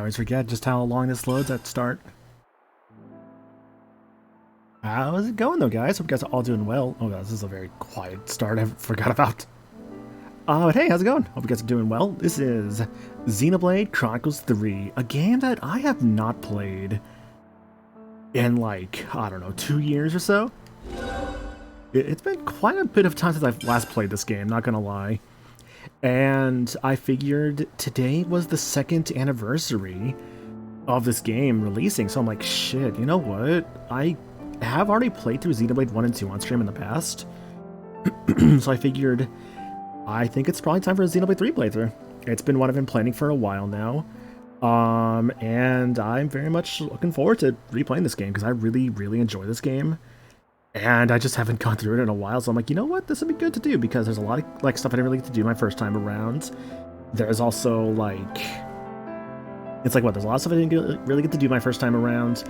always forget just how long this loads at start. How's it going though, guys? Hope you guys are all doing well. Oh god, this is a very quiet start I forgot about. But hey, how's it going? Hope you guys are doing well. This is Xenoblade Chronicles 3, a game that I have not played in like, I don't know, 2 years or so. It's been quite a bit of time since I've last played this game, not gonna lie. And I figured today was the 2nd anniversary of this game releasing, so I'm like, shit, you know what? I have already played through Xenoblade 1 and 2 on stream in the past. So I figured, I think it's probably time for a Xenoblade 3 playthrough. It's been what I've been planning for a while now. And I'm very much looking forward to replaying this game, because I really, really enjoy this game. And I just haven't gone through it in a while, so I'm like, you know what, this would be good to do, because there's a lot of like stuff I didn't really get to do my first time around. There's also like, it's like what, there's a lot of stuff I didn't really get to do my first time around.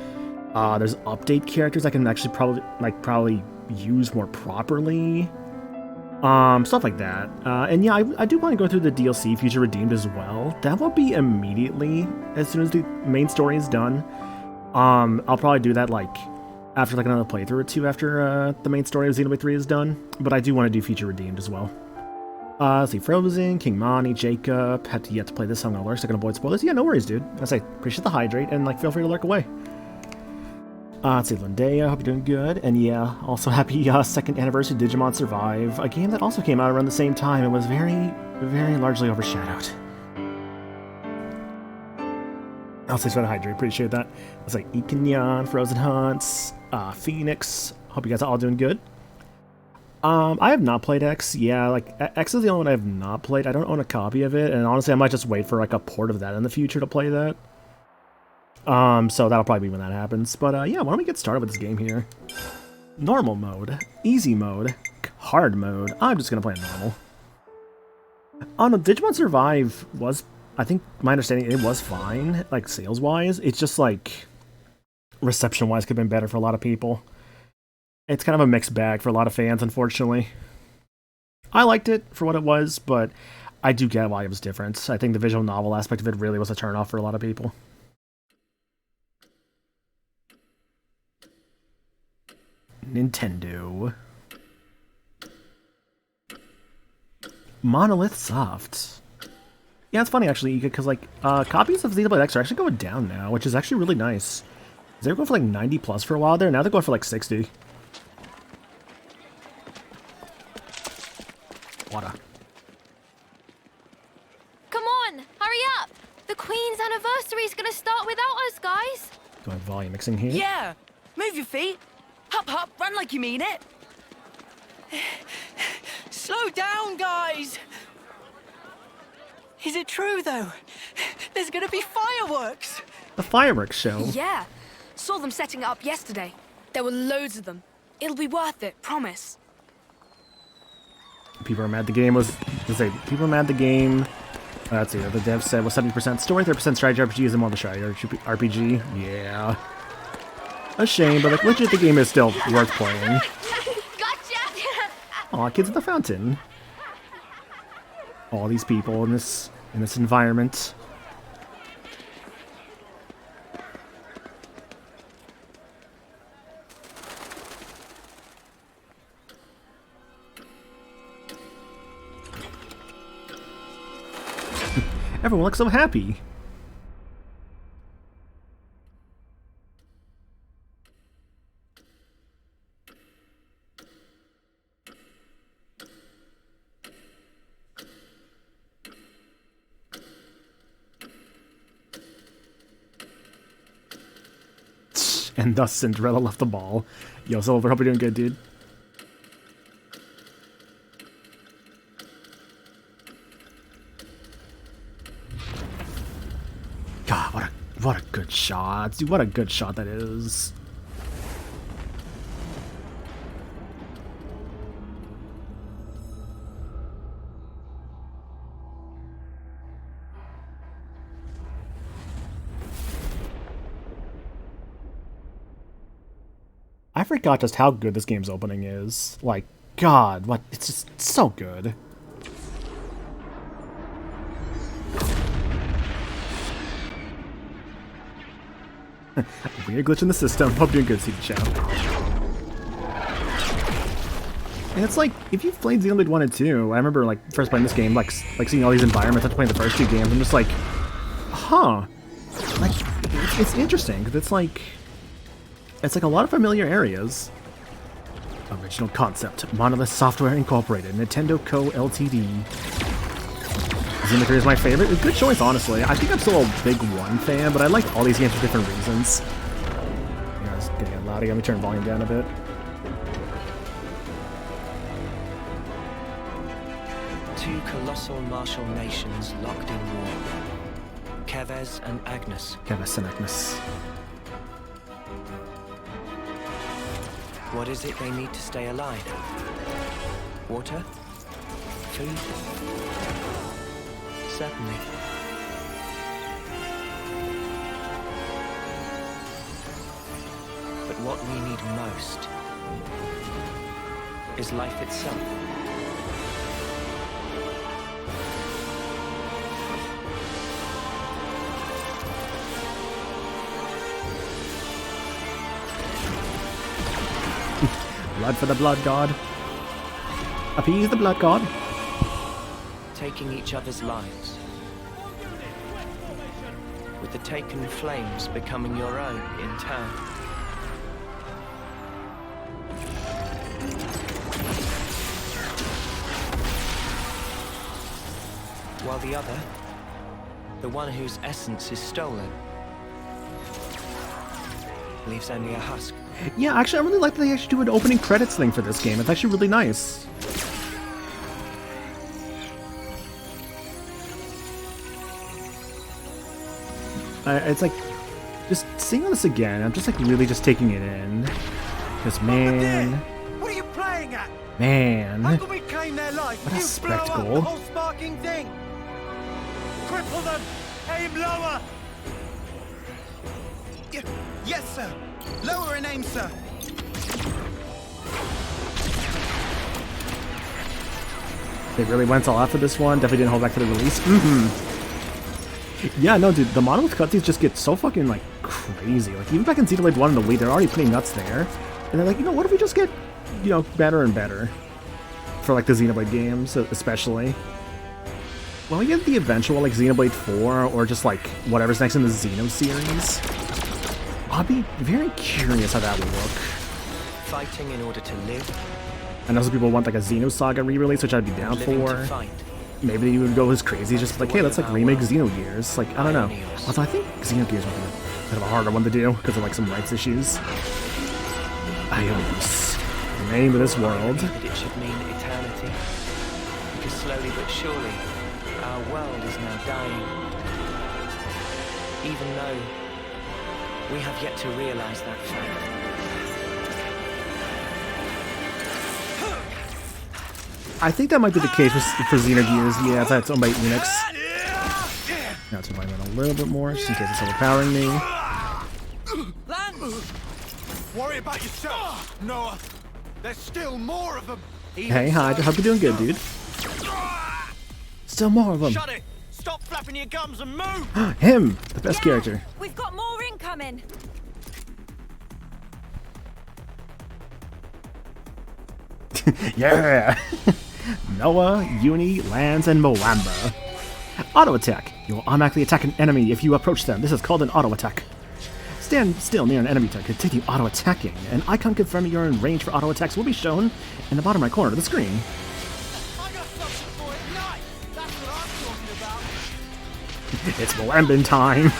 There's update characters I can actually probably use more properly. Stuff like that. And yeah, I do want to go through the DLC Future Redeemed as well. That will be immediately as soon as the main story is done. I'll probably do that like after like another playthrough or two after the main story of Xenoblade 3 is done. But I do want to do Future Redeemed as well. Let's see, Frozen, King Mani, Jacob. Had to yet to play this, so I'm gonna lurk so I can avoid spoilers. Yeah, no worries, dude. I say, appreciate the hydrate and like feel free to lurk away. Let's see, Lindea, hope you're doing good. And yeah, also happy 2nd anniversary Digimon Survive, a game that also came out around the same time and was very, very largely overshadowed. I'll say try to hydrate, appreciate that. It's like Ikenyan, Frozen Hunts, Phoenix, hope you guys are all doing good. I have not played X, yeah, like X is the only one I have not played. I don't own a copy of it, and honestly I might just wait for like a port of that in the future to play that. So that'll probably be when that happens. But yeah, why don't we get started with this game here? Normal mode, easy mode, hard mode. I'm just gonna play normal. No, Digimon Survive was, I think, my understanding, it was fine, like sales-wise. It's just like, reception-wise could have been better for a lot of people. It's kind of a mixed bag for a lot of fans, unfortunately. I liked it for what it was, but I do get why it was different. I think the visual novel aspect of it really was a turn-off for a lot of people. Nintendo. Monolith Soft. Yeah, it's funny actually, because like copies of Xenoblade X are actually going down now, which is actually really nice. They were going for like 90 plus for a while there, now they're going for like 60. Water. Come on, hurry up! The Queen's anniversary is gonna start without us, guys. Going volume mixing here. Yeah, move your feet. Hop, hop, run like you mean it. Slow down, guys. Is it true, though? There's gonna be fireworks. The fireworks show. Yeah, saw them setting it up yesterday. There were loads of them. It'll be worth it, promise. People are mad the game was... people are mad the game... let's see, the dev said was 70% story, 30% strategy RPG is more of a strategy RPG. Yeah. A shame, but like, legit, the game is still worth playing. Gotcha! Aw, kids at the fountain. All these people in this environment. Everyone looks so happy. And thus Cinderella left the ball. Yo, Silver, hope you're doing good, dude. God, what a good shot. Dude, what a good shot that is. I forgot just how good this game's opening is. Like, God, what? It's just so good. Weird glitch in the system. Hope you're doing good, Secret Show. And it's like, if you've played Xenoblade 1 and 2, I remember like first playing this game, like seeing all these environments after playing the first two games, I'm just like, huh. Like, it's interesting, because it's like a lot of familiar areas. Original concept, Monolith Software Incorporated, Nintendo Co. Ltd. Xenoblade 3 is my favorite. A good choice, honestly. I think I'm still a big 1 fan, but I like all these games for different reasons. Yeah, it's getting loud again. Let me turn volume down a bit. Two colossal martial nations locked in war. Keves and Agnes. Keves and Agnes. What is it they need to stay alive? Water? Food? Certainly. But what we need most is life itself. Blood for the blood god. Appease the blood god. Taking each other's lives. With the taken flames becoming your own in turn. While the other, the one whose essence is stolen, leaves only a husk. Yeah, actually, I really like that they actually do an opening credits thing for this game. It's actually really nice. It's like, just seeing this again, I'm just like really just taking it in. Because man, what are you playing at? Man, How can we claim their life? what a You blow up spectacle. the whole sparking thing. Cripple them. Aim lower. Yes, sir. Lower and aim, sir. They really went all out for this one. Definitely didn't hold back for the release. Yeah, no, dude, the Monolith cutscenes just get so fucking, like, crazy. Like, even back in Xenoblade 1 and the Wii, they're already pretty nuts there. And they're like, you know, what if we just get, you know, better and better? For, like, the Xenoblade games, especially. When we get the eventual, like, Xenoblade 4, or just, like, whatever's next in the Xeno series, I'll be very curious how that will look. Fighting in order to live. I know some people want, like, a Xenosaga re-release, which I'd be down Living for. to fight. Maybe they would go as crazy, just like, hey, let's like remake Xenogears. Like, I don't know. Although I think Xenogears would be a bit of a harder one to do because of like some rights issues. Ios, the name of this world. That it should mean eternity, because slowly but surely, our world is now dying. Even though we have yet to realize that fact. I think that might be the case for Xenogears. Yeah, that's owned by Enix. Now let's invite that a little bit more, just in case it's overpowering me. Worry about yourself, Noah. There's still more of them. Hey, hi, hope you're doing good, dude. Still more of them. Shut it. Stop flapping your gums and move. Him, the best character. We've got more incoming. Yeah! Noah, Uni, Lance, and Moamba. Auto attack. You will automatically attack an enemy if you approach them. This is called an auto attack. Stand still near an enemy to continue auto attacking. An icon confirming you're in range for auto attacks will be shown in the bottom right corner of the screen. I got something for it. Nice. That's what I'm talking about. It's Moamban time.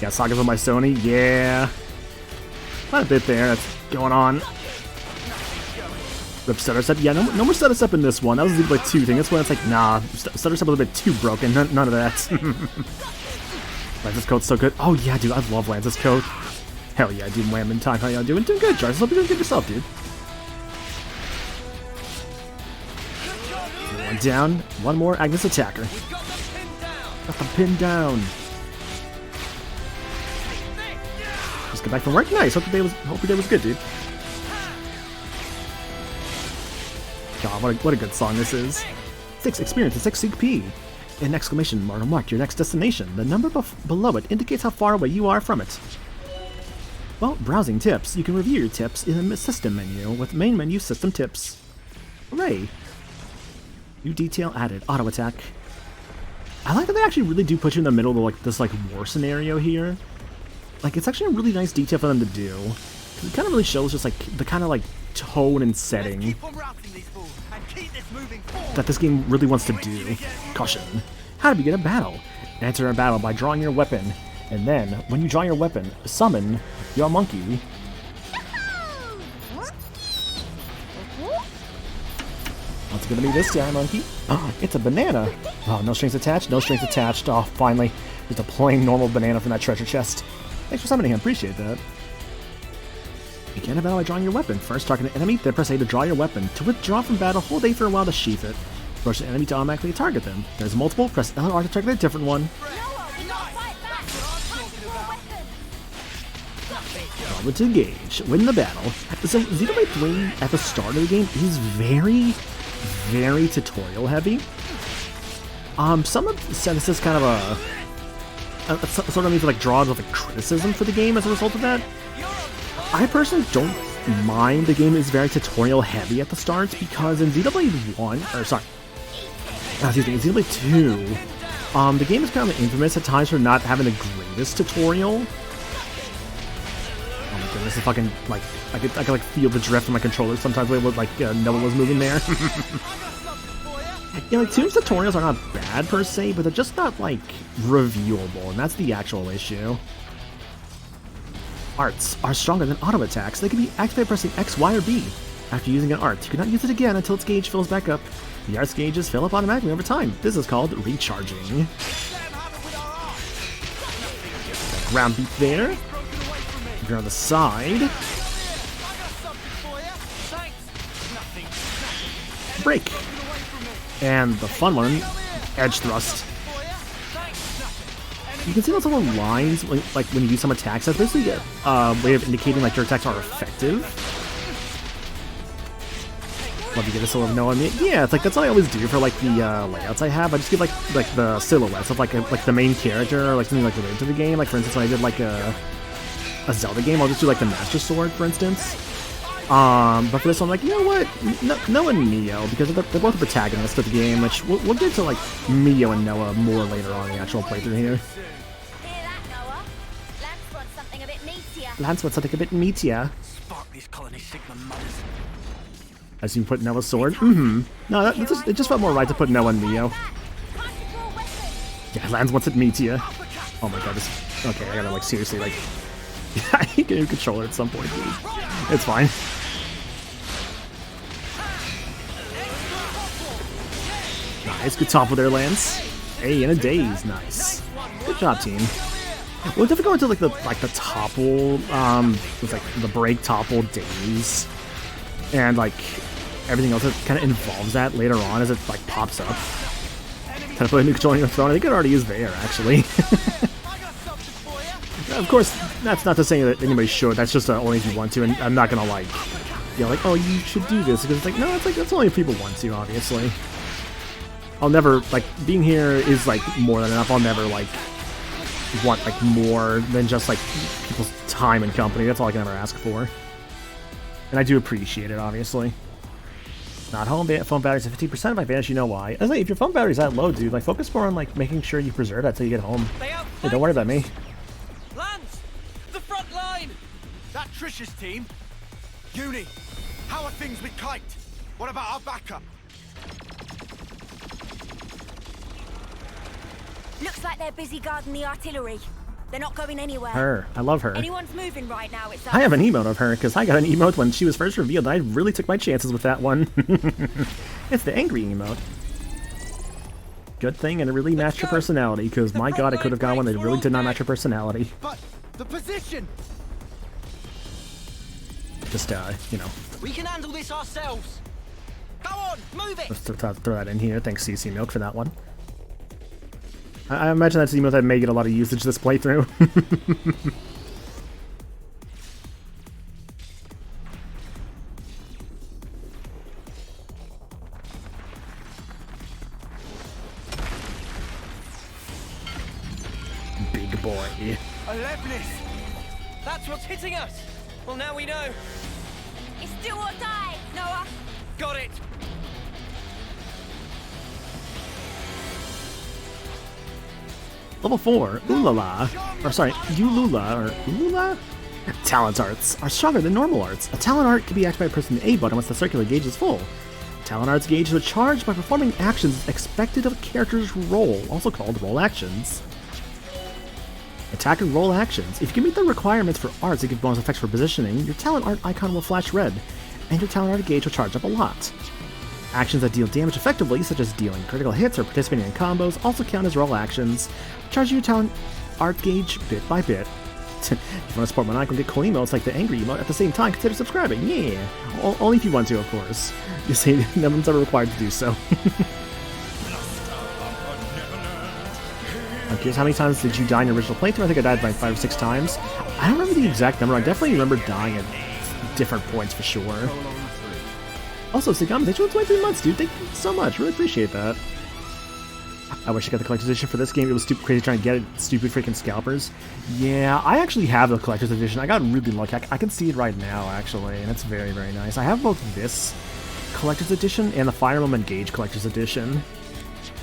Yeah, Sagas with my Sony. Yeah. Quite a bit there that's going on. The stutter step. Yeah, no more stutter step in this one. That was the like 2 thing. That's when it's like, nah, stutter step was a bit too broken. None of that. Lance's coat's so good. Oh yeah, dude, I love Lance's coat. Hell yeah, dude, Moamban time. How y'all doing? Doing good, Jarvis. Hope you're doing good yourself, dude. One down. One more Agnes attacker. Got the pin down. Just got back from work. Nice. Hope your day was good, dude. God, what a good song this is. 6 experience, 6 CP. An exclamation mark will mark your next destination. The number below it indicates how far away you are from it. Well, browsing tips. You can review your tips in the system menu with main menu system tips. Hooray! New detail added. Auto attack. I like that they actually really do put you in the middle of like this like war scenario here. Like it's actually a really nice detail for them to do. It kind of really shows just like the kind of like tone and setting that this game really wants to do. Caution. How to begin a battle. Enter a battle by drawing your weapon. And then, when you draw your weapon, summon your monkey. What's it gonna be this time, monkey? Oh, it's a banana. Oh, no strings attached? No strings attached. Oh, finally. Just a plain normal banana from that treasure chest. Thanks for summoning him. Appreciate that. Begin a battle by drawing your weapon. First, target an enemy, then press A to draw your weapon. To withdraw from battle, hold A for a while to sheath it. Approach the enemy to automatically target them. There's multiple, press L or R to target a different one. Forward to engage. Win the battle. So, Xenoblade 3 at the start of the game is very, very tutorial heavy. Some have said this is kind of a sort of means like draws with a criticism for the game as a result of that. I personally don't mind the game is very tutorial heavy at the start because in Xenoblade 1, or sorry, excuse me, in Xenoblade 2, the game is kind of infamous at times for not having the greatest tutorial. Oh my goodness, it's fucking like I could like feel the drift of my controller sometimes when it looked like no one was moving there. Yeah, like 2's tutorials are not bad per se, but they're just not like reviewable, and that's the actual issue. Arts are stronger than auto attacks. They can be activated by pressing X, Y, or B. After using an art, you cannot use it again until its gauge fills back up. The art's gauges fill up automatically over time. This is called recharging. Ground beat there. If you're on the side. Break. And the fun one, edge thrust. You can see those little lines, like when you do some attacks. That's basically a way of indicating like your attacks are effective. Love to get this little no on me. Yeah, it's like that's what I always do for like the layouts I have. I just give like the silhouettes of like the main character or like something like related to the game. Like for instance, when I did like a Zelda game, I'll just do like the Master Sword, for instance. But for this one, I'm like, you know what? Noah and Mio, because they're both the protagonists of the game, which we'll get to like Mio and Noah more later on in the actual playthrough here. Lance wants something a bit meatier. As you can put Noah's sword. No, it just felt more right to put Noah and Mio. Yeah, Lance wants it meatier. Oh my god, this. Okay, I gotta like seriously like. I can get a controller at some point, dude. It's fine. Nice, good topple there, Lance. Hey, in a daze, nice. Good job, team. We'll definitely go into like the topple, with like the break, topple, daze, and like everything else that kind of involves that later on as it like pops up. Kind of put a new controller on your throne. I think it already is there, actually. Of course, that's not to say that anybody should. That's just only if you want to, and I'm not gonna like, like, oh, you should do this because it's like, no, it's like that's only if people want to. Obviously, I'll never like being here is like more than enough. I'll never like want like more than just like people's time and company. That's all I can ever ask for, and I do appreciate it. Obviously, not home. Phone batteries at 15% if I vanish. You know why? I was like, if your phone battery's that low, dude, like focus more on like making sure you preserve that till you get home. Hey, don't worry about me. That Trish's team? Uni, how are things with Kite? What about our backup? Looks like they're busy guarding the artillery. They're not going anywhere. Her. I love her. Anyone's moving right now, it's us. I have an emote of her, because I got an emote when she was first revealed. I really took my chances with that one. It's the angry emote. Good thing, and it really matched her personality, because my god, I could have got one that really did not match her personality. But the position! Just, you know. We can handle this ourselves. Go on, move it. Let's throw that in here. Thanks, CC Milk, for that one. I imagine that's an emote that may get a lot of usage this playthrough. big boy. Alebnis! That's what's hitting us! Well, now we know. It's do or die, Noah. Got it! Level 4, Ulala, or sorry, Ulula, or Ulula? Talent arts are stronger than normal arts. A talent art can be activated by pressing the A button once the circular gauge is full. Talent arts gauges are charged by performing actions expected of a character's role, also called role actions. Attack and roll actions. If you can meet the requirements for arts that give bonus effects for positioning, your talent art icon will flash red, and your talent art gauge will charge up a lot. Actions that deal damage effectively, such as dealing critical hits or participating in combos, also count as roll actions, charging your talent art gauge bit by bit. If you want to support my icon, get cool emotes like the angry emote at the same time, consider subscribing. Yeah! Only if you want to, of course. You see, no one's ever required to do so. I'm curious, how many times did you die in your original playthrough? I think I died like 5 or 6 times. I don't remember the exact number. I definitely remember dying at different points for sure. Also, Sigami, thanks for the 23 months, dude. Thank you so much. Really appreciate that. I wish I got the collector's edition for this game. It was stupid crazy trying to get it. Stupid freaking scalpers. Yeah, I actually have the collector's edition. I got really lucky. I can see it right now, actually, and it's very, very nice. I have both this collector's edition and the Fire Emblem Engage collector's edition.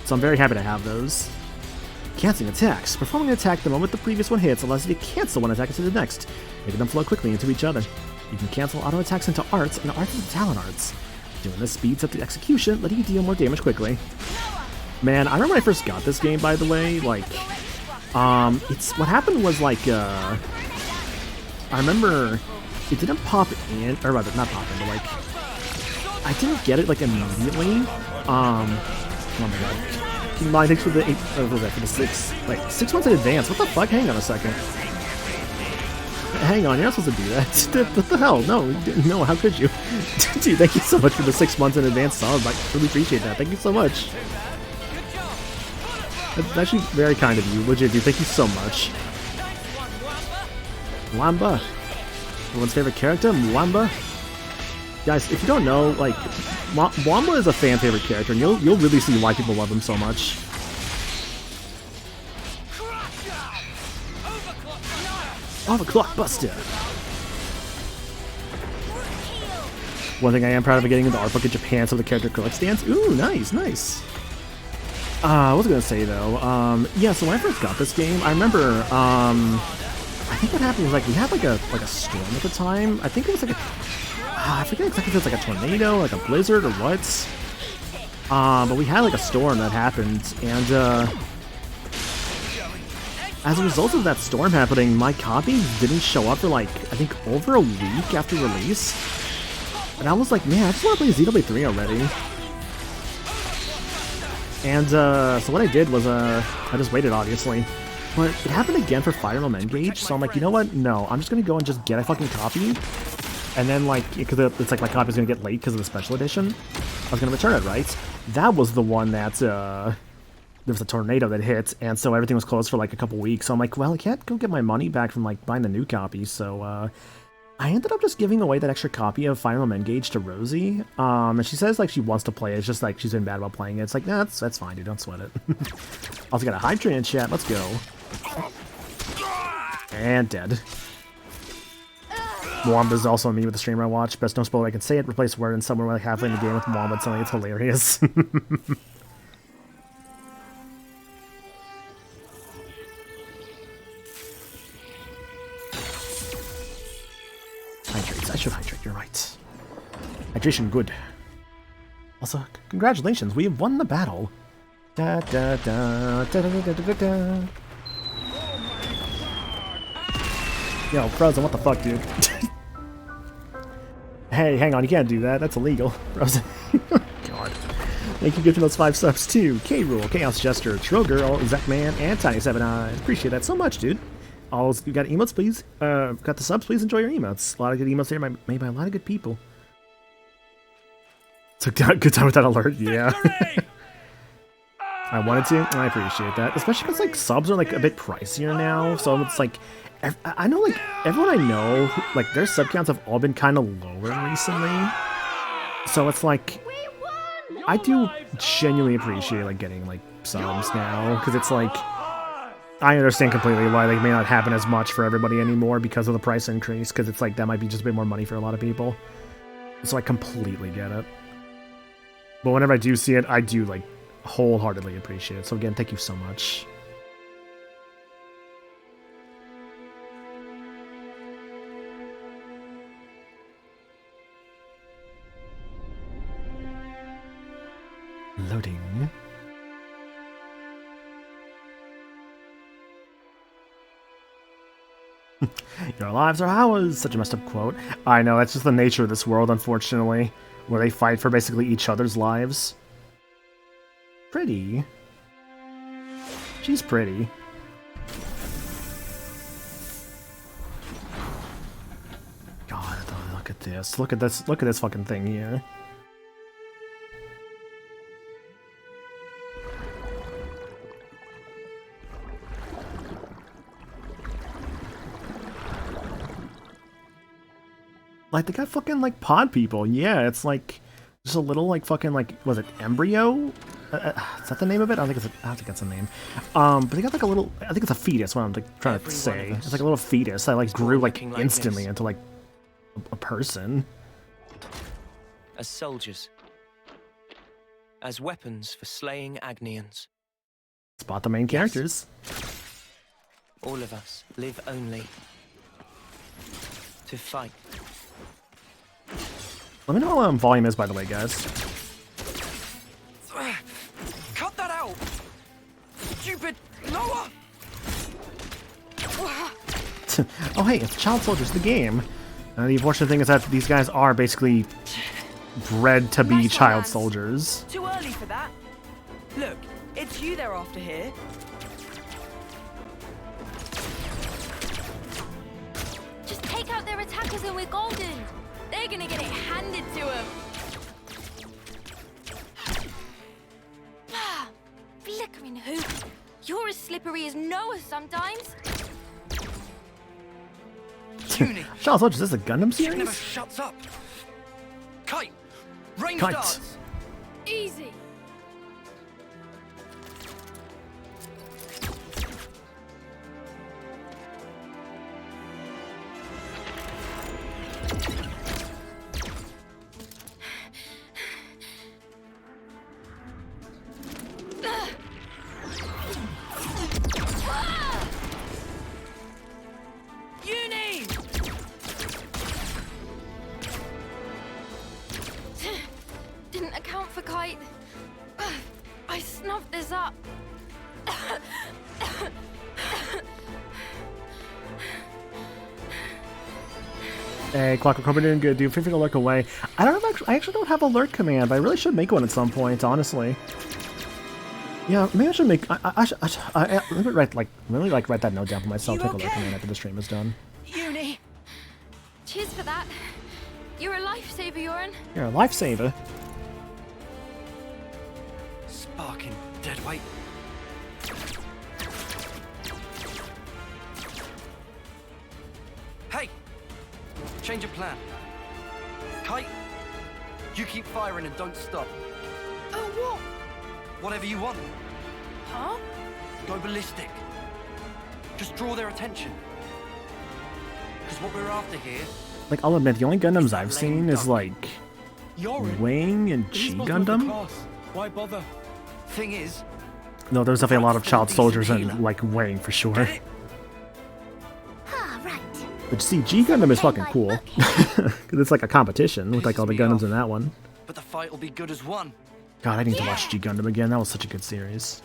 So I'm very happy to have those. Canceling attacks. Performing an attack the moment the previous one hits allows you to cancel one attack into the next, making them flow quickly into each other. You can cancel auto attacks into arts and arts into talent arts. Doing this speeds up the execution, letting you deal more damage quickly. Man, I remember when I first got this game, by the way, like, it's, what happened was, like, I remember it didn't pop in, or rather, not pop in, but, like, I didn't get it, like, immediately, oh my god. Keep in mind, thanks for the 8, what was that, for the 6, like, 6 months in advance, what the fuck, hang on a second. Hang on, you're not supposed to do that. What the hell? No, how could you? Dude, thank you so much for the 6 months in advance sub. I really appreciate that. Thank you so much. That's actually very kind of you. Legit, dude. Thank you so much. Mwamba. Everyone's favorite character? Mwamba. Guys, if you don't know, like, Mwamba is a fan favorite character, and you'll really see why people love him so much. Oh, the Clockbuster! One thing I am proud of getting into art book in Japan, so the character acrylic stands. Ooh, nice, nice. What was I gonna say though? Yeah. So when I first got this game, I remember. I think what happened was like we had like a storm at the time. I think it was like a. I forget exactly if it was like a tornado, like a blizzard, or what. But we had like a storm that happened, and as a result of that storm happening, my copy didn't show up for like, I think over a week after release. And I was like, man, I just want to play Xenoblade 3 already. And so what I did was, I just waited, obviously. But it happened again for Fire Emblem Engage, so I'm like, you know what? No, I'm just going to go and just get a fucking copy. And then, like, because it's like my copy's going to get late because of the special edition, I was going to return it, right? That was the one that, there was a tornado that hit, and so everything was closed for like a couple weeks. So I'm like, well, I can't go get my money back from like buying the new copy. So I ended up just giving away that extra copy of Fire Emblem Engage to Rosie. And she says like she wants to play it. It's just like she's been bad about playing it. It's like, nah, that's fine, dude. Don't sweat it. Also got a hype train in chat. Let's go. And dead. Mwamba's also me with the streamer I watch. Best no spoiler I can say it. Replace word in somewhere like halfway in the game with Mwamba. It's it's hilarious. Hydrates. I should hydrate, you're right. Hydration good. Also, congratulations, we have won the battle. Da da da da da da da da. Yo, Frozen, what the fuck, dude? Hey, hang on, you can't do that. That's illegal. Frozen. God. Thank you for those 5 subs too. K-Rule, Chaos Jester, Trill Girl, Zekman, and Tiny79. Appreciate that so much, dude. Also, you got emotes, please. Got the subs, please enjoy your emotes. A lot of good emotes there, made by a lot of good people. Took a good time with that alert, yeah. I wanted to, I appreciate that. Especially because, like, subs are, like, a bit pricier now, so it's, like, I know, like, everyone I know, like, their sub counts have all been kind of lower recently. So it's, like, I do genuinely appreciate, like, getting, like, subs now, because it's, like, I understand completely why they may not happen as much for everybody anymore because of the price increase, because it's like that might be just a bit more money for a lot of people. So I completely get it. But whenever I do see it, I do like wholeheartedly appreciate it. So again, thank you so much. Loading. Your lives are ours. Such a messed up quote. I know, that's just the nature of this world, unfortunately, where they fight for basically each other's lives. Pretty. She's pretty. God, look at this. Look at this. Look at this fucking thing here. Like, they got fucking, like, pod people. Yeah, it's like, just a little, like, fucking, like, was it embryo? Is that the name of it? I don't think that's a name. But they got, like, a little, I think it's a fetus, what I'm, like, trying to say. It's, like, a little fetus that, like, grew, like, instantly into, like, a person. As soldiers. As weapons for slaying Agnians. Spot the main characters. All of us live only to fight. Let me know what volume is, by the way, guys. Cut that out! Stupid Noah! Oh, hey, it's Child Soldiers, the game. The unfortunate thing is that these guys are basically bred to be Nice one, child lads. soldiers. Too early for that. Look, it's you they're after here. Just take out their attackers and we're golden. They're gonna get it handed to them. Flickering hoop. You're as slippery as Noah sometimes. Uni, Child Soldiers, is this a Gundam she never series? shuts up. Kite, range Kite. darts. Easy. Uni! Didn't account for Kite. I snuffed this up. Hey, Clockwork, hope you're doing good, dude. Feel free to lurk away. I actually don't have a lurk command, but I really should make one at some point, honestly. Yeah, maybe I should make. Let me write write that note down for myself. You Take a lurk okay? command after the stream is done. Uni! Cheers for that. You're a lifesaver, Yoren. You're a lifesaver. Sparking dead weight. Hey! Change of plan. Kite, you keep firing and don't stop. Oh, what? Whatever you want. Huh? Go ballistic. Just draw their attention. Because what we're after here... Like, I'll admit, the only Gundams I've seen is like Wing and G Gundam. Why bother? Thing is... No, there's definitely a lot of child soldiers and like Wing for sure. Get it? Ah, right. But see, G Gundam is fucking cool. Because it's like a competition with like all the Pisses me Gundams off. in that one. But the fight will be good as one. God, I need to watch G Gundam again. That was such a good series.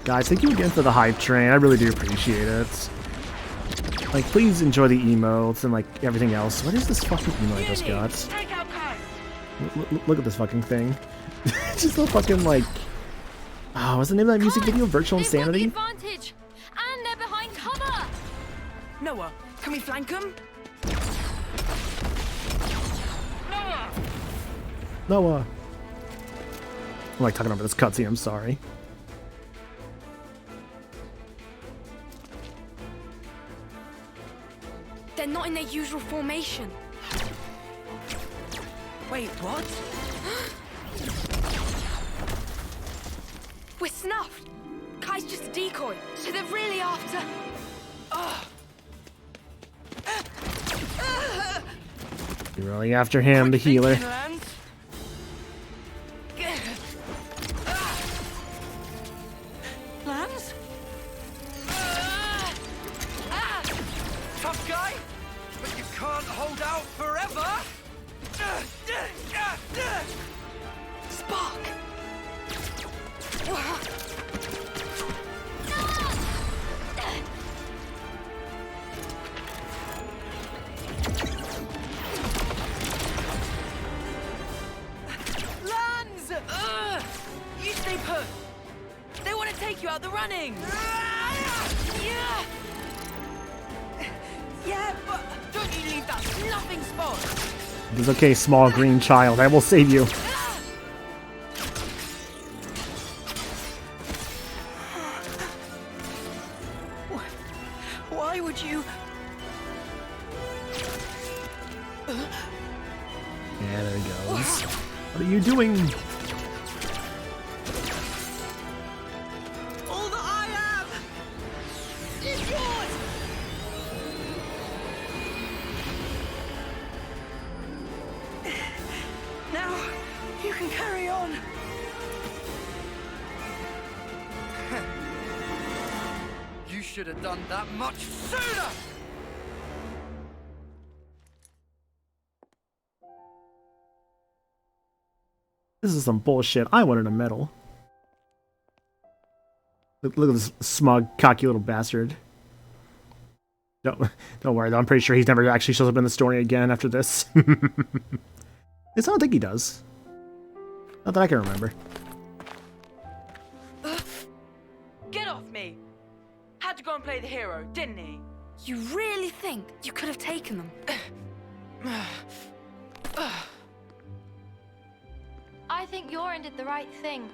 Guys, thank you again for the hype train. I really do appreciate it. Like, please enjoy the emotes and like everything else. What is this fucking emote I just got? Take out Kite! Look at this fucking thing. It's just a fucking like. Oh, what's the name of that music video? Virtual They've got the Insanity? advantage, and they're behind cover. Noah, can we flank them? Noah! Noah. I'm like talking over this cutscene, I'm sorry. They're not in their usual formation. Wait, what? We're snuffed. Kai's just a decoy, so they're really after... You're really after him, the healer. Lance. Lance? Tough guy, but you can't hold out forever. Spark! Lance! You stay put. They want to take you out the running. Yeah! Yeah, but don't you leave that nothing spot. It's okay, small green child. I will save you. Why would you? Yeah, there he goes. What are you doing? All that I am is yours. Now you can carry on. You should have done that much sooner. This is some bullshit. I wanted a medal. Look at this smug, cocky little bastard. Don't worry though. I'm pretty sure he's never actually shows up in the story again after this. I don't think he does. Not that I can remember. Get off me. Had to go and play the hero, didn't he? You really think you could have taken them? I think Yoren did the right thing.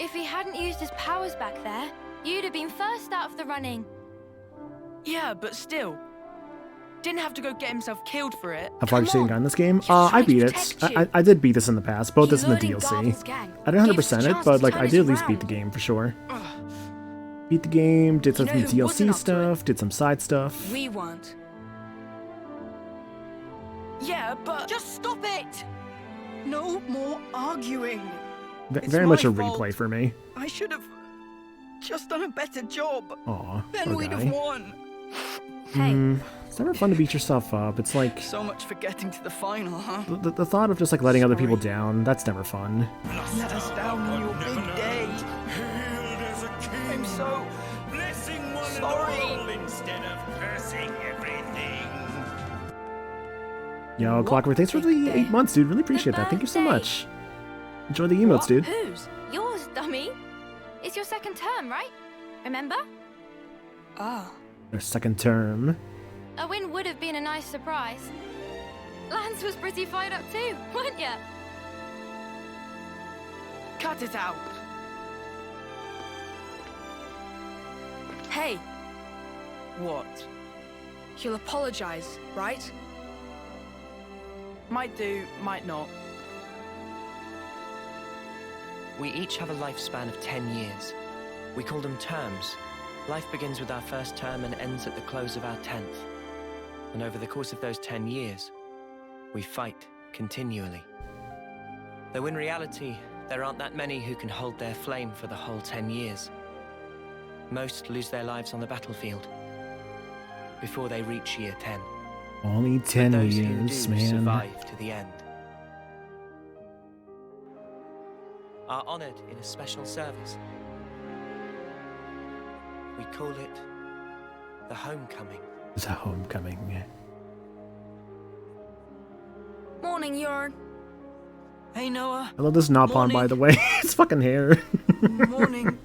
If he hadn't used his powers back there, you'd have been first out of the running. Yeah, but still. Didn't have to go get himself killed for it. How far have you seen in this game? He I was trying to beat it. protect you. I did beat this in the past, both He this and the lured in DLC. Garvel's gang. I didn't Gave us a 100% it, chance but to like turn I us did at least beat around. the game for sure. Beat the game, did some You know who DLC wasn't up to stuff, did some side stuff. We weren't. Yeah, but just stop it. No more arguing. It's Very much a my replay fault. for me. I should have just done a better job. Aw, Then poor we'd guy. have won. Hey, It's never fun to beat yourself up. It's like So much for getting to the final, huh? the thought of just like letting other people Sorry. down. That's never fun. Let us down on your big day. I'm so sorry. Instead of cursing everything. Yo, What Clockwork, thanks for big the day? 8 months, dude. Really appreciate that. Thank you so birthday. much. Enjoy the emotes, dude. whose? Yours, dummy. It's your second term, right? Remember? Ah. Their second term. A win would have been a nice surprise. Lance was pretty fired up too, weren't ya? Cut it out. Hey, What? you'll apologize, right? Might do, might not. We each have a lifespan of 10 years. We call them terms. Life begins with our first term and ends at the close of our 10th. And over the course of those 10 years, we fight continually. Though in reality, there aren't that many who can hold their flame for the whole 10 years. Most lose their lives on the battlefield before they reach year 10. Only 10 Those who years, do man. survive to the end are honored in a special service. We call it the homecoming. It's a homecoming. Morning, Yoren. Hey, Noah. I love this Napon, by Morning. the way. His fucking hair. Morning.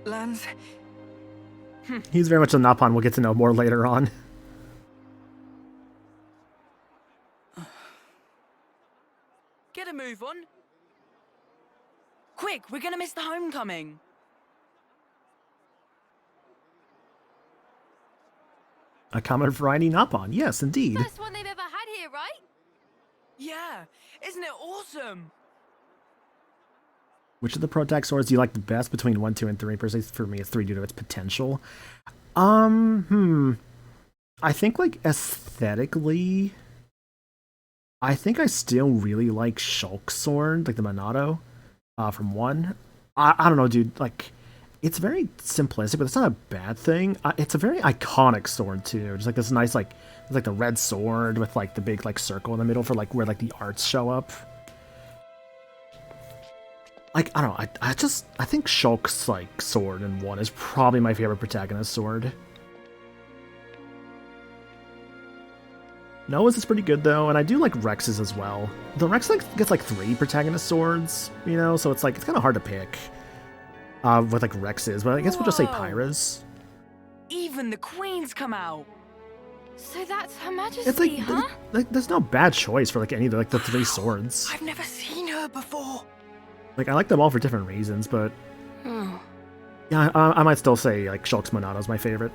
Lance. He's very much a Napon we'll get to know more later on. Get a move on. Quick, we're gonna miss the homecoming. A common variety Napon. Yes, indeed. First one they've ever had here, right? Yeah, isn't it awesome? Which of the Protag swords do you like the best between 1, 2, and 3? Personally, for me, it's 3 due to its potential. I think, like, aesthetically, I think I still really like Shulk's sword, like the Monado, from 1. I don't know, dude, like, it's very simplistic, but it's not a bad thing. It's a very iconic sword, too. Just, like, this nice, like, it's like the red sword with, like, the big, like, circle in the middle for, like, where, like, the arts show up. Like, I don't know, I think Shulk's, like, sword in 1 is probably my favorite protagonist sword. Noah's is pretty good, though, and I do like Rex's as well. The Rex like, gets, like, 3 protagonist swords, you know, so it's, like, it's kind of hard to pick with, like, Rex's, but I guess we'll just say Pyra's. Even the Queen's come out. So that's Her Majesty, It's like, huh? there's no bad choice for, like, any of the, like, the 3 swords. I've never seen her before. Like, I like them all for different reasons, but Oh. yeah, I might still say, like, Shulk's Monado is my favorite.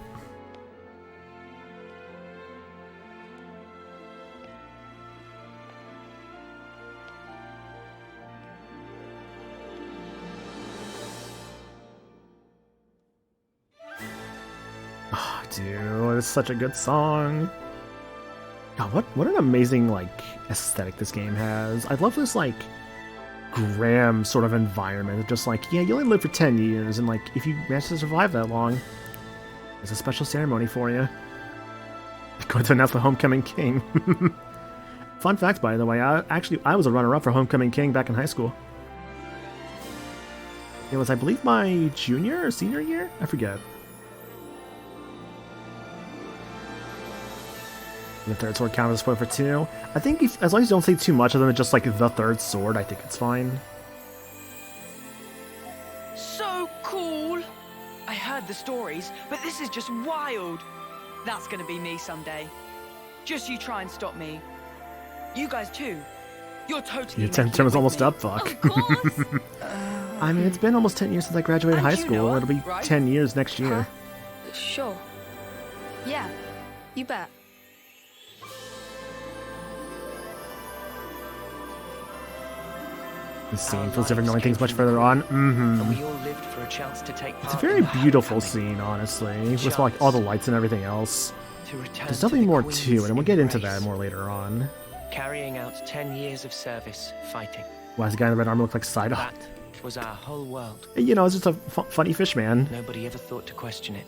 Oh, dude, it's such a good song. God, what an amazing, like, aesthetic this game has. I love this, like, Graham sort of environment. It's just like, yeah, you only live for 10 years, and, like, if you manage to survive that long, there's a special ceremony for you. Going to announce the Homecoming King. Fun fact, by the way, I was a runner-up for Homecoming King back in high school. It was, I believe, my junior or senior year? I forget. The third sword count as a spoil for 2. I think as long as you don't say too much of them, it's just like the third sword, I think it's fine. So cool. I heard the stories, but this is just wild. That's gonna be me someday. Just you try and stop me. You guys too. You're totally. Your 10th term is almost up, fuck. Of course. I mean, it's been almost 10 years since I graduated And high you, school. Noah, It'll be right? 10 years next year. Sure. Yeah, you bet. The scene Our feels different lives knowing things came much from further the on. And we all lived for a chance to take It's a part very in the beautiful homecoming, scene, honestly, with like all the lights and everything else. to return There's to definitely the more Queen's to it, and we'll get into embrace, that more later on. Carrying out 10 years of service, fighting. Why does the guy in the red armor look like Psyduck? That was our whole world. You know, it's just a funny fish man. Nobody ever thought to question it.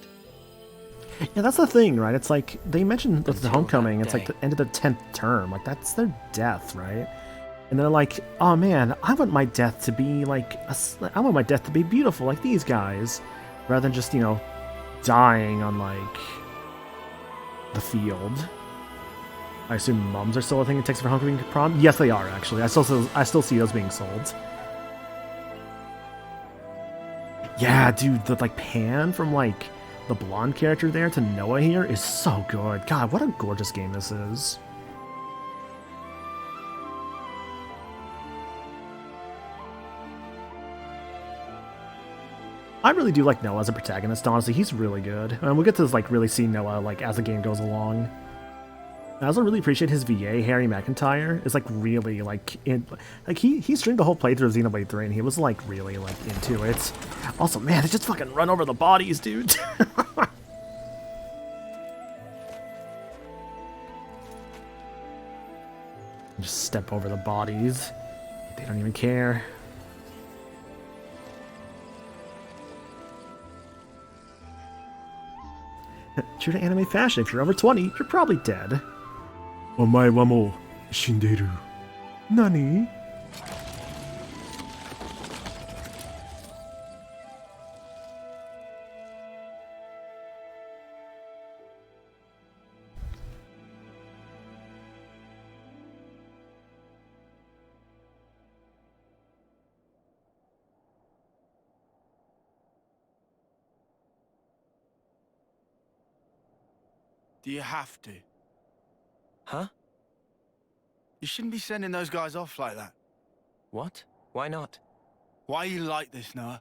Yeah, that's the thing, right? It's like, they mentioned with the Until homecoming, that it's like day. the end of their 10th term. Like, that's their death, right? And they're like, oh man, I want my death to be like, I want my death to be beautiful like these guys. Rather than just, you know, dying on like, the field. I assume mums are still a thing it takes for homecoming prom? Yes, they are, actually. I still see those being sold. Yeah, dude, the like pan from like the blonde character there to Noah here is so good. God, what a gorgeous game this is. I really do like Noah as a protagonist, honestly. He's really good. And we'll get to like really see Noah like as the game goes along. I also really appreciate his VA, Harry McIntyre, is like really like he streamed the whole playthrough of Xenoblade 3 and he was like really like into it. Also, man, they just fucking run over the bodies, dude. Just step over the bodies. They don't even care. True to anime fashion, if you're over 20, you're probably dead. Omae wa mou shinderu. Nani? Do you have to? Huh? You shouldn't be sending those guys off like that. What? Why not? Why are you like this, Noah?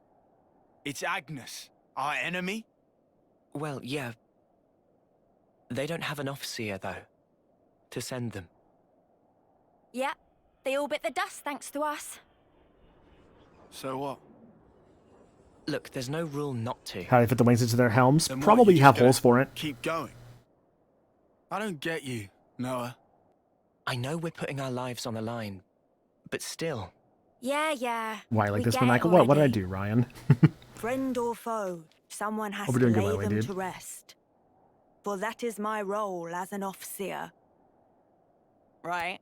It's Agnes, our enemy? Well, yeah. They don't have an officer, though, to send them. Yeah, They all bit the dust thanks to us. So what? Look, there's no rule not to. How do they fit the wings into their helms? Then what, Probably you just have gonna holes for it. Keep going. I don't get you, Noah. I know we're putting our lives on the line, but still. Yeah. Why like we this get it maniacal? What did I already. do, Ryan? Friend or foe, someone has We're to doing good, by lay the way, them dude. to rest. For that is my role as an officer. Right.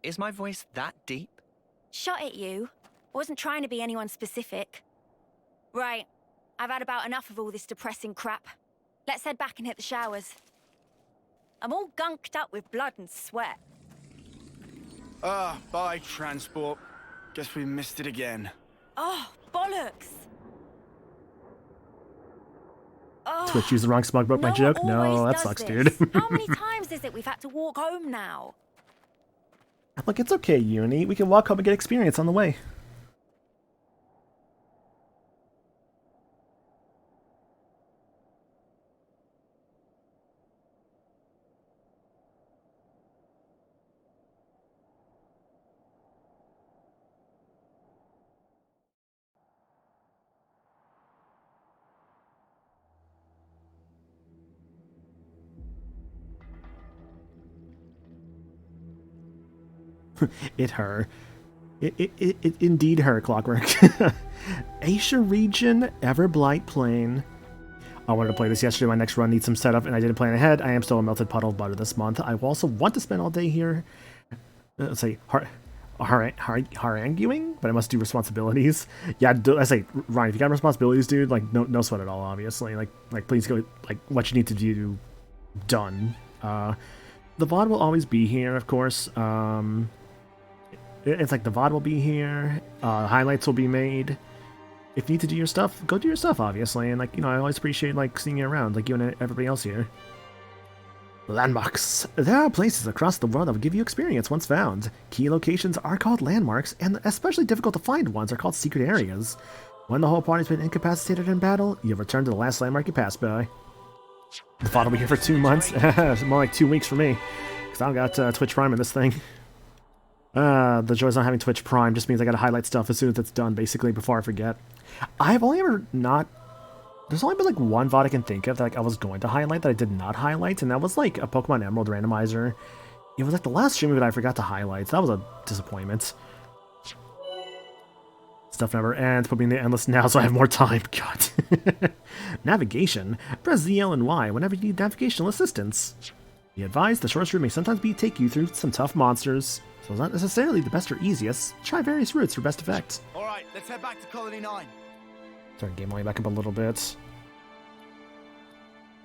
Is my voice that deep? Shot at you. Wasn't trying to be anyone specific. Right. I've had about enough of all this depressing crap. Let's head back and hit the showers. I'm all gunked up with blood and sweat. Bye, transport. Guess we missed it again. Oh, bollocks! Oh, Twitch used the wrong smug broke my Noah joke? No, always that does sucks, this. dude. How many times is it we've had to walk home now? Look, it's okay, Uni. We can walk home and get experience on the way. It her. It indeed her, Clockwork. Asia region, Everblight Plain. I wanted to play this yesterday. My next run needs some setup, and I didn't plan ahead. I am still a melted puddle of butter this month. I also want to spend all day here. Let's say haranguing, but I must do responsibilities. Yeah, I say, Ryan, if you got responsibilities, dude, like no sweat at all. Obviously, like please go, like what you need to do, done. The VOD will always be here, of course. It's like the VOD will be here. Highlights will be made. If you need to do your stuff, go do your stuff, obviously. And like, you know, I always appreciate like seeing you around, like you and everybody else here. Landmarks. There are places across the world that will give you experience once found. Key locations are called landmarks, and especially difficult to find ones are called secret areas. When the whole party's been incapacitated in battle, you return to the last landmark you passed by. The VOD will be here for 2 months. More like 2 weeks for me, because I don't got Twitch Prime in this thing. The joys of not having Twitch Prime just means I gotta highlight stuff as soon as it's done, basically, before I forget. I've only ever not... There's only been like one VOD I can think of that like I was going to highlight that I did not highlight, and that was like a Pokemon Emerald randomizer. It was like the last stream of it I forgot to highlight, so that was a disappointment. Stuff never ends, put me in the endless now so I have more time. God. Navigation. Press Z, L, and Y whenever you need navigational assistance. Be advised, the shortest route may sometimes take you through some tough monsters, so it's not necessarily the best or easiest. Try various routes for best effect. Alright, let's head back to Colony 9. Turn game volume back up a little bit.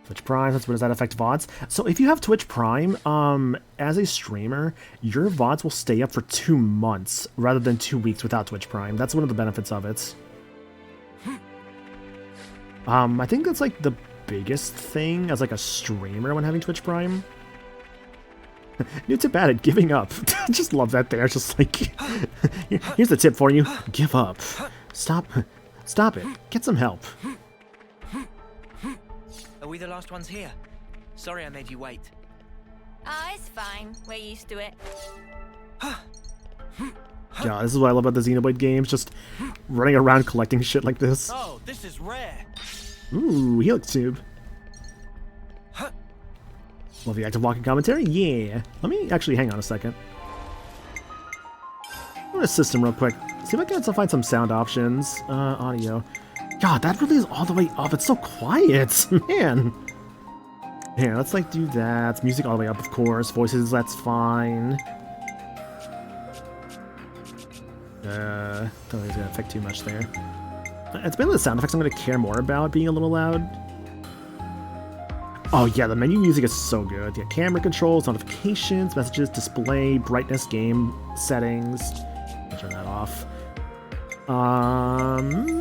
Twitch Prime, what does that affect VODs? So if you have Twitch Prime, as a streamer, your VODs will stay up for 2 months rather than 2 weeks without Twitch Prime. That's one of the benefits of it. I think that's like the biggest thing as like a streamer when having Twitch Prime. New tip added, giving up. Just love that there. Just like, here's the tip for you. Give up. Stop it. Get some help. Are we the last ones here? Sorry I made you wait. Ah, it's fine. We're used to it. God, this is what I love about the Xenoblade games. Just running around collecting shit like this. Oh, this is rare. Ooh, Helix Tube. Love the active walking commentary? Yeah. Let me actually hang on a second. I'm gonna system real quick. See if I can also find some sound options. Audio. God, that really is all the way up. It's so quiet, man. Here, let's like do that. Music all the way up, of course. Voices, that's fine. Don't think it's gonna affect too much there. It's mainly the sound effects I'm gonna care more about being a little loud. Oh yeah, the menu music is so good. Yeah, camera controls, notifications, messages, display, brightness, game settings. Turn that off.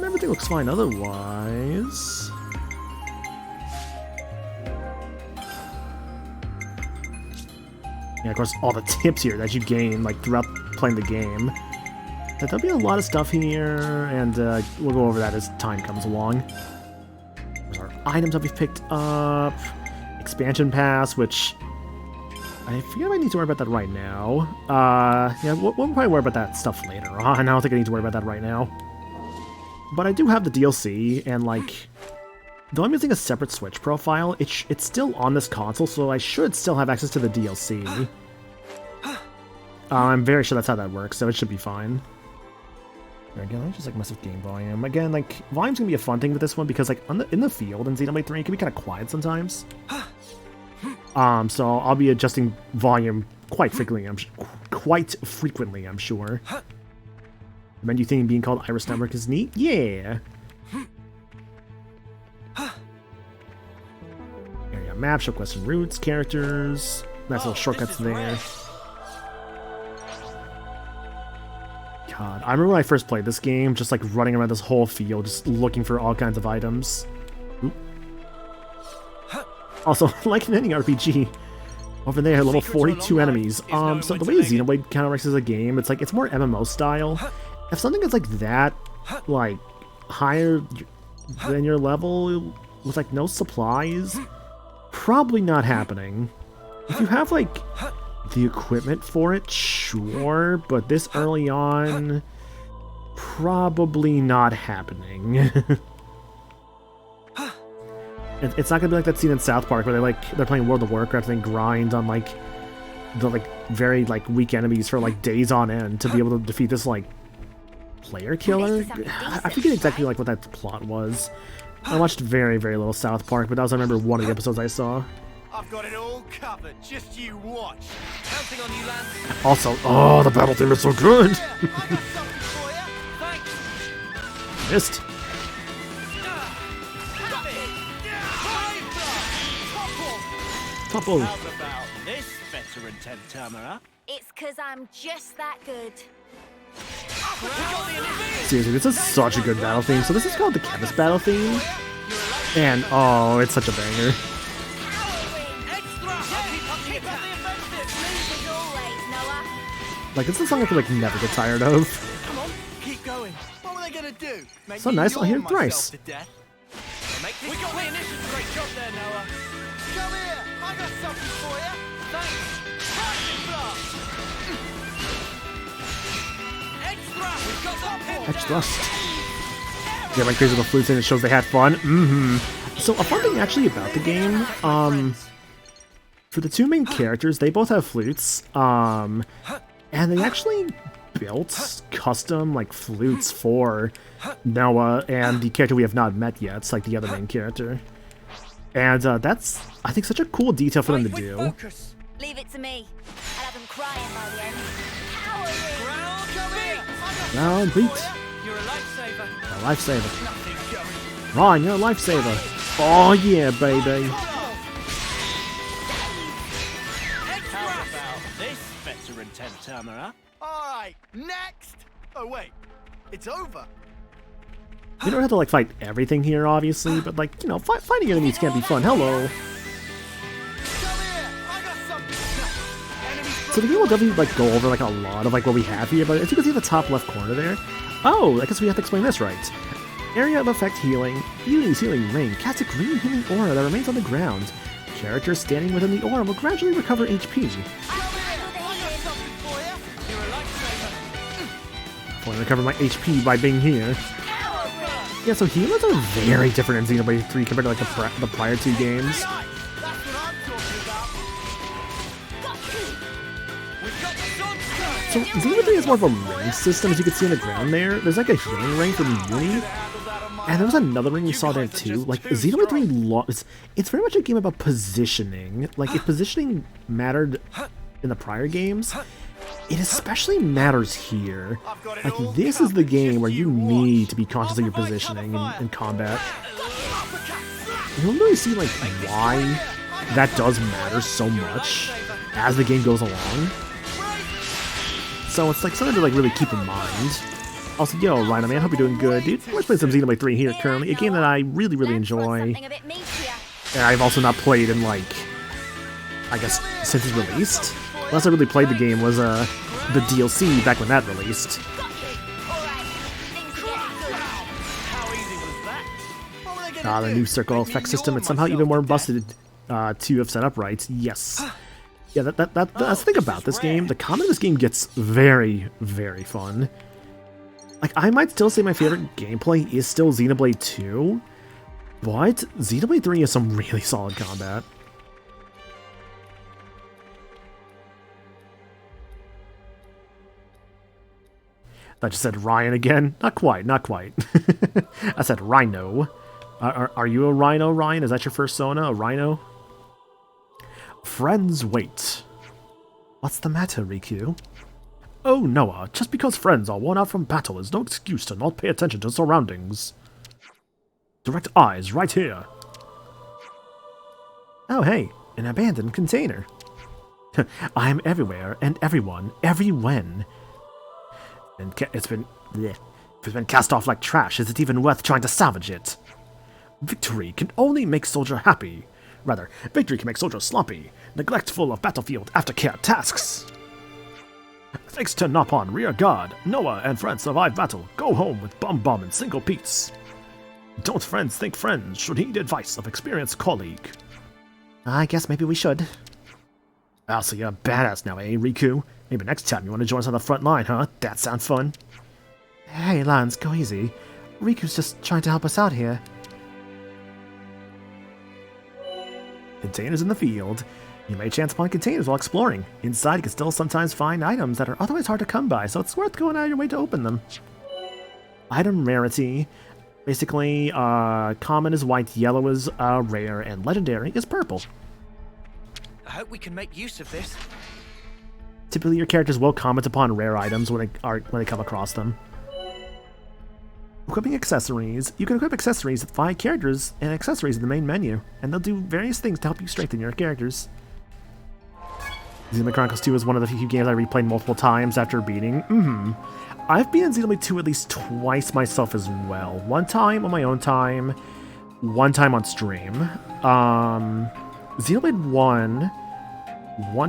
Everything looks fine otherwise. Yeah, of course, all the tips here that you gain like throughout playing the game. But there'll be a lot of stuff here, and we'll go over that as time comes along. There's our items that we've picked up. Expansion pass, which I forget if I need to worry about that right now. Yeah, we'll probably worry about that stuff later on. I don't think I need to worry about that right now. But I do have the DLC, and like, though I'm using a separate Switch profile, it's still on this console, so I should still have access to the DLC. I'm very sure that's how that works, so it should be fine. There again, let me just like mess with game volume. Again, like, volume's gonna be a fun thing with this one because like in the field in Xenoblade 3, it can be kind of quiet sometimes. So I'll be adjusting volume quite frequently. I'm sure. The menu theme being called Iris Network is neat. Yeah. Area map, show quests and routes, characters. Nice little shortcuts there. God, I remember when I first played this game, just like running around this whole field, just looking for all kinds of items. Oop. Also, like in any RPG, over there, level 42 enemies. So the way Xenoblade kind of works as a game, it's like it's more MMO style. If something is like that, like higher than your level with like no supplies, probably not happening. If you have like the equipment for it, sure, but this early on, probably not happening. It's not gonna be like that scene in South Park where they're playing World of Warcraft and grind on like the very like weak enemies for like days on end to be able to defeat this like player killer. I forget exactly like what that plot was. I watched very, very little South Park, but that was I remember one of the episodes I saw. I've got it all covered. Just you watch. Counting on you, Lance. Also, oh, the battle theme is so good. I got something for you. Thanks. Missed. Topple. How's about this veteran Tentamara? It's 'cause I'm just that good. Seriously, this is such a good battle theme. So this is called the Chemist battle theme. And, oh, it's such a banger. Like, it's a song I could, like, never get tired of. Come on, keep going. What were they gonna do? Make So me nice, I'll hear yawn thrice. myself to death? We got the initiative. Great job there, Noah. Come here. I got something for you. Thanks. Lightning blast. Extra. We've got the Edge thrust. Yeah, like crazy little flutes and it shows they had fun. So a fun thing actually about the game, for the two main characters, they both have flutes, and they actually built custom like flutes for Noah and the character we have not met yet. It's like the other main character, and that's I think such a cool detail for them to do. Focus. Leave it to me. I'll have them crying by the end. Ground, come here. I got Round beat. You're a lifesaver. A lifesaver. nothing going. Ron, you're a lifesaver. Oh yeah, baby. How about this veteran Tentamara? All right, next. Oh wait, it's over. You don't have to like fight everything here, obviously, but like you know, fighting enemies can be fun. Hello. Come here. I got something. Enemy So the game will definitely like go over like a lot of like what we have here, but as you can see in the top left corner there. Oh, I guess we have to explain this right. Area of effect healing. Yuli's healing ring. Cast a green healing aura that remains on the ground. Characters standing within the aura will gradually recover HP. Fully recover my HP by being here. Yeah, so healers are very different in Xenoblade 3 compared to like the prior two games. That's what I'm talking about. We've got the So Xenoblade 3 is more of a ring system, as you can see on the ground there. There's like a healing ring from Yuni, and there was another ring we saw there too. Like Xenoblade 3 it's very much a game about positioning. Like if positioning mattered in the prior games, it especially matters here. Like this is the game where you need to be conscious of your positioning in combat. You'll really see like why that does matter so much as the game goes along. So it's like something to like really keep in mind. Also, yo, Rhino, man, I hope you're doing good, dude. Let's play some Xenoblade 3 here currently, a game that I really, really enjoy. And I've also not played in like, I guess, since it's released. Last I really played the game was the DLC back when that released. The new circle effect system, it's somehow even more busted to have set up right. Yes. Yeah, that's the thing about this game. The combat of this game gets very, very fun. Like, I might still say my favorite gameplay is still Xenoblade 2, but Xenoblade 3 has some really solid combat. I just said Ryan again. Not quite, not quite. I said Rhino. Are you a Rhino, Ryan? Is that your first Sona? A Rhino? Friends wait. What's the matter, Riku? Oh, Noah, just because friends are worn out from battle is no excuse to not pay attention to surroundings. Direct eyes right here. Oh, hey, an abandoned container. I am everywhere and everyone, every when. And it's been cast off like trash. Is it even worth trying to salvage it? Victory can only make soldier happy. Rather, victory can make soldier sloppy, neglectful of battlefield aftercare tasks. Thanks to Nopon rear guard, Noah and friends survive battle. Go home with bomb and single piece. Don't friends think friends should heed advice of experienced colleague. I guess maybe we should. Oh, so you're a badass now, eh, Riku? Maybe next time you want to join us on the front line, huh? That sound fun? Hey, Lance, go easy. Riku's just trying to help us out here. Containers in the field. You may chance upon containers while exploring. Inside, you can still sometimes find items that are otherwise hard to come by, so it's worth going out of your way to open them. Item rarity. Basically, common is white, yellow is rare, and legendary is purple. I hope we can make use of this. Typically, your characters will comment upon rare items when they come across them. Equipping accessories. You can equip accessories with 5 characters and accessories in the main menu, and they'll do various things to help you strengthen your characters. Xenoblade Chronicles 2 is one of the few games I replayed multiple times after beating. I've beaten Xenoblade 2 at least twice myself as well. One time on my own time, one time on stream. Xenoblade 1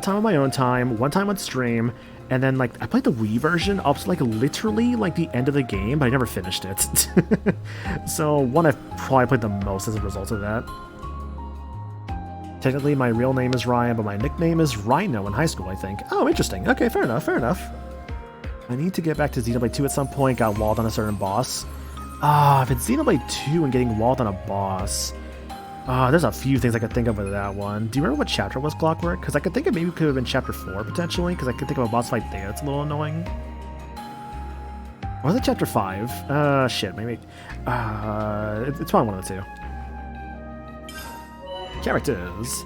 time on my own time, one time on stream, and then like I played the Wii version up to like literally like the end of the game, but I never finished it. So one I've probably played the most as a result of that. Technically my real name is Ryan, but my nickname is Rhino in high school, I think. Oh, interesting. Okay, fair enough, fair enough. I need to get back to Xenoblade 2 at some point, got walled on a certain boss. If it's Xenoblade 2 and getting walled on a boss... there's a few things I could think of with that one. Do you remember what chapter was Clockwork? Because I could think it maybe could have been chapter 4, potentially, because I could think of a boss fight there that's a little annoying. Or was it chapter 5? Shit, maybe... it's probably one of the two. Characters.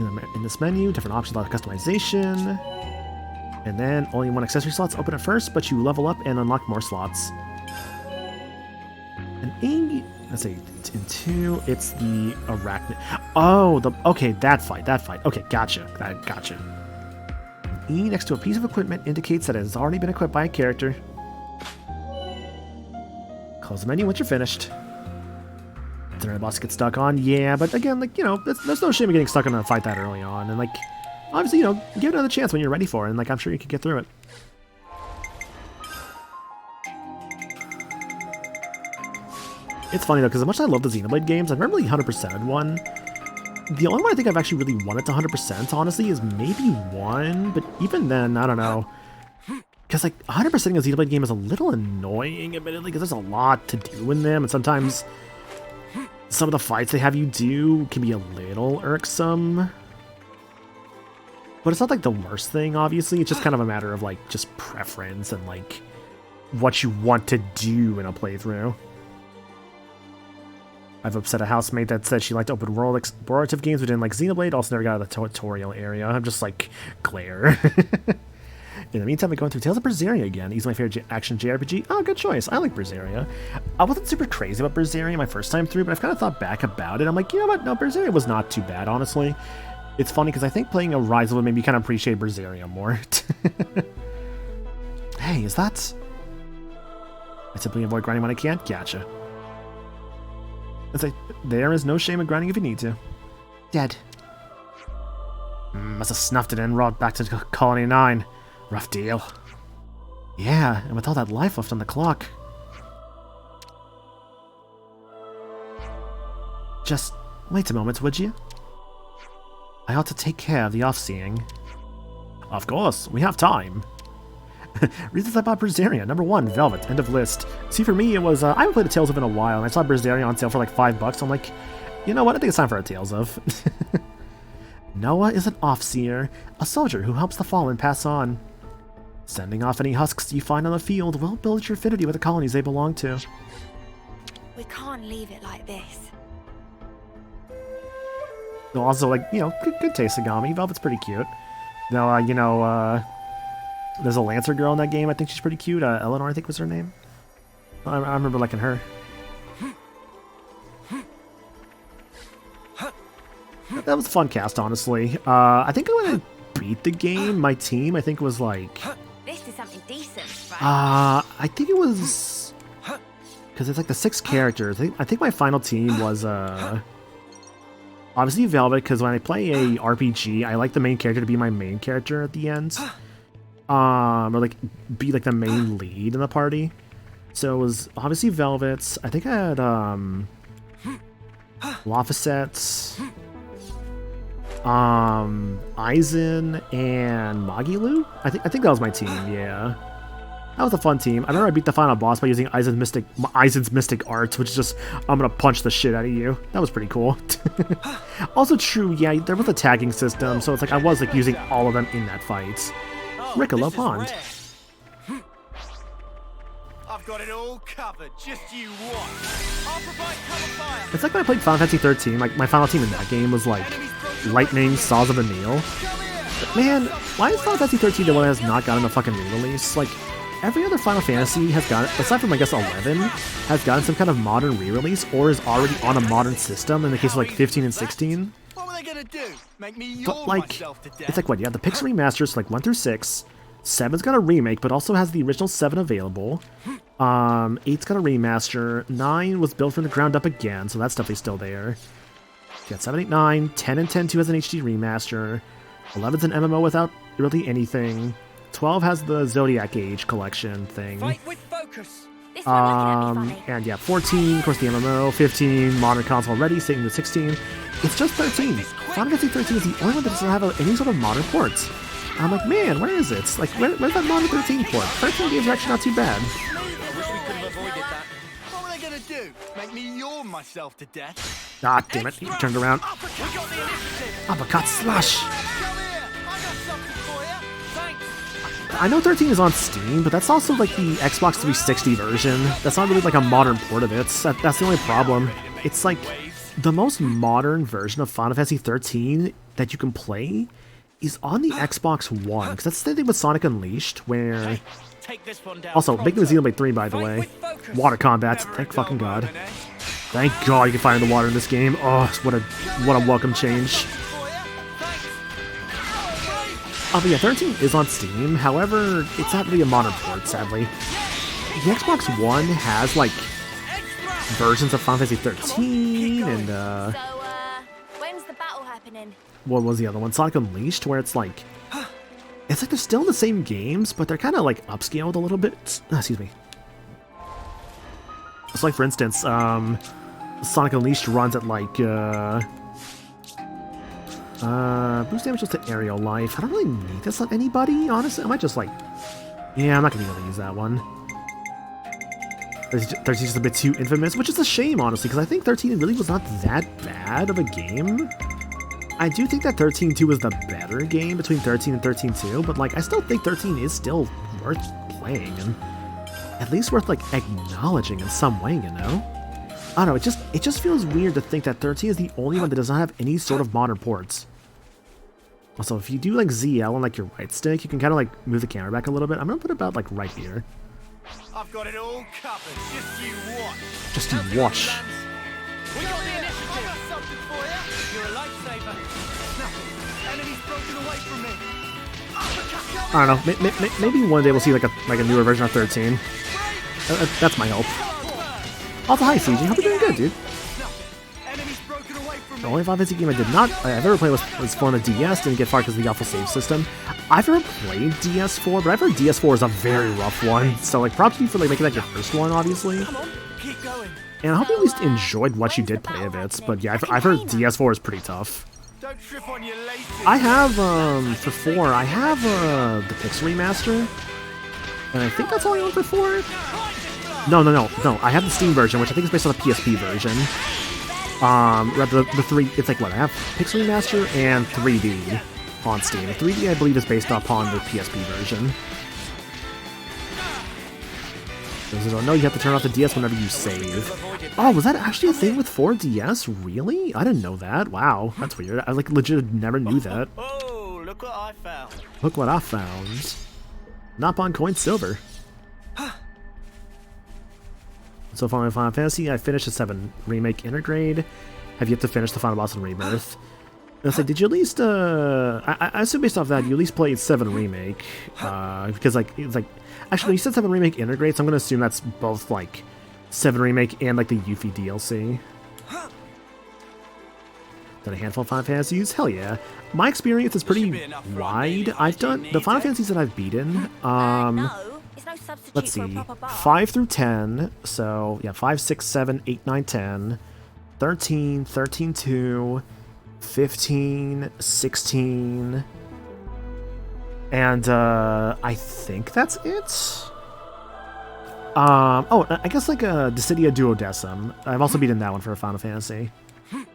In this menu, different options allow customization. And then only 1 accessory slot's open at first, but you level up and unlock more slots. Let's see, in 2, it's the arachnid. Oh, okay, that fight. Okay, gotcha. E next to a piece of equipment indicates that it has already been equipped by a character. Close the menu once you're finished. The boss gets stuck on, yeah, but again, like, you know, there's no shame in getting stuck on a fight that early on, and like, obviously, you know, give it another chance when you're ready for it, and like, I'm sure you can get through it. It's funny though, because as much as I love the Xenoblade games, I've never really 100%ed one. The only one I think I've actually really wanted to 100%, honestly, is maybe 1, but even then, I don't know. Because like, 100%ing a Xenoblade game is a little annoying, admittedly, because there's a lot to do in them, and sometimes some of the fights they have you do can be a little irksome. But it's not like the worst thing, obviously, it's just kind of a matter of like, just preference and like, what you want to do in a playthrough. I've upset a housemate that said she liked open world explorative games but didn't like Xenoblade, also never got out of the tutorial area. I'm just like, glare. In the meantime, I'm going through Tales of Berseria again. He's my favorite action JRPG. Oh, good choice. I like Berseria. I wasn't super crazy about Berseria my first time through, but I've kind of thought back about it. I'm like, you know what? No, Berseria was not too bad, honestly. It's funny because I think playing Horizon would maybe kind of appreciate Berseria more. Hey, is that... I simply avoid grinding when I can't? Gotcha. It's like, there is no shame in grinding if you need to. Dead. Must have snuffed it and brought back to Colony 9. Rough deal. Yeah, and with all that life left on the clock. Just wait a moment, would you? I ought to take care of the off-seeing. Of course, we have time. Reasons I bought Berseria. Number 1, Velvet, end of list. See, for me, it was, I haven't played a Tales of in a while, and I saw Berseria on sale for like $5. I'm like, you know what, I think it's time for a Tales of. Noah is an Offseer, a soldier who helps the fallen pass on. Sending off any husks you find on the field will build your affinity with the colonies they belong to. We can't leave it like this. Also, like, you know, good taste, Sagami. Velvet's pretty cute. Now, you know, there's a Lancer girl in that game. I think she's pretty cute. Eleanor, I think was her name. I remember liking her. That was a fun cast, honestly. I think when I beat the game, my team, I think, was like... This is something decent, right? I think it was... Because it's like the 6 characters. I think my final team was, obviously Velvet, because when I play a RPG, I like the main character to be my main character at the end. Or like be like the main lead in the party. So it was obviously Velvet's. I think I had Lafayette's, Aizen, and Magilu. I think that was my team. Yeah, that was a fun team. I remember I beat the final boss by using Aizen's mystic arts, which is just I'm gonna punch the shit out of you. That was pretty cool. Also true, yeah, there was a tagging system, so it's like I was like using all of them in that fight. Riccolo Pond. I've got it all covered. Just you watch. I'll provide cover fire. It's like when I played Final Fantasy 13, like my final team in that game was like Lightning, Saws of Anil. But man, why is Final Fantasy 13 the one that has not gotten a fucking re-release? Like, every other Final Fantasy has gotten, aside from I guess 11, has gotten some kind of modern re-release or is already on a modern system in the case of like 15 and 16. What were they gonna do? Make me But yawn like, myself to death? it's like what, you have the Pixel remasters like 1 through 6, 7's got a remake but also has the original 7 available, 8's got a remaster, 9 was built from the ground up again, so that's definitely still there. You got 7, 8, 9, 10 and 10-2 has an HD remaster, 11's an MMO without really anything, 12 has the Zodiac Age collection thing. Fight with focus. This one looking at me funny. And yeah, 14, of course the MMO, 15, modern console ready, sitting with 16. It's just 13. Final Fantasy 13 is the only one that doesn't have any sort of modern ports. I'm like, man, where is it? Like, where's that modern 13 port? 13 games are actually not too bad. What were they gonna do? Make me yawn myself to death? Ah, damn it, he turned around. We got the initiative. Uppercut slash! Come here. I got something for you. Thanks. I know 13 is on Steam, but that's also like the Xbox 360 version. That's not really like a modern port of it. That's the only problem. It's like the most modern version of Final Fantasy 13 that you can play is on the Xbox One, because that's the thing with Sonic Unleashed, where... Take this one down. Also, big news Xenoblade 3, by the way. Water combat, thank fucking god. Thank god you can fire in the water in this game. Oh, what a welcome change. Oh, but yeah, 13 is on Steam, however, it's not really a modern port, sadly. The Xbox One has, like, versions of Final Fantasy 13, and, So, when's the battle happening? what was the other one? Sonic Unleashed, where it's like they're still in the same games, but they're kind of like upscaled a little bit. Excuse me. So like for instance, Sonic Unleashed runs at like boost damage to aerial life. I don't really need this on anybody, honestly. I might just like, yeah, I'm not gonna be able to use that one. There's just a bit too infamous, which is a shame, honestly, because I think 13 really was not that bad of a game. I do think that 13.2 was the better game between 13 and 13.2, but like I still think 13 is still worth playing and at least worth like acknowledging in some way, you know? I don't know, it just feels weird to think that 13 is the only one that does not have any sort of modern ports. Also, if you do like ZL on like your right stick, you can kind of like move the camera back a little bit. I'm gonna put it about like right here. I've got it all covered. Just you watch. Just to watch. We got the initiative. I got something for you. You're a lifesaver. No, enemy's broken away from me. I don't know. Maybe one day we'll see like a newer version of 13. That's my hope. Also, hi CG. Hope you're doing good, dude. Enemy's broken away from The me. only Final Fantasy game I did not I've ever played was for on the DS. Didn't get far because of the awful save system. I've never played DS4, but I've heard DS4 is a very rough one. So like, props to you for like making that your first one, obviously. Come on, keep going. And I hope you at least enjoyed what you did play of it. But yeah, I've heard DS4 is pretty tough. Don't trip on your laces. I have, for 4, I have, the Pixel Remaster. And I think that's all I own for 4. No. I have the Steam version, which I think is based on the PSP version. The 3, it's like what? I have Pixel Remaster and 3D on Steam. 3D, I believe, is based upon the PSP version. Those who don't know, you have to turn off the DS whenever you save. Oh, was that actually a thing with 4DS? Really? I didn't know that. Wow, that's weird. I like legit never knew that. Oh, look what I found. Look what I found. Not on coin silver. So far in Final Fantasy, I finished the 7 Remake Intergrade. Have yet to finish the final boss in Rebirth. I was like, did you at least, I assume based off that, you at least played 7 Remake, because, like, it's like, actually, you said 7 Remake Integrate, so I'm gonna assume that's both, like, 7 Remake and, like, the Yuffie DLC. Done a handful of Final Fantasies? Hell yeah. My experience is pretty wide. I've done, the Final Fantasies that I've beaten, let's see, 5 through 10, so, yeah, 5, 6, 7, 8, 9, 10, 13, 13, 2, 15, 16, and I think that's it. Oh, I guess like a Dissidia Duodecim. I've also beaten that one for a Final Fantasy. A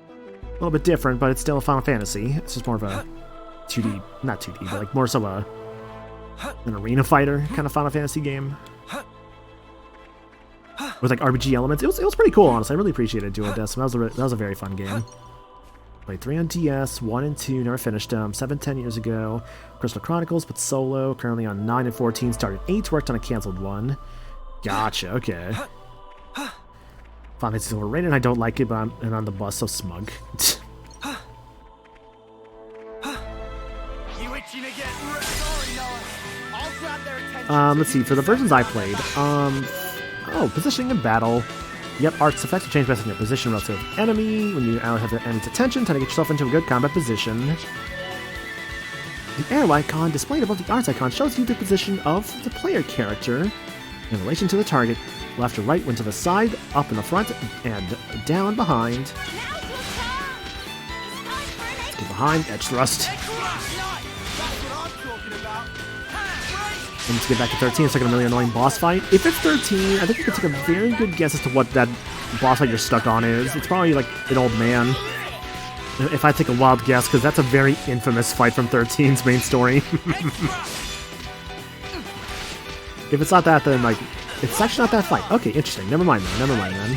little bit different, but it's still a Final Fantasy. It's just more of a 2D, not 2D, but like more so an arena fighter kind of Final Fantasy game with like RPG elements. It was pretty cool, honestly. I really appreciated Duodecim. That was a very fun game. Played 3 on DS, 1 and 2, never finished them. 7, 10 years ago. Crystal Chronicles, but solo. Currently on 9 and 14. Started 8, worked on a canceled 1. Gotcha, okay. Final Fantasy is overrated, I don't like it, but I'm on the bus, so smug. Let's see, for the versions I played, oh, positioning in battle. Yep, art's effects will change based on your position relative to the enemy. When you have the enemy's attention, try to get yourself into a good combat position. The arrow icon displayed above the arts icon shows you the position of the player character in relation to the target. Left or right, when to the side, up in the front, and down behind. Go behind, edge thrust. And to get back to 13, it's like a really annoying boss fight. If it's 13, I think you can take a very good guess as to what that boss fight you're stuck on is. It's probably like an old man. If I take a wild guess, because that's a very infamous fight from 13's main story. If it's not that, then like, it's actually not that fight. Okay, interesting. Never mind then. Never mind then.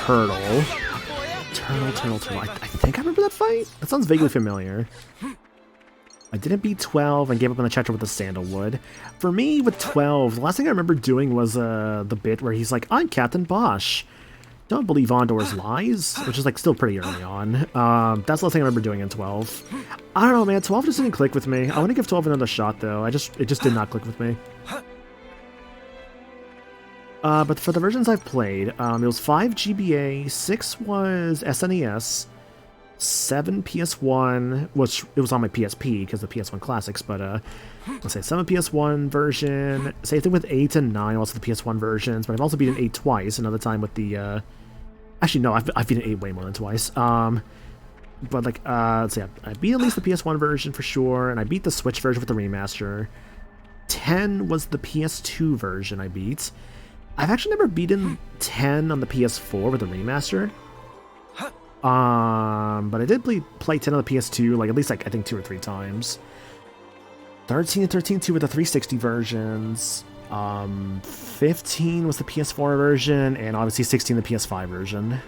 Turtle. I think I remember that fight. That sounds vaguely familiar. I didn't beat 12 and gave up on the chapter with the sandalwood. For me, with 12, the last thing I remember doing was the bit where he's like, I'm Captain Bosch. Don't believe Ondor's lies, which is like still pretty early on. That's the last thing I remember doing in 12. I don't know, man. 12 just didn't click with me. I want to give 12 another shot, though. It just did not click with me. But for the versions I've played, it was 5 GBA, 6 was SNES, 7 PS1, which it was on my PSP because of the PS1 Classics, but let's say 7 PS1 version, same thing with 8 and 9, also the PS1 versions, but I've also beaten 8 twice, another time with the, actually no, I've beaten 8 way more than twice, but like, let's see, I beat at least the PS1 version for sure, and I beat the Switch version with the remaster. 10 was the PS2 version I beat. I've actually never beaten 10 on the PS4 with the remaster. But I did play 10 on the PS2, like at least like I think 2 or 3 times. 13 and 13-2 with the 360 versions. 15 was the PS4 version, and obviously 16 the PS5 version.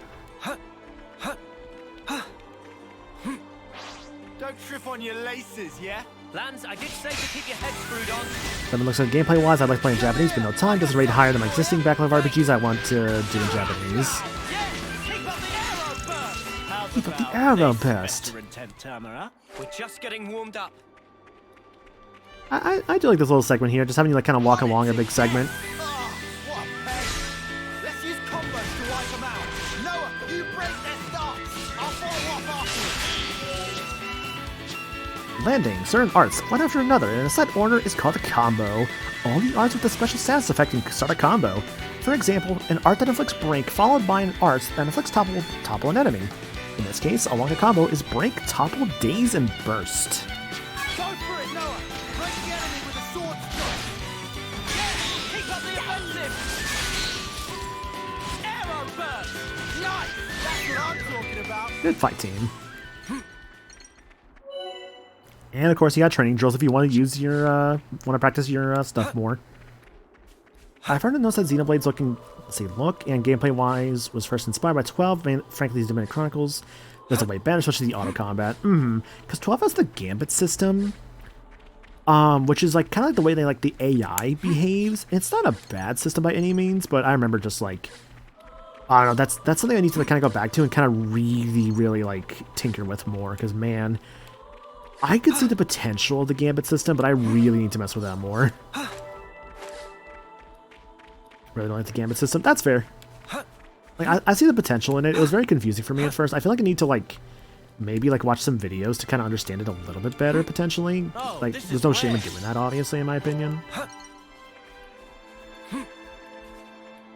Don't trip on your laces, yeah? Lance, I did say to keep your head screwed on. Then it looks like gameplay-wise, I'd like playing Japanese, but no time. Doesn't rate higher than my existing backlog of RPGs I want to do in Japanese. Keep up the arrow best. We're just getting warmed up. I do like this little segment here, just having you like kind of walk along a big segment. Oh, what a pain. Let's use combos to wipe them out. Noah, you break their starts. I'll follow up afterwards. Landing. Certain arts, one after another, in a set order is called a combo. Only arts with a special status effect can start a combo. For example, an art that inflicts break followed by an art that inflicts topple an enemy. In this case, along a combo is break, topple, daze, and burst. Go for it, Noah! Break the enemy with a sword stroke! Yes! Keep up the offensive! Arrow burst! Nice! That's what I'm talking about! Good fight, team. And of course, you got training drills if you want to use your, want to practice your stuff more. I've heard and noticed that Xenoblade's look and gameplay-wise was first inspired by 12, frankly, these Chronicles. There's a way better, especially the auto combat. Because 12 has the gambit system, which is like kind of like the way the AI behaves. It's not a bad system by any means, but I remember just like, I don't know, that's something I need to kind of go back to and kind of really like tinker with more. Because man, I could see the potential of the gambit system, but I really need to mess with that more. Really don't like the gambit system. That's fair. Like I see the potential in it. It was very confusing for me at first. I feel like I need to like maybe like watch some videos to kind of understand it a little bit better potentially. Like there's no shame in doing that, obviously, in my opinion.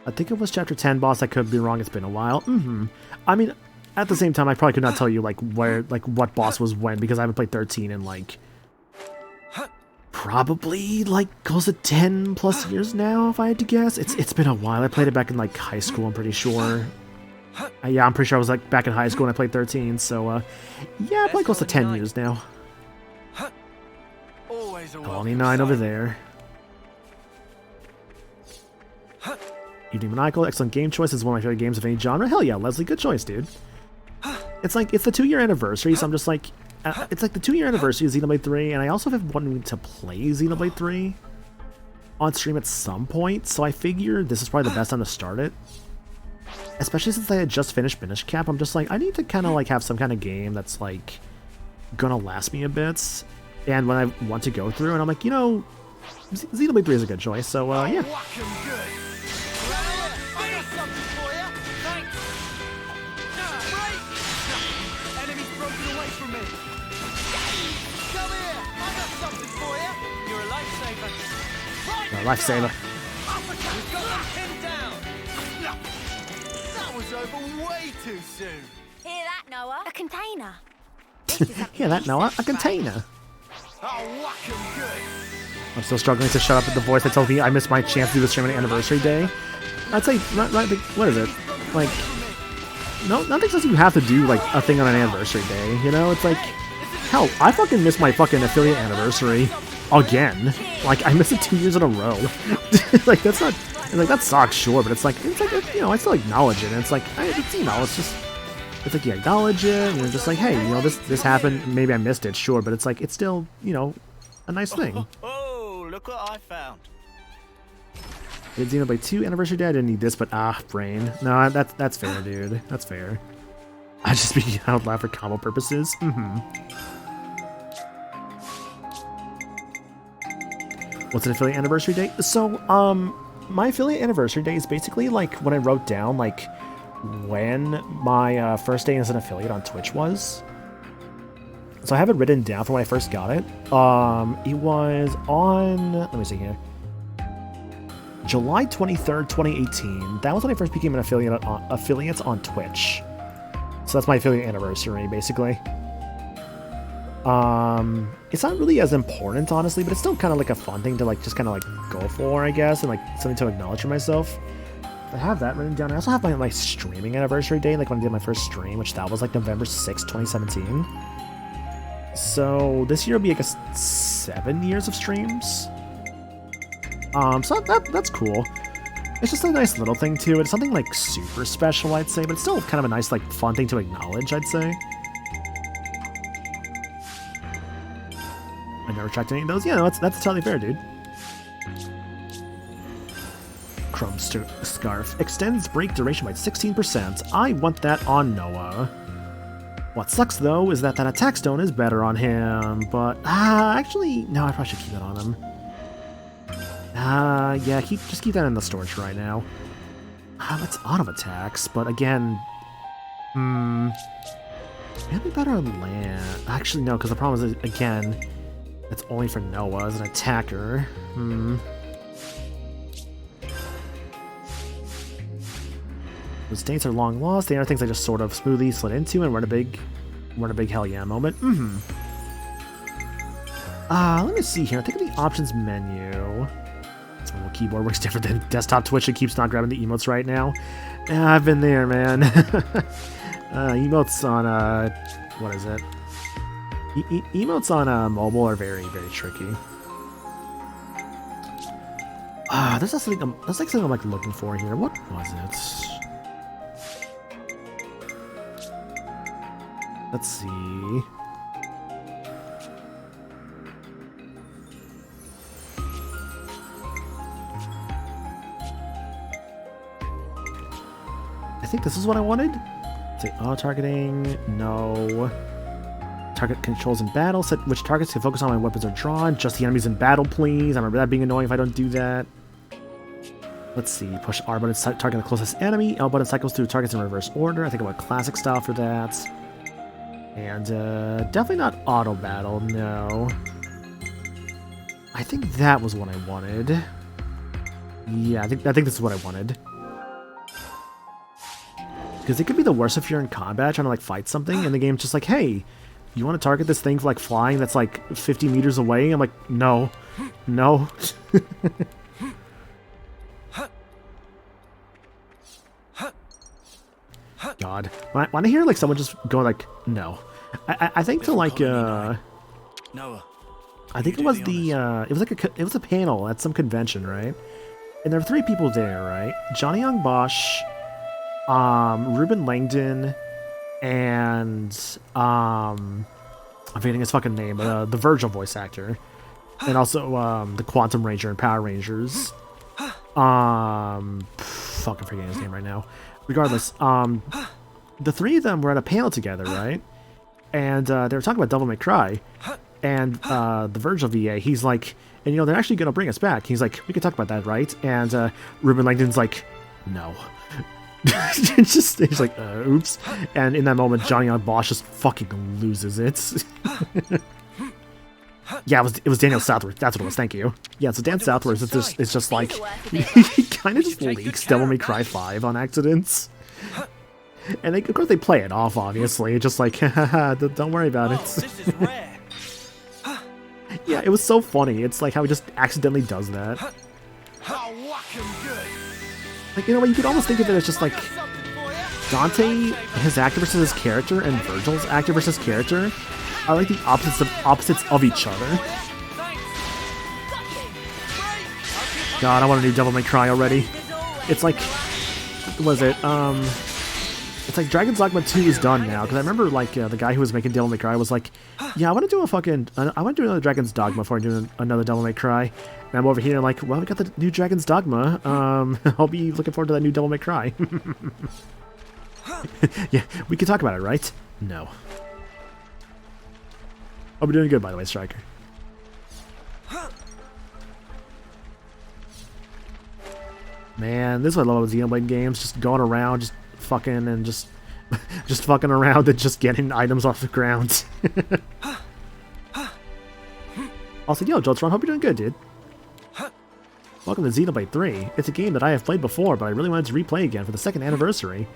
I think it was chapter 10 boss. I could be wrong. It's been a while. I mean, at the same time, I probably could not tell you like what boss was when, because I haven't played 13 in like probably like close to 10 plus years now, if I had to guess. It's been a while. I played it back in like high school, I'm pretty sure. Yeah, I'm pretty sure I was like back in high school when I played 13, so yeah, probably close to 10 years now. Always a Colony 9 over there. Evening Maniacal, excellent game choice. Is one of my favorite games of any genre. Hell yeah, Leslie, good choice, dude. It's like, it's the 2-year anniversary, so I'm just like, it's like the 2-year anniversary of Xenoblade 3, and I also have wanted to play Xenoblade 3 on stream at some point, so I figured this is probably the best time to start it. Especially since I had just finished Minish Cap, I'm just like, I need to kind of like have some kind of game that's like gonna last me a bit, and when I want to go through, and I'm like, you know, Xenoblade 3 is a good choice, so yeah. Lifesaver. That was over way too soon. Hear that, Noah? A container. Yeah, that Noah, a container. I'll whack 'em good. I'm still struggling to shut up at the voice that tells me I missed my chance to do the stream on anniversary day. I'd say, what is it? Like, no, nothing says you have to do like a thing on an anniversary day. You know, it's like, hell, I fucking missed my fucking affiliate anniversary again. Like, I missed it 2 years in a row. Like, that's not, like, that sucks, sure, but it's like, you know, I still acknowledge it, and it's like, it's, you know, it's just, it's like you acknowledge it, and you're just like, hey, you know, this happened, maybe I missed it, sure, but it's like, it's still, you know, a nice thing. Oh, look what I found. Did Xenoblade 2 anniversary day? I didn't need this, but brain. No, that's fair, dude. That's fair. I just speaking out loud for combo purposes. What's an affiliate anniversary date? So, my affiliate anniversary day is basically like when I wrote down like when my first day as an affiliate on Twitch was. So I have it written down from when I first got it. It was on, let me see here, July 23rd, 2018. That was when I first became an affiliate on Twitch. So that's my affiliate anniversary, basically. It's not really as important, honestly, but it's still kind of like a fun thing to like just kind of like go for, I guess, and like something to acknowledge for myself. I have that written down. I also have my streaming anniversary day, like when I did my first stream, which that was like November 6th, 2017. So this year will be, I guess, 7 years of streams. So that's cool. It's just a nice little thing too. It's something like super special, I'd say, but it's still kind of a nice like fun thing to acknowledge, I'd say. I never tracked any of those. Yeah, no, that's totally fair, dude. Chrome Scarf extends break duration by 16%. I want that on Noah. What sucks though is that attack stone is better on him, but actually no, I probably should keep that on him. Yeah, just keep that in the storage right now. It's auto attacks, but again, Maybe better on land. Actually, no, because the problem is, again, it's only for Noah as an attacker. The states are long lost. The other things I just sort of smoothly slid into, and we're in a big hell yeah moment. Let me see here. I think of the options menu. This little keyboard works different than desktop Twitch. It keeps not grabbing the emotes right now. Yeah, I've been there, man. Emotes on what is it? Emotes on mobile are very, very tricky. There's something I'm like looking for here. What was it? Let's see. I think this is what I wanted. Say auto targeting. No. Target controls in battle. Set which targets can focus on when weapons are drawn. Just the enemies in battle, please. I remember that being annoying if I don't do that. Let's see. Push R button to target the closest enemy. L button cycles through targets in reverse order. I think I want classic style for that. And definitely not auto battle. No. I think that was what I wanted. Yeah, I think this is what I wanted. Because it could be the worst if you're in combat trying to like fight something and the game's just like, hey, you want to target this thing for like flying that's like 50 meters away? I'm like, no. No. God. When I hear like someone just going like, no. I think to like Noah, I think it was the it was a panel at some convention, right? And there were 3 people there, right? Johnny Young Bosch, Ruben Langdon, and I'm forgetting his fucking name, the Virgil voice actor, and also the Quantum Ranger and Power Rangers. Fuck, I'm forgetting his name right now. Regardless, the 3 of them were at a panel together, right? And they were talking about Devil May Cry, and the Virgil VA, he's like, and you know they're actually gonna bring us back. He's like, we can talk about that, right? And Ruben Langdon's like, no. He's like, oops. And in that moment, Johnny Young Bosch just fucking loses it. Yeah, it was Daniel Southworth. That's what it was. Thank you. Yeah, so Dan Southworth it's just like he kind of just leaks Devil May Cry 5 on accidents. And of course they play it off, obviously, just like, haha, don't worry about it. This is rare. Yeah, it was so funny. It's like how he just accidentally does that. I'll whack him good. Like, you know what, you could almost think of it as just like Dante, his actor versus his character, and Virgil's actor versus character are like the opposites of each other. God, I want a new Devil May Cry already. It's like, what was it? It's like Dragon's Dogma 2 is done now, because I remember like the guy who was making Devil May Cry was like, yeah, I want to do another Dragon's Dogma before I do another Devil May Cry. And I'm over here like, well, we got the new Dragon's Dogma. I'll be looking forward to that new Devil May Cry. Yeah, we can talk about it, right? No. Oh, we're doing good, by the way, Striker. Man, this is what I love about Xenoblade games. Just going around, just fucking and just fucking around and just getting items off the ground. Also, yo, Joltron, hope you're doing good, dude. Welcome to Xenoblade 3. It's a game that I have played before, but I really wanted to replay again for the 2nd anniversary.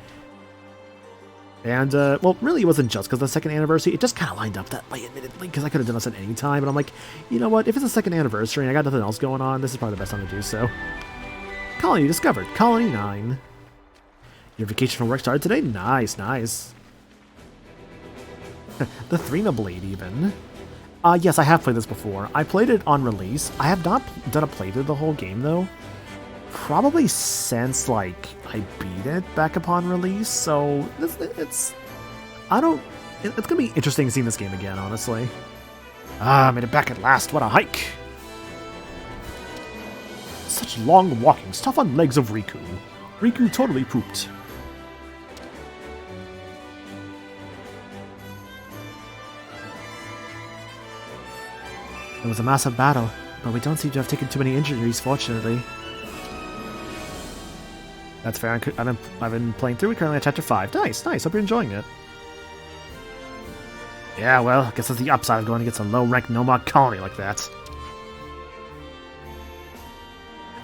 And, well, really it wasn't just because of the 2nd anniversary. It just kind of lined up that way, admittedly, because I could have done this at any time. But I'm like, you know what? If it's the 2nd anniversary and I got nothing else going on, this is probably the best time to do so. Colony discovered. Colony 9. Your vacation from work started today? Nice, nice. The Xenoblade, even. Yes, I have played this before. I played it on release. I have not done a playthrough the whole game, though. Probably since, like, I beat it back upon release, so it's gonna be interesting seeing this game again, honestly. Made it back at last. What a hike. Such long walkings, tough on legs of Riku. Riku totally pooped. It was a massive battle, but we don't seem to have taken too many injuries, fortunately. That's fair. I've been playing through it currently at chapter 5. Nice, nice. Hope you're enjoying it. Yeah, well, I guess that's the upside of going against a low-ranked Nomad colony like that.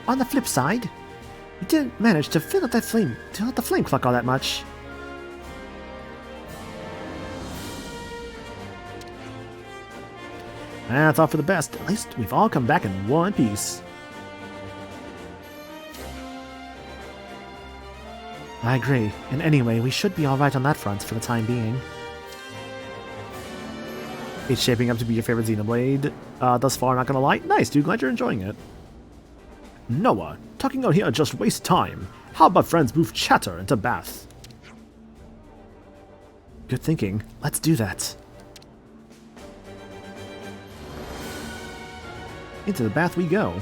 On the flip side, we didn't manage to fill up the flame clock all that much. That's all for the best. At least we've all come back in one piece. I agree. And anyway, we should be alright on that front for the time being. It's shaping up to be your favorite Xenoblade thus far, not gonna lie. Nice, dude. Glad you're enjoying it. Noah, talking out here just waste time. How about friends move chatter into bath? Good thinking. Let's do that. Into the bath we go.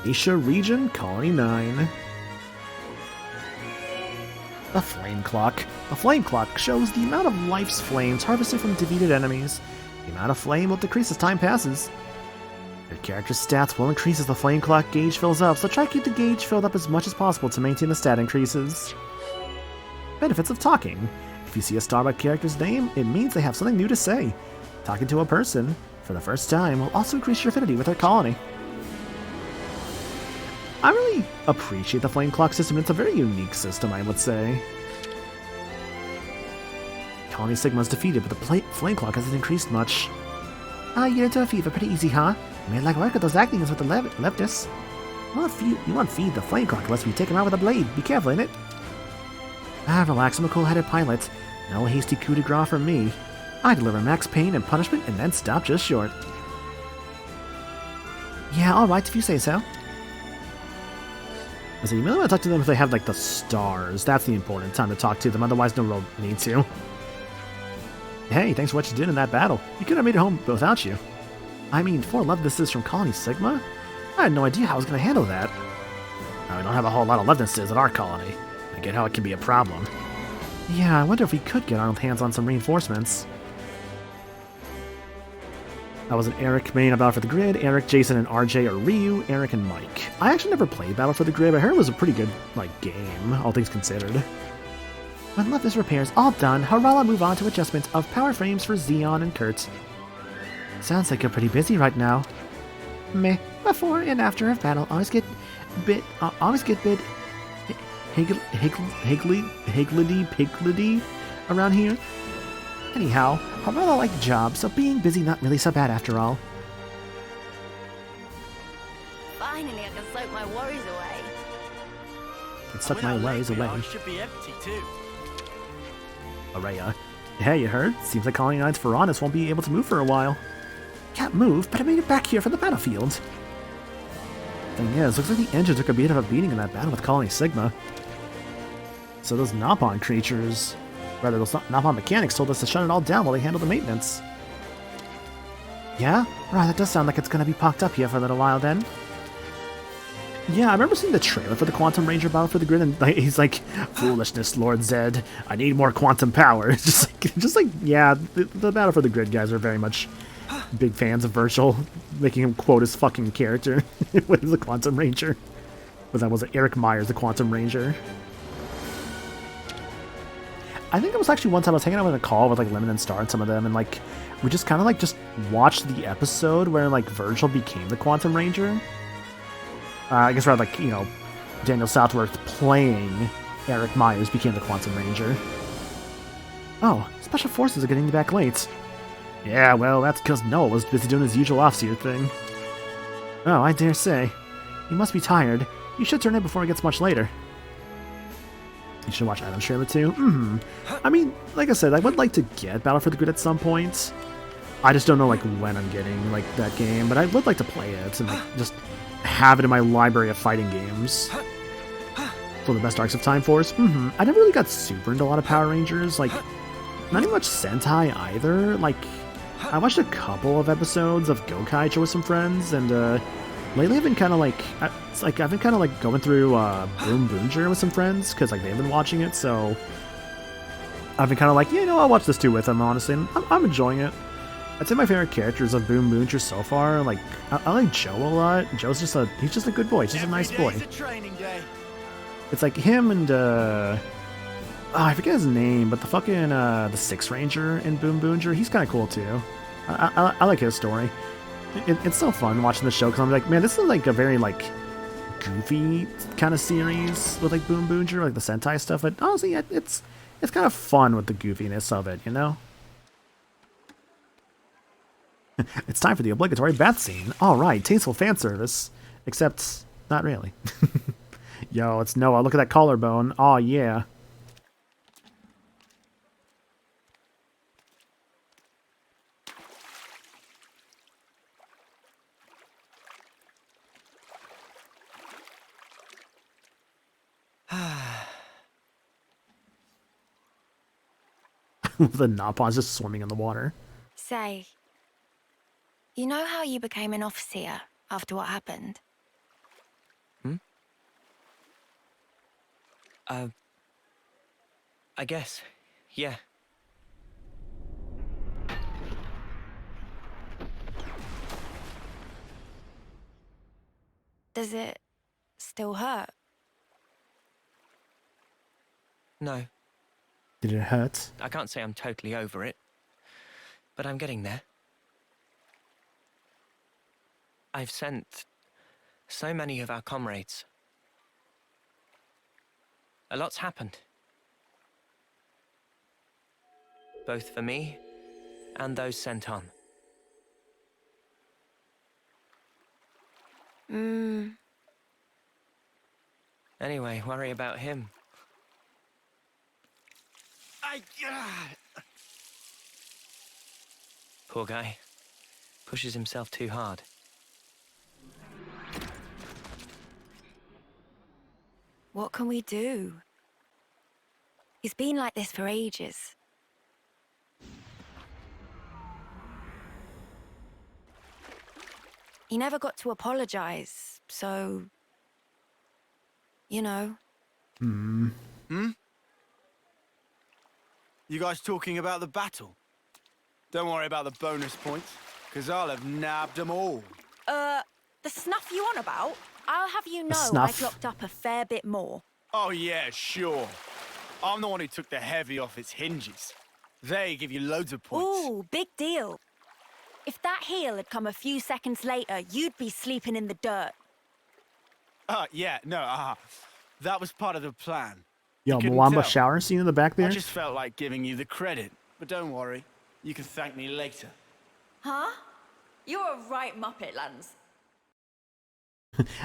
Asia Region, Colony 9. The Flame Clock. The Flame Clock shows the amount of life's flames harvested from defeated enemies. The amount of flame will decrease as time passes. Your character's stats will increase as the Flame Clock gauge fills up, so try to keep the gauge filled up as much as possible to maintain the stat increases. Benefits of talking. If you see a Starbucks character's name, it means they have something new to say. Talking to a person, for the first time, will also increase your affinity with their colony. I really appreciate the Flame Clock system. It's a very unique system, I would say. Colony Sigma's defeated, but the Flame Clock hasn't increased much. You're into a fever pretty easy, huh? You made like work of those actings with the leftists. You won't feed the Flame Clock unless we take him out with a blade. Be careful, innit? Relax, I'm a cool-headed pilot. No hasty coup de grace from me. I deliver max pain and punishment and then stop just short. Yeah, alright if you say so. So you really want to talk to them if they have, like, the stars. That's the important time to talk to them, otherwise no real need to. Hey, thanks for what you did in that battle. You could have made it home without you. I mean, 4 Levnesses from Colony Sigma? I had no idea how I was going to handle that. Now, we don't have a whole lot of Levnesses at our colony. I get how it can be a problem. Yeah, I wonder if we could get our hands on some reinforcements. That was an Eric main Battle for the Grid, Eric, Jason, and RJ or Ryu, Eric, and Mike. I actually never played Battle for the Grid, but I heard it was a pretty good, like, game, all things considered. When Leftis repair's all done, Harala move on to adjustment of power frames for Xeon and Kurt. Sounds like you're pretty busy right now. Meh, before and after a battle, always get bit higgledy around here. Anyhow, I rather like the job, so being busy not really so bad after all. Finally, I can soak my worries away. It suck my worries away. I should be empty too. Araya. Hey, you heard? Seems like Colony 9's Ferranis won't be able to move for a while. Can't move, but I made it back here from the battlefield. Thing is, looks like the engine took a bit of a beating in that battle with Colony Sigma. So those Napon creatures, rather those Napon mechanics told us to shut it all down while they handle the maintenance. Yeah? Right, that does sound like it's gonna be parked up here for a little while then. Yeah, I remember seeing the trailer for the Quantum Ranger Battle for the Grid, and he's like, "Foolishness, Lord Zed. I need more quantum power." just like, yeah, the Battle for the Grid guys are very much big fans of Virgil, making him quote his fucking character with the Quantum Ranger. Was it Eric Myers, the Quantum Ranger? I think it was actually one time I was hanging out with a call with like Lemon and Star and some of them, and like we just kind of like just watched the episode where like Virgil became the Quantum Ranger. I guess rather like, you know, Daniel Southworth playing Eric Myers became the Quantum Ranger. Oh, Special Forces are getting back late. Yeah, well, that's because Noah was busy doing his usual off-seer thing. Oh, I dare say. You must be tired. You should turn in before it gets much later. You should watch Adam's trailer too? I mean, like I said, I would like to get Battle for the Grid at some point. I just don't know like when I'm getting like that game, but I would like to play it and like just have it in my library of fighting games. So the best arcs of Time Force? I never really got super into a lot of Power Rangers, like, not even much Sentai either. Like, I watched a couple of episodes of Gokaiger with some friends, and lately I've been kind of like, I've been kind of like going through Boom Boonger with some friends, because like they've been watching it, so I've been kind of like, yeah, no, I'll watch this too with them, honestly, and I'm enjoying it. I'd say my favorite characters of Boom Boonger so far, like, I like Joe a lot. Joe's he's just a good boy, he's just a nice boy. It's a training day. It's like him and, I forget his name, but the fucking the Six Ranger in Boom Boonger, he's kind of cool too. I like his story. It's so fun watching the show because I'm like, man, this is like a very like goofy kind of series with like Boom Boonger, like the Sentai stuff. But honestly, it's kind of fun with the goofiness of it, you know. It's time for the obligatory bath scene. All right, tasteful fan service, except not really. Yo, it's Noah. Look at that collarbone. Oh yeah. The Napa's just swimming in the water. Say, you know how you became an officer after what happened? I guess, yeah. Does it still hurt? No, Did it hurt? I can't say I'm totally over it, but I'm getting there. I've sent so many of our comrades. A lot's happened. Both for me and those sent on. Anyway, worry about him. Poor guy. Pushes himself too hard. What can we do? He's been like this for ages. He never got to apologize, so... you know. You guys talking about the battle? Don't worry about the bonus points, because I'll have nabbed them all. The snuff you on about? I'll have you know I snuff? clocked up a fair bit more. Oh yeah, sure. I'm the one who took the heavy off its hinges. They give you loads of points. Ooh, big deal. If that heel had come a few seconds later, you'd be sleeping in the dirt. Yeah, no, that was part of the plan. Yo, couldn't Mwamba tell. shower scene in the back there. I just felt like giving you the credit. But don't worry, you can thank me later. Huh? You're a right muppet, Lance.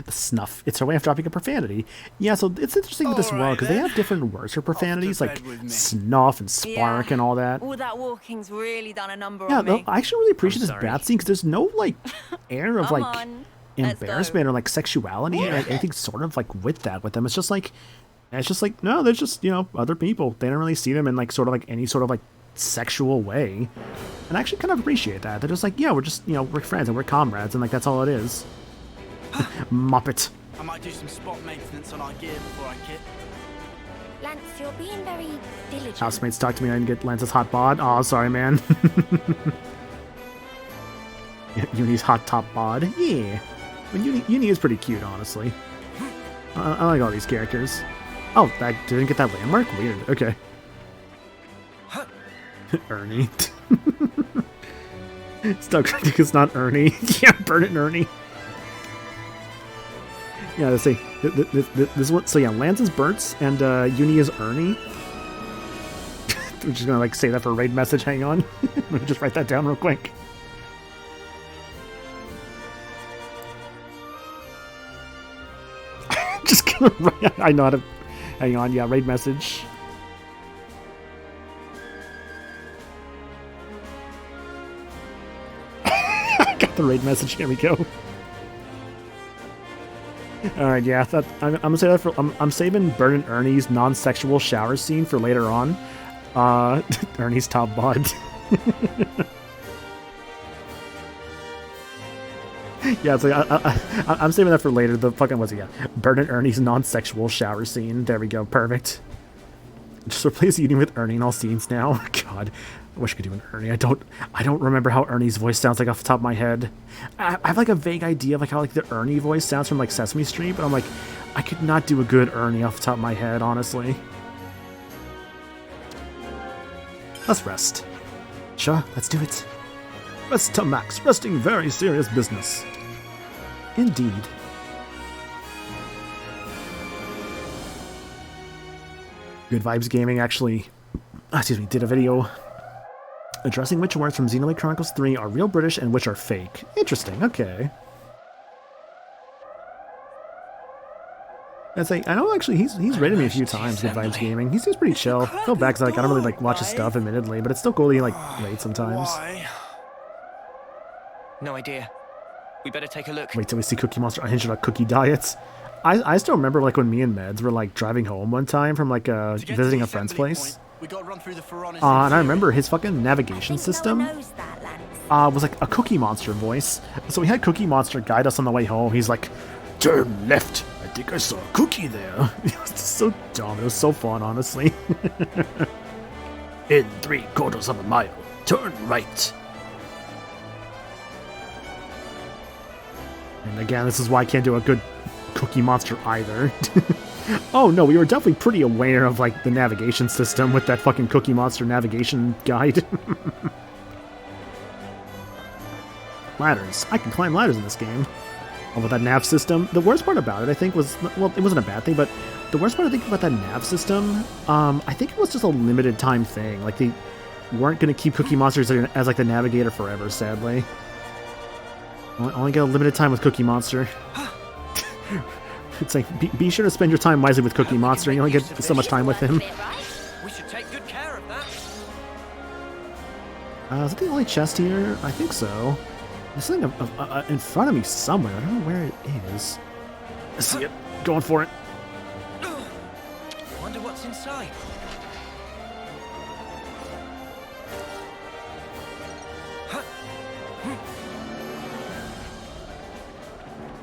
The snuff. It's her way of dropping a profanity. Yeah, so it's interesting with this world because they have different words for profanities, like bed with me. snuff and spark and all that. All that walking's really done a number Yeah, on no, me. I actually really appreciate this sorry. bath scene because there's no like air of Come like on, let's embarrassment go. or like sexuality or like, anything sort of like with that with them. It's just like no, they're just other people. They don't really see them in like sort of like any sort of like sexual way, and I actually kind of appreciate that. They're just like, yeah, we're just we're friends and we're comrades and like that's all it is. Muppet. I might do some spot maintenance on our gear before I kit. Lance, you're being very diligent. Housemates talk to me. I didn't get Lance's hot bod. Oh, sorry, man. Uni's hot top bod. Yeah. I mean, Uni is pretty cute, honestly. I like all these characters. Oh, I didn't get that landmark? Weird. Okay. Ernie. Still correcting it's not Ernie. Yeah, burn it, Ernie. Yeah, let's see. This one. So yeah, Lance is Burt's and Uni is Ernie. We're just gonna like say that for a raid message. Hang on. Let me just write that down real quick. Just gonna write. I know how to. Hang on. Yeah, raid message. I got the raid message. Here we go. All right, yeah, I'm gonna say that for I'm saving Bert and Ernie's non-sexual shower scene for later on. Ernie's top bod. Yeah, so I'm saving that for later. The fucking what's it? Yeah, Bert and Ernie's non-sexual shower scene. There we go, perfect. Just replace Uni with Ernie in all scenes now. God, I wish I could do an Ernie. I don't remember how Ernie's voice sounds like off the top of my head. I have like a vague idea of like how like the Ernie voice sounds from like Sesame Street, but I'm like, I could not do a good Ernie off the top of my head, honestly. Let's rest. Sure, let's do it. Rest to max. Resting very serious business. Indeed. Good Vibes Gaming actually, did a video addressing which words from Xenoblade Chronicles 3 are real British and which are fake. Interesting, okay. I know actually he's rated me a few times, Good Vibes Gaming. He seems pretty chill. I feel bad because I don't really like watch his stuff, admittedly, but it's still cool that he like rates sometimes. No idea. We better take a look. Wait till we see Cookie Monster unhinged on cookie diets. I still remember like when me and Meds were like driving home one time from like visiting a friend's place. And I remember his fucking navigation system was like a Cookie Monster voice. So we had Cookie Monster guide us on the way home. He's like, turn left. I think I saw a cookie there. It was just so dumb. It was so fun, honestly. In 3/4 of a mile, turn right. And again, this is why I can't do a good Cookie Monster either. Oh no, we were definitely pretty aware of like the navigation system with that fucking Cookie Monster navigation guide. Ladders. I can climb ladders in this game. Although that nav system, the worst part about it, I think, was, well, it wasn't a bad thing, but the worst part I think about that nav system, I think it was just a limited time thing. Like, they weren't going to keep Cookie Monsters as, like, the navigator forever, sadly. Only get a limited time with Cookie Monster. It's like, be sure to spend your time wisely with Cookie Monster. You only get so much time with him. We should take good care of that. Is that the only chest here? I think so. There's something in front of me somewhere. I don't know where it is. I see it. Going for it. Wonder what's inside.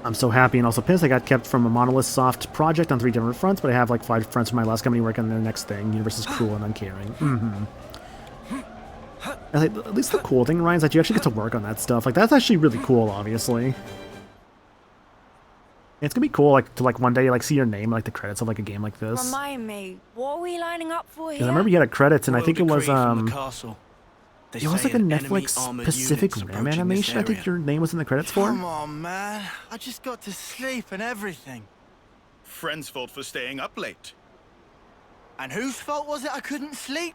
I'm so happy and also pissed I got kept from a Monolith Soft project on 3 different fronts, but I have like 5 friends from my last company working on their next thing. Universe is cruel and uncaring. At least the cool thing, Ryan, is that you actually get to work on that stuff. Like, that's actually really cool, obviously. It's gonna be cool, like, to like one day like see your name, like the credits of like a game like this. Remind me, what are we lining up for here? I remember you had a credits, and I think it was like a Netflix Pacific Rim animation. I think your name was in the credits for. Come on, man! I just got to sleep and everything. Friend's fault for staying up late. And whose fault was it I couldn't sleep?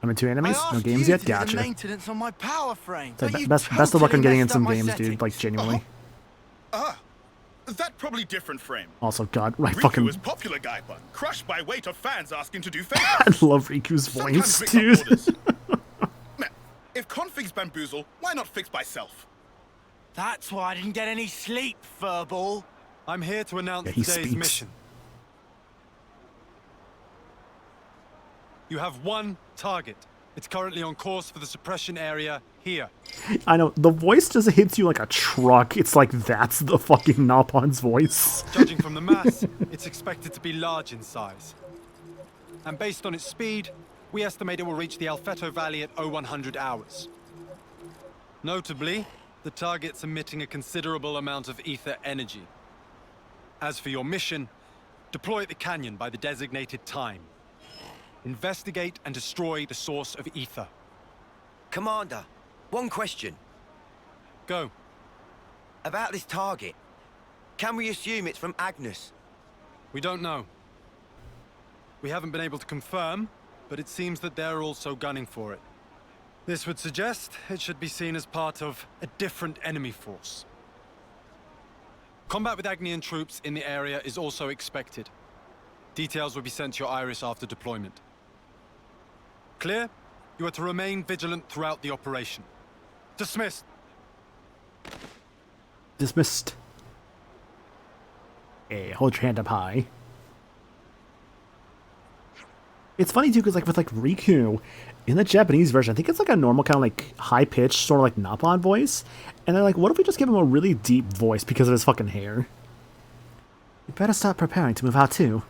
I'm into animes, no games yet. Gotcha. Maintenance on my power frame. So best of luck on getting in some games, dude. Like genuinely. That probably different frame. Also, God, right, Riku fucking. was popular guy, but crushed by weight of fans asking to do favors. I love Riku's voice, dude. Man, if configs bamboozle, why not fix by self? That's why I didn't get any sleep, furball. I'm here to announce Yeah, he today's speaks. mission. You have one target. It's currently on course for the suppression area here. I know, the voice just hits you like a truck. It's like, that's the fucking Napon's voice. Judging from the mass, it's expected to be large in size. And based on its speed, we estimate it will reach the Alfeto Valley at 0100 hours. Notably, the target's emitting a considerable amount of ether energy. As for your mission, deploy at the canyon by the designated time. Investigate and destroy the source of ether. Commander, one question. Go. About this target. Can we assume it's from Agnes? We don't know. We haven't been able to confirm, but it seems that they're also gunning for it. This would suggest it should be seen as part of a different enemy force. Combat with Agnian troops in the area is also expected. Details will be sent to your Iris after deployment. Clear? You are to remain vigilant throughout the operation. Dismissed. Dismissed. Hey, hold your hand up high. It's funny too, because like with like Riku, in the Japanese version, I think it's like a normal kind of like high-pitched, sort of like Napon voice. And they're like, what if we just give him a really deep voice because of his fucking hair? You better start preparing to move out too.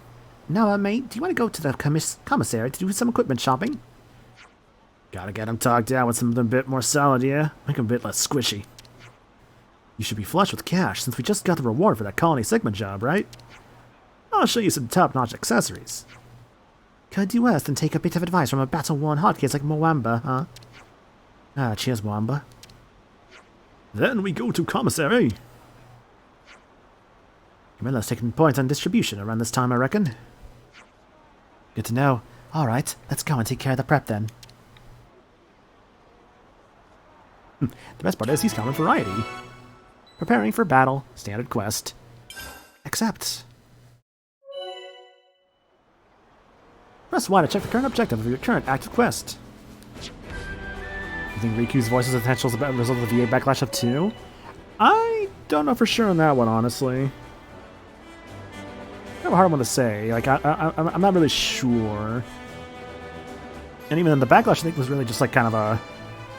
Now, mate, do you want to go to the commissary to do some equipment shopping? Gotta get him tugged out with something a bit more solid, yeah? Make him a bit less squishy. You should be flush with cash since we just got the reward for that Colony Sigma job, right? I'll show you some top-notch accessories. Could do worse than take a bit of advice from a battle-worn hotcase like Mwamba, huh? Ah, cheers, Mwamba. Then we go to Commissary. Camilla's taking points on distribution around this time, I reckon. Good to know. Alright, let's go and take care of the prep then. The best part is he's counting variety. Preparing for battle, standard quest. Accept. Press Y to check the current objective of your current active quest. You think Riku's voice's potential is a result of the VA backlash of 2? I don't know for sure on that one, honestly. Kind of a hard one to say. Like, I'm not really sure. And even then, the backlash, I think, was really just like kind of a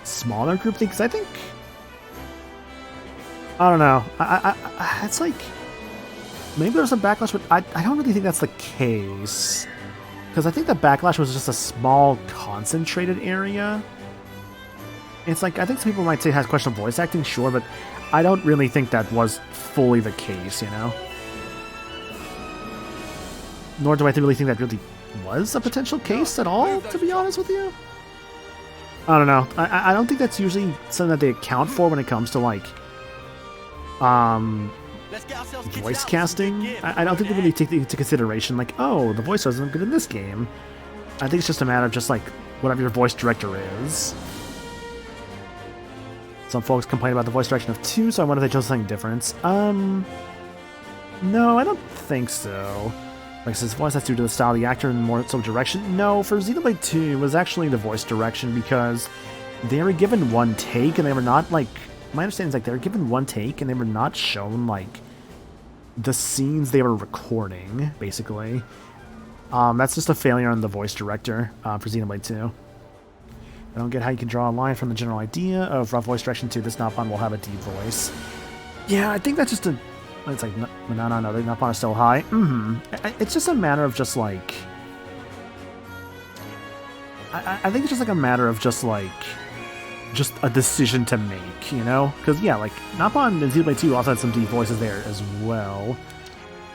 smaller group thing. Because I think, I don't know. It's like maybe there's some backlash, but I don't really think that's the case. Because I think the backlash was just a small, concentrated area. It's like, I think some people might say it has questionable voice acting, sure, but I don't really think that was fully the case, you know? Nor do I really think that really was a potential case at all, to be honest with you. I don't know. I don't think that's usually something that they account for when it comes to, like, voice casting. I don't think they really take into consideration, like, oh, the voice wasn't good in this game. I think it's just a matter of just, like, whatever your voice director is. Some folks complain about the voice direction of 2, so I wonder if they chose something different. No, I don't think so. Like, since voice has to do to the style of the actor and more so direction. No, for Xenoblade 2, it was actually the voice direction because they were given one take and they were not, like, my understanding is, like, they were given one take and they were not shown, like, the scenes they were recording, basically. That's just a failure on the voice director for Xenoblade 2. I don't get how you can draw a line from the general idea of rough voice direction to this Napon will have a deep voice. Yeah, I think that's just a... It's like, no, the Napon is still high. It's just a matter of just, like... I think it's just, like, a matter of just, like... Just a decision to make, you know? Because, yeah, like, Napon and Xenoblade 2 also had some deep voices there as well.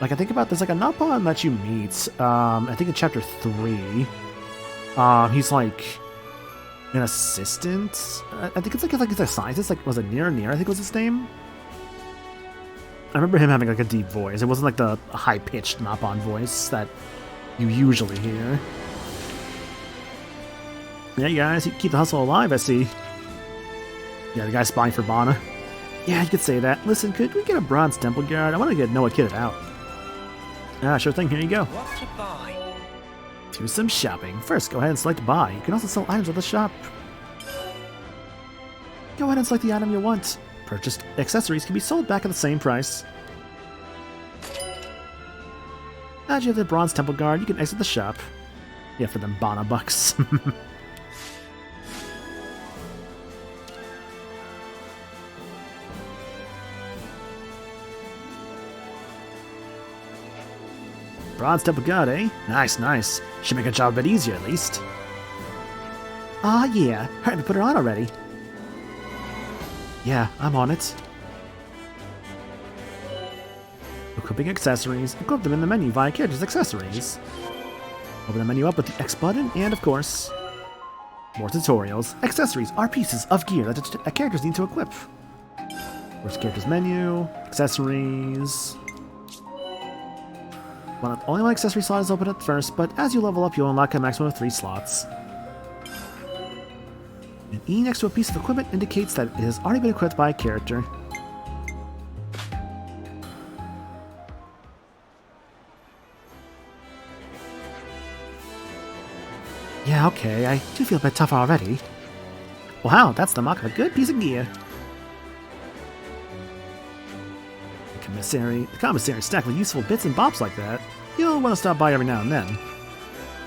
Like, I think about this, like, a Napon that you meet, I think in Chapter 3, he's, like... an assistant? I think it's like a scientist, like, was it Near, I think was his name? I remember him having, like, a deep voice. It wasn't, like, the high-pitched Napon voice that you usually hear. Yeah, guys, you keep the hustle alive, I see. Yeah, the guy's spying for Bana. Yeah, you could say that. Listen, could we get a bronze temple guard? I want to get Noah kitted out. Ah, sure thing, here you go. What to buy? Do some shopping. First, go ahead and select buy. You can also sell items at the shop. Go ahead and select the item you want. Purchased accessories can be sold back at the same price. As you have the bronze temple guard, you can exit the shop. Yeah, for them Bana bucks. Bronze temple guard, eh? Nice, nice. Should make a job a bit easier, at least. Ah, yeah. Hurry to put her on already. Yeah, I'm on it. Equipping accessories. Equip them in the menu via character's accessories. Open the menu up with the X button, and of course, more tutorials. Accessories are pieces of gear that characters need to equip. Where's character's menu? Accessories. Only one accessory slot is open at first, but as you level up, you'll unlock a maximum of 3 slots. An E next to a piece of equipment indicates that it has already been equipped by a character. Yeah, okay, I do feel a bit tougher already. Wow, that's the mark of a good piece of gear. The commissary is stacked with useful bits and bobs like that. You'll want to stop by every now and then.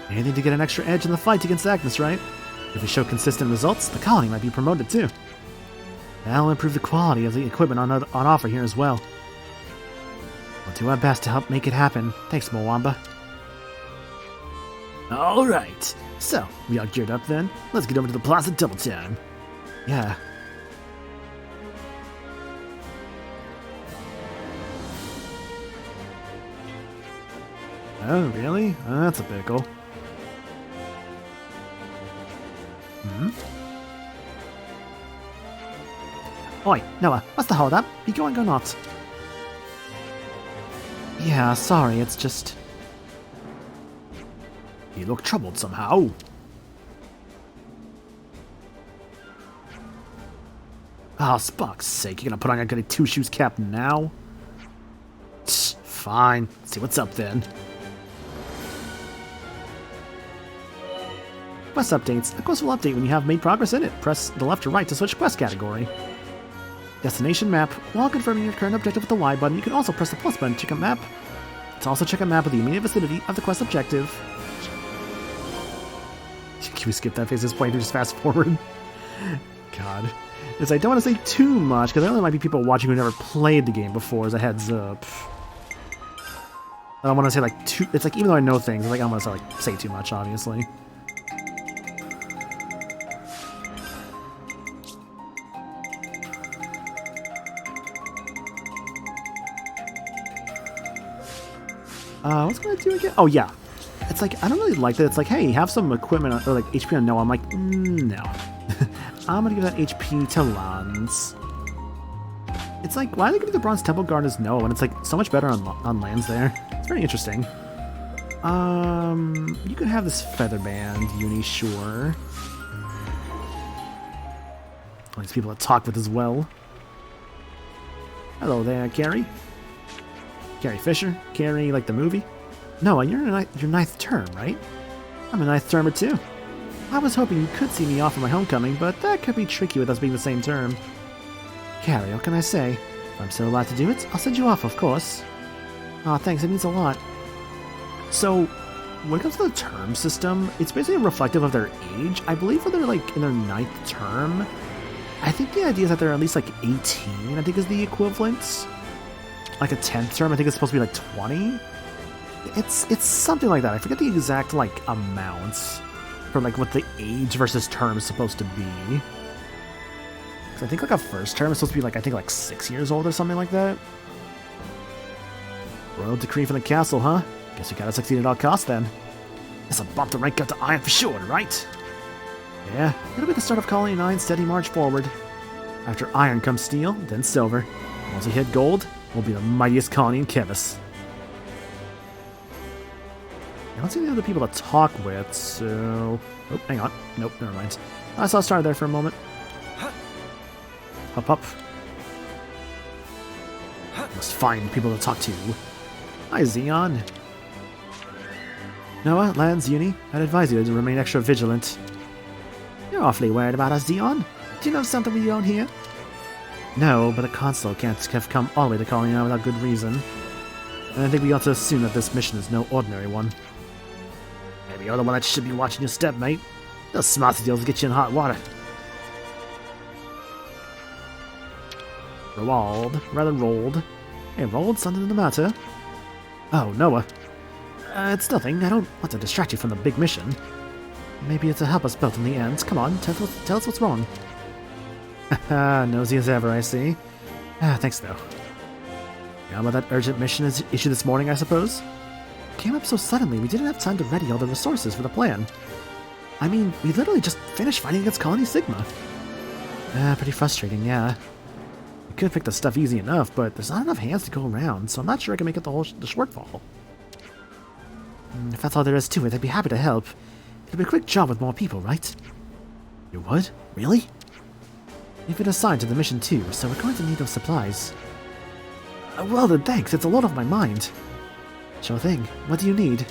Anything to get an extra edge in the fight against Agnes, right? If we show consistent results, the colony might be promoted too. That'll improve the quality of the equipment on offer here as well. We'll do our best to help make it happen. Thanks, Mwamba. Alright, so, we all geared up then? Let's get over to the Plaza Double Time. Yeah. Oh, really? That's a pickle. Oi, Noah, what's the hold up? You going or not? Yeah, sorry, it's just... You look troubled somehow. Oh, Spock's sake, you're gonna put on your goody two-shoes cap now? Tch, fine, let's see what's up then. Quest updates. A quest will update when you have made progress in it. Press the left or right to switch quest category. Destination map. While confirming your current objective with the Y button, you can also press the plus button to check a map. Let's also check a map of the immediate vicinity of the quest objective. Can we skip that phase at this point or just fast forward? God. As I don't want to say too much, because there only might be people watching who never played the game before, as a heads up. I don't want to say like too... It's like, even though I know things, like, I don't want to like, say too much, obviously. What's it gonna do again? Oh, yeah. It's like, I don't really like that. It's like, hey, have some equipment or like HP on Noah. I'm like, no. I'm gonna give that HP to Lance. It's like, why are they giving the Bronze Temple Guard as Noah when it's like so much better on lands there? It's very interesting. You could have this feather band, Uni, sure. All these people to talk with as well. Hello there, Carrie. Carrie Fisher? Carrie, like the movie? Noah, you're in your ninth term, right? I'm a ninth termer too. I was hoping you could see me off for my homecoming, but that could be tricky with us being the same term. Carrie, what can I say? If I'm so allowed to do it, I'll send you off, of course. Aw, thanks, it means a lot. So, when it comes to the term system, it's basically reflective of their age. I believe when they're like in their ninth term, I think the idea is that they're at least like 18, I think is the equivalent. Like a 10th term, I think it's supposed to be like 20. It's something like that. I forget the exact like amounts for like what the age versus term is supposed to be. Cause I think like a first term is supposed to be like, I think like 6 years old or something like that. Royal decree from the castle, huh? Guess we gotta succeed at all costs then. This'll bump the rank up to Iron for sure, right? Yeah, it'll be the start of Colony 9's steady march forward. After Iron comes Steel, then Silver. Once we hit Gold, we'll be the mightiest colony in Kevis. I don't see any other people to talk with, so... Oh, hang on. Nope, never mind. I saw Star there for a moment. Hop up. Must find people to talk to. Hi, Xeon. Noah, Lance, Uni, I'd advise you to remain extra vigilant. You're awfully worried about us, Xeon. Do you know something we don't hear? No, but the Consul can't have come all the way to Colony 9 without good reason. And I think we ought to assume that this mission is no ordinary one. Maybe you're the one that should be watching your step, mate. Those smarty deals get you in hot water. Rolled. Hey, Rolled, something the matter? Oh, Noah. It's nothing. I don't want to distract you from the big mission. Maybe it's to help us both in the end. Come on, tell us what's wrong. Haha, nosy as ever, I see. Thanks, though. Yeah, about that urgent mission is issued this morning, I suppose? Came up so suddenly, we didn't have time to ready all the resources for the plan. I mean, we literally just finished fighting against Colony Sigma. Pretty frustrating, yeah. We could pick the stuff easy enough, but there's not enough hands to go around, so I'm not sure I can make up the shortfall. If that's all there is to it, I'd be happy to help. It'd be a quick job with more people, right? You would? Really? You've been assigned to the mission too, so we're going to need those supplies. Well then, thanks. It's a lot off my mind. Sure thing. What do you need?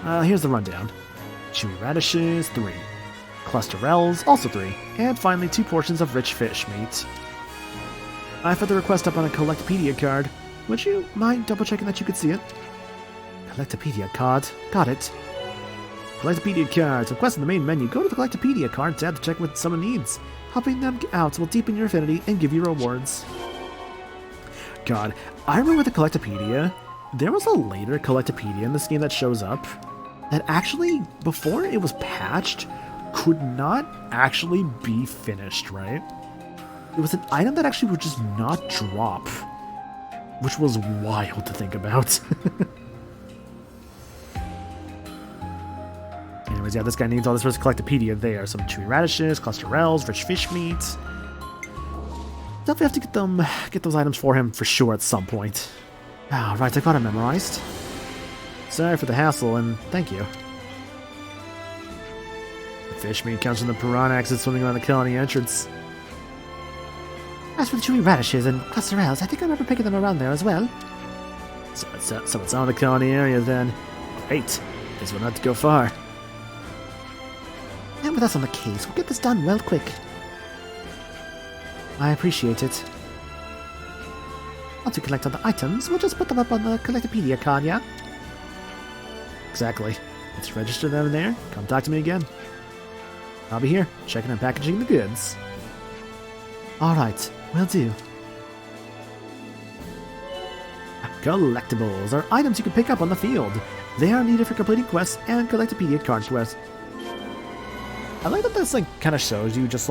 Here's the rundown. Chewy radishes, 3. Clusterels, also 3. And finally, 2 portions of rich fish meat. I put the request up on a Collectopedia card. Would you mind double-checking that you could see it? Collectopedia card. Got it. Collectopedia cards. Request in the main menu. Go to the Collectopedia card tab to check what someone needs. Helping them out will deepen your affinity and give you rewards. God, I remember the Collectopedia. There was a later Collectopedia in this game that shows up that actually, before it was patched, could not actually be finished, right? It was an item that actually would just not drop, which was wild to think about. Anyways, yeah, this guy needs all this for his Collectopedia there. Some chewy radishes, clusterels, rich fish meat. Definitely have to get those items for him for sure at some point. Ah, right, I got it memorized. Sorry for the hassle, and thank you. The fish meat comes from the piranha swimming around the colony entrance. As for the chewy radishes and casseroles, I think I remember picking them around there as well. So it's on the colony area then. Great. Guess we'll not have to go far. And with us on the case, we'll get this done well quick. I appreciate it. Once we collect all the items, we'll just put them up on the Collectopedia card, yeah? Exactly. Let's register them there. Come talk to me again. I'll be here, checking and packaging the goods. Alright, will do. Collectibles are items you can pick up on the field. They are needed for completing quests and Collectopedia card quests. I like that this kind of shows you just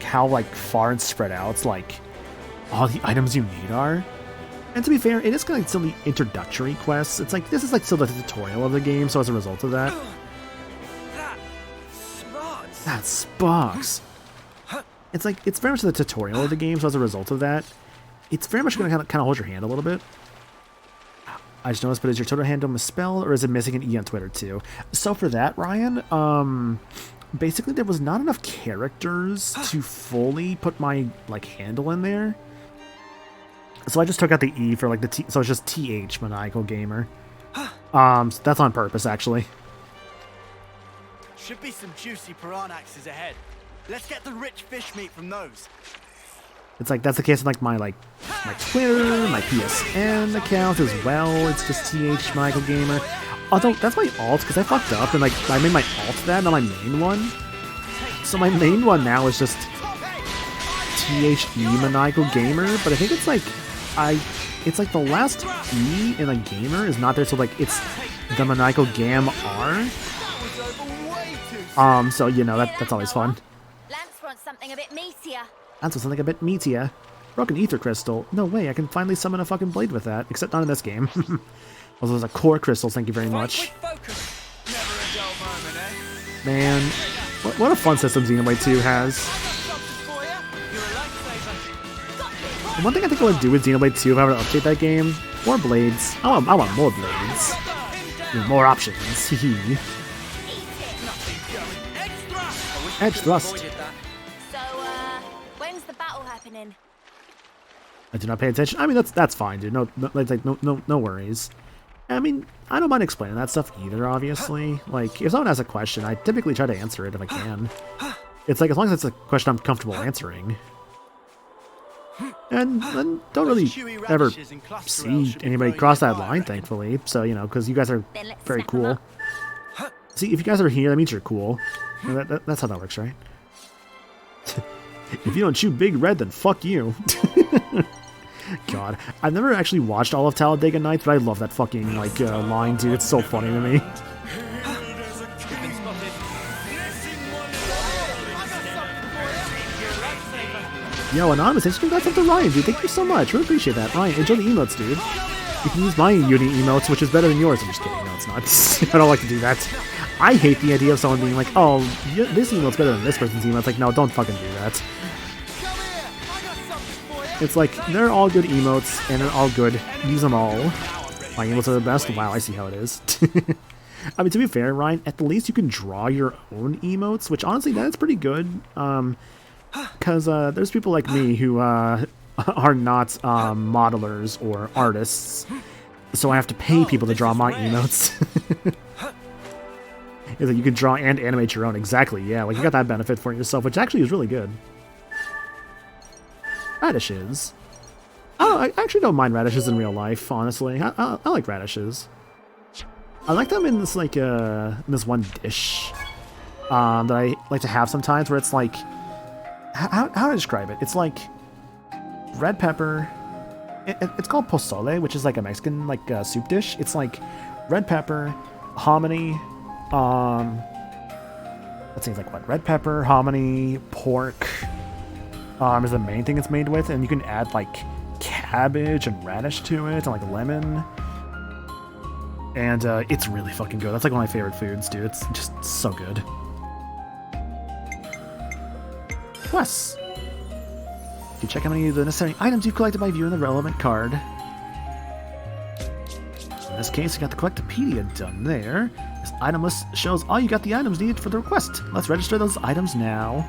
how far and spread out all the items you need are. And to be fair, it is kind of still the introductory quests. It's this is still the tutorial of the game, so as a result of that. That sparks. It's very much the tutorial of the game, so as a result of that, it's very much going to kind of hold your hand a little bit. I just noticed, but is your Twitter handle misspelled, or is it missing an E on Twitter too? So for that, Ryan, basically there was not enough characters to fully put my handle in there. So I just took out the E for the T, so it's just TH Maniacal Gamer. So that's on purpose, actually. Should be some juicy piranhaxes ahead. Let's get the rich fish meat from those. It's that's the case with my Twitter, my PSN account as well. It's just TH Michael Gamer. Although that's my alt because I fucked up and I made my alt that, not my main one. So my main one now is just THE Maniacal Gamer, but I think it's it's the last E in a gamer is not there, so it's the Maniacal Gam R. So that's always fun. Lance wants something a bit meatier. That's something a bit meatier. Broken ether crystal. No way, I can finally summon a fucking blade with that. Except not in this game. Also, there's a core crystal, thank you very much. Man, what a fun system Xenoblade 2 has. And one thing I think I would do with Xenoblade 2 if I were to update that game, more blades. I want more blades. More options. Hehe. Edge thrust. I do not pay attention. I mean, that's fine, dude. No worries. I mean, I don't mind explaining that stuff either, obviously. If someone has a question, I typically try to answer it if I can. It's as long as it's a question I'm comfortable answering. And don't really ever see anybody cross that line, thankfully. So, because you guys are very cool. See, if you guys are here, that means you're cool. That's how that works, right? If you don't chew Big Red, then fuck you. God, I've never actually watched all of Talladega Nights, but I love that fucking line, dude. It's so funny to me. Yo, Anonymous, thanks for that up to Ryan, dude. Thank you so much. Really appreciate that. Ryan, enjoy the emotes, dude. You can use my Uni emotes, which is better than yours. I'm just kidding. No, it's not. I don't like to do that. I hate the idea of someone being like, oh, this emote's better than this person's emote. It's like, no, don't fucking do that. It's they're all good emotes, and they're all good. Use them all. My emotes are the best? Wow, I see how it is. I mean, to be fair, Ryan, at the least you can draw your own emotes, which honestly, that's pretty good. Because there's people like me who are not modelers or artists, so I have to pay people to draw my emotes. Is that you can draw and animate your own. Exactly, yeah. You got that benefit for yourself, which actually is really good. Radishes. Oh, I actually don't mind radishes in real life, honestly. I like radishes. I like them in this in this one dish that I like to have sometimes, where it's how do I describe it? It's red pepper. It's called pozole, which is a Mexican soup dish. It's red pepper, hominy. Let's see, it's what? Red pepper, hominy, pork. Is the main thing it's made with, and you can add cabbage and radish to it, and lemon. And it's really fucking good. That's one of my favorite foods, dude. It's just so good. Quests. You check how many of the necessary items you've collected by viewing the relevant card. In this case, you got the Collectopedia done there. This item list shows all you got the items needed for the request. Let's register those items now.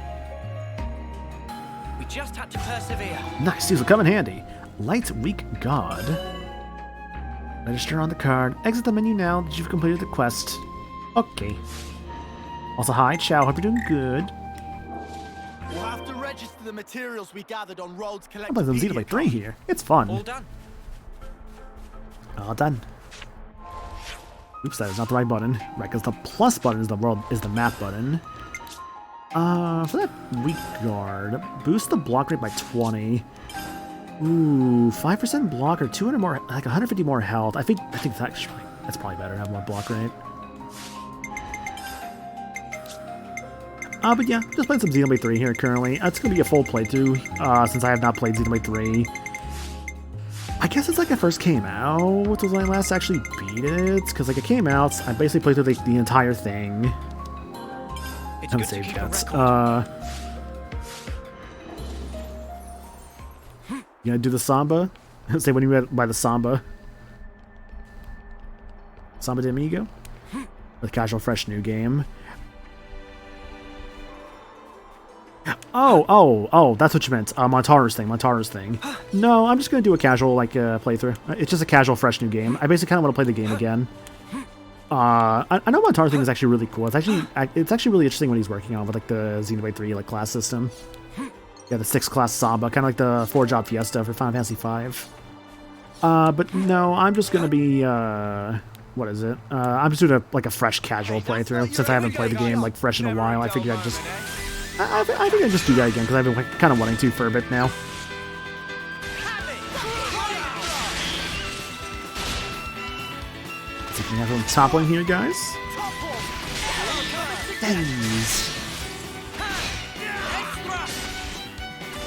We just had to persevere. Nice, these will come in handy. Light Weak God. Register on the card. Exit the menu now that you've completed the quest. Okay. Also, hi, Chow. Hope you're doing good. We'll have to register the materials we gathered on Road's I'll play some Xenoblade 3 here. It's fun. All done. All done. Oops, that is not the right button. Right, because the plus button is the map button. For that weak guard, boost the block rate by 20. Ooh, 5% block or 200 more, like 150 more health. I think that's probably better to have more block rate. But yeah, just playing some Xenoblade 3 here currently. It's gonna be a full playthrough, since I have not played Xenoblade 3. I guess it's like it first came out was when I last actually beat it, because like it came out, I basically played through the entire thing. It's I'm good to save keep a jets. record. You gonna do the Samba? Say when you read by the Samba. Samba de Amigo? The casual, fresh new game. Oh, that's what you meant. Montaro's thing. No, I'm just gonna do a casual, like, playthrough. It's just a casual, fresh new game. I basically kind of want to play the game again. I know Montaro's thing is actually really cool. It's actually really interesting what he's working on with, like, the Xenoblade 3, like, class system. Yeah, the 6-class Samba, kind of like the 4-job Fiesta for Final Fantasy V. But no, I'm just gonna be, what is it? I'm just doing a fresh, casual playthrough. Since I haven't played the game, like, fresh in a while, I figured I'd just... I think I'd just do that again, because I've been like, kind of wanting to for a bit now. Taking everyone toppling here, guys. Thanks.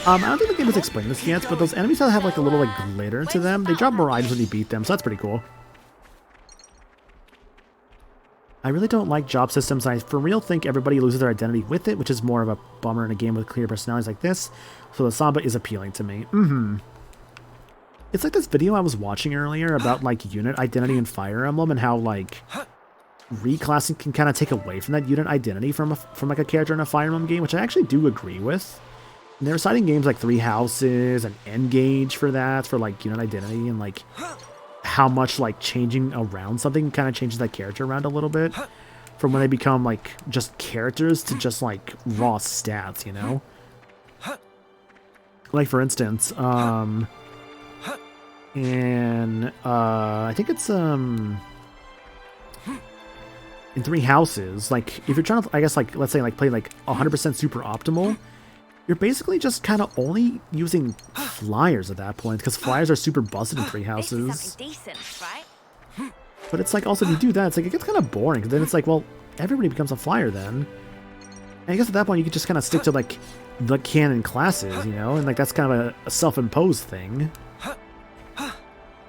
I don't think the game has explained this yet, but those enemies that have like a little like glitter to them, they drop more items when you beat them, so that's pretty cool. I really don't like job systems. I for real think everybody loses their identity with it, which is more of a bummer in a game with clear personalities like this. So the Samba is appealing to me. It's like this video I was watching earlier about like unit identity in Fire Emblem and how like reclassing can kind of take away from that unit identity from like a character in a Fire Emblem game, which I actually do agree with. And they were citing games like Three Houses and N-Gage for that, for like unit identity and like how much like changing around something kind of changes that character around a little bit from when they become like just characters to just like raw stats, you know? Like for instance, and I think it's in Three Houses, like if you're trying to, I guess like let's say like play like 100% super optimal, you're basically just kind of only using flyers at that point, because flyers are super busted in Three Houses. Decent, right? But it's like, also, if you do that, it's like, it gets kind of boring, because then it's like, well, everybody becomes a flyer then. And I guess at that point, you could just kind of stick to, like, the canon classes, you know? And, like, that's kind of a self-imposed thing.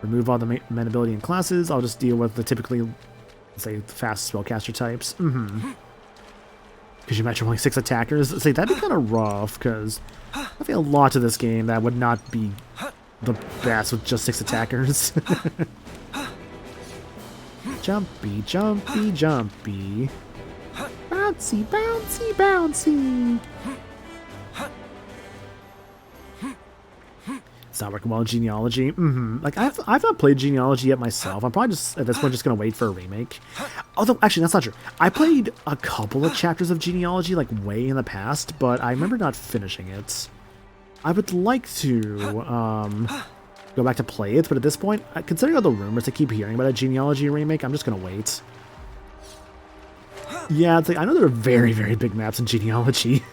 Remove all the main ability in classes. I'll just deal with the typically, let's say, fast spellcaster types. Because you mentioned only 6 attackers. Say that'd be kind of rough, because I think a lot of this game that would not be the best with just 6 attackers. Jumpy, jumpy, jumpy. Bouncy, bouncy, bouncy. It's not working well in Genealogy. Like, I've not played Genealogy yet myself. I'm probably just, at this point, just going to wait for a remake. Although, actually, that's not true. I played a couple of chapters of Genealogy, like, way in the past, but I remember not finishing it. I would like to, go back to play it, but at this point, considering all the rumors I keep hearing about a Genealogy remake, I'm just going to wait. Yeah, it's like, I know there are very, very big maps in Genealogy.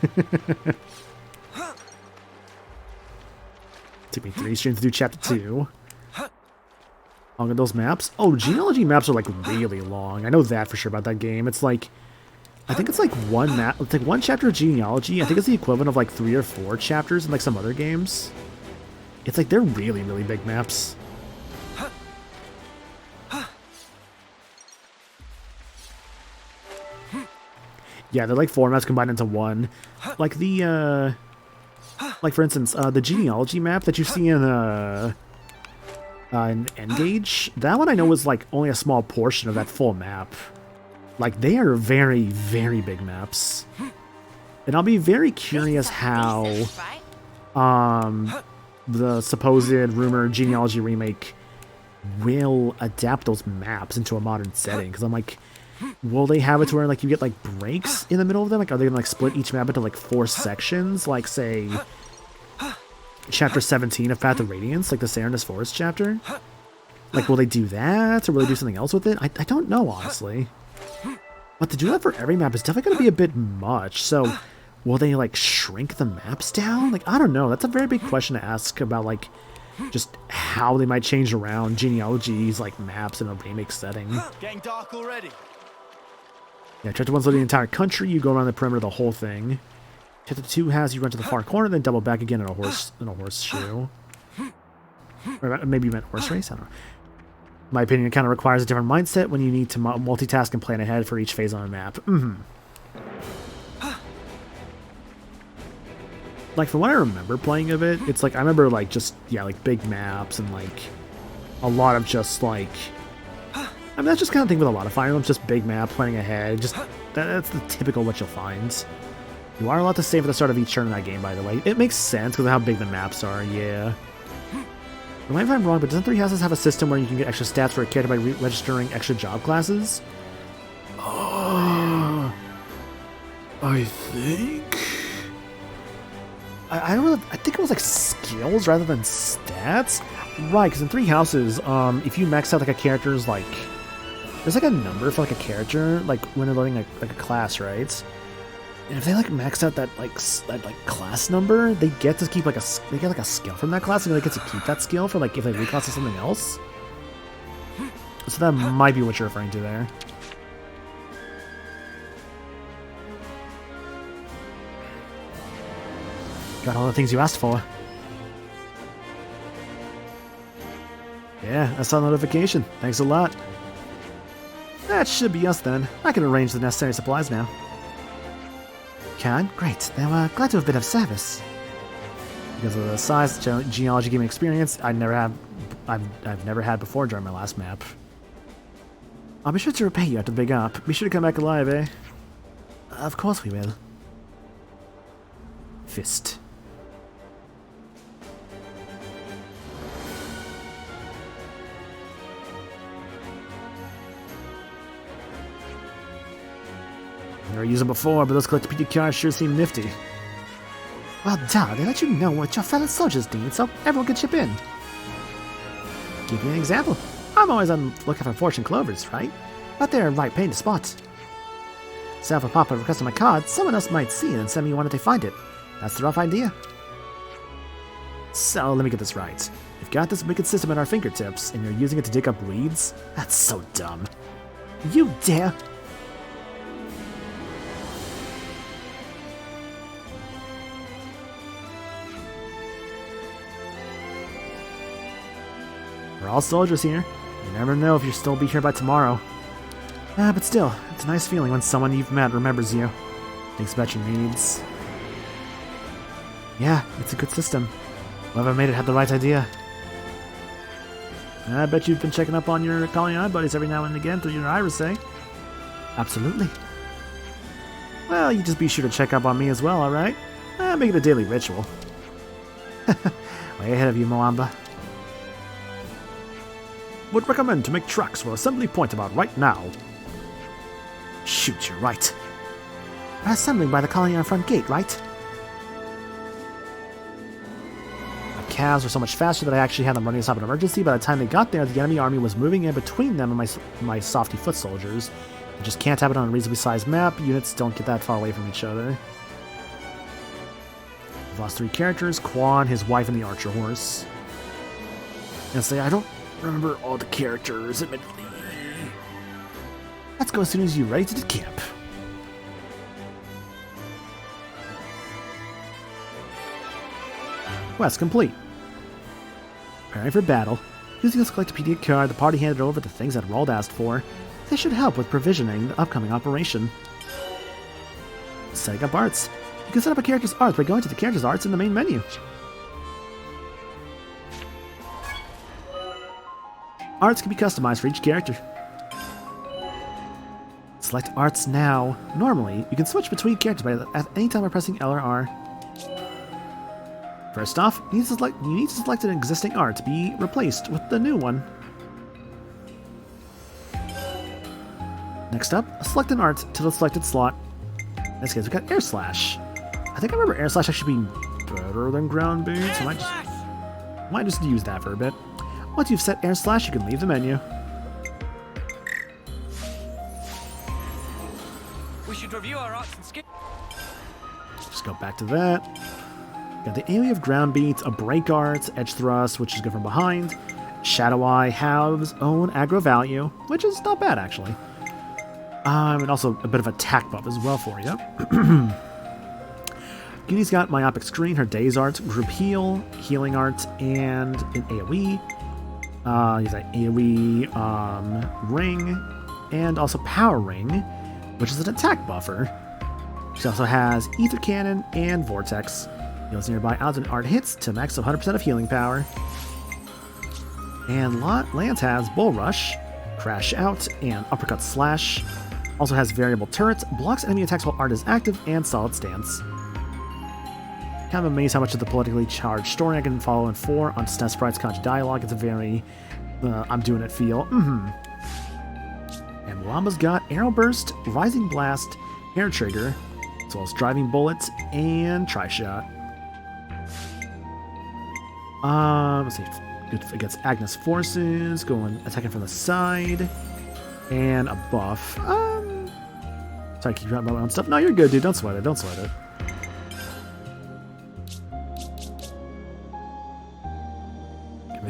Took me 3 streams to do chapter 2. Long at those maps. Oh, Genealogy maps are like really long. I know that for sure about that game. It's like, I think it's like one map. It's like one chapter of Genealogy. I think it's the equivalent of like 3 or 4 chapters in like some other games. It's like they're really, really big maps. Yeah, they're like 4 maps combined into one. Like the Like, for instance, the genealogy map that you see in Engage, that one I know was, like, only a small portion of that full map. Like, they are very, very big maps. And I'll be very curious how the supposed rumored genealogy remake will adapt those maps into a modern setting. Because I'm like, will they have it to where, like, you get, like, breaks in the middle of them? Like, are they going to, like, split each map into, like, 4 sections? Like, say, Chapter 17 of Path of Radiance, like the Sarandis Forest chapter? Like, will they do that? Or will they do something else with it? I don't know, honestly. But to do that for every map is definitely going to be a bit much. So, will they, like, shrink the maps down? Like, I don't know. That's a very big question to ask about, like, just how they might change around genealogies, like, maps in a remake setting. Getting dark already. Yeah, Chapter 1's the entire country. You go around the perimeter of the whole thing. Chapter 2 has you run to the far corner, then double back again in a horseshoe. Or maybe you meant horse race? I don't know. In my opinion, it kind of requires a different mindset when you need to multitask and plan ahead for each phase on a map. Like, from what I remember playing of it, it's like, I remember, like, just, yeah, like, big maps and, like, a lot of just, like, I mean, that's just kind of thing with a lot of Fire Emblems, just big map, planning ahead, just, that's the typical what you'll find. You are allowed to save at the start of each turn in that game, by the way. It makes sense because of how big the maps are, yeah. Remind me if I'm wrong, but doesn't Three Houses have a system where you can get extra stats for a character by registering extra job classes? I think... I think it was like skills rather than stats? Right, because in Three Houses, if you max out like a character's like... There's like a number for like a character, like when they're loading like a class, right? And if they like max out that class number, they get to keep like a skill from that class, and they get to keep that skill for like if they reclass to something else. So that might be what you're referring to there. Got all the things you asked for. Yeah, I saw the notification. Thanks a lot. That should be us then. I can arrange the necessary supplies now. Can? Great. Then we're glad to have been of service. Because of the size, genealogy gaming experience, I've never had before during my last map. I'll be sure to repay you after the big up. Be sure to come back alive, eh? Of course we will. Fist. Never used them before, but those collectipedia cards sure seem nifty. Well, duh, they let you know what your fellow soldiers need, so everyone can chip in. Give you an example. I'm always on the lookout for fortune clovers, right? But they're right pain to spot. So if I pop a request on my card, someone else might see it and send me one if they find it. That's the rough idea. So, let me get this right. You've got this wicked system at our fingertips, and you're using it to dig up weeds? That's so dumb. You dare! We're all soldiers here. You never know if you'll still be here by tomorrow. But still, it's a nice feeling when someone you've met remembers you. Thinks about your needs. Yeah, it's a good system. Whoever made it had the right idea. I bet you've been checking up on your calling on buddies every now and again through your iris, eh? Absolutely. Well, you just be sure to check up on me as well, alright? Make it a daily ritual. Way ahead of you, Moamba. Would recommend to make tracks for assembly point about right now. Shoot, you're right. We're assembling by the colony on front gate, right? My calves were so much faster that I actually had them running to stop an emergency. By the time they got there, the enemy army was moving in between them and my softy foot soldiers. You just can't have it on a reasonably sized map. Units don't get that far away from each other. We've lost 3 characters, Quan, his wife, and the archer horse. And say, I don't remember all the characters, admittedly. Let's go as soon as you're ready to decamp. Quest complete. Preparing for battle. Using this collectipedia card, the party handed over the things that Rald asked for. They should help with provisioning the upcoming operation. Setting up arts. You can set up a character's art by going to the character's arts in the main menu. Arts can be customized for each character. Select arts now. Normally, you can switch between characters at any time by pressing L or R. First off, you need to select an existing art to be replaced with the new one. Next up, select an art to the selected slot. In this case, we got Air Slash. I think I remember Air Slash actually being better than Ground Boots. I might just use that for a bit. Once you've set Air Slash, you can leave the menu. We should review our arts and skills. Just go back to that. Got the AoE of Ground Beats, a Break Art, Edge Thrust, which is good from behind, Shadow Eye, Halves, Own, Aggro Value, which is not bad actually. And also a bit of attack buff as well for you. Uni's got Myopic Screen, her Daze Art, Group Heal, Healing Art, and an AoE. He's got AoE Ring, and also Power Ring, which is an attack buffer. She also has Ether Cannon and Vortex. Heals nearby odds and art hits to max of 100% of healing power. And Lance has Bull Rush, Crash Out, and Uppercut Slash. Also has variable turrets, blocks enemy attacks while art is active, and Solid Stance. Kind of amazed how much of the politically charged story I can follow in 4 on SNES Sprite's Kanji dialogue. It's a very I'm doing it feel. And Llama's got Arrow Burst, Rising Blast, Hair Trigger, as well as Driving Bullets and Tri-Shot. Let's see. Good against Agnes Forces, going attacking from the side, and a buff. Sorry, keep talking about my own stuff. No, you're good, dude. Don't sweat it. Don't sweat it.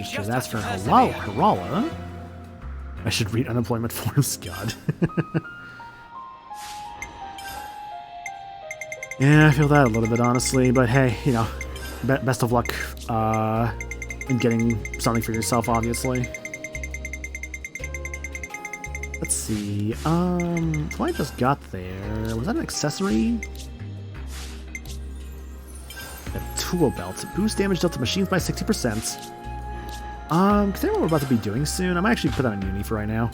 Sure, that's for Harala. I should read unemployment forms. God. Yeah, I feel that a little bit, honestly. But hey, you know, best of luck in getting something for yourself, obviously. Let's see. What I just got there, was that an accessory? A tool belt. Boost damage dealt to machines by 60%. Considering what we're about to be doing soon, I might actually put that on Uni for right now.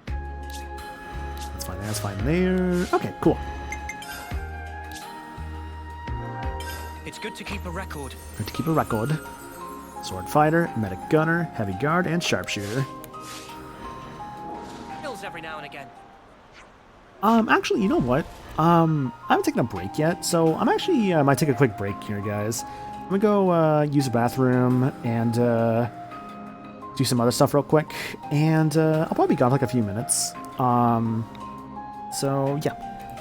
That's fine, that's fine there. Okay, cool. It's good to keep a record. Good to keep a record. Sword Fighter, Medic Gunner, Heavy Guard, and Sharpshooter. Kills every now and again. Actually, you know what? I haven't taken a break yet, so I'm actually might take a quick break here, guys. I'm gonna go use the bathroom and do some other stuff real quick, and I'll probably be gone for like a few minutes. So yeah,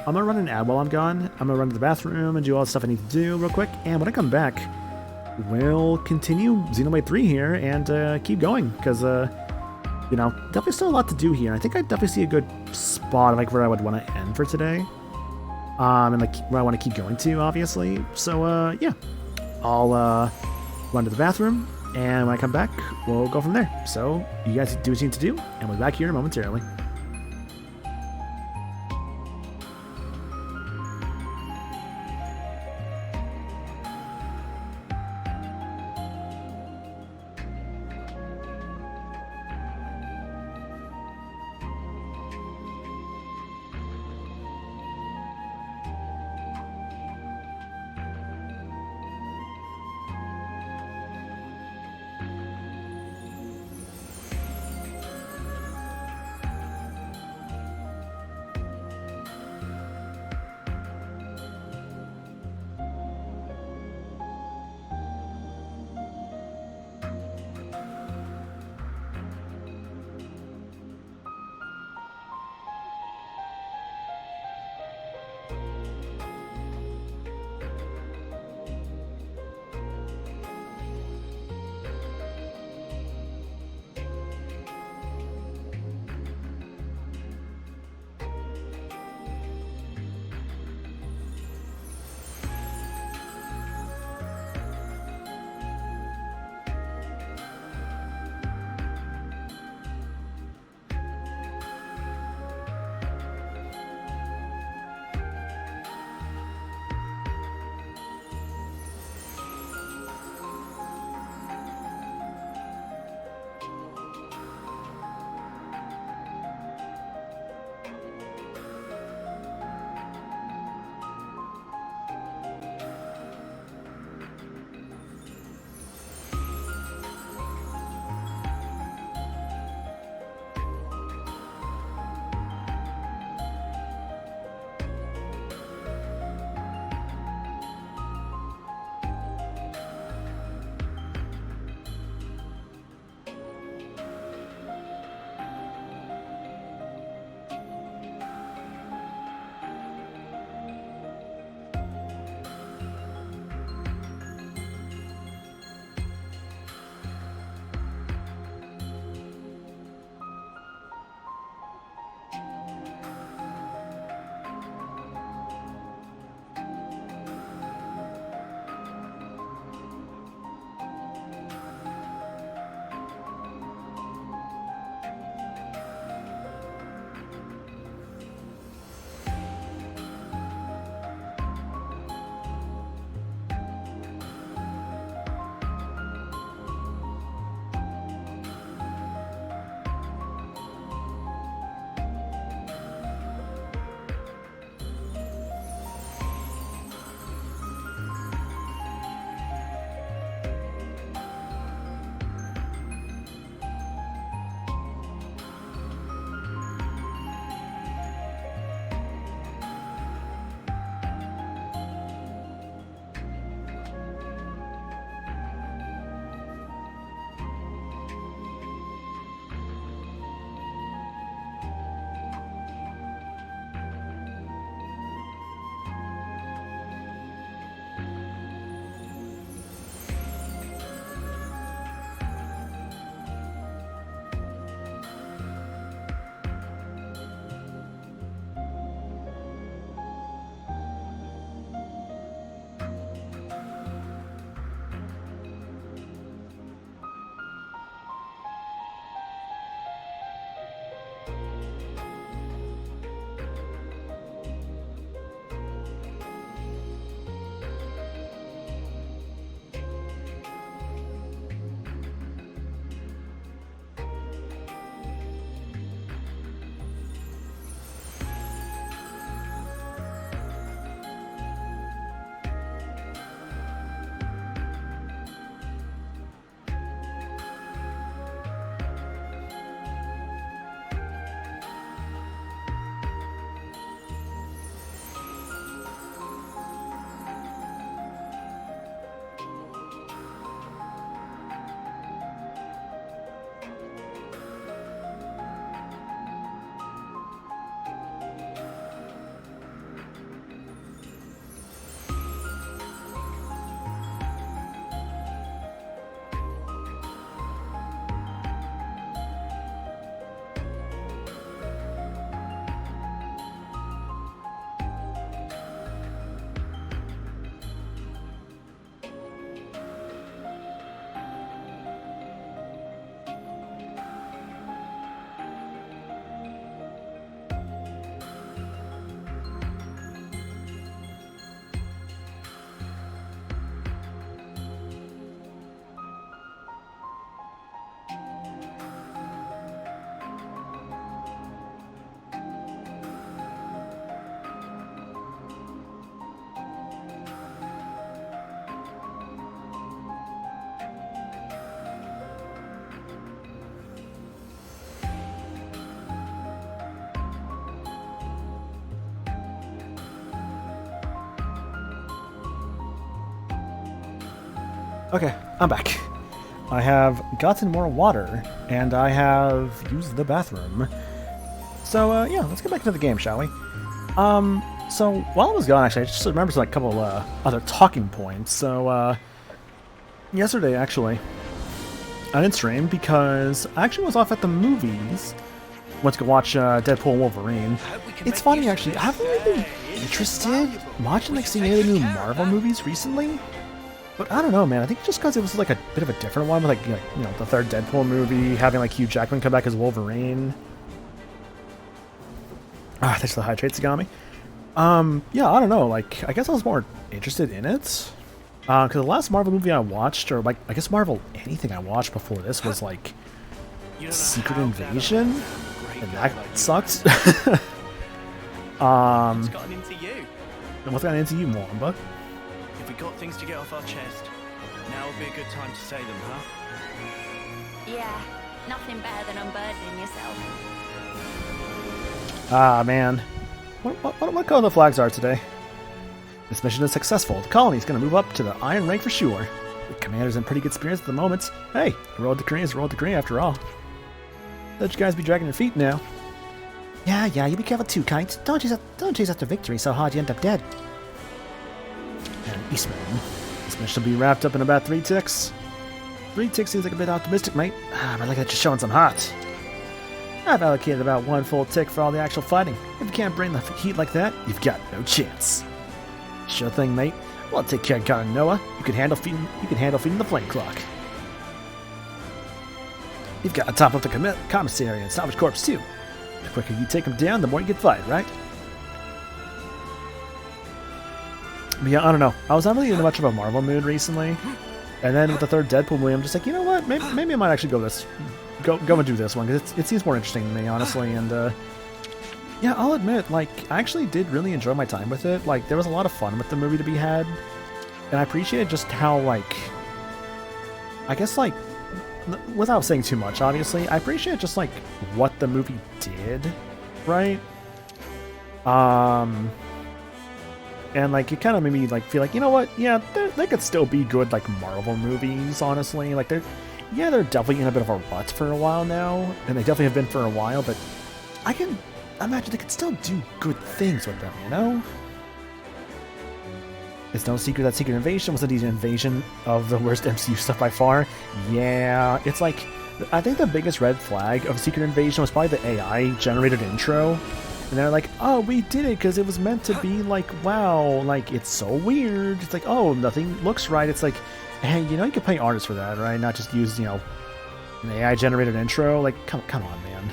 I'm gonna run an ad while I'm gone. I'm gonna run to the bathroom and do all the stuff I need to do real quick, and when I come back, we'll continue Xenoblade 3 here and keep going, because you know, definitely still a lot to do here. I think I definitely see a good spot like where I would want to end for today, and like where I want to keep going to, obviously. So yeah. I'll run to the bathroom, and when I come back, we'll go from there. So, you guys do what you need to do, and we'll be back here momentarily. Okay, I'm back. I have gotten more water, and I have used the bathroom. So, yeah, let's get back into the game, shall we? So, while I was gone, actually, I just remembered like, a couple, other talking points. So, yesterday, actually, I didn't stream because I actually was off at the movies. Went to go watch, Deadpool and Wolverine. It's funny, actually, I haven't really been interested in watching, like, seeing any of the new Marvel movies recently. But I don't know, man. I think just because it was like a bit of a different one, with like you know the third Deadpool movie, having like Hugh Jackman come back as Wolverine. Ah, thanks for the hydrates, Sagami. Yeah, I don't know. Like, I guess I was more interested in it because the last Marvel movie I watched, or like I guess Marvel anything I watched before this was like Secret Invasion, and that sucked. What's gotten into you? And what's gotten into you, Mwamba? If we got things to get off our chest, now would be a good time to say them, huh? Yeah, nothing better than unburdening yourself. Ah, man. What color the flags are today? This mission is successful. The colony's gonna move up to the iron rank for sure. The commander's in pretty good spirits at the moment. Hey, a road decree is a road decree after all. Let you guys be dragging your feet now. Yeah, you be careful too, Kite. Don't chase after victory so hard you end up dead. And Eastman. This mission will be wrapped up in about 3 ticks. 3 ticks seems like a bit optimistic, mate. But look at you showing some heart. I've allocated about 1 full tick for all the actual fighting. If you can't bring the heat like that, you've got no chance. Sure thing, mate. Well, take care, Garden Noah. You can handle feeding the flame clock. You've got to top up the commissary and salvage corps too. The quicker you take them down, the more you get fired, right? But yeah, I don't know. I was not really in much of a Marvel mood recently, and then with the third Deadpool movie, I'm just like, you know what? Maybe I might actually go and do this one because it seems more interesting to me, honestly. And yeah, I'll admit, like, I actually did really enjoy my time with it. Like, there was a lot of fun with the movie to be had, and I appreciated just how, like, I guess, like, without saying too much, obviously, I appreciate just like what the movie did, right? And like it kind of made me like feel like, you know what? Yeah, they could still be good like Marvel movies, honestly. Like they're definitely in a bit of a rut for a while now, and they definitely have been for a while. But I can imagine they could still do good things with them, you know? It's no secret that Secret Invasion was indeed an invasion of the worst MCU stuff by far. Yeah, it's like, I think the biggest red flag of Secret Invasion was probably the AI-generated intro. And they're like, oh, we did it because it was meant to be like, wow, like, it's so weird. It's like, oh, nothing looks right. It's like, hey, you know, you could pay artists for that, right? Not just use, you know, an AI-generated intro. Like, come on, man.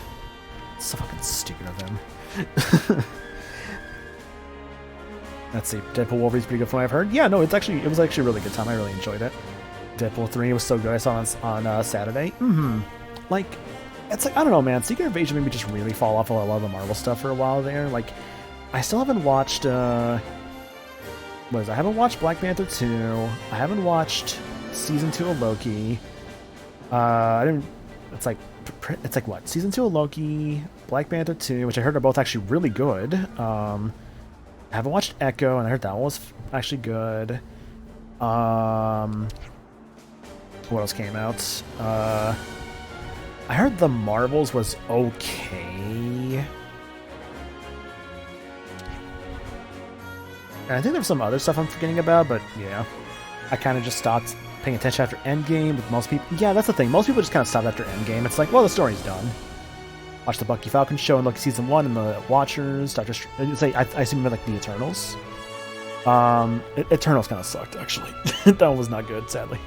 It's so fucking stupid of them. Let's see, Deadpool Wolverine's pretty good from what I've heard. Yeah, no, it was actually a really good time. I really enjoyed it. Deadpool 3 was so good. I saw it on Saturday. Like, it's like, I don't know, man. Secret Invasion made me just really fall off a lot of the Marvel stuff for a while there. Like, I still haven't watched, I haven't watched Black Panther 2. I haven't watched Season 2 of Loki. It's like what? Season 2 of Loki, Black Panther 2, which I heard are both actually really good. I haven't watched Echo, and I heard that one was actually good. What else came out? I heard The Marvels was okay. And I think there's some other stuff I'm forgetting about, but yeah. I kind of just stopped paying attention after Endgame with most people. Yeah, that's the thing. Most people just kind of stop after Endgame. It's like, well, the story's done. Watch the Bucky Falcon show and look at Season 1 and the Watchers, I assume like the Eternals. Eternals kind of sucked, actually. That one was not good, sadly.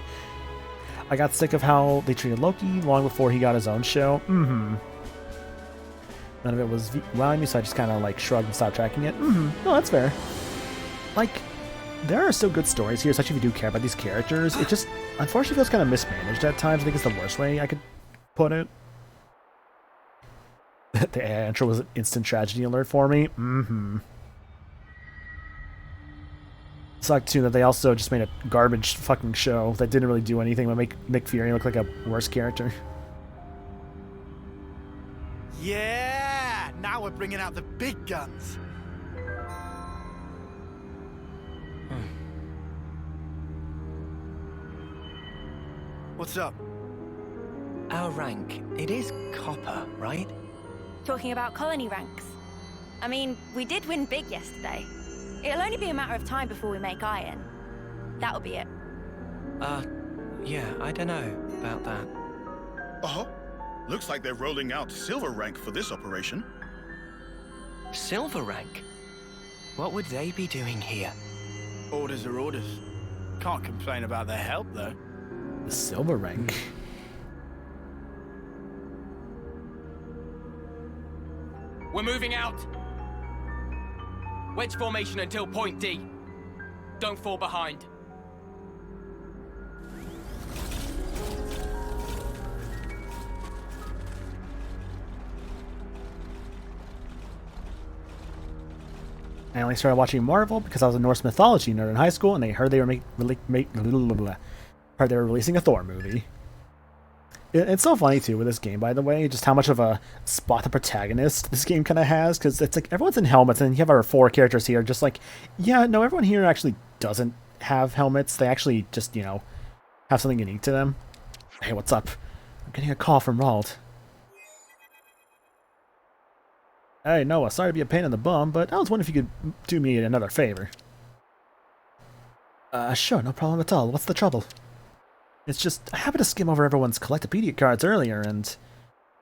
I got sick of how they treated Loki long before he got his own show. None of it was wowing me, so I just kind of like shrugged and stopped tracking it. No, that's fair. Like, there are still good stories here, especially if you do care about these characters. It just, unfortunately, feels kind of mismanaged at times. I think it's the worst way I could put it. The AI intro was an instant tragedy alert for me. Sucked too that they also just made a garbage fucking show that didn't really do anything but make Nick Fury look like a worse character. Yeah! Now we're bringing out the big guns. What's up? Our rank, it is copper, right? Talking about colony ranks. I mean, we did win big yesterday. It'll only be a matter of time before we make iron. That'll be it. Yeah, I don't know about that. Uh-huh. Looks like they're rolling out silver rank for this operation. Silver rank? What would they be doing here? Orders are orders. Can't complain about their help, though. The silver rank. We're moving out. Wedge formation until point D. Don't fall behind. I only started watching Marvel because I was a Norse mythology nerd in high school, and they heard they were heard they were releasing a Thor movie. It's so funny too with this game, by the way, just how much of a spot the protagonist this game kind of has, because it's like everyone's in helmets, and you have our 4 characters here, just like, yeah, no, everyone here actually doesn't have helmets. They actually just, you know, have something unique to them. Hey, what's up? I'm getting a call from Rald. Hey, Noah, sorry to be a pain in the bum, but I was wondering if you could do me another favor. Sure, no problem at all. What's the trouble? It's just, I happened to skim over everyone's Collectopedia cards earlier, and,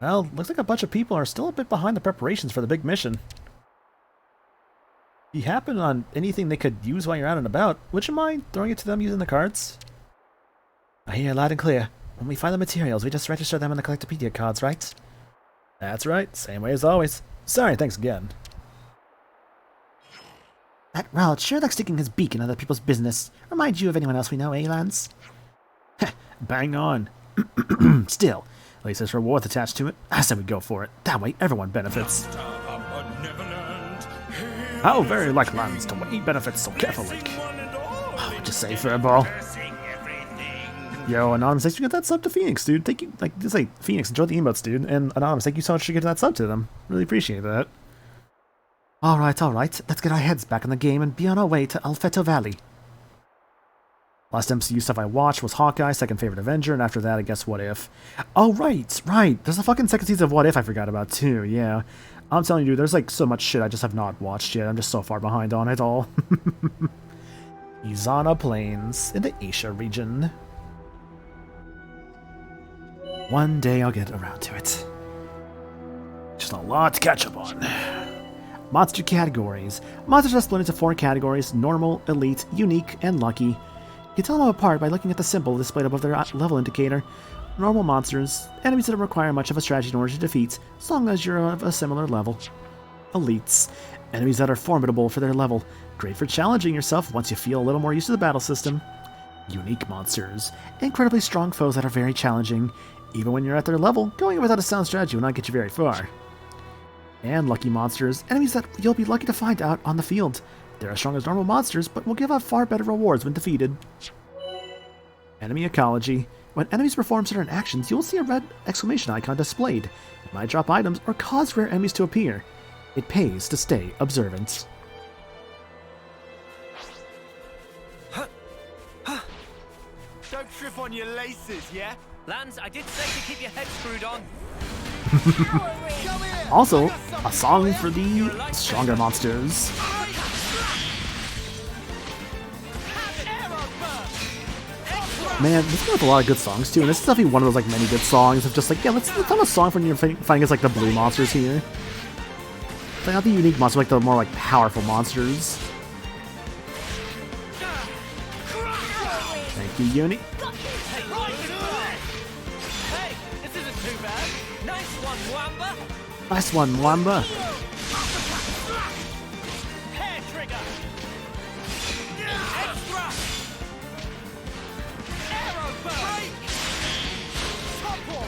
well, looks like a bunch of people are still a bit behind the preparations for the big mission. If you happen on anything they could use while you're out and about, would you mind throwing it to them using the cards? I hear loud and clear. When we find the materials, we just register them on the Collectopedia cards, right? That's right, same way as always. Sorry, thanks again. That Rald sure likes sticking his beak in other people's business. Remind you of anyone else we know, eh, Lance? Bang on. Still, at least there's rewards attached to it. I said we go for it. That way everyone benefits. How very like Lance to weigh benefits so carefully. What'd you say, Furball? Yo, Anonymous, thanks for getting that sub to Phoenix, dude. Thank you. Like, just like, Phoenix, enjoy the emotes, dude. And Anonymous, thank you so much for getting that sub to them. Really appreciate that. Alright. Let's get our heads back in the game and be on our way to Alfeto Valley. Last MCU stuff I watched was Hawkeye, second favorite Avenger, and after that, I guess What If. Oh, right. There's a fucking second season of What If I forgot about, too, yeah. I'm telling you, there's like so much shit I just have not watched yet. I'm just so far behind on it all. Izana Plains in the Asia region. One day I'll get around to it. Just a lot to catch up on. Monster categories. Monsters are split into 4 categories: normal, elite, unique, and lucky. You can tell them apart by looking at the symbol displayed above their level indicator. Normal monsters, enemies that don't require much of a strategy in order to defeat, as long as you're of a similar level. Elites, enemies that are formidable for their level, great for challenging yourself once you feel a little more used to the battle system. Unique monsters, incredibly strong foes that are very challenging. Even when you're at their level, going without a sound strategy will not get you very far. And lucky monsters, enemies that you'll be lucky to find out on the field. They're as strong as normal monsters, but will give out far better rewards when defeated. Enemy ecology. When enemies perform certain actions, you'll see a red exclamation icon displayed. It might drop items or cause rare enemies to appear. It pays to stay observant. Don't trip on your laces, yeah? Lance, I did say to keep your head screwed on. Also, a song for the stronger monsters. Man, this game has a lot of good songs too, and this is definitely one of those like many good songs of just like, yeah, let's have a song for when you're fighting against like the blue monsters here. Like not the unique monsters, like the more like powerful monsters. Thank you, Uni. Hey, this isn't too bad. Nice one, Mwamba. Nice one, Mwamba. Hair trigger. Head thrust. Arrow burst. Topple.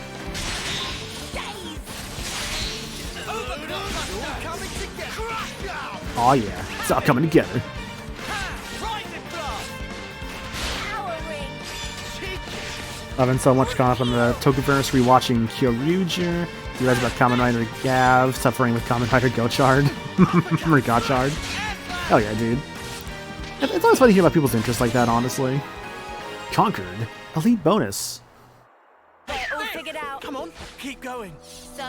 All coming together. Oh yeah, it's all coming together. Loving so much caught up on the Tokuverse, rewatching Kyoryuger. You guys about Kamen Rider Gav, suffering with Kamen Rider Gochard. or Gochard. Hell yeah, dude. It's always fun to hear about people's interests like that, honestly. Conquered. Elite bonus. figured out. Come on, keep going. So,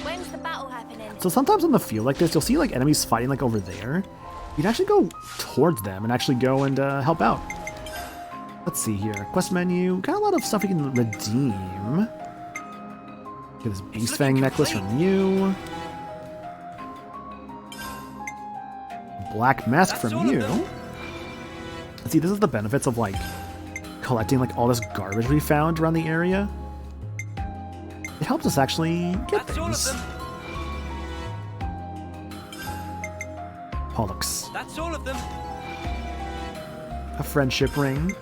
when's the battle happening? So sometimes on the field like this, you'll see like enemies fighting like over there. You'd actually go towards them and actually go and help out. Let's see here. Quest menu. Got a lot of stuff you can redeem. Get this Beast Fang necklace from you. Black mask from you. See, this is the benefits of like collecting like all this garbage we found around the area. It helps us actually get things. Pollux. That's all of them. A friendship ring.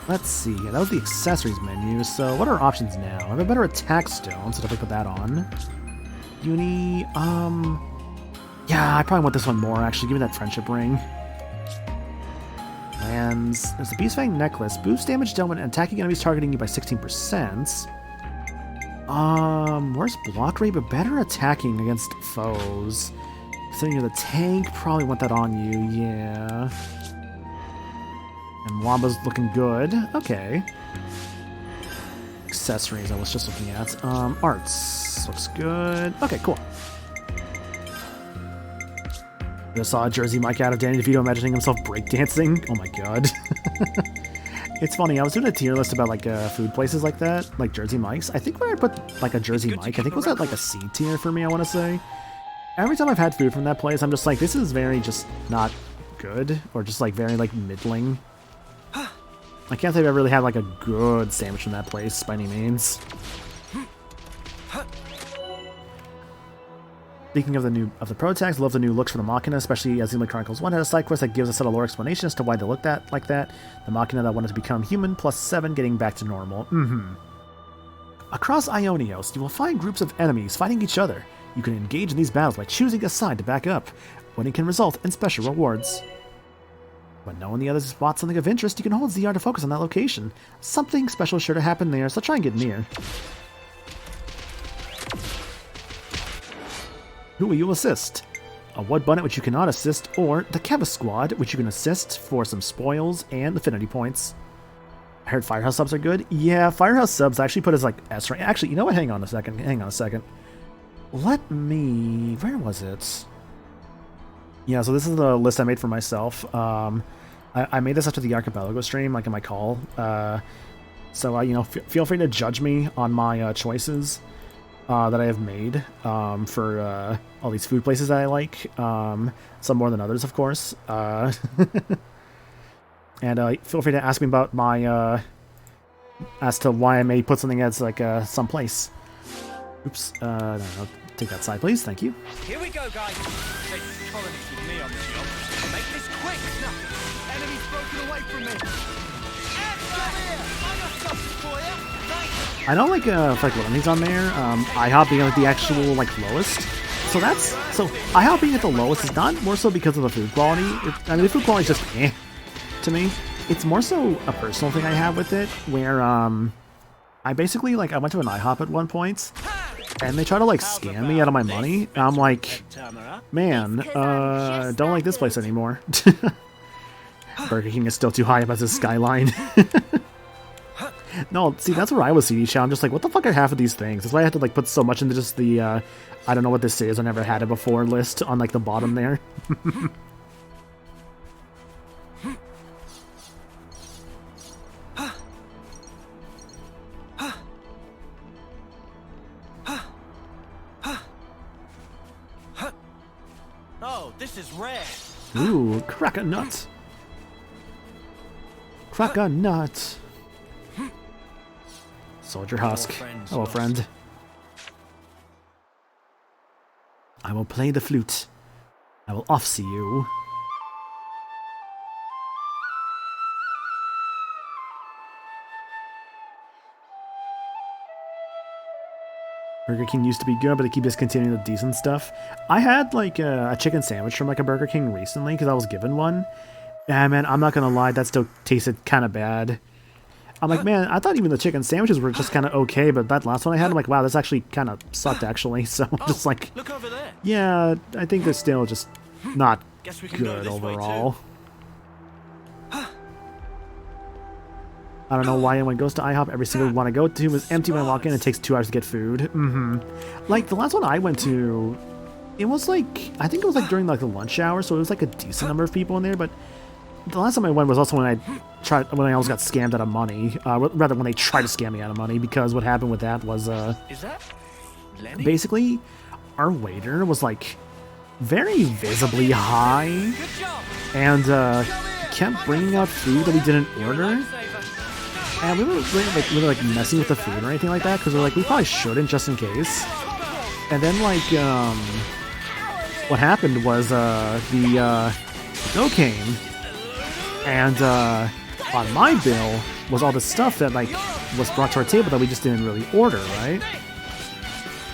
Let's see. That was the accessories menu. So what are our options now? I have a better attack stone, so definitely put that on. Uni. Yeah, I probably want this one more, actually. Give me that friendship ring. Lands. There's the Beast Fang necklace. Boost damage dealt when attacking enemies targeting you by 16%. Where's block rate, but better attacking against foes. Considering you're the tank, probably want that on you, yeah. And Wamba's looking good. Okay. Accessories I was just looking at. Arts. Looks good. Okay, cool. Just saw a Jersey Mike out of Danny DeVito imagining himself breakdancing. Oh my god. It's funny, I was doing a tier list about like food places like that, like Jersey Mike's. I think where I put like a Jersey Mike, I think it was at like a C tier for me, I want to say. Every time I've had food from that place, I'm just like, this is very just not good, or just like very like middling. I can't say I've ever really had like a good sandwich from that place by any means. Speaking of the protags, love the new looks for the Machina, especially as Xenoblade Chronicles 1 had a side quest that gives us a lore explanation as to why they looked like that. The Machina that wanted to become human, +7 getting back to normal. Across Ionios, you will find groups of enemies fighting each other. You can engage in these battles by choosing a side to back up. Winning can result in special rewards. When knowing the others spot something of interest, you can hold ZR to focus on that location. Something special is sure to happen there, so try and get near. Who will you assist? A Wood Bunnet, which you cannot assist, or the Keva Squad, which you can assist for some spoils and affinity points. I heard Firehouse subs are good. Yeah, Firehouse subs I actually put as like S rank. Actually, you know what? Hang on a second. Let me... Where was it? Yeah, so this is the list I made for myself. I made this after the Archipelago stream, like in my call. So, you know, feel free to judge me on my choices that I have made for all these food places that I like. Some more than others, of course. And feel free to ask me about my... as to why I may put something as, like, someplace. Oops. No, take that side, please. Thank you. Here we go, guys. Take colonies with me on the job. Make this quick, Snuffy. Enemy's broken away from me. Come here. I got something for you. Thanks. I don't like enemies on there. IHOP being like the actual like lowest. So IHOP being at the lowest is not more so because of the food quality. I mean, the food quality is just to me. It's more so a personal thing I have with it, where I basically like I went to an IHOP at one point, and they try to like scam me out of my money. And I'm like, man, don't like this place anymore. Burger King is still too high up as a skyline. No, see, that's where I was CD Chow. I'm just like, what the fuck are half of these things? That's why I had to like put so much into just the I don't know what this is, I never had it before list on like the bottom there. Oh, this is rare. Ooh, crack a nut. Crack a nut. Soldier Husk. Hello, friend. I will play the flute. I will off-see you. Burger King used to be good, but they keep discontinuing the decent stuff. I had like a chicken sandwich from like a Burger King recently because I was given one. And man, I'm not gonna lie, that still tasted kind of bad. I'm like, man, I thought even the chicken sandwiches were just kind of okay, but that last one I had, I'm like, wow, this actually kind of sucked, actually. So I'm just like, look over there. Yeah, I think they're still just not good overall. I don't know why anyone goes to IHOP. Every single one I go to is empty when I walk in. It takes 2 hours to get food. Like, the last one I went to, it was like, I think it was like during like the lunch hour, so it was like a decent number of people in there, but the last time I went was also when I almost got scammed out of money. Rather, when they tried to scam me out of money, because what happened with that was, Is that Lenny? basically, our waiter was like very visibly high, and kept bringing out food that we didn't order. And we weren't really like messing with the food or anything like that, because we're like, we probably shouldn't, just in case. And then like what happened was the bill came, and on my bill was all the stuff that like was brought to our table that we just didn't really order, right?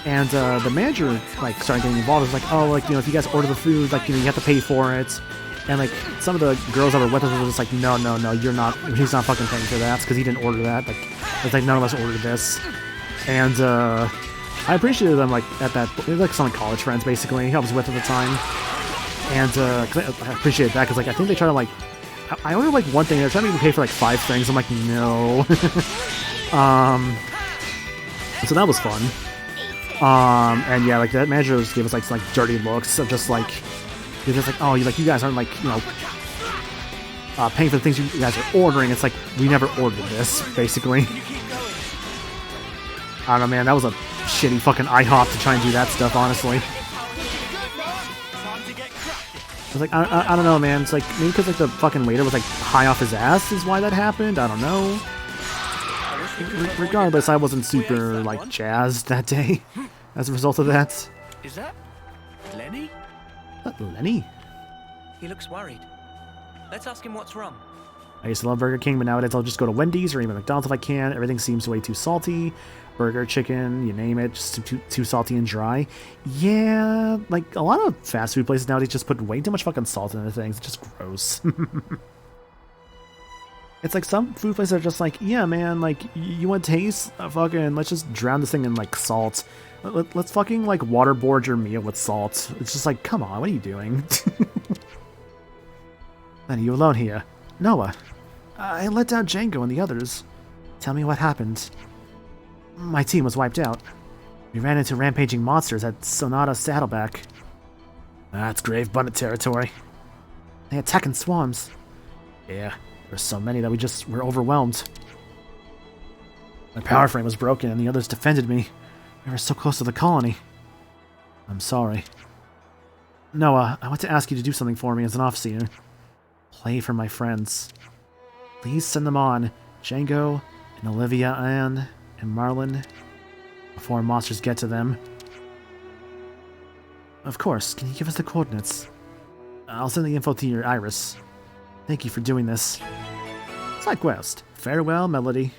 And the manager like started getting involved. It was like, oh, like, you know, if you guys order the food, like, you know, you have to pay for it. And like some of the girls that were with us were just like, no, you're not. He's not fucking paying for that because he didn't order that. Like, it's like none of us ordered this. And I appreciated them like at that. They were like some college friends basically I was with at the time. And 'cause I appreciate that because like I think they try to like. I ordered like one thing. They're trying to make me pay for like 5 things. I'm like, no. So that was fun. And yeah, like that manager just gave us like dirty looks of just like. They're just like, oh, you guys aren't like, you know, paying for the things you guys are ordering. It's like, we never ordered this, basically. I don't know, man. That was a shitty fucking IHOP to try and do that stuff, honestly. I was like, I don't know, man. It's like, maybe because like the fucking waiter was like high off his ass is why that happened. I don't know. Regardless, I wasn't super like jazzed that day as a result of that. Is that Lenny? Lenny? He looks worried. Let's ask him what's wrong. I used to love Burger King, but nowadays I'll just go to Wendy's or even McDonald's if I can. Everything seems way too salty. Burger, chicken, you name it, just too salty and dry. Yeah, like a lot of fast food places nowadays just put way too much fucking salt into things. It's just gross. It's like some food places are just like, yeah, man, like, you want taste? Fucking, let's just drown this thing in like salt. Let's fucking like waterboard your meal with salt. It's just like, come on, what are you doing? Then are you alone here? Noah, I let down Django and the others. Tell me what happened. My team was wiped out. We ran into rampaging monsters at Sonata Saddleback. That's grave bunnet territory. They attack in swarms. Yeah, there's so many that we just were overwhelmed. My power frame was broken and the others defended me. We were so close to the colony. I'm sorry. Noah, I want to ask you to do something for me as an Offseer. Play for my friends. Please send them on, Django and Olivia Ann and Marlon, before monsters get to them. Of course, can you give us the coordinates? I'll send the info to your Iris. Thank you for doing this. Side quest. Farewell, Melody.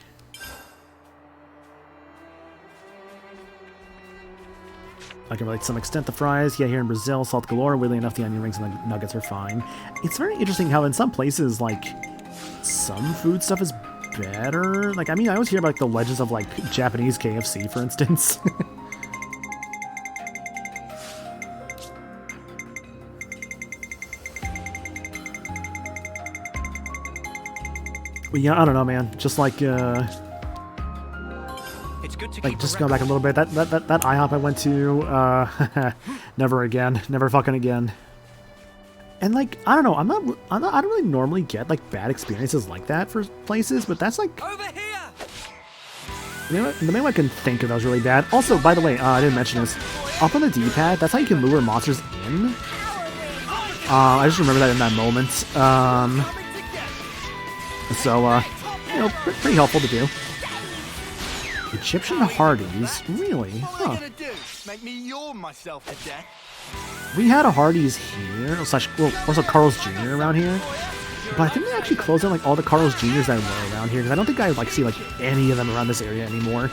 I can relate to some extent the fries. Yeah, here in Brazil, salt galore. Weirdly enough, the onion rings and the nuggets are fine. It's very interesting how in some places, like, some food stuff is better. Like, I mean, I always hear about like, the legends of, like, Japanese KFC, for instance. But yeah, I don't know, man. Just like, It's good to like, keep just go back a little bit. That IHOP I went to, never again. Never fucking again. And like, I don't know, I don't really normally get like bad experiences like that for places, but that's like Over here! the main one I can think of that was really bad. Also, by the way, I didn't mention this. Up on the D-pad, that's how you can lure monsters in. I just remember that in that moment. So, you know, pretty helpful to do. Egyptian Hardee's? Really? Huh. What are you gonna do? Make me yawn myself to death? We had a Hardee's here, well, also Carl's Jr. around here. But I think they actually closed down like all the Carl's Jr.'s that were around here, because I don't think I like see like any of them around this area anymore.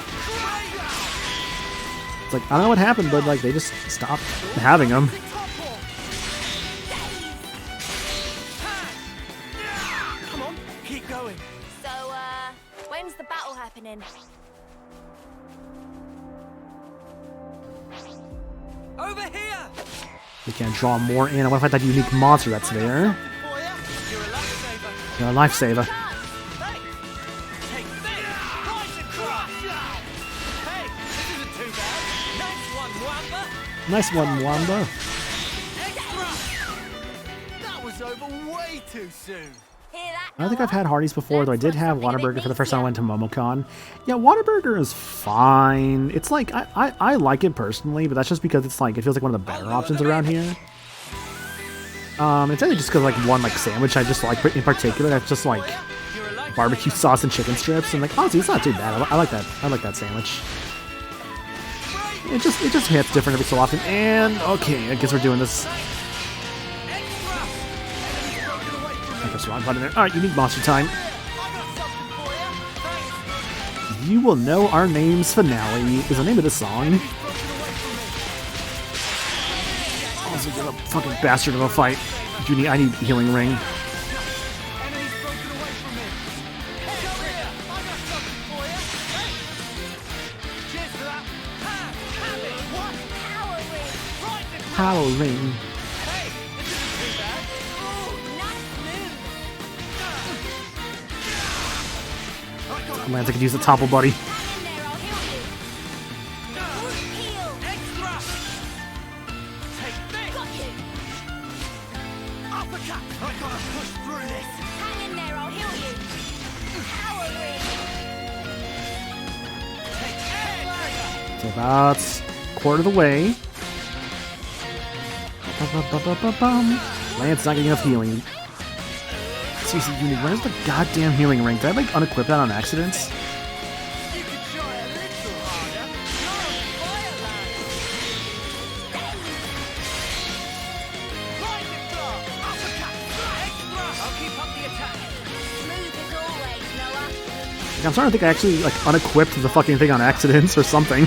It's like, I don't know what happened, but like they just stopped having them. Come on, keep going. So, when's the battle happening? Over here! We can't draw more in. I want to fight that unique monster that's there. You're a lifesaver. Take Nice one, Wanda. That was over way too soon. I don't think I've had Hardee's before, though I did have Whataburger for the first time I went to MomoCon. Yeah, Whataburger is fine. It's like, I like it personally, but that's just because it's like, it feels like one of the better options around here. It's only just because like one like sandwich I just like in particular, that's just like barbecue sauce and chicken strips, and like honestly it's not too bad. I like that sandwich. It just hits different every so often. And okay, I guess we're doing this. I pressed the wrong button there. Alright, unique monster time. You Will Know Our Names Finale is the name of this song. Also get a fucking bastard of a fight. I need healing ring. Power ring. Lance, I could use the topple, buddy. So that's a quarter of the way. Lance not getting enough healing. Seriously, Uni, where's the goddamn healing ring? Did I like unequip that on accident? I'm starting to think I actually like unequipped the fucking thing on accident or something.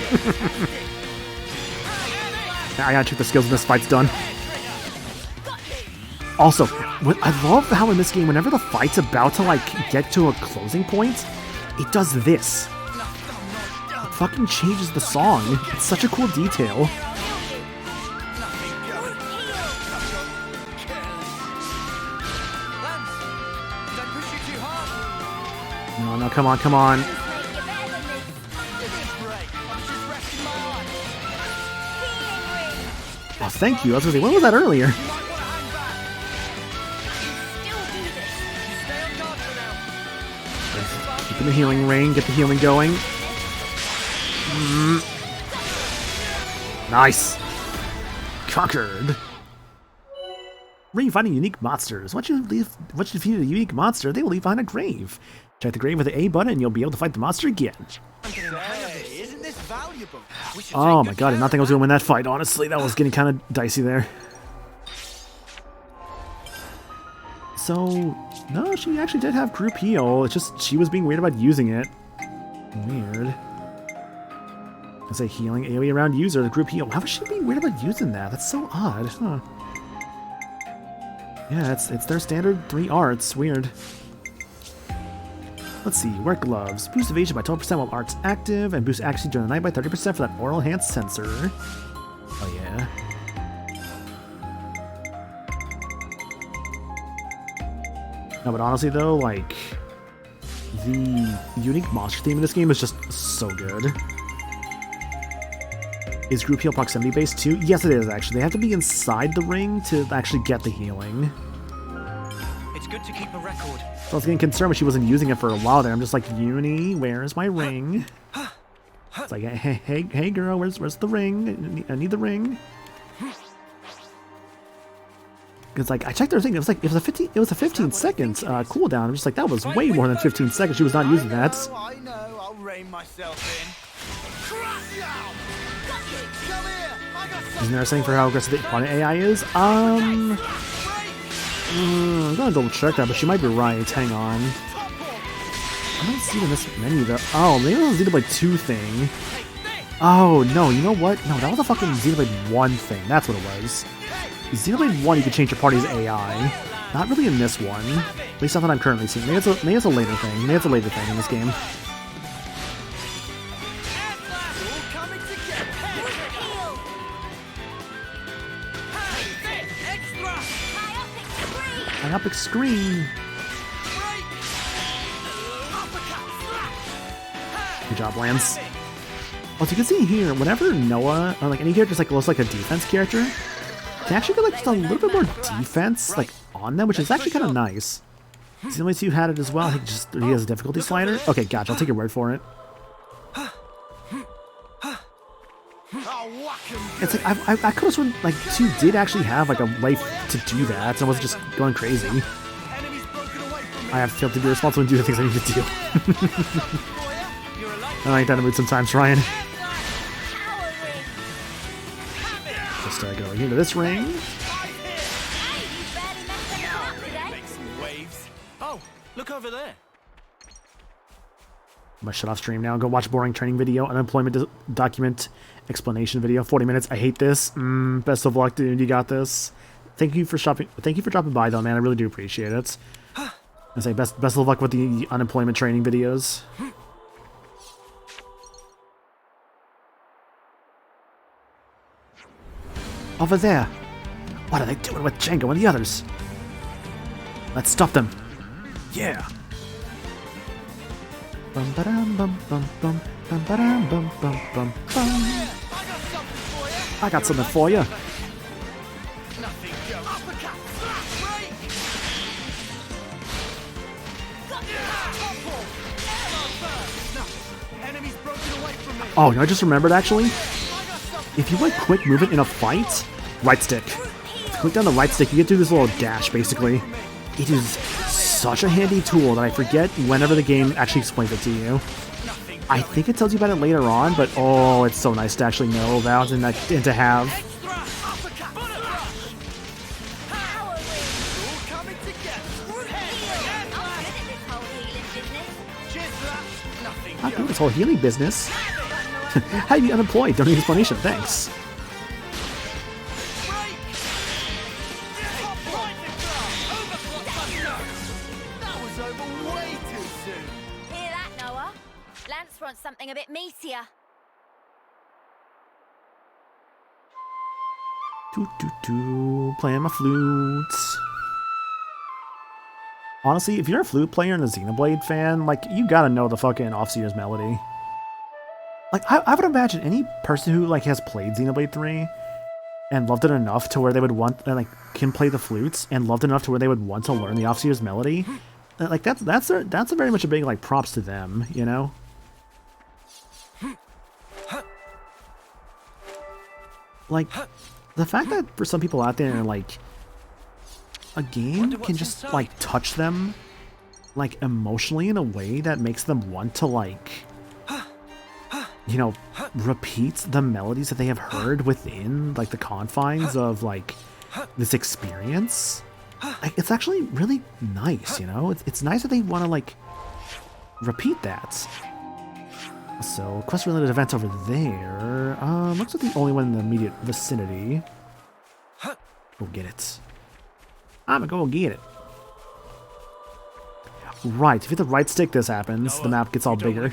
I gotta check the skills when this fight's done. Also, I love how in this game, whenever the fight's about to like get to a closing point, it does this. It fucking changes the song. It's such a cool detail. No, come on, come on. Oh, thank you. I was gonna say, when was that earlier? Keeping the healing ring, get the healing going. Nice. Conquered. Ring finding unique monsters. Once you defeat a unique monster, they will leave behind a grave. Check the grave with the A button and you'll be able to fight the monster again. Hey, isn't this valuable? Oh my god, I did not think I was going to win that fight, honestly. That was getting kind of dicey there. So, no, she actually did have group heal. It's just she was being weird about using it. Weird. I say healing AoE around user, the group heal. How was she being weird about using that? That's so odd. Huh. Yeah, it's their standard 3 arts. Weird. Let's see, wear gloves. Boost evasion by 12% while art's active, and boost accuracy during the night by 30% for that oral enhanced sensor. Oh yeah. No, but honestly though, like, the unique monster theme in this game is just so good. Is group heal proximity based too? Yes, it is actually. They have to be inside the ring to actually get the healing. It's good to keep a record. So I was getting concerned when she wasn't using it for a while there. I'm just like, Uni, where's my ring? It's like, hey girl, where's the ring? I need the ring. Because like I checked everything, it was a 15 seconds cooldown. I'm just like, that was way more than 15 seconds. She was not using that. I know, I'll rein myself in. Isn't there a saying for how aggressive the opponent AI is? I'm gonna double check that, but she might be right. Hang on. I don't see it in this menu though. Oh, maybe it was a Xenoblade 2 thing. Oh no, you know what? No, that was a fucking Xenoblade 1 thing. That's what it was. Xenoblade 1, you could change your party's AI. Not really in this one. At least not that I'm currently seeing. Maybe it's a later thing. Maybe it's a later thing in this game. Myopic screen. Good job, Lance. Well, as you can see here, whenever Noah, or like any character like looks like a defense character, they actually get like just a little bit more defense like on them, which is actually kind of nice. Xenoblade 2 had it as well. He has a difficulty slider. Okay, gotcha. I'll take your word for it. It's like I could have sworn like 2 did actually have like a way to do that, so I wasn't just going crazy. I have failed to be responsible and do the things I need to do. I ain't that in the mood sometimes, Ryan. Just go right into this ring. Oh, look over there. I'm gonna shut off stream now and go watch boring training video, unemployment document explanation video. 40 minutes. I hate this. Best of luck, dude. You got this. Thank you for shopping. Thank you for dropping by, though, man. I really do appreciate it. I say best of luck with the unemployment training videos. Over there. What are they doing with Django and the others? Let's stop them. Yeah. Bum ba-dum bum bum bum bum ba-dum bum bum bum bum. I got something for you. Oh, you know, I just remembered actually. If you like quick movement in a fight, right stick. If you click down the right stick, you get to do this little dash basically. It is such a handy tool that I forget whenever the game actually explains it to you. I think it tells you about it later on, but oh, it's so nice to actually know about and to have. How good this whole healing business? How you be unemployed? Don't need explanation, thanks. Something a bit meatier. Playing my flutes. Honestly, if you're a flute player and a Xenoblade fan, like, you gotta know the fucking Offseer's melody. Like, I would imagine any person who, like, has played Xenoblade 3 and loved it enough to where they would want, and, like, can play the flutes and loved it enough to where they would want to learn the Offseer's melody, like, that's a very much a big, like, props to them, you know? Like, the fact that for some people out there, like, a game can just, like, touch them, like, emotionally in a way that makes them want to, like, you know, repeat the melodies that they have heard within, like, the confines of, like, this experience. Like, it's actually really nice, you know? It's nice that they want to, like, repeat that. So, quest-related events over there. Looks like the only one in the immediate vicinity. Go get it. I'm gonna go get it. Right, if you hit the right stick, this happens. The map gets all bigger.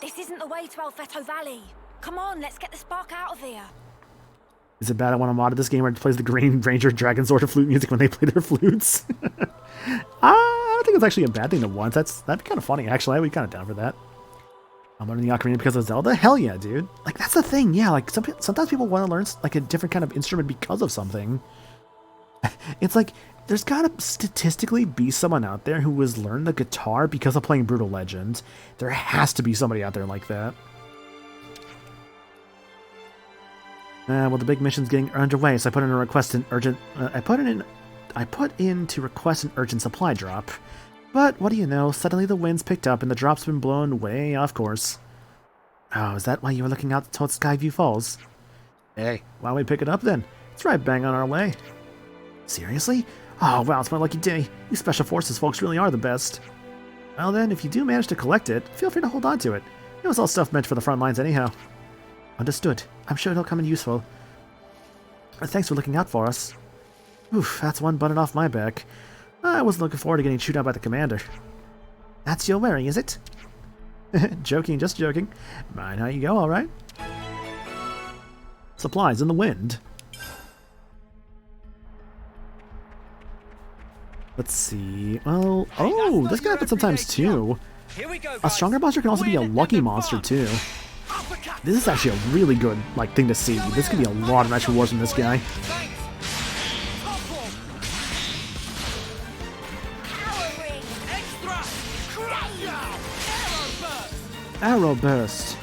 This isn't the way to Alfeto Valley. Come on, let's get the spark out of here. Is it bad I want to mod this game where it plays the Green Ranger Dragon Sword of flute music when they play their flutes? I don't think it's actually a bad thing to want. That'd be kind of funny, actually. I'd be kind of down for that. I'm learning the ocarina because of Zelda? Hell yeah, dude. Like, that's the thing, yeah. Like, sometimes people want to learn, like, a different kind of instrument because of something. It's like, there's gotta statistically be someone out there who has learned the guitar because of playing Brutal Legend. There has to be somebody out there like that. Well, the big mission's getting underway, so I put in a request an urgent. I put in to request an urgent supply drop. But what do you know? Suddenly the wind's picked up and the drop's been blown way off course. Oh, is that why you were looking out towards Skyview Falls? Hey, why don't we pick it up then? It's right bang on our way. Seriously? Oh, wow, it's my lucky day. You Special Forces folks really are the best. Well then, if you do manage to collect it, feel free to hold on to it. It was all stuff meant for the front lines anyhow. Understood. I'm sure it'll come in useful. Thanks for looking out for us. Oof, that's one button off my back. I wasn't looking forward to getting chewed out by the commander. That's your wearing, is it? Joking, just joking. Mind how you go, alright? Supplies in the wind. Let's see. Well, oh, this can happen sometimes too. Here we go, A guys. stronger monster can also be a lucky monster too. This is actually a really good like thing to see. This could be a lot of extra wars from this guy. Arrow burst.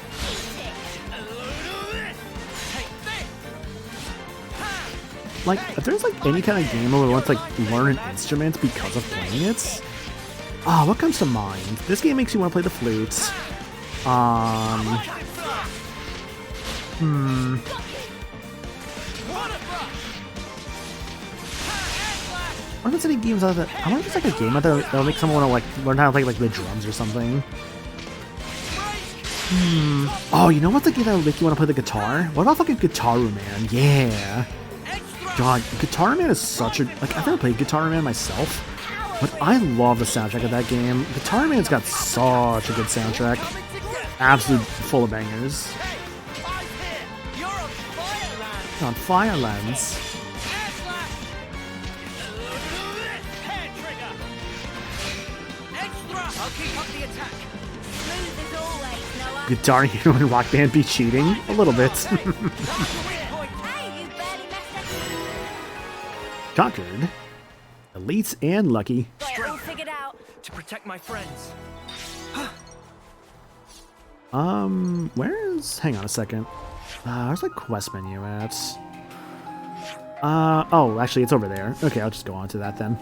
Like, if there's like any kind of game where we want to like learn an instrument because of playing it, what comes to mind? This game makes you want to play the flute. I wonder if there's any games out there. I wonder if there's like a game out there that'll make someone want to like learn how to play like the drums or something. Oh, you know what's the game that'll make you want to play the guitar? What about fucking Guitar Man? Yeah. God, Guitar Man is such a like. I've never played Guitar Man myself, but I love the soundtrack of that game. Guitar Man's got such a good soundtrack. Absolutely full of bangers. On Firelands. Guitar Hero and Rock Band be cheating? A little bit. Conquered. Elites and Lucky. All figured out. To protect my friends. Where's... Hang on a second. Where's the quest menu at? Oh, actually it's over there. Okay, I'll just go on to that then.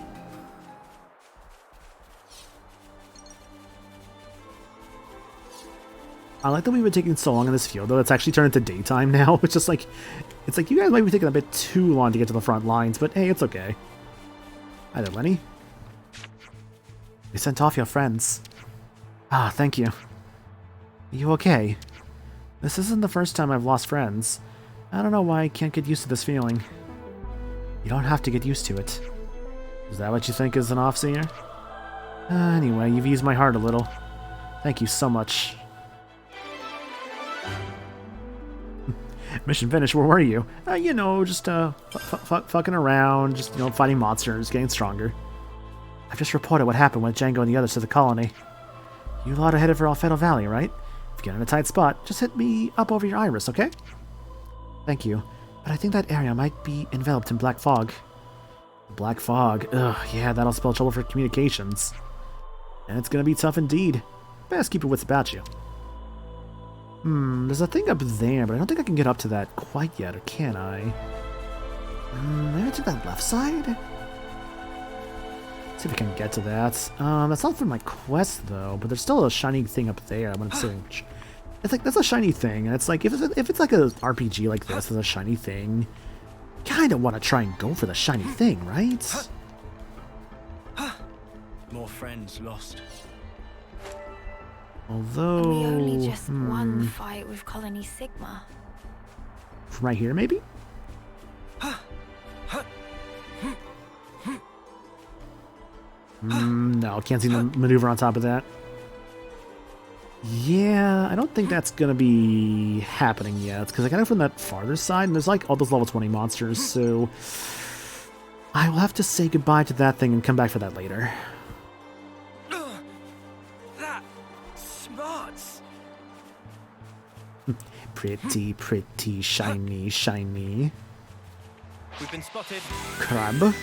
I like that we've been taking so long in this field, though. It's actually turned into daytime now. It's just like... It's like, you guys might be taking a bit too long to get to the front lines, but hey, it's okay. Hi there, Lenny. You sent off your friends. Ah, thank you. Are you okay? This isn't the first time I've lost friends. I don't know why I can't get used to this feeling. You don't have to get used to it. Is that what you think is an off-seer? Anyway, you've eased my heart a little. Thank you so much. Mission finished, where were you? You know, just fucking around, just, you know, fighting monsters, getting stronger. I've just reported what happened with Django and the others to the colony. You lot are headed for Alfedo Valley, right? If you get in a tight spot, just hit me up over your iris, okay? Thank you, but I think that area might be enveloped in black fog. Black fog, ugh, yeah, that'll spell trouble for communications. And it's gonna be tough indeed. Best keep your wits about you. There's a thing up there, but I don't think I can get up to that quite yet, or can I? Maybe to that left side? See if I can get to that. That's not for my quest, though, but there's still a shiny thing up there. I'm gonna say, it's like, that's a shiny thing, and it's like, if it's like a RPG like this, there's a shiny thing, kinda wanna try and go for the shiny thing, right? More friends lost. Although... And we only just one fight with Colony Sigma. From right here, maybe? No, can't see the maneuver on top of that. Yeah, I don't think that's gonna be happening yet, because I got it from that farther side, and there's like all those level 20 monsters, so... I will have to say goodbye to that thing and come back for that later. Pretty, pretty, shiny, shiny. We've been spotted. Crab. Come here!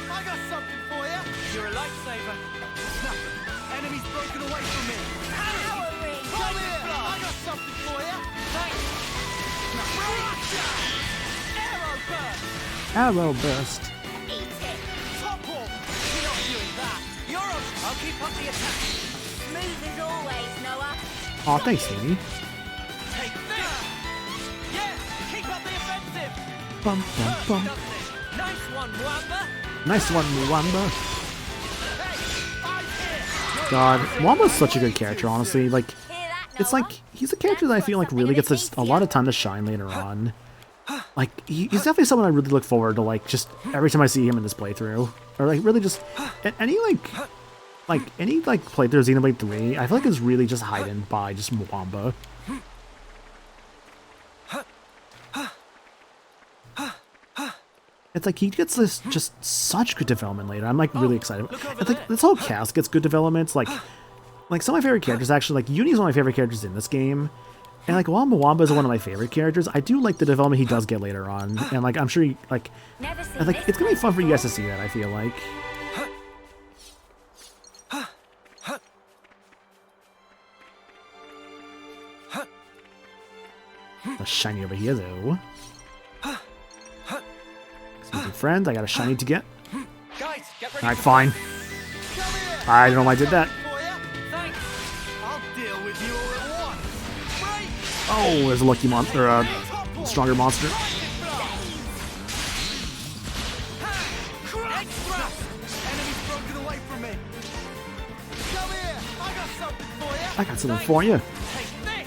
I got something for you! You're a lifesaver. Nothing. Enemies broken away from me. Come here! I got something for you! Thanks. Arrow burst. Eat it! Topple! You're not doing that! You're a... I'll keep up the attack. Smooth as always, Noah. Aw, thanks, Amy. Take this! Yeah! Keep up the offensive! Bum, bum, bum. Nice one, Wamba! Nice one, Wamba. God, Wamba's such a good character, honestly. Like, it's like, he's a character that I feel like really gets this, a lot of time to shine later on. Like, he's definitely someone I really look forward to, like, just every time I see him in this playthrough. Or, like, really just, any playthrough of Xenoblade 3, I feel like is really just hidden by just Wamba. It's like he gets this just such good development later. I'm like really excited. It's like this whole cast gets good developments. Like Like, some of my favorite characters, actually, like, Uni's one of my favorite characters in this game. And, like, while Mwamba is one of my favorite characters, I do like the development he does get later on. And, like, I'm sure he, like, it's gonna be fun for you guys to see that, I feel like. A shiny over here, though. Excuse me, friend, I got a shiny to get. Alright, fine. I don't know why I did that. Oh, there's a lucky monster, or a stronger monster. I got something for you.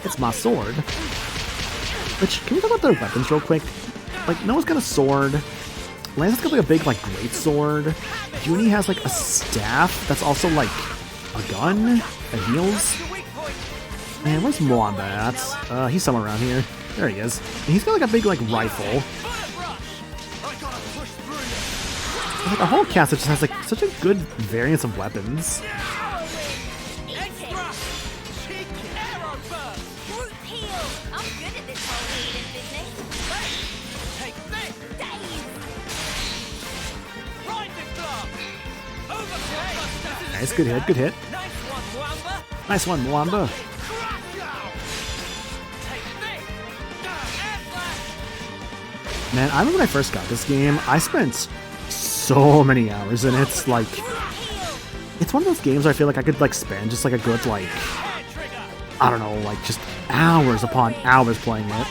It's my sword. Which, can we talk about their weapons real quick? Like, Noah's got a sword. Lance's got like a big, like, great sword. Uni has like a staff that's also like a gun that heals. Man, where's Mwamba at? He's somewhere around here. There he is. And he's got like a big, like, rifle. There's, like, a whole cast that just has like such a good variance of weapons. Nice, good hit, good hit. Nice one, Mwamba. Man, I remember when I first got this game, I spent so many hours in it. Like, it's one of those games where I feel like I could, like, spend just, like, a good, like, I don't know, like, just hours upon hours playing it.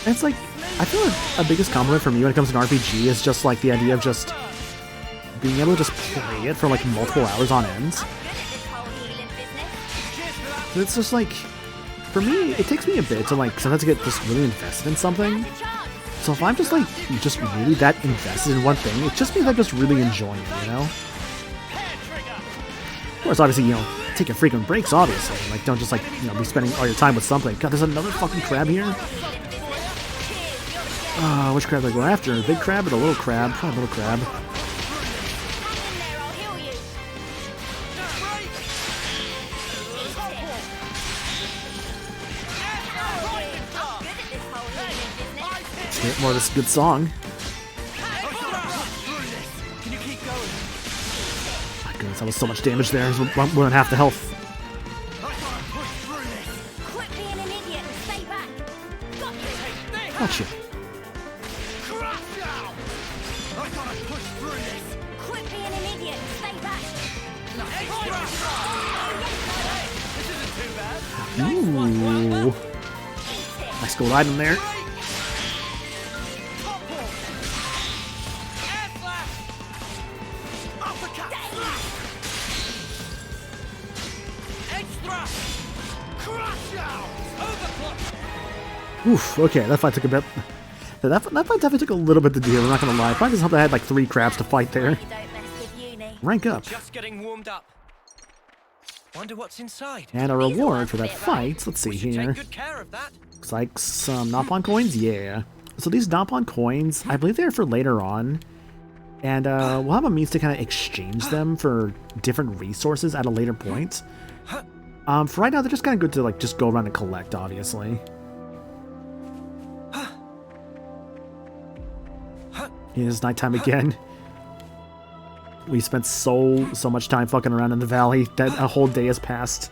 And it's like, I feel like a biggest compliment for me when it comes to an RPG is just, like, the idea of just being able to just play it for, like, multiple hours on end. It's just like, for me, it takes me a bit to, like, sometimes get just really invested in something. So if I'm just, like, just really that invested in one thing, it just means I'm just really enjoying it, you know? Of course, obviously, you know, take your frequent breaks, obviously. Like, don't just, like, you know, be spending all your time with something. God, there's another fucking crab here? Which crab do I go after? The big crab or the little crab? Probably little crab. Let's get more of this good song. My goodness, that was so much damage there. We're more than half the health. Gotcha. Ooh. Nice gold item there. Oof, okay, that fight took a bit. That fight definitely took a little bit to deal, I'm not gonna lie. Probably just hope I had like 3 crabs to fight there. Rank up. Just getting warmed up. Wonder what's inside. And a reward for that fight. Let's see here. Take good care of that. Looks like some Nopon coins, yeah. So these Nopon coins, I believe they're for later on. And we'll have a means to kind of exchange them for different resources at a later point. For right now, they're just kind of good to like just go around and collect, obviously. It is nighttime again. We spent so much time fucking around in the valley that a whole day has passed.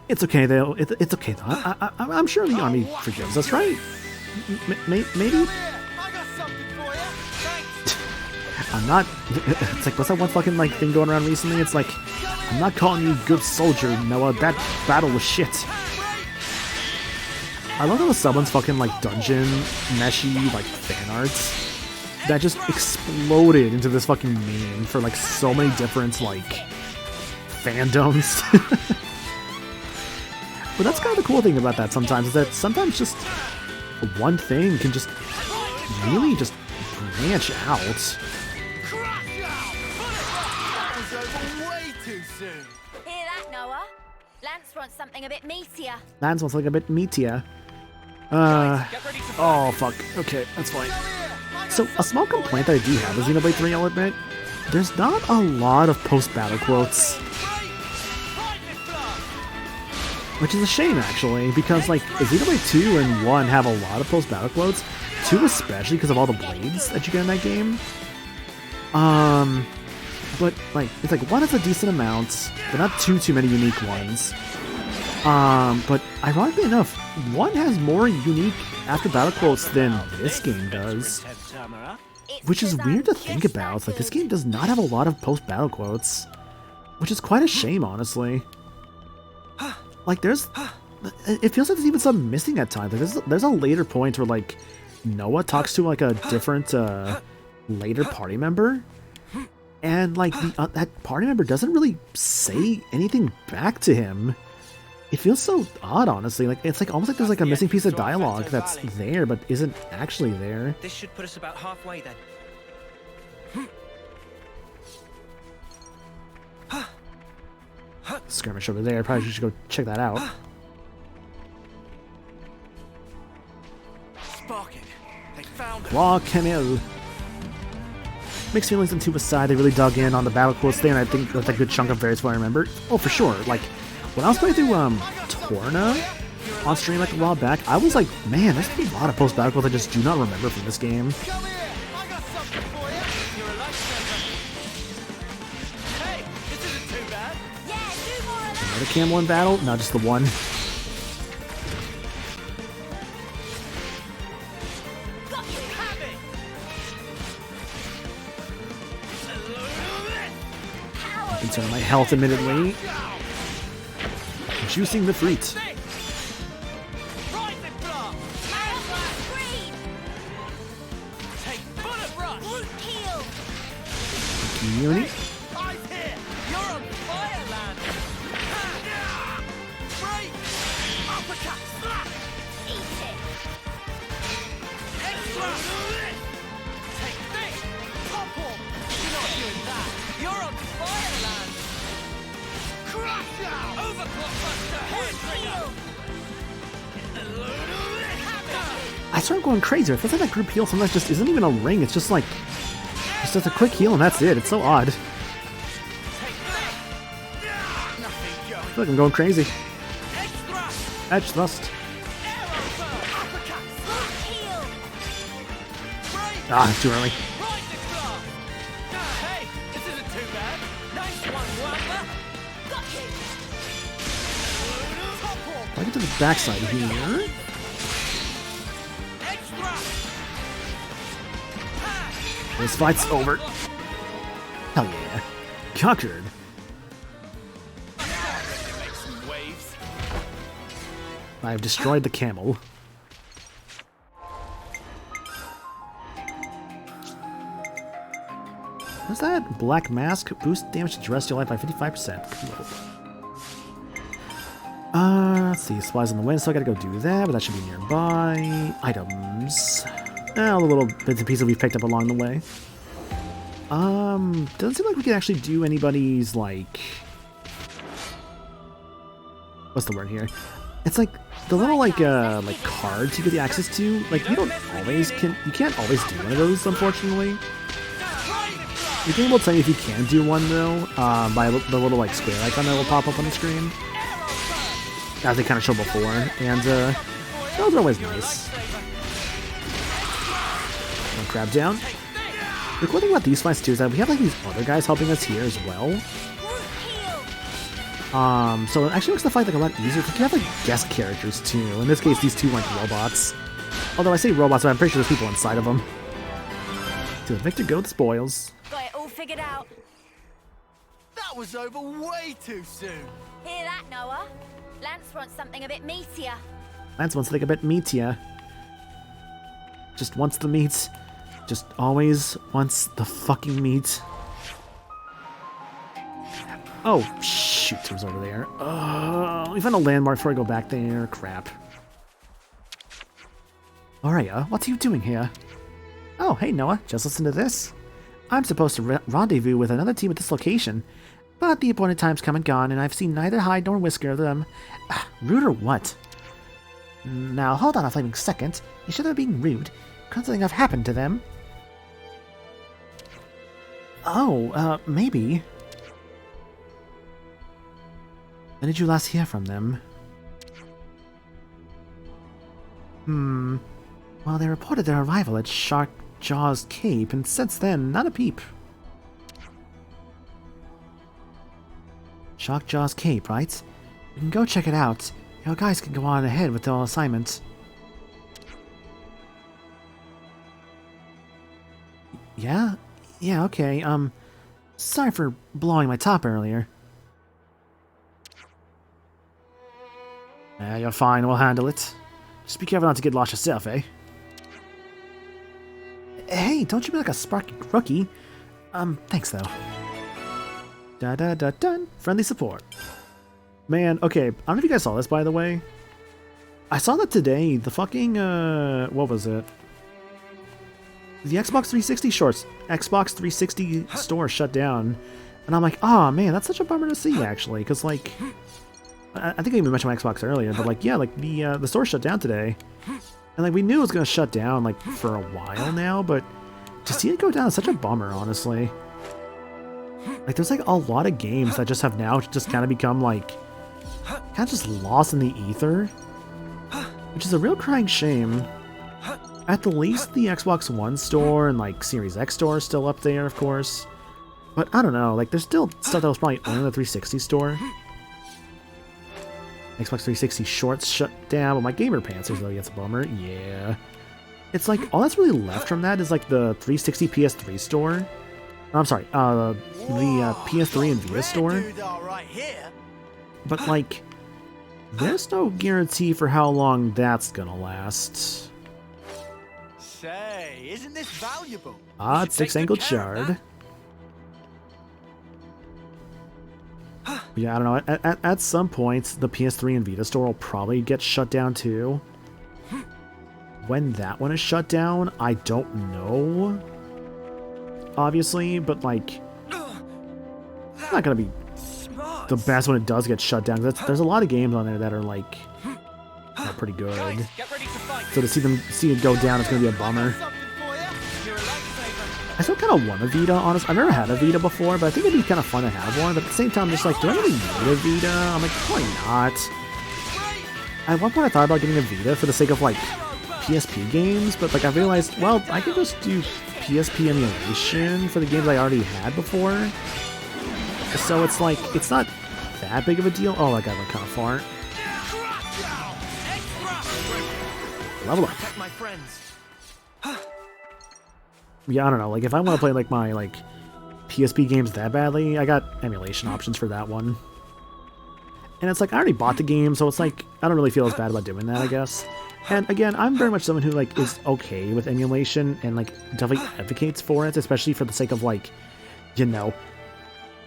It's okay though. It's okay though. I'm sure the army forgives us, right? Maybe. I'm not. It's like, what's that one fucking like thing going around recently? It's like, I'm not calling you good soldier, Noah. That battle was shit. I love how the someone's fucking like dungeon meshy like fan arts that just exploded into this fucking meme for like so many different like fandoms. But that's kind of the cool thing about that sometimes, is that sometimes just one thing can just really just branch out. Hear that, Noah? Lance wants something a bit meatier. Lance wants something a bit meatier. Oh fuck. Okay, that's fine. So, a small complaint that I do have with Xenoblade 3, I'll admit, there's not a lot of post-battle quotes. Which is a shame, actually, because, like, Xenoblade 2 and 1 have a lot of post-battle quotes. 2 especially, because of all the blades that you get in that game. But, like, it's like, 1 has a decent amount, but not too many unique ones. But, ironically enough, 1 has more unique after-battle quotes than this game does. Which is weird to think about. Like, this game does not have a lot of post-battle quotes. Which is quite a shame, honestly. Like, there's... It feels like there's even some missing at times. Like, there's a later point where, like, Noah talks to, like, a different, later party member. And, like, that party member doesn't really say anything back to him. It feels so odd, honestly. Like, it's like almost like there's, like, a missing piece of dialogue that's there, but isn't actually there. This should put us about halfway, then. Skirmish over there. Probably should go check that out. Sparking. They found it. Law Camille. Mixed feelings on two aside, they really dug in on the battle quotes there, and I think that's a good chunk of various what I remember. Oh, for sure. Like, when I was playing through Torna on stream like a while back, I was like, man, there's a lot of post-battle quotes I just do not remember from this game. Come here. I got something for you. You're a lifesaver. Hey, this isn't too bad. Yeah, do more of that. Another camel in battle? No, just the one. Got you. Have it. Concern my health, admittedly. Juicing the fruit. Uni. Eyes here. You're on fire, lad. Break. Uppercut. Slap. Eat it. Extra. Take this. Topple. You're not doing that. You're on fire, lad. Crush out. Overclock buster. Head trigger. I started going crazy. It feels like that group heal sometimes just isn't even a ring. It's just like, it's just a quick heal and that's it. It's so odd. I feel like I'm going crazy. Edge thrust. Ah, it's too early. Hey, this isn't too bad. Nice one, Wamba. Got you. If I get to the backside here. This fight's over. Hell yeah. Conquered. I've destroyed the camel. What's that? Black mask. Boost damage to terrestrial life by 55%. Cool. Let's see. Supplies on the wind, so I gotta go do that, but that should be nearby. Items. All the little bits and pieces we've picked up along the way. Doesn't seem like we can actually do anybody's, like... What's the word here? It's like, the little, like cards you get the access to, like, you can't always do one of those, unfortunately. The game will tell you if you can do one, though, by the little, like, square icon that will pop up on the screen. As they kind of showed before, and, those are always nice. One crab down. The cool thing about these fights, too, is that we have, like, these other guys helping us here as well. So it actually makes the fight, like, a lot easier, because you have, like, guest characters, too. In this case, these two, like, robots. Although I say robots, but I'm pretty sure there's people inside of them. To the victor go the spoils. Got it all figured out. That was over way too soon. Hear that, Noah? Lance wants something a bit meatier. Lance wants something a bit meatier. Just wants the meat. Just always wants the fucking meat. Oh, shoot, it was over there. We found a landmark before I go back there. Crap. Araya, what are you doing here? Oh, hey, Noah, just listen to this. I'm supposed to rendezvous with another team at this location, but the appointed time's come and gone, and I've seen neither hide nor whisker of them. Rude or what? Now, hold on a flaming second. You should have been rude. Could something have happened to them? Oh, maybe. When did you last hear from them? Well, they reported their arrival at Sharkjaw's Cape, and since then, not a peep. Sharkjaw's Cape, right? We can go check it out. Your guys can go on ahead with their assignment. Yeah? Yeah, okay, sorry for blowing my top earlier. You're fine, we'll handle it. Just be careful not to get lost yourself, eh? Hey, don't you be like a sparky rookie. Thanks though. Da-da-da-dun. Friendly support. Man, okay, I don't know if you guys saw this, by the way. I saw that today, the fucking, what was it? The Xbox 360 Xbox 360 store shut down. And I'm like, oh man, that's such a bummer to see, actually, because, like, I think I even mentioned my Xbox earlier, but, like, yeah, like, the store shut down today. And, like, we knew it was going to shut down, like, for a while now, but to see it go down is such a bummer, honestly. Like, there's, like, a lot of games that just have now just kind of become, like, kind of just lost in the ether. Which is a real crying shame. At the least, the Xbox One store and, like, Series X store are still up there, of course. But, I don't know, like, there's still stuff that was probably only in the 360 store. Xbox 360 shorts shut down, but my gamer pants are really, it's a bummer. Yeah. It's like, all that's really left from that is, like, the 360 PS3 store. I'm sorry, the PS3 and Vita store. But, like, there's no guarantee for how long that's gonna last. Say, isn't this valuable? Odd six-angled shard. Yeah, I don't know. At some point, the PS3 and Vita store will probably get shut down too. When that one is shut down, I don't know. Obviously, but like, it's not gonna be the best when it does get shut down. There's a lot of games on there that are like, pretty good. So to see it go down, it's gonna be a bummer. I still kind of want a Vita, honestly. I've never had a Vita before, but I think it'd be kind of fun to have one. But at the same time, I'm just like, do I really need a Vita? I'm like, probably not. At one point, I thought about getting a Vita for the sake of, like, PSP games, but, like, I realized, well, I could just do PSP emulation for the games I already had before. So it's like, it's not that big of a deal. Oh, that guy went kind of far. Level up. My friends. Yeah, I don't know, like, if I want to play, like, my, like, PSP games that badly, I got emulation options for that one. And it's like, I already bought the game, so it's like, I don't really feel as bad about doing that, I guess. And again, I'm very much someone who, like, is okay with emulation and, like, definitely advocates for it, especially for the sake of, like, you know,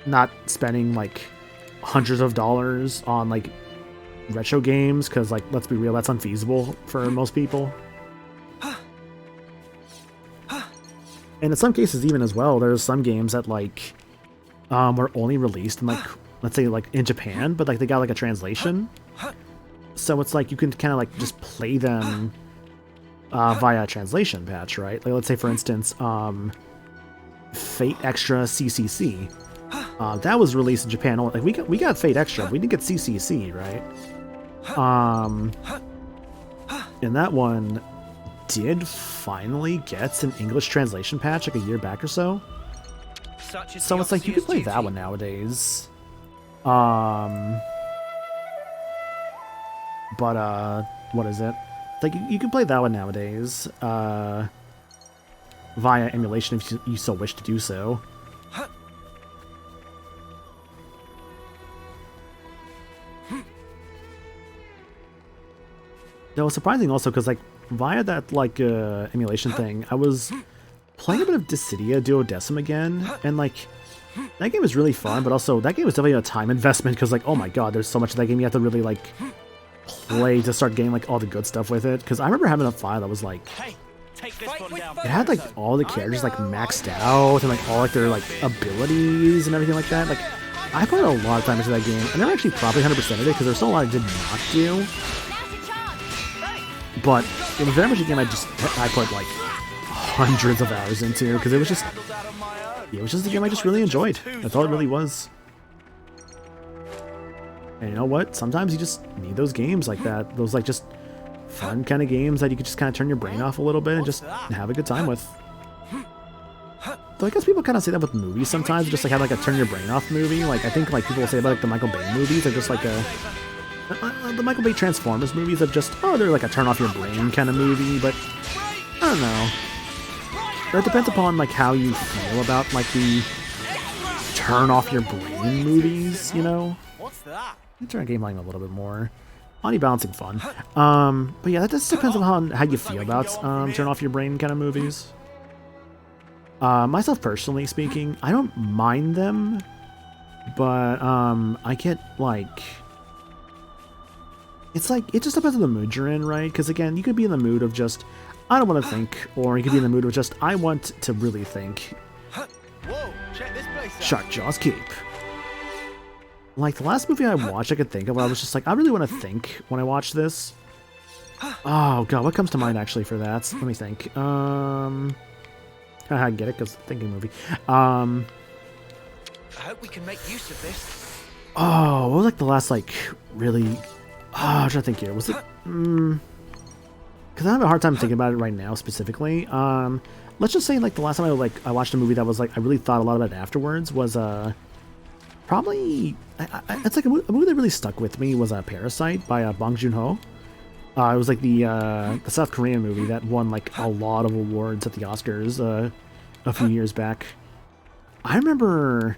not spending, like, hundreds of dollars on, like, retro games, because, like, let's be real, that's unfeasible for most people. And in some cases, even as well, there's some games that, like, were only released in, like, let's say, like, in Japan, but, like, they got, like, a translation. So it's like, you can kind of, like, just play them via a translation patch, right? Like, let's say, for instance, Fate Extra CCC. That was released in Japan. Like, we got Fate Extra, we didn't get CCC, right? And that one did finally get an English translation patch like a year back or so. So it's like, you can play that one nowadays. But, what is it? Like, you can play that one nowadays, via emulation if you so wish to do so. That was surprising also, because, like, via that, like, emulation thing, I was playing a bit of Dissidia Duodecim again, and, like, that game is really fun, but also, that game was definitely a time investment, because, like, oh my god, there's so much of that game you have to really, like, play to start getting, like, all the good stuff with it, because I remember having a file that was, like, it had, like, all the characters, like, maxed out, and, like, all, like, their, like, abilities and everything like that. Like, I put a lot of time into that game. I never actually probably 100%ed it, because there's still a lot I did not do. But it was very much a game I put, like, hundreds of hours into, because it was just, it was just a game I just really enjoyed. That's all it really was. And you know what? Sometimes you just need those games like that. Those like just fun kind of games that you could just kind of turn your brain off a little bit and just have a good time with. So I guess people kind of say that with movies sometimes, just like have like a turn your brain off movie. Like I think like people will say about like the Michael Bay movies are just like the Michael Bay Transformers movies of just, oh, they're like a turn off your brain kind of movie, but I don't know. That depends upon like how you feel about like the turn off your brain movies, you know? What's that? Let me turn game volume a little bit more. Audio balancing fun. But yeah, that just depends on how you feel about turn off your brain kind of movies. Myself personally speaking, I don't mind them, but I get like, it's like, it just depends on the mood you're in, right? Because again, you could be in the mood of just, I don't want to think, or you could be in the mood of just, I want to really think. Whoa, check this place out. Sharkjaw's Keep. Like the last movie I watched I could think of, I was just like, I really want to think when I watch this. Oh god, what comes to mind actually for that? Let me think. I get it, because thinking movie. I hope we can make use of this. Oh, what was like the last like really? Oh, I'm trying to think here. Was it? Because I have a hard time thinking about it right now specifically. Let's just say like the last time I watched a movie that was like I really thought a lot about it afterwards was probably it's like a movie that really stuck with me was Parasite by Bong Joon-ho. It was like the South Korean movie that won like a lot of awards at the Oscars a few years back. I remember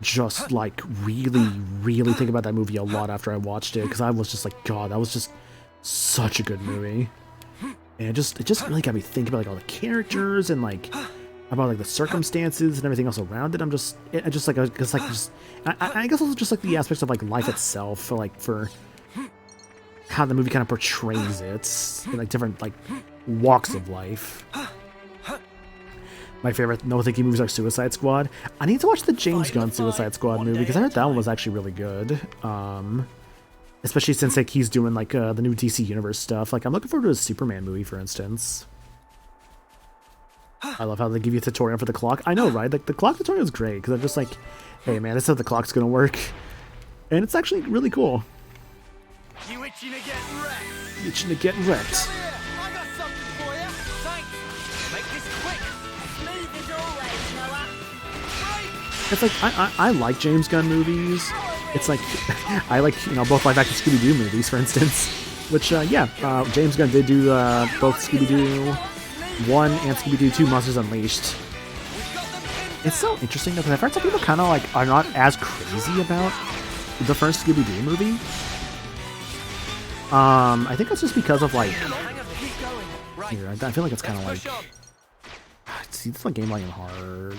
just like really thinking about that movie a lot after I watched it, because I was just like, God, that was just such a good movie. And it just really got me thinking about like all the characters and like about like the circumstances and everything else around it. I guess also just like the aspects of like life itself, for how the movie kind of portrays it in like different like walks of life. My favorite no thinking movies are Suicide Squad. I need to watch the James Gunn Suicide Squad movie because I heard that one was actually really good. Especially since like he's doing like the new DC Universe stuff. Like I'm looking forward to his Superman movie, for instance. I love how they give you a tutorial for the clock. I know, right? Like the clock tutorial is great because I'm just like, hey man, this is how the clock's gonna work, and it's actually really cool. You itching to get wrecked? Itching to get wrecked. I got something for you. Thanks. Make this quick. Smooth as always, Noah. It's like I like James Gunn movies. It's like I like both live action Scooby-Doo movies, for instance. Which James Gunn did do both Scooby-Doo 1 and Scooby-Doo 2 Monsters Unleashed. It's so interesting though, because I've heard some people kind of like are not as crazy about the first Scooby-Doo movie. I think that's just because of like here. I feel like it's kind of like see, it's like game volume hard.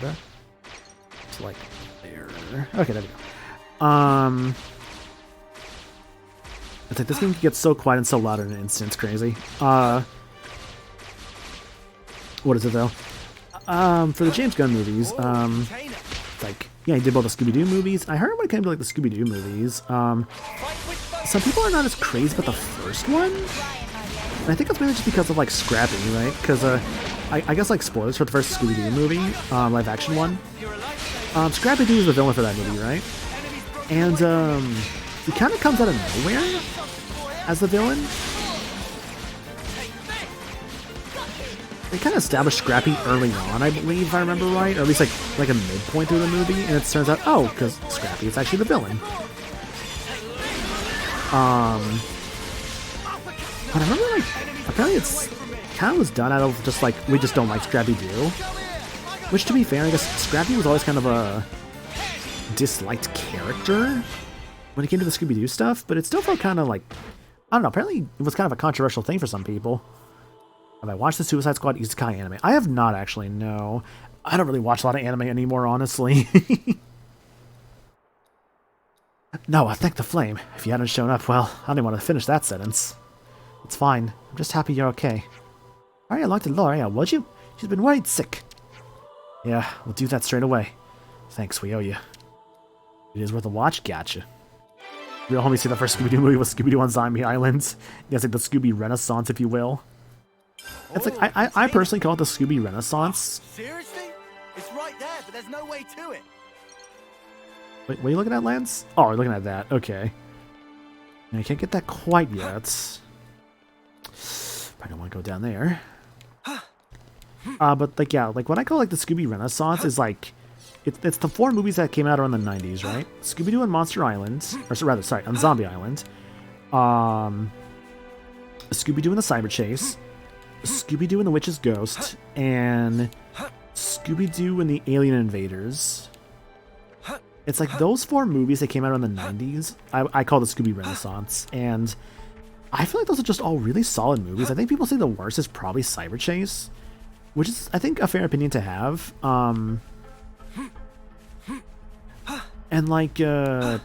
It's like there. Okay, there we go. It's like this game can get so quiet and so loud in an instant. It's crazy. What is it though? For the James Gunn movies, like yeah, he did both the Scooby-Doo movies. I heard when it came to like the Scooby-Doo movies, some people are not as crazy about the first one. And I think it's mainly just because of like Scrappy, right? Because I guess like spoilers for the first Scooby-Doo movie, live action one. Scrappy-Doo is the villain for that movie, right? And he kind of comes out of nowhere as the villain. They kind of established Scrappy early on, I believe, if I remember right, or at least like a midpoint through the movie, and it turns out, oh, because Scrappy is actually the villain. But I remember, like, apparently it's kind of was done out of just like, we just don't like Scrappy-Doo. Which, to be fair, I guess Scrappy was always kind of a disliked character when it came to the Scooby-Doo stuff, but it still felt kind of like, I don't know, apparently it was kind of a controversial thing for some people. Have I watched the Suicide Squad Isekai anime? I have not, actually, no. I don't really watch a lot of anime anymore, honestly. No, thank the flame. If you hadn't shown up, well, I didn't want to finish that sentence. It's fine. I'm just happy you're okay. Alright, I locked the door, yeah, would you? She's been worried sick. Yeah, we'll do that straight away. Thanks, we owe you. It is worth a watch? Gotcha. Real homie see the first Scooby-Doo movie was Scooby-Doo on Zombie Island. Yeah, it's like the Scooby Renaissance, if you will. It's like, I personally call it the Scooby Renaissance. Seriously? It's right right there, but there's no way to it. Wait, what are you looking at, Lance? Oh, you're looking at that. Okay. I can't get that quite yet. I don't want to go down there. But like, yeah, like what I call like the Scooby Renaissance is like, it's the 4 movies that came out around the 90s, right? Scooby-Doo on Monster Island, or rather, sorry, on Zombie Island. Scooby-Doo and the Cyber Chase, Scooby-Doo and the Witch's Ghost, and Scooby-Doo and the Alien Invaders. It's like those 4 movies that came out around the 90s, I call the Scooby Renaissance, and I feel like those are just all really solid movies. I think people say the worst is probably Cyber Chase, which is, I think, a fair opinion to have. And like, I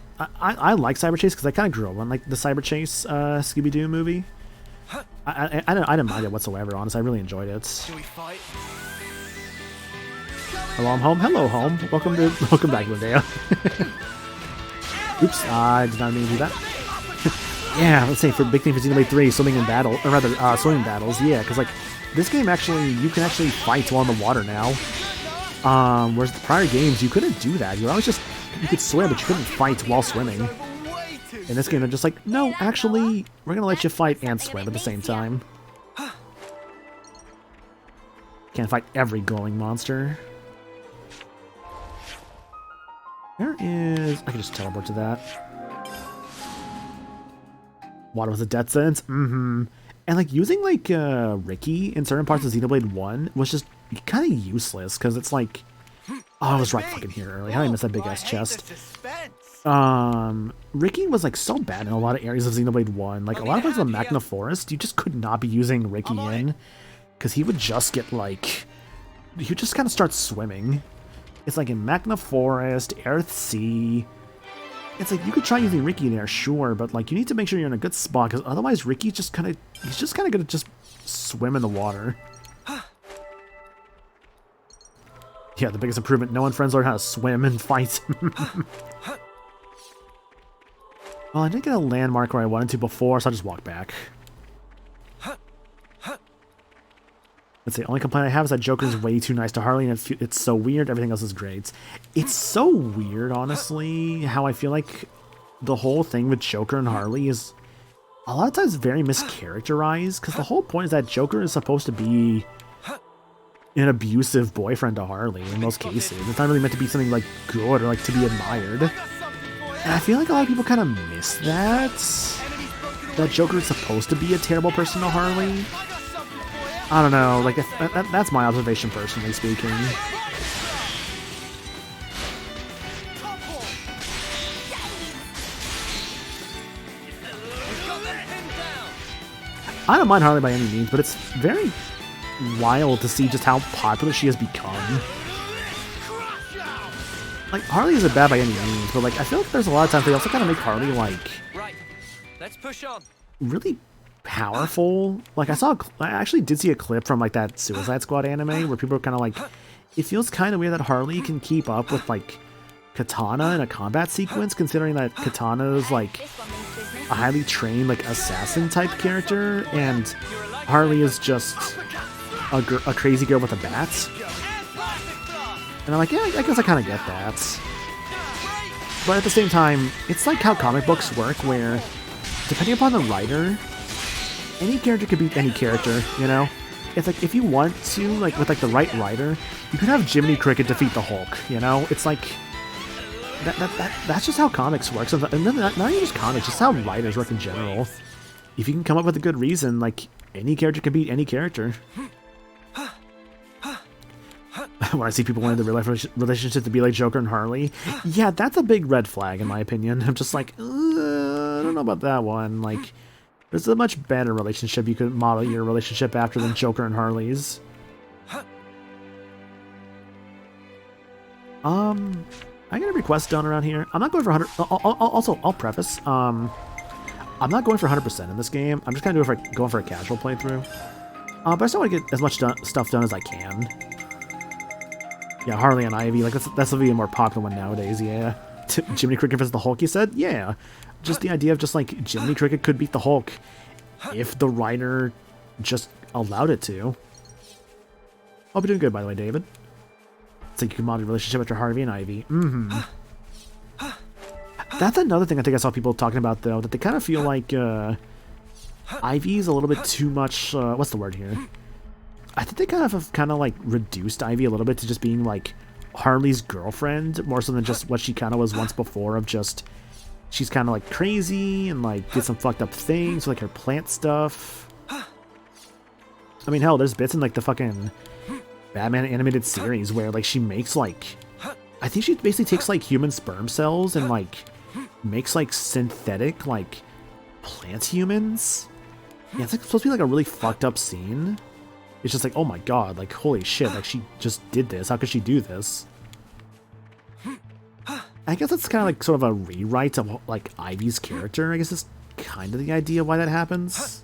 like Cyber Chase because I kind of grew up on like the Cyber Chase Scooby-Doo movie. I didn't mind it whatsoever, honestly. I really enjoyed it. Hello, I'm home. Hello, home. Welcome back, Linnea. Oops, I did not mean to do that. Yeah, let's say for big thing for Xenoblade 3, swimming in battle, or rather, swimming battles. Yeah, because like this game actually, you can actually fight while in the water now. Whereas the prior games, you couldn't do that. You could swim, but you couldn't fight while swimming. In this game, they're just like, no, actually, we're gonna let you fight and swim at the same time. Can't fight every glowing monster. There is... I can just teleport to that. Water was a death sentence? Mm-hmm. And, like, using, like, Ricky in certain parts of Xenoblade 1 was just kind of useless, because it's like... Oh, I was right fucking here early. How did I miss that big-ass chest? Ricky was, like, so bad in a lot of areas of Xenoblade 1. Like, a lot of parts of the Magna Forest, you just could not be using Ricky in, because he would just get, like... He would just kind of start swimming. It's like in Magna Forest, Earthsea. It's like you could try using Ricky there, sure, but like you need to make sure you're in a good spot because otherwise Ricky's just kind of gonna just swim in the water. Yeah, the biggest improvement. No one friends learn how to swim and fight. Well, I didn't get a landmark where I wanted to before, so I'll just walk back. Let's see, only complaint I have is that Joker's way too nice to Harley, and it's so weird. Everything else is great. It's so weird, honestly, how I feel like the whole thing with Joker and Harley is a lot of times very mischaracterized, because the whole point is that Joker is supposed to be an abusive boyfriend to Harley in most cases. It's not really meant to be something like good or like to be admired. And I feel like a lot of people kind of miss that. That Joker is supposed to be a terrible person to Harley. I don't know, like, that's my observation, personally speaking. I don't mind Harley by any means, but it's very wild to see just how popular she has become. Like, Harley isn't bad by any means, but, like, I feel like there's a lot of times they also kind of make Harley, like... Right, let's push on. Really powerful. Like I actually did see a clip from like that Suicide Squad anime where people are kind of like, it feels kind of weird that Harley can keep up with like Katana in a combat sequence, considering that Katana is like a highly trained like assassin type character, and Harley is just a crazy girl with a bat. And I'm like, yeah, I guess I kind of get that. But at the same time, it's like how comic books work, where depending upon the writer, any character could beat any character, you know? It's like, if you want to, like, with, like, the right writer, you could have Jiminy Cricket defeat the Hulk, you know? It's like, that's just how comics work. So, and then not even just comics, just how writers work in general. If you can come up with a good reason, like, any character can beat any character. When I see people wanting the real life relationship to be like Joker and Harley, yeah, that's a big red flag, in my opinion. I'm just like, I don't know about that one, like... There's a much better relationship you could model your relationship after than Joker and Harley's. I get a request done around here. I'm not going for 100. Also, I'll preface. I'm not going for 100% in this game. I'm just kind of going for a casual playthrough. But I still want to get as much stuff done as I can. Yeah, Harley and Ivy. Like that's the more popular one nowadays. Yeah. Jiminy Cricket versus the Hulk. You said, yeah. Just the idea of just like Jiminy Cricket could beat the Hulk if the writer just allowed it to. I'll be doing good, by the way, David. romantic commodity relationship between Harvey and Ivy. Mm-hmm. That's another thing I think I saw people talking about, though, that they kind of feel like Ivy's a little bit too much, what's the word here? I think they kind of have like reduced Ivy a little bit to just being like Harley's girlfriend, more so than just what she kind of was once before, of just she's kind of like crazy and like did some fucked up things, like her plant stuff. I mean, hell, there's bits in like the fucking Batman animated series where like she makes like, I think she basically takes like human sperm cells and like makes like synthetic like plant humans. Yeah, it's like supposed to be like a really fucked up scene. It's just like, oh my god, like holy shit, like she just did this. How could she do this? I guess that's kind of like sort of a rewrite of like Ivy's character. I guess is kind of the idea why that happens.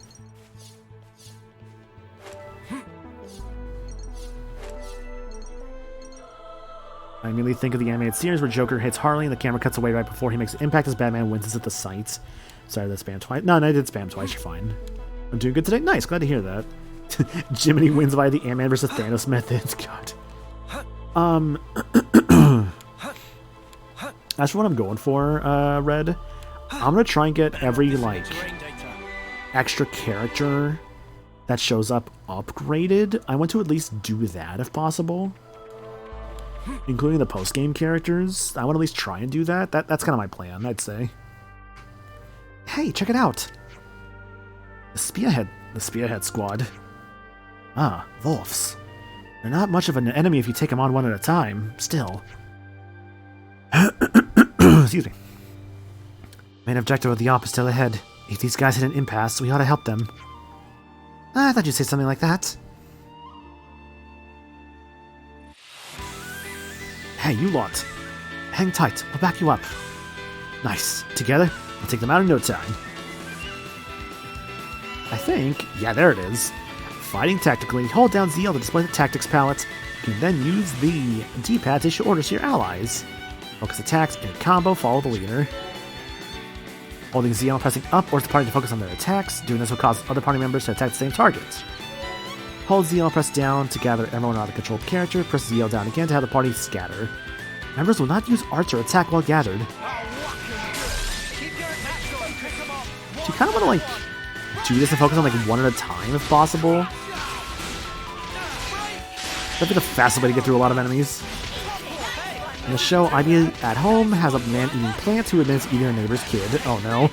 I immediately think of the animated series where Joker hits Harley and the camera cuts away right before he makes impact as Batman winces at the sight. Sorry that spam twice. No, I did spam twice, you're fine. I'm doing good today? Nice, glad to hear that. Jiminy wins by the Ant-Man versus Thanos methods. God. That's what I'm going for, Red. I'm gonna try and get every, like, extra character that shows up upgraded. I want to at least do that if possible. Including the post-game characters. I want to at least try and do that. That's kind of my plan, I'd say. Hey, check it out! The Spearhead Squad. Ah, wolves. They're not much of an enemy if you take them on one at a time. Still. Excuse me. Main objective of the op is still ahead. If these guys hit an impasse, we ought to help them. I thought you'd say something like that. Hey, you lot. Hang tight. I'll back you up. Nice. Together, we'll take them out in no time. I think... Yeah, there it is. Fighting tactically, hold down ZL to display the tactics palette. You can then use the D-pad to issue orders to your allies. Focus attacks in a combo, follow the leader. Holding ZL and pressing up orders the party to focus on their attacks. Doing this will cause other party members to attack the same target. Hold ZL and press down to gather everyone around the controlled character. Press ZL down again to have the party scatter. Members will not use arts or attack while gathered. You kind of want to like do this and focus on like one at a time if possible. That'd be the fastest way to get through a lot of enemies. In the show, Ivy at home has a man eating plants who admits eating her neighbor's kid. Oh no.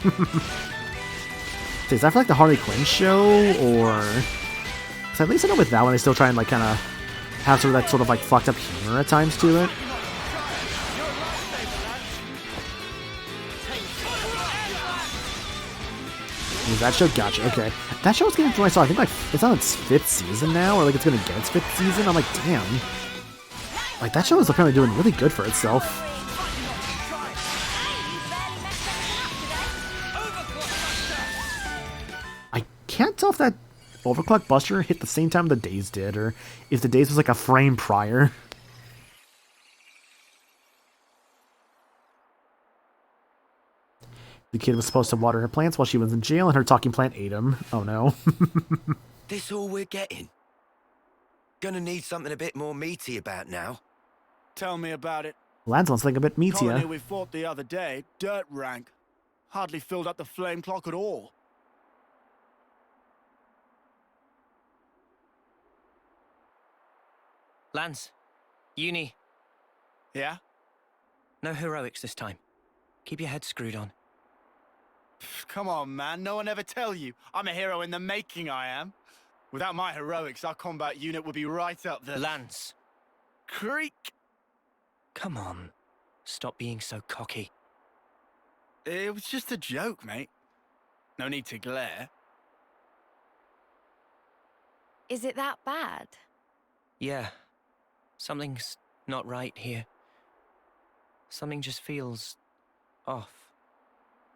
Is that for like the Harley Quinn show, or... Because at least I know with that one they still try and like kind of have sort of that sort of like fucked up humor at times to it. Is that show? Gotcha, okay. That show's getting through, I saw, I think like it's on its 5th season now, or like it's gonna get its 5th season. I'm like, damn. Like that show is apparently doing really good for itself. I can't tell if that Overclock Buster hit the same time the Daze did, or if the Daze was like a frame prior. The kid was supposed to water her plants while she was in jail, and her talking plant ate him. Oh no. This all we're getting? Gonna need something a bit more meaty about now. Tell me about it. Lads wants something a bit Colony meatier. we fought the other day, dirt rank. Hardly filled up the flame clock at all. Lance, Uni. Yeah? No heroics this time. Keep your head screwed on. Come on, man. No one ever tell you. I'm a hero in the making, I am. Without my heroics, our combat unit would be right up there. Lance. Creak! Come on. Stop being so cocky. It was just a joke, mate. No need to glare. Is it that bad? Yeah. Something's not right here. Something just feels off.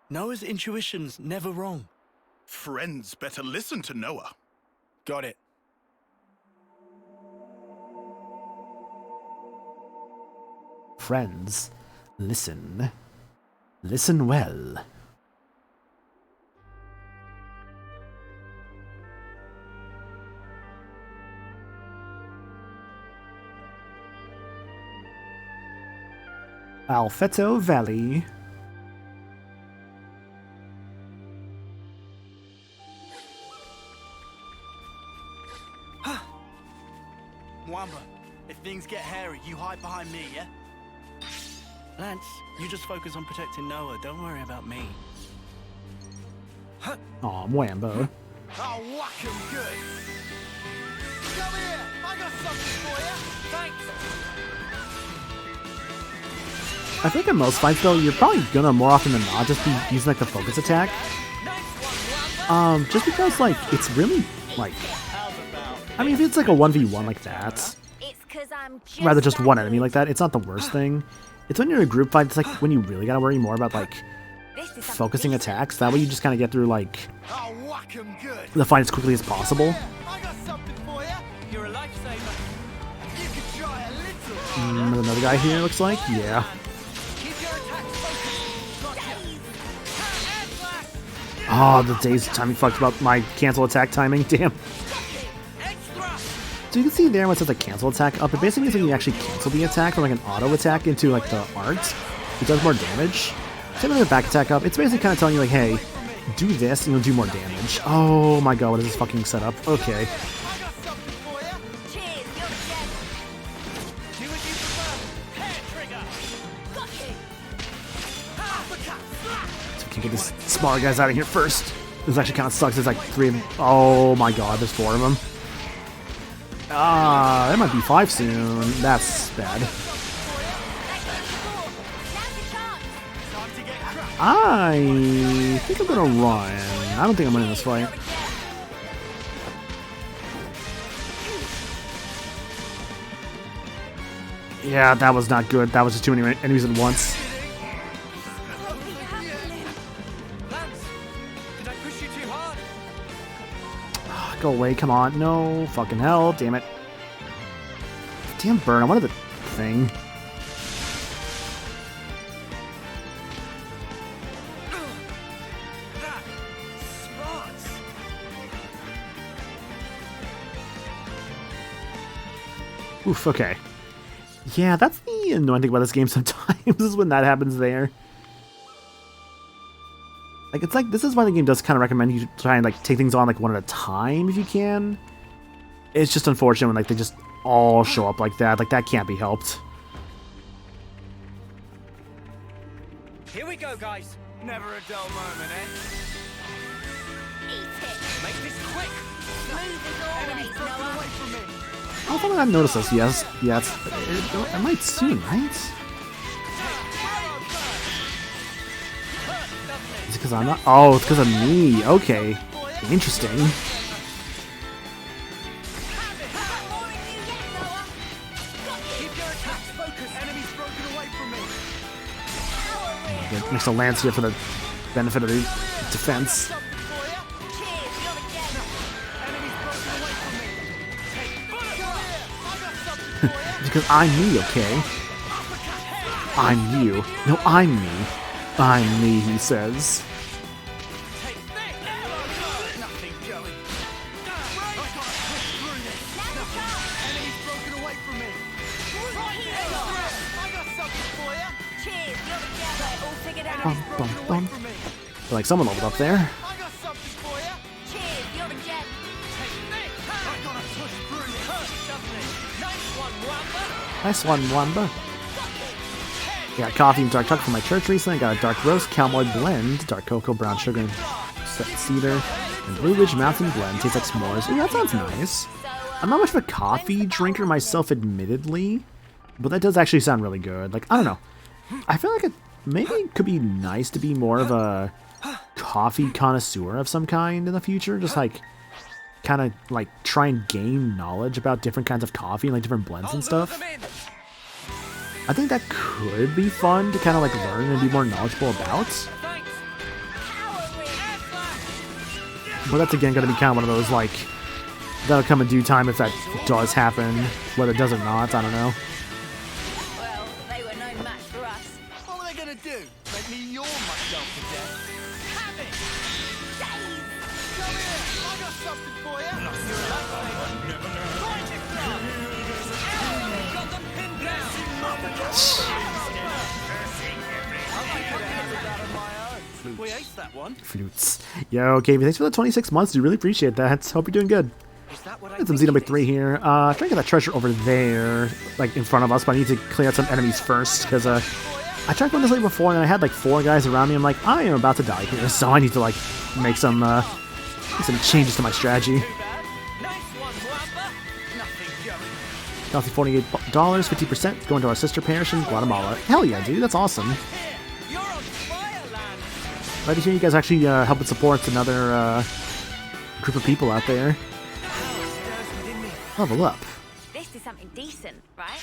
Noah's intuition's never wrong. Friends better listen to Noah. Got it. Friends, listen. Listen well. Alfeto Valley. Mwamba, if things get hairy, you hide behind me, yeah? Lance, you just focus on protecting Noah. Don't worry about me. Aw, Mwamba. I'll whack him good. Come here, I got something for you. Thanks. I think in most fights though, you're probably gonna more often than not just be using like the focus attack. Just because like it's really like, I mean if it's like a 1v1 like that, rather just one enemy like that, it's not the worst thing. It's when you're in a group fight, it's like when you really gotta worry more about like focusing attacks. That way you just kind of get through like the fight as quickly as possible. You're a lifesaver. You could try a little. Another guy here looks like, yeah. Oh, the day's timing fucked about my cancel attack timing. Damn. So you can see there when it says like cancel attack up, it basically means when you actually cancel the attack from like an auto attack into like the art. It does more damage. Same with the back attack up, it's basically kind of telling you like, hey, do this and you'll do more damage. Oh my god, what is this fucking setup? Okay. So we can get these smaller guys out of here first. This actually kind of sucks. There's like 3 of them. Oh my god, there's 4 of them. Ah, there might be 5 soon. That's bad. I think I'm gonna run. I don't think I'm winning this fight. Yeah, that was not good. That was just too many enemies at once. Go away, come on. No, fucking hell, damn it. Damn burn, I wanted the thing. Oof, okay. Yeah, that's the annoying thing about this game sometimes, is when that happens there. Like, it's like, this is why the game does kind of recommend you try and, like, take things on, like, one at a time if you can. It's just unfortunate when, like, they just all show up like that. Like, that can't be helped. Here we go, guys. Never a dull moment, eh? Eat it. Make this quick. Enemies broken away from me. I don't think I've noticed this. Yes, yes. It might soon, right? Is it because I'm not? Oh, it's because of me. Okay. Interesting. Get next to Lance here for the benefit of the defense. Because I'm me, okay? I'm you. No, I'm me. I'm me, he says. Bum, bum, bum. Feel like someone leveled up there. Nice one, Mwamba. Got coffee and dark chocolate from my church recently. Got a dark roast cowboy blend, dark cocoa, brown sugar, and cedar, and Blue Ridge Mountain blend. Tastes like s'mores. Ooh, that sounds nice. I'm not much of a coffee drinker myself, admittedly, but that does actually sound really good. Like, I don't know. I feel like it maybe could be nice to be more of a coffee connoisseur of some kind in the future. Just like, kind of like try and gain knowledge about different kinds of coffee and like different blends and stuff. I think that could be fun to kind of like learn and be more knowledgeable about. But that's again going to be kind of one of those like, that'll come in due time if that does happen. Whether it does or not, I don't know. Well, they were no match for us. What were they gonna do? Make me yawn myself to death? Have it! Dave! Come here! I got something for you! Got them pinned down! We aced that one. Flutes. Yo, KB, thanks for the 26 months, dude. Really appreciate that. Hope you're doing good. Got some Xenoblade 3 here. Trying to get that treasure over there, like in front of us, but I need to clear out some enemies first, because I tried going this way before, and I had like 4 guys around me. I'm like, I am about to die here, so I need to like make some changes to my strategy. Costing $48, 50% going to our sister parish in Guatemala. Hell yeah, dude, that's awesome. Glad to hear you guys actually helping support another group of people out there. Level up. This is something decent, right?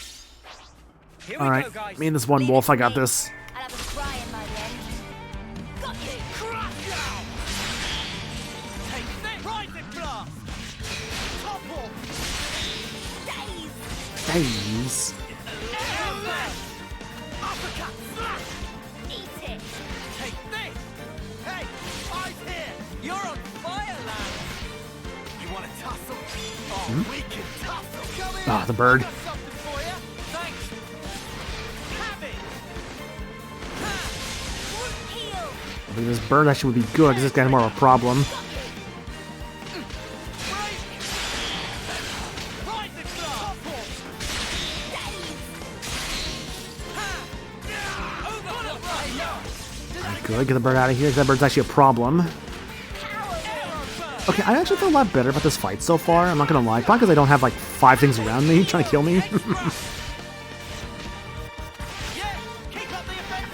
Alright, me and this one wolf, I got this. I'll have a crying by the end. Got you! Crush now! Take this! Rising blast! Topple! Days. Uppercut! Smash! Eat it! Take this! Hey! Eyes here! You're on fire, lad! You want to tussle? Oh, we can tussle! Come in! Ah, the bird. Got something for you! Thanks! Have it! Heal! I think this bird actually would be good, because this guy's more of a problem. Good, get the bird out of here, because that bird's actually a problem. Okay, I actually feel a lot better about this fight so far, I'm not gonna lie. Probably because I don't have like 5 things around me trying to kill me.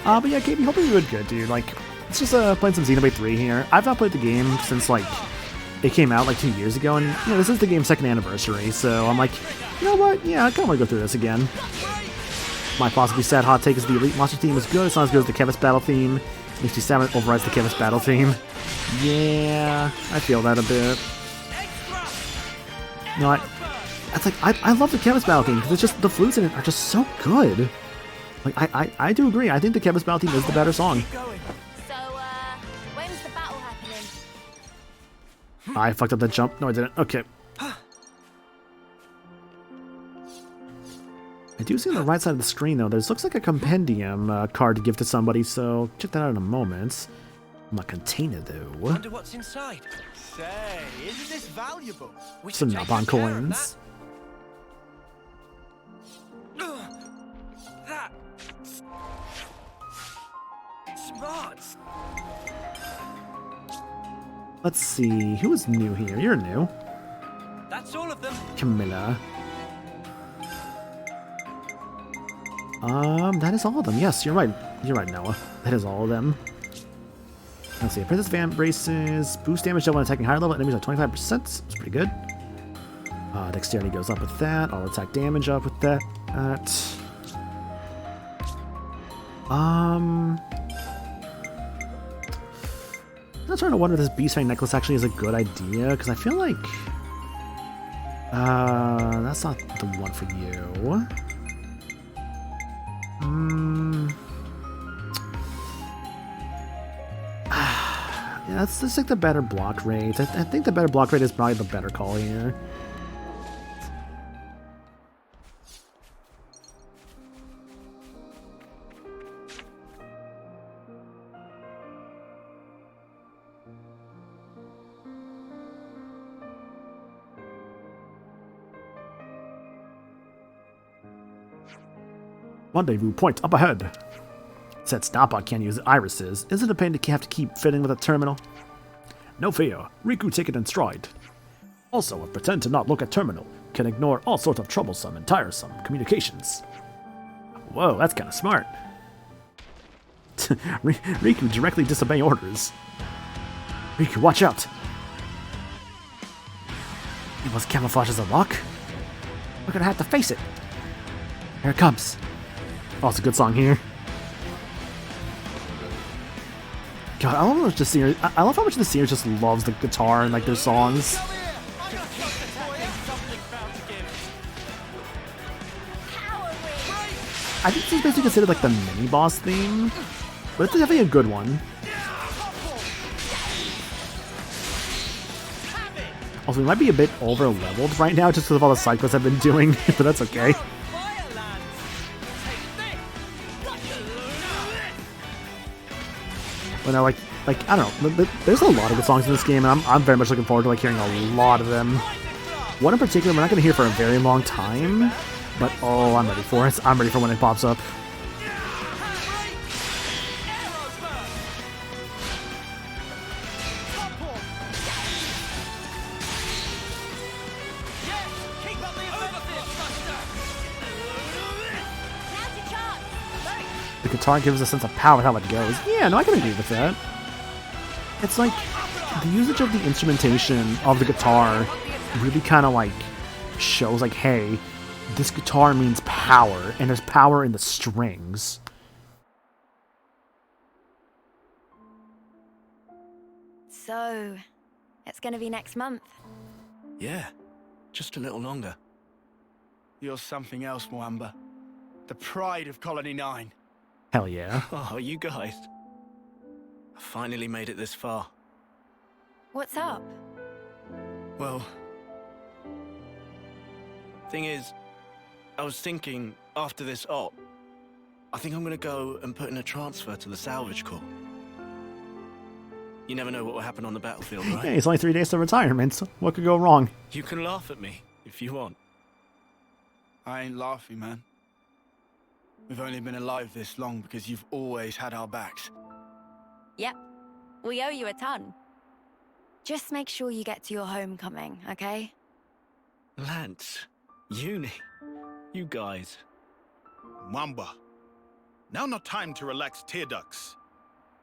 But yeah, KB, hope you're doing good, dude. Like, it's just playing some Xenoblade 3 here. I've not played the game since like it came out like 2 years ago, and you know, this is the game's 2nd anniversary, so I'm like, you know what? Yeah, I kinda wanna go through this again. My possibly sad hot take is the Elite Monster theme is good, it's not as good as the Kevis battle theme. 67 overrides the Kevis battle theme. Yeah, I feel that a bit. No, I love the Kevis battle theme because it's just the flutes in it are just so good. Like I do agree. I think the Kevis battle theme is the better song. So, when's the battle happening? I fucked up that jump. No, I didn't. Okay. I do see on the right side of the screen, though, there's looks like a compendium card to give to somebody, so check that out in a moment. I'm not contain it, though. Wonder what's inside. Say, isn't this valuable? Some Nabon coins. That. Smart. Let's see, who is new here? You're new. That's all of them. Camilla. That is all of them. Yes, you're right. You're right, Noah. That is all of them. Let's see. Princess Van braces. Boost damage when attacking higher level enemies by 25%. That's pretty good. Dexterity goes up with that. All attack damage up with that. I'm trying to wonder if this Beast Fang necklace actually is a good idea, because I feel like that's not the one for you. Yeah, let's take the better block rate. I think the better block rate is probably the better call here. Rendezvous point up ahead. Said Snapbot can't use irises. Is it a pain to have to keep fitting with a terminal? No fear. Riku take it in stride. Also, if pretend to not look at terminal, can ignore all sorts of troublesome and tiresome communications. Whoa, that's kind of smart. Riku directly disobey orders. Riku, watch out! It was camouflage as a lock? We're gonna have to face it. Here it comes. Oh, it's a good song here. God, I love how much the series. I love how much the series just loves the guitar and like their songs. I think this is basically considered like the mini boss theme, but it's definitely a good one. Also, we might be a bit over leveled right now just because of all the side quests I've been doing, but that's okay. when I like I don't know. There's a lot of good songs in this game, and I'm very much looking forward to like hearing a lot of them. One in particular, we're not going to hear for a very long time, but oh, I'm ready for it. I'm ready for when it pops up. The guitar gives a sense of power with how it goes. Yeah, no, I can agree with that. It's like the usage of the instrumentation of the guitar really kind of like shows like, hey, this guitar means power, and there's power in the strings. So, it's gonna be next month. Yeah, just a little longer. You're something else, Mwamba. The pride of Colony 9. Hell yeah. Oh, you guys. I finally made it this far. What's up? Well, thing is, I was thinking after this op, I think I'm gonna go and put in a transfer to the salvage corps. You never know what will happen on the battlefield, right? Hey, it's only 3 days to retirement. What could go wrong? You can laugh at me if you want. I ain't laughing, man. We've only been alive this long because you've always had our backs. Yep. We owe you a ton. Just make sure you get to your homecoming, okay? Lance, Uni, you guys. Mwamba. Now not time to relax tear ducts.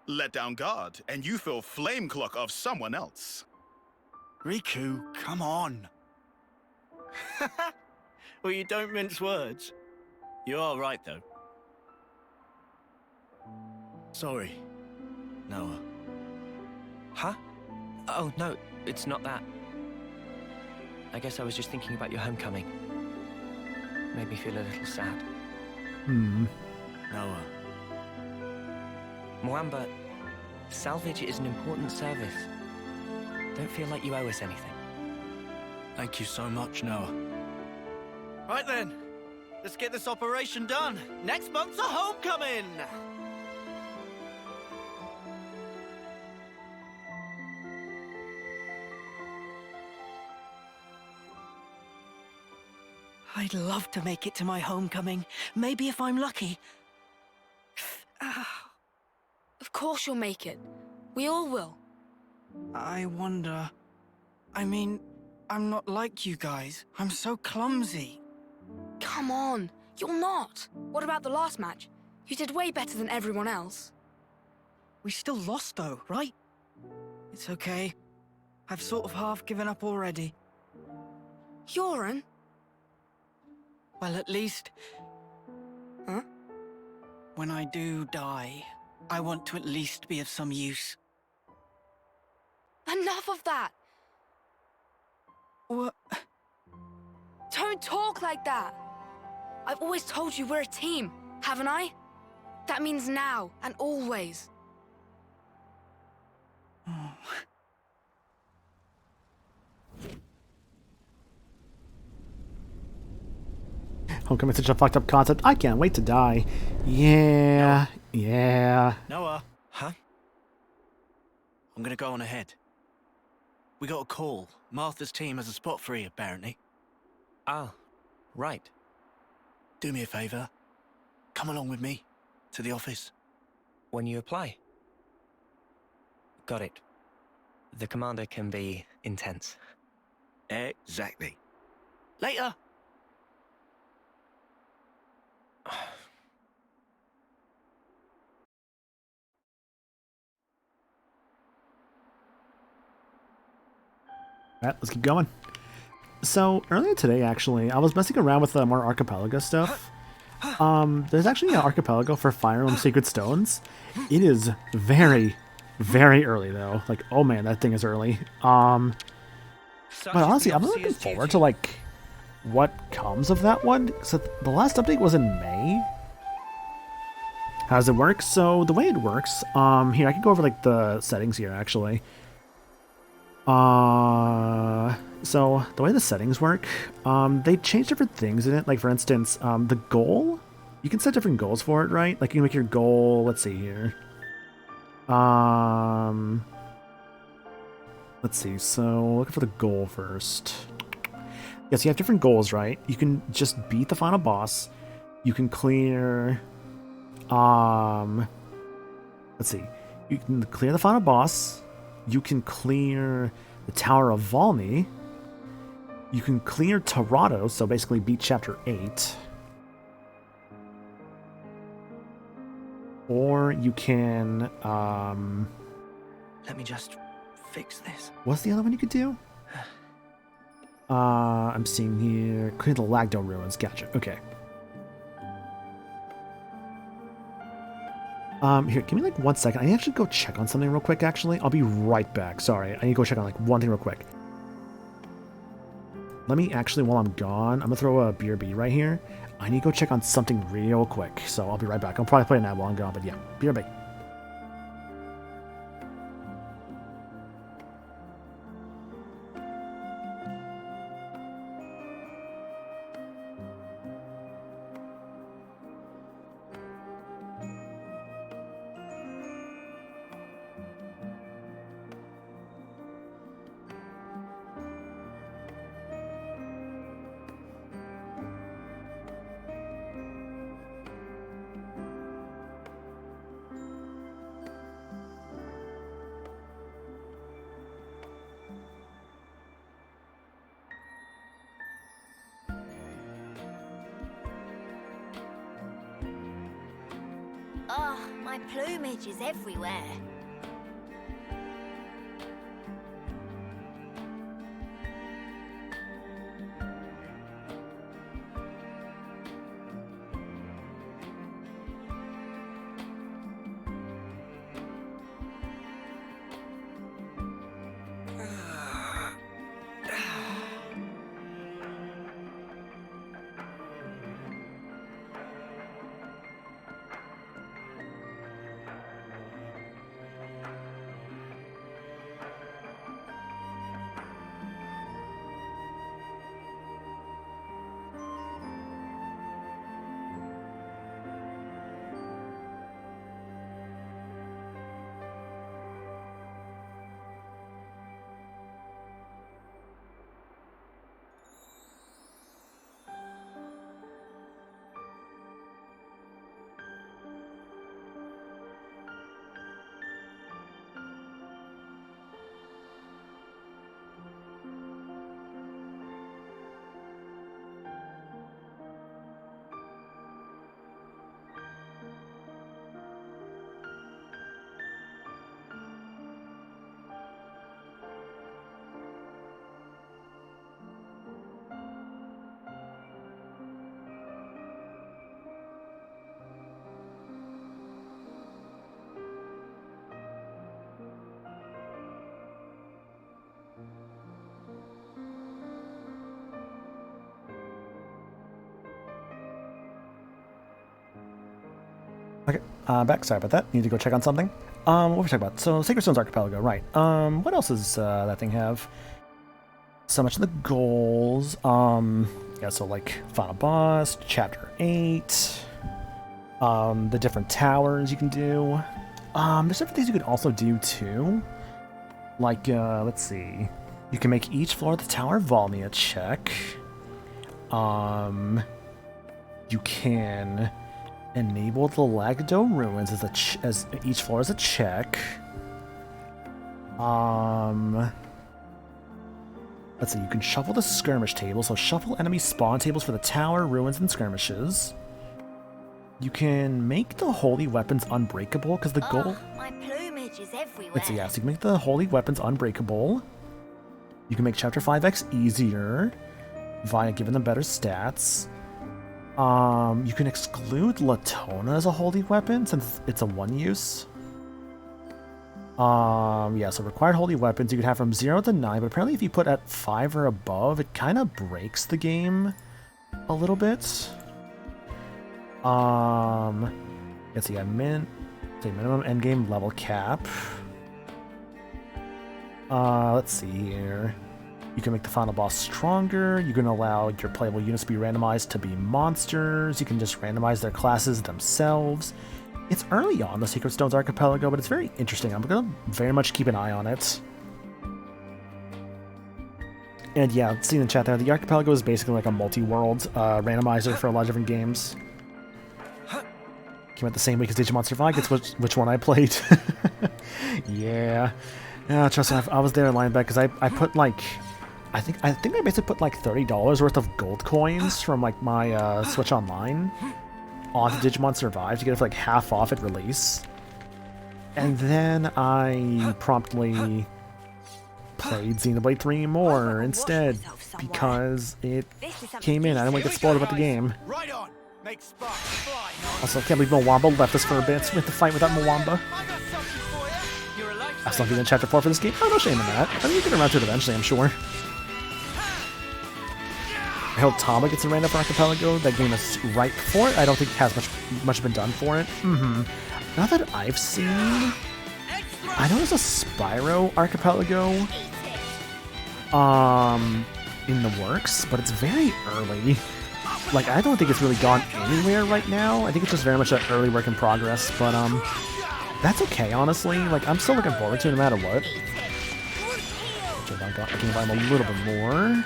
Let down guard, and you feel flame clock of someone else. Riku, come on. Well, you don't mince words. You are right, though. Sorry, Noah. Huh? Oh, no, it's not that. I guess I was just thinking about your homecoming. Made me feel a little sad. Noah. Mwamba, salvage is an important service. Don't feel like you owe us anything. Thank you so much, Noah. Right then, let's get this operation done. Next month's a homecoming! I'd love to make it to my homecoming. Maybe if I'm lucky. Of course you'll make it. We all will. I wonder... I mean, I'm not like you guys. I'm so clumsy. Come on, you're not. What about the last match? You did way better than everyone else. We still lost though, right? It's okay. I've sort of half given up already. Yoren? Well, at least... Huh? When I do die, I want to at least be of some use. Enough of that! What? Don't talk like that! I've always told you we're a team, haven't I? That means now and always. Oh. Homecoming's such a fucked up concept. I can't wait to die. Yeah, yeah. Noah. Huh? I'm gonna go on ahead. We got a call. Martha's team has a spot free, apparently. Ah, right. Do me a favor. Come along with me to the office. When you apply. Got it. The commander can be intense. Exactly. Later. Alright, let's keep going. So, earlier today, actually, I was messing around with more Archipelago stuff. There's actually an Archipelago for Fire Emblem Sacred Stones. It is very, very early, though. Like, oh man, that thing is early. But honestly, I'm looking forward to, like, what comes of that one. So, the last update was in May. How does it work? So, the way it works, here, I can go over, like, the settings here, actually. So the way the settings work, they change different things in it. Like for instance, the goal, you can set different goals for it, right? Like you can make your goal, let's see here. Let's see. So looking for the goal first. Yes, you have different goals, right? You can just beat the final boss. You can clear. Let's see. You can clear the final boss. You can clear the Tower of Valmy. You can clear Toronto, so basically beat Chapter 8. Or you can, Let me just fix this. what's the other one you could do? I'm seeing here, clear the Lagdo ruins. Gotcha. Okay. Here, give me like 1 second. I need to actually go check on something real quick, actually. I'll be right back. Sorry, I need to go check on like one thing real quick. Let me actually, while I'm gone, I'm gonna throw a BRB right here. I need to go check on something real quick, so I'll be right back. I'll probably play an ad while I'm gone, but yeah, BRB. Oh, my plumage is everywhere. Okay, back. Sorry about that. Need to go check on something. What were we talking about? So, Sacred Stones Archipelago, right. What else does that thing have? So much of the goals. Yeah, so like Final Boss, Chapter 8, the different towers you can do. There's different things you could also do too. Like, let's see. You can make each floor of the Tower of Valmy a check. You can enable the Lagdo ruins as each floor is a check. Let's see, you can shuffle the skirmish table, so shuffle enemy spawn tables for the tower, ruins, and skirmishes. You can make the holy weapons unbreakable, because the goal... My plumage is everywhere. Let's see, yeah, so you can make the holy weapons unbreakable. You can make Chapter 5X easier, via giving them better stats. You can exclude Latona as a holy weapon, since it's a one-use. Yeah, so required holy weapons you could have from 0 to 9, but apparently if you put at 5 or above, it kind of breaks the game a little bit. Let's see, minimum endgame level cap. Let's see here. You can make the final boss stronger. You can allow your playable units to be randomized to be monsters. You can just randomize their classes themselves. It's early on the Secret Stones Archipelago, but it's very interesting. I'm gonna very much keep an eye on it. And yeah, see in the chat there, the Archipelago is basically like a multi-world randomizer for a lot of different games. Came out the same week as Digimon Survive. It's which one I played. Yeah. Yeah, trust me, I was there lying back because I put like, I think I basically put like $30 worth of gold coins from like my Switch Online onto Digimon Survive to get it for like half off at release. And then I promptly played Xenoblade 3 more instead because it came in. I didn't want to get spoiled about the game. Right on. Make sparks fly. Also, I can't believe Mwamba left us for a bit. So we have to fight without Mwamba. I still have to be in Chapter 4 for this game. Oh, no shame in that. I mean, you get around to it eventually, I'm sure. I hope Tama gets a random for Archipelago. That game is ripe for it. I don't think it has much been done for it. Not that I've seen. I know there's a Spyro Archipelago in the works, but it's very early. Like, I don't think it's really gone anywhere right now. I think it's just very much an early work in progress, but that's okay, honestly. Like, I'm still looking forward to it no matter what. I can buy them a little bit more.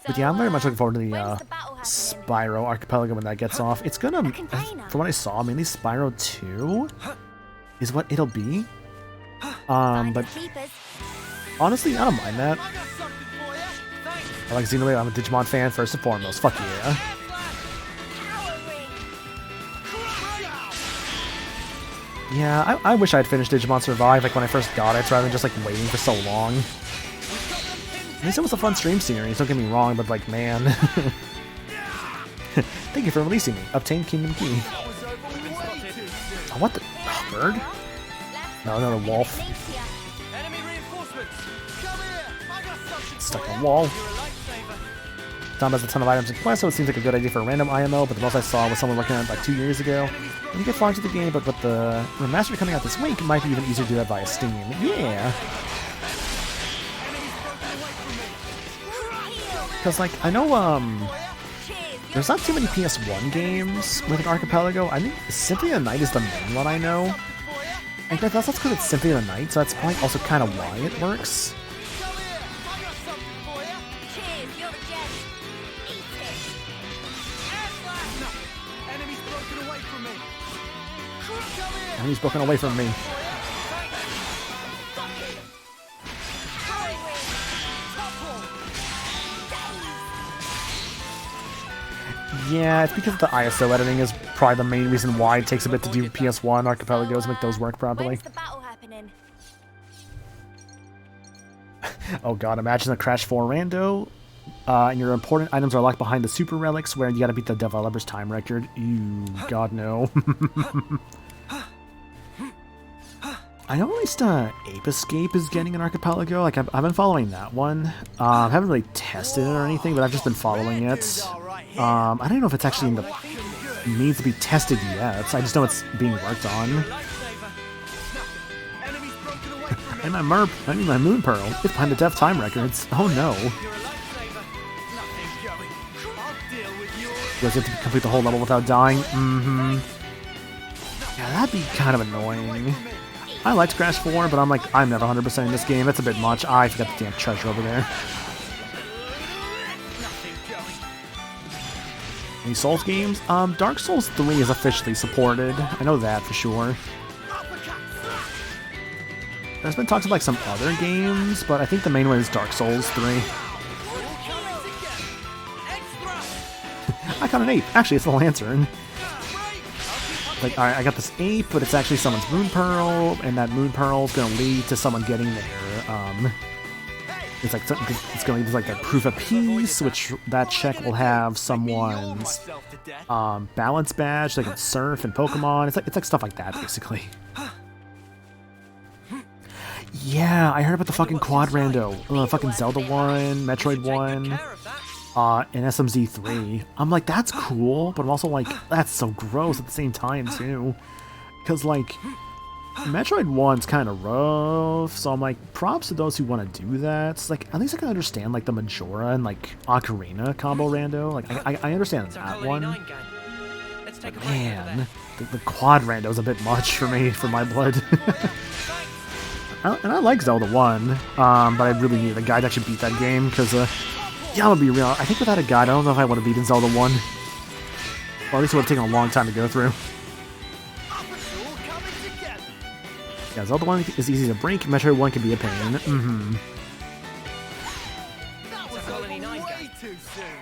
But yeah, I'm very much looking forward to the Spyro Archipelago when that gets off. It's gonna, from what I saw, mainly Spyro 2 is what it'll be. But honestly, I don't mind that. I like Xenoblade. I'm a Digimon fan first and foremost. Fuck yeah. Yeah, I wish I'd finished Digimon Survive like when I first got it, rather than just like waiting for so long. At least it was a fun stream series, don't get me wrong, but like, man. Thank you for releasing me. Obtain Kingdom Key. Oh, what the? Oh, bird? No, another wolf. Stuck in a wall. Tom has a ton of items and quests, so it seems like a good idea for a random IMO, but the most I saw was someone working on it like 2 years ago. When you get far into the game, but with the remaster coming out this week, it might be even easier to do that via Steam. Yeah! Because, like, I know, there's not too many PS1 games with an Archipelago. I think Symphony of the Night is the main one I know. And that's because it's Symphony of the Night, so that's probably also kind of why it works. Enemy's broken away from me. Yeah, it's because the ISO editing is probably the main reason why it takes a bit to do PS1 Archipelagos and make those work properly. When's the battle happening? Oh god, imagine a Crash 4 rando, and your important items are locked behind the super relics where you gotta beat the developer's time record. Ew, god no. I know at least Ape Escape is getting an Archipelago. Like, I've been following that one. I haven't really tested it or anything, but I've just been following it. I don't know if it's actually needs to be tested yet. I just know it's being worked on. And my my Moon Pearl is behind the Death Time records. Oh no. Does it have to complete the whole level without dying? Yeah, that'd be kind of annoying. I liked Crash 4, but I'm never 100% in this game. That's a bit much. I forgot the damn treasure over there. Any Souls games? Dark Souls 3 is officially supported. I know that for sure. There's been talks of like some other games, but I think the main one is Dark Souls 3. I caught an ape. Actually, it's the Lantern. Like, alright, I got this ape, but it's actually someone's Moon Pearl, and that Moon Pearl is going to lead to someone getting their, it's like, it's going to lead to like a proof of peace, which that check will have someone's, balance badge, they can surf and Pokemon. It's like stuff like that, basically. Yeah, I heard about the fucking Quad Rando, fucking Zelda 1, Metroid 1. And SMZ3. I'm like, that's cool, but I'm also like, that's so gross at the same time, too. Because, like, Metroid 1's kind of rough, so I'm like, props to those who want to do that. It's like, at least I can understand, like, the Majora and, like, Ocarina combo rando. Like, I understand that one. Man, the quad rando is a bit much for me, for my blood. And I like Zelda 1, but I really need a guide to actually beat that game, because, yeah, I'm gonna be real, I think without a guide, I don't know if I would have beaten Zelda 1. Or at least it would have taken a long time to go through. Yeah, Zelda 1 is easy to break, Metroid 1 can be a pain.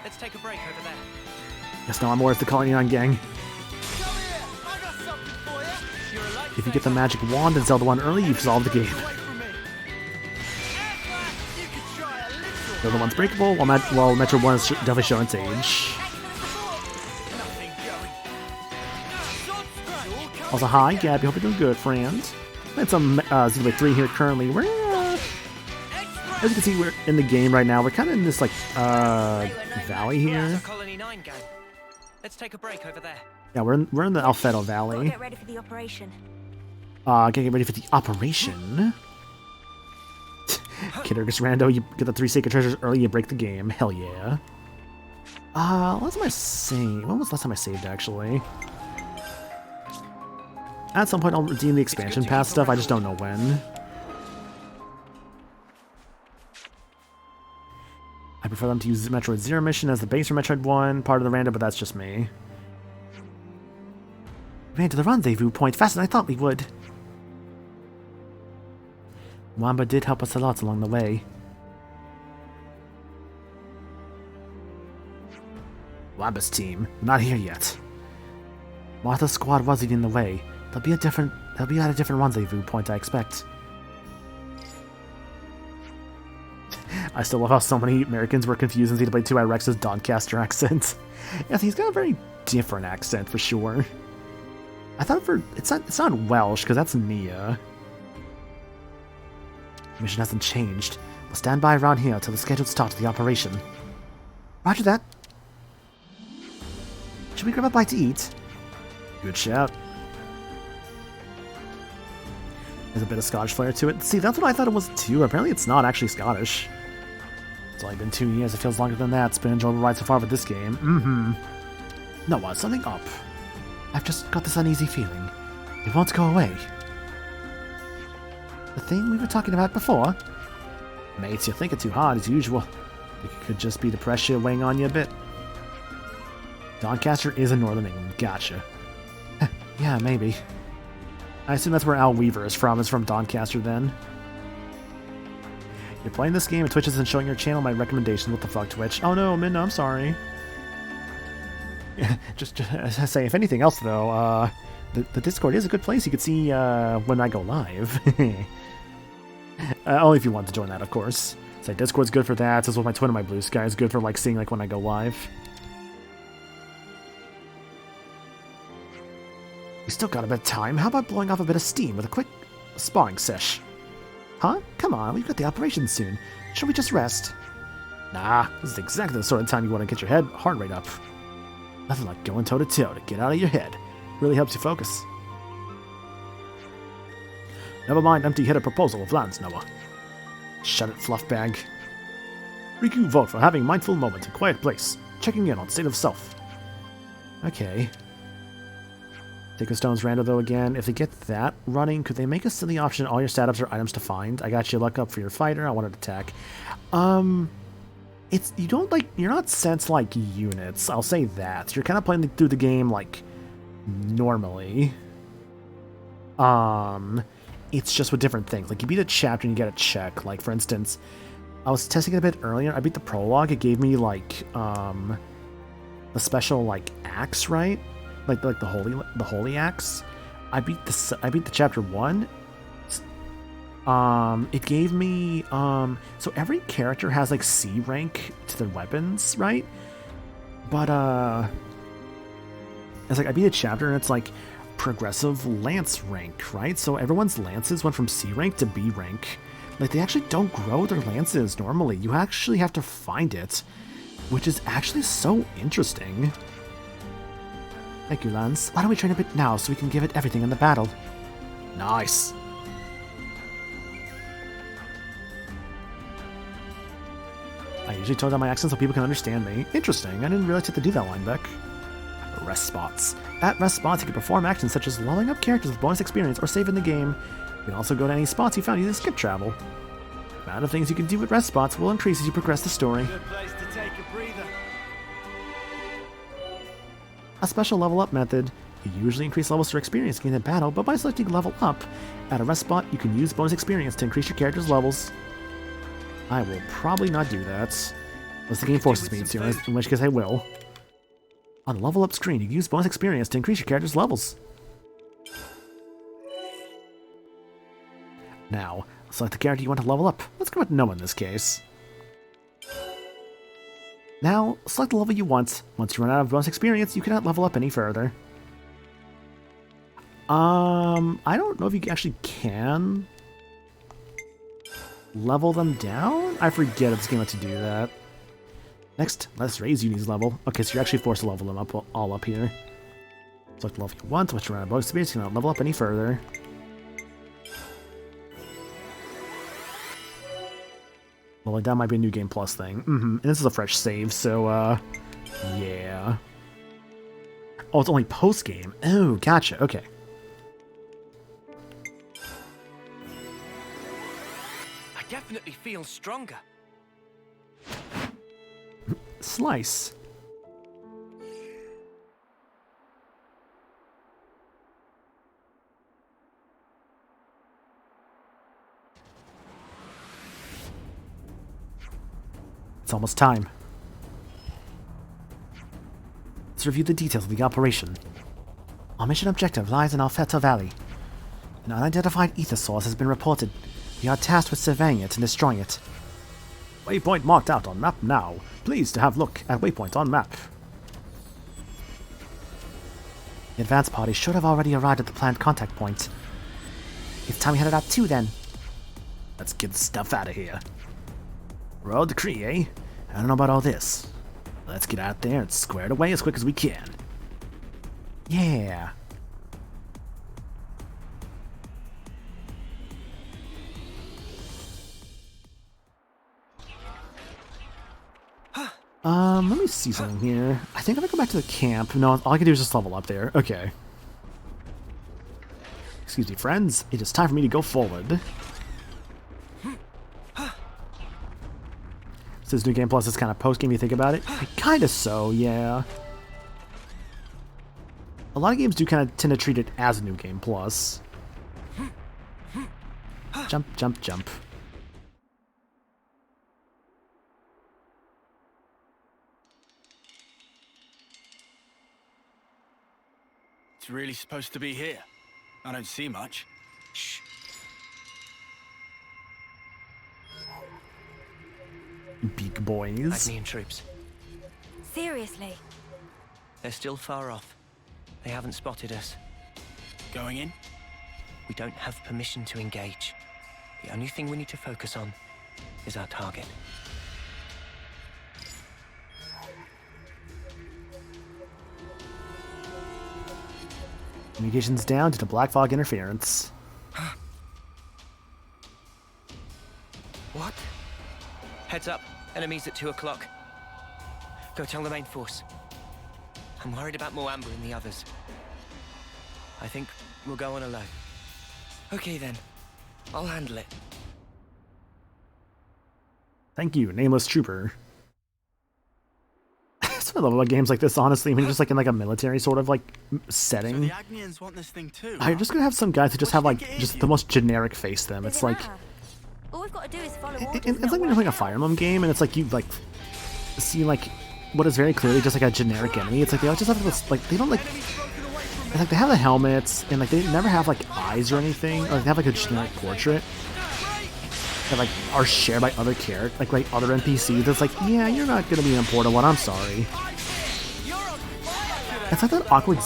Let's take a break over there. Yes, no, I'm more as the Colony 9 gang. If you get the magic wand in Zelda 1 early, you've solved the game. Zelda 1's breakable, while Metro 1 is definitely showing its age. Also, hi, Gabby, hope you're doing good, friend. It's Xenoblade 3 here currently. We're, as you can see, we're in the game right now. We're kind of in this, like, valley here. Colony 9 gang. Let's take a break over there. Yeah, we're in the Alfeto Valley. Get ready for the operation. Get ready for the operation. Kidder gets rando, you get the 3 sacred treasures early, you break the game. Hell yeah. Last time I saved. When was the last time I saved, actually? At some point, I'll redeem the expansion pass stuff, I just don't know when. I prefer them to use Metroid Zero mission as the base for Metroid 1, part of the random, but that's just me. We ran to the rendezvous point faster than I thought we would. Wamba did help us a lot along the way. Wamba's team, not here yet. Martha's squad wasn't in the way. They'll be at a different rendezvous point, I expect. I still love how so many Americans were confused in Xenoblade 2 by Rex's Doncaster accent. Yes, he's got a very different accent for sure. I thought it's not Welsh because that's Nia. The mission hasn't changed. We'll stand by around here till the scheduled start of the operation. Roger that. Should we grab a bite to eat? Good shout. There's a bit of Scottish flair to it. See, that's what I thought it was too. Apparently it's not actually Scottish. It's only been 2 years. It feels longer than that. It's been an enjoyable ride so far with this game. No, something up. I've just got this uneasy feeling. It won't go away. The thing we were talking about before? Mates, you're thinking too hard as usual. It could just be the pressure weighing on you a bit. Doncaster is in Northern England. Gotcha. Yeah, maybe. I assume that's where Al Weaver is from Doncaster then. You're playing this game and Twitch isn't showing your channel my recommendations. What the fuck, Twitch? Oh no, Minna, I'm sorry. just say, if anything else though, the Discord is a good place. You can see when I go live. Only if you want to join that, of course. So Discord's good for that, as well as my Twitter, my Blue Sky is good for like seeing like when I go live. We still got a bit of time. How about blowing off a bit of steam with a quick sparring sesh? Huh? Come on, we've got the operation soon. Should we just rest? Nah, this is exactly the sort of time you want to get your heart rate up. Nothing like going toe-to-toe to get out of your head. Really helps you focus. Never mind empty-headed proposal of lands, Noah. Shut it, fluff bag. Riku vote for having mindful moment in quiet place. Checking in on state of self. Okay. Take a stone's rando though again. If they get that running, could they make a silly option? All your statups are items to find. I got you luck up for your fighter. I wanted to attack. You're not sent like units. I'll say that. You're kind of playing through the game like normally. It's just with different things. Like you beat a chapter and you get a check. Like for instance, I was testing it a bit earlier. I beat the prologue. It gave me like the special like axe, right? Like the holy axe. I beat the chapter 1. It gave me so every character has like C rank to their weapons, right? But it's like I beat a chapter and it's like progressive lance rank, right? So everyone's lances went from C rank to B rank. Like they actually don't grow their lances normally. You actually have to find it, which is actually so interesting. Thank you, Lance. Why don't we train a bit now so we can give it everything in the battle? Nice. I usually tone down my accent so people can understand me. Interesting. I didn't realize you had to do that line, Beck. Rest spots. At rest spots, you can perform actions such as leveling up characters with bonus experience or saving the game. You can also go to any spots you found using skip travel. The amount of things you can do at rest spots will increase as you progress the story. Good place to take a breather. A special level up method. You usually increase levels through experience gained in battle, but by selecting level up at a rest spot, you can use bonus experience to increase your character's levels. I will probably not do that, unless the game forces me to, in which case I will. On the level up screen, you can use bonus experience to increase your character's levels. Now, select the character you want to level up. Let's go with Noah in this case. Now, select the level you want. Once you run out of bonus experience, you cannot level up any further. I don't know if you actually can level them down? I forget if this game lets you do that. Next, let's raise Uni's level. Okay, so you're actually forced to level them up all up here. Select the level you want. Once you run out of bonus experience, you cannot level up any further. Well, that might be a New Game Plus thing. And this is a fresh save, so, yeah. Oh, it's only post-game. Oh, gotcha. Okay. I definitely feel stronger. Slice. It's almost time. Let's review the details of the operation. Our mission objective lies in Alfetta Valley. An unidentified ether source has been reported. We are tasked with surveying it and destroying it. Waypoint marked out on map now. Please to have look at waypoint on map. The advance party should have already arrived at the planned contact point. It's time we headed out too then. Let's get the stuff out of here. Royal decree, eh? I don't know about all this. Let's get out there and square it away as quick as we can. Yeah. Let me see something here. I think if I go back to the camp, no, all I can do is just level up there. Okay. Excuse me, friends. It is time for me to go forward. So this New Game Plus is kind of post-game, you think about it? Kind of so, yeah. A lot of games do kind of tend to treat it as a New Game Plus. Jump, jump, jump. It's really supposed to be here. I don't see much. Shh. Big boys. Agnian troops. Seriously? They're still far off. They haven't spotted us. Going in? We don't have permission to engage. The only thing we need to focus on is our target. Communications down due to black fog interference. What? Heads up. Enemies at 2 o'clock. Go tell the main force. I'm worried about Moamba and the others. I think we'll go on alone. Okay then. I'll handle it. Thank you, Nameless Trooper. That's what I love about games like this, honestly. I mean, just like in like a military sort of like setting. So the Agnians want this thing too. I'm just gonna have some guys who just have like just the most generic face to them. It's like All we've got to do is follow it's like when you're playing a Fire Emblem game and it's like you like see like what is very clearly just like a generic enemy. It's like they all just have this like they don't like it's like they have the helmets and like they never have like eyes or anything. Or they have like a generic portrait that like are shared by other characters, like other NPCs. It's like, yeah, you're not gonna be an important one. I'm sorry. It's like that awkward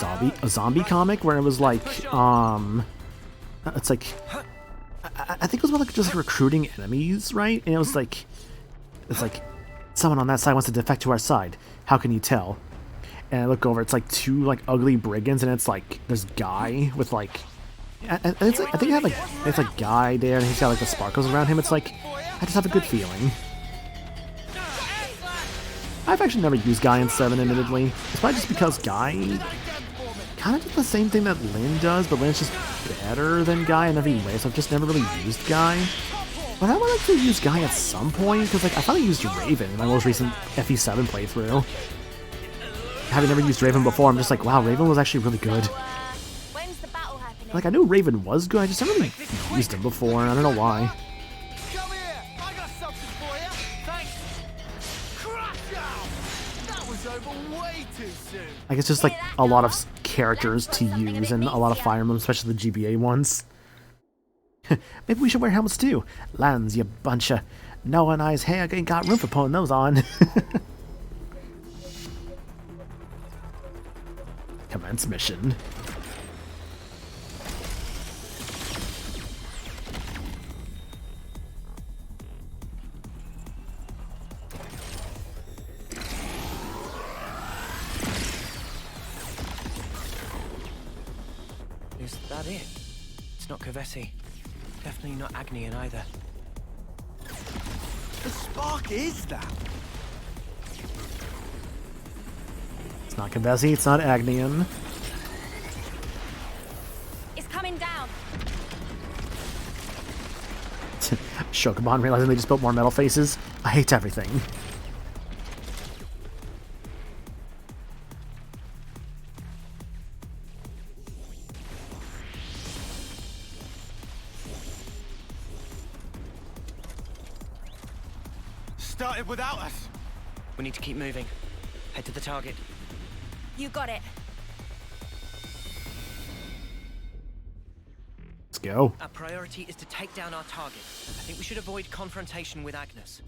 zombie comic where it was like, it's like, I think it was about like just like recruiting enemies, right? And it was like, it's like, someone on that side wants to defect to our side. How can you tell? And I look over, it's like 2 like ugly brigands, and it's like this guy with like, and it's like, I think I have like, it's like guy there, and he's got like the sparkles around him. It's like, I just have a good feeling. I've actually never used Guy in 7, admittedly. It's probably just because Guy kind of did the same thing that Lynn does, but Lynn's just better than Guy in every way, so I've just never really used Guy. But I would like to use Guy at some point, because like I finally used Raven in my most recent FE7 playthrough. Having never used Raven before, I'm just like, wow, Raven was actually really good. Like, I knew Raven was good, I just never really used him before, I don't know why. Come here! I got something for you! Thanks! Crash out! That was over way too soon! I guess just like a lot of characters to use and a lot of Fire Emblems, especially the GBA ones. Maybe we should wear helmets too. Lands, you bunch of no one eyes hair ain't got room for pulling those on. Commence mission. Is that it? It's not Kavesi. Definitely not Agnian either. The spark is that. It's not Kavesi, it's not Agnian. It's coming down. Shokuban realizing they just built more metal faces. I hate everything. Started without us. We need to keep moving. Head to the target. You got it. Let's go. Our priority is to take down our target. I think we should avoid confrontation with Agnes.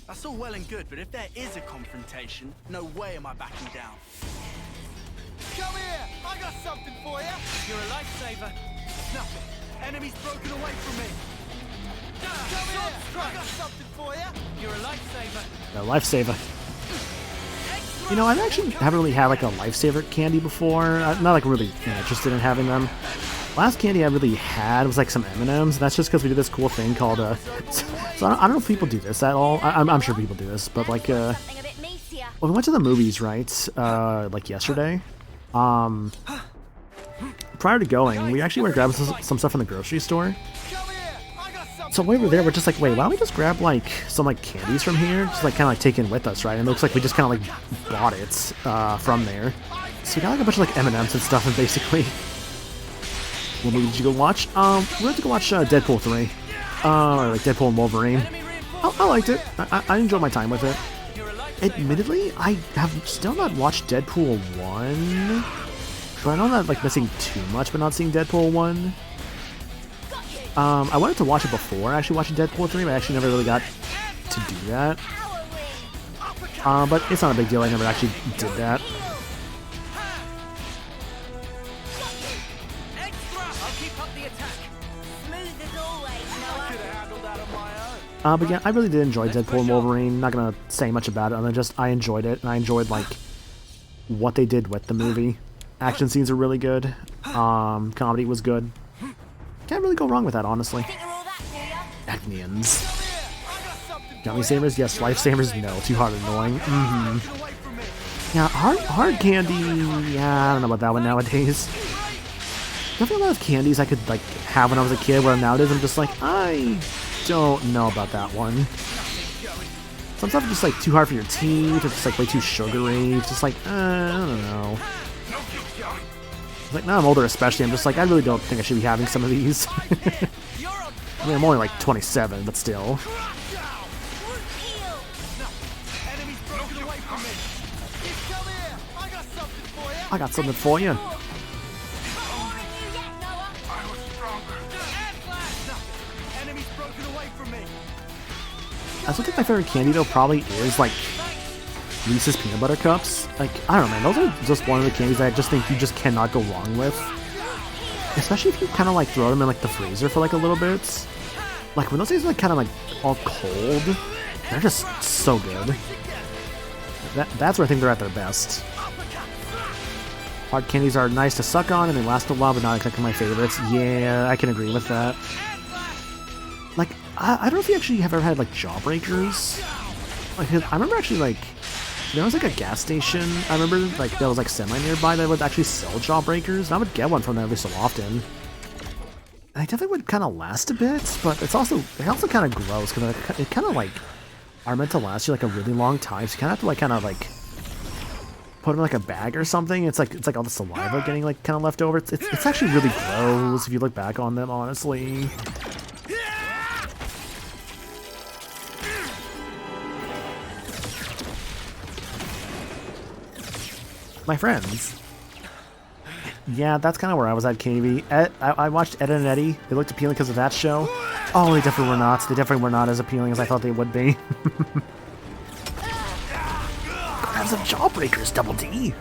That's all well and good, but if there is a confrontation, no way am I backing down. Come here! I got something for you! You're a lifesaver. Nothing. Enemy's broken away from me. Come here! I got something for you! You're a lifesaver. A lifesaver. You know, I actually haven't really had like a lifesaver candy before. I'm not like really interested in having them. Last candy I really had was like some M&Ms. That's just because we did this cool thing called so I don't know if people do this at all. I'm sure people do this, but like well, we went to the movies, right? Like yesterday. Prior to going, we actually went grabbing some stuff from the grocery store. So while we were there, we're just like, wait, why don't we just grab like some like candies from here, just like kind of like take in with us, right? And it looks like we just kind of like bought it from there. So we got like a bunch of like M&Ms and stuff, and basically, what movie did you go watch? We went to go watch Deadpool 3, or like Deadpool and Wolverine. I liked it. I enjoyed my time with it. Admittedly, I have still not watched Deadpool 1. So I know I'm not like missing too much, but not seeing Deadpool 1. I wanted to watch it before actually watching Deadpool 3, but I actually never really got to do that. But it's not a big deal, I never actually did that. But yeah, I really did enjoy Deadpool and Wolverine. Not gonna say much about it, other than just I enjoyed it, and I enjoyed like what they did with the movie. Action scenes are really good. Comedy was good. Can't really go wrong with that, honestly. Agnians. Gummy sabers? Yes. Lifesavers? No. Too hard and annoying. Yeah, hard candy. Yeah, I don't know about that one nowadays. Definitely a lot of candies I could like have when I was a kid, where nowadays I'm just like, I don't know about that one. Some stuff is just like too hard for your teeth, or just like way too sugary. It's just like, I don't know. Like, now I'm older especially, I'm just like, I really don't think I should be having some of these. I mean, I'm only like 27, but still. I got something for you. I still think my favorite candy though probably is like Reese's Peanut Butter Cups. Like, I don't know, man, those are just one of the candies that I just think you just cannot go wrong with. Especially if you kind of like throw them in like the freezer for like a little bit. Like when those things are like kind of like all cold, they're just so good. That's where I think they're at their best. Hard candies are nice to suck on and they last a while, but not exactly my favorites. Yeah, I can agree with that. Like, I don't know if you actually have ever had like Jawbreakers. Like, I remember actually like there was like a gas station, I remember, like that was like semi-nearby that would actually sell Jawbreakers, and I would get one from there every so often. And I definitely would kind of last a bit, but it's also kind of gross, because it kind of like are meant to last you like a really long time, so you kind of have to kind of put them in like a bag or something. It's like all the saliva getting like kind of left over. It's actually really gross if you look back on them, honestly. My friends. Yeah, that's kind of where I was at, KB. I watched Ed and Eddie. They looked appealing because of that show. Oh, they definitely were not. They definitely were not as appealing as I thought they would be. Grab some Jawbreakers, Double D.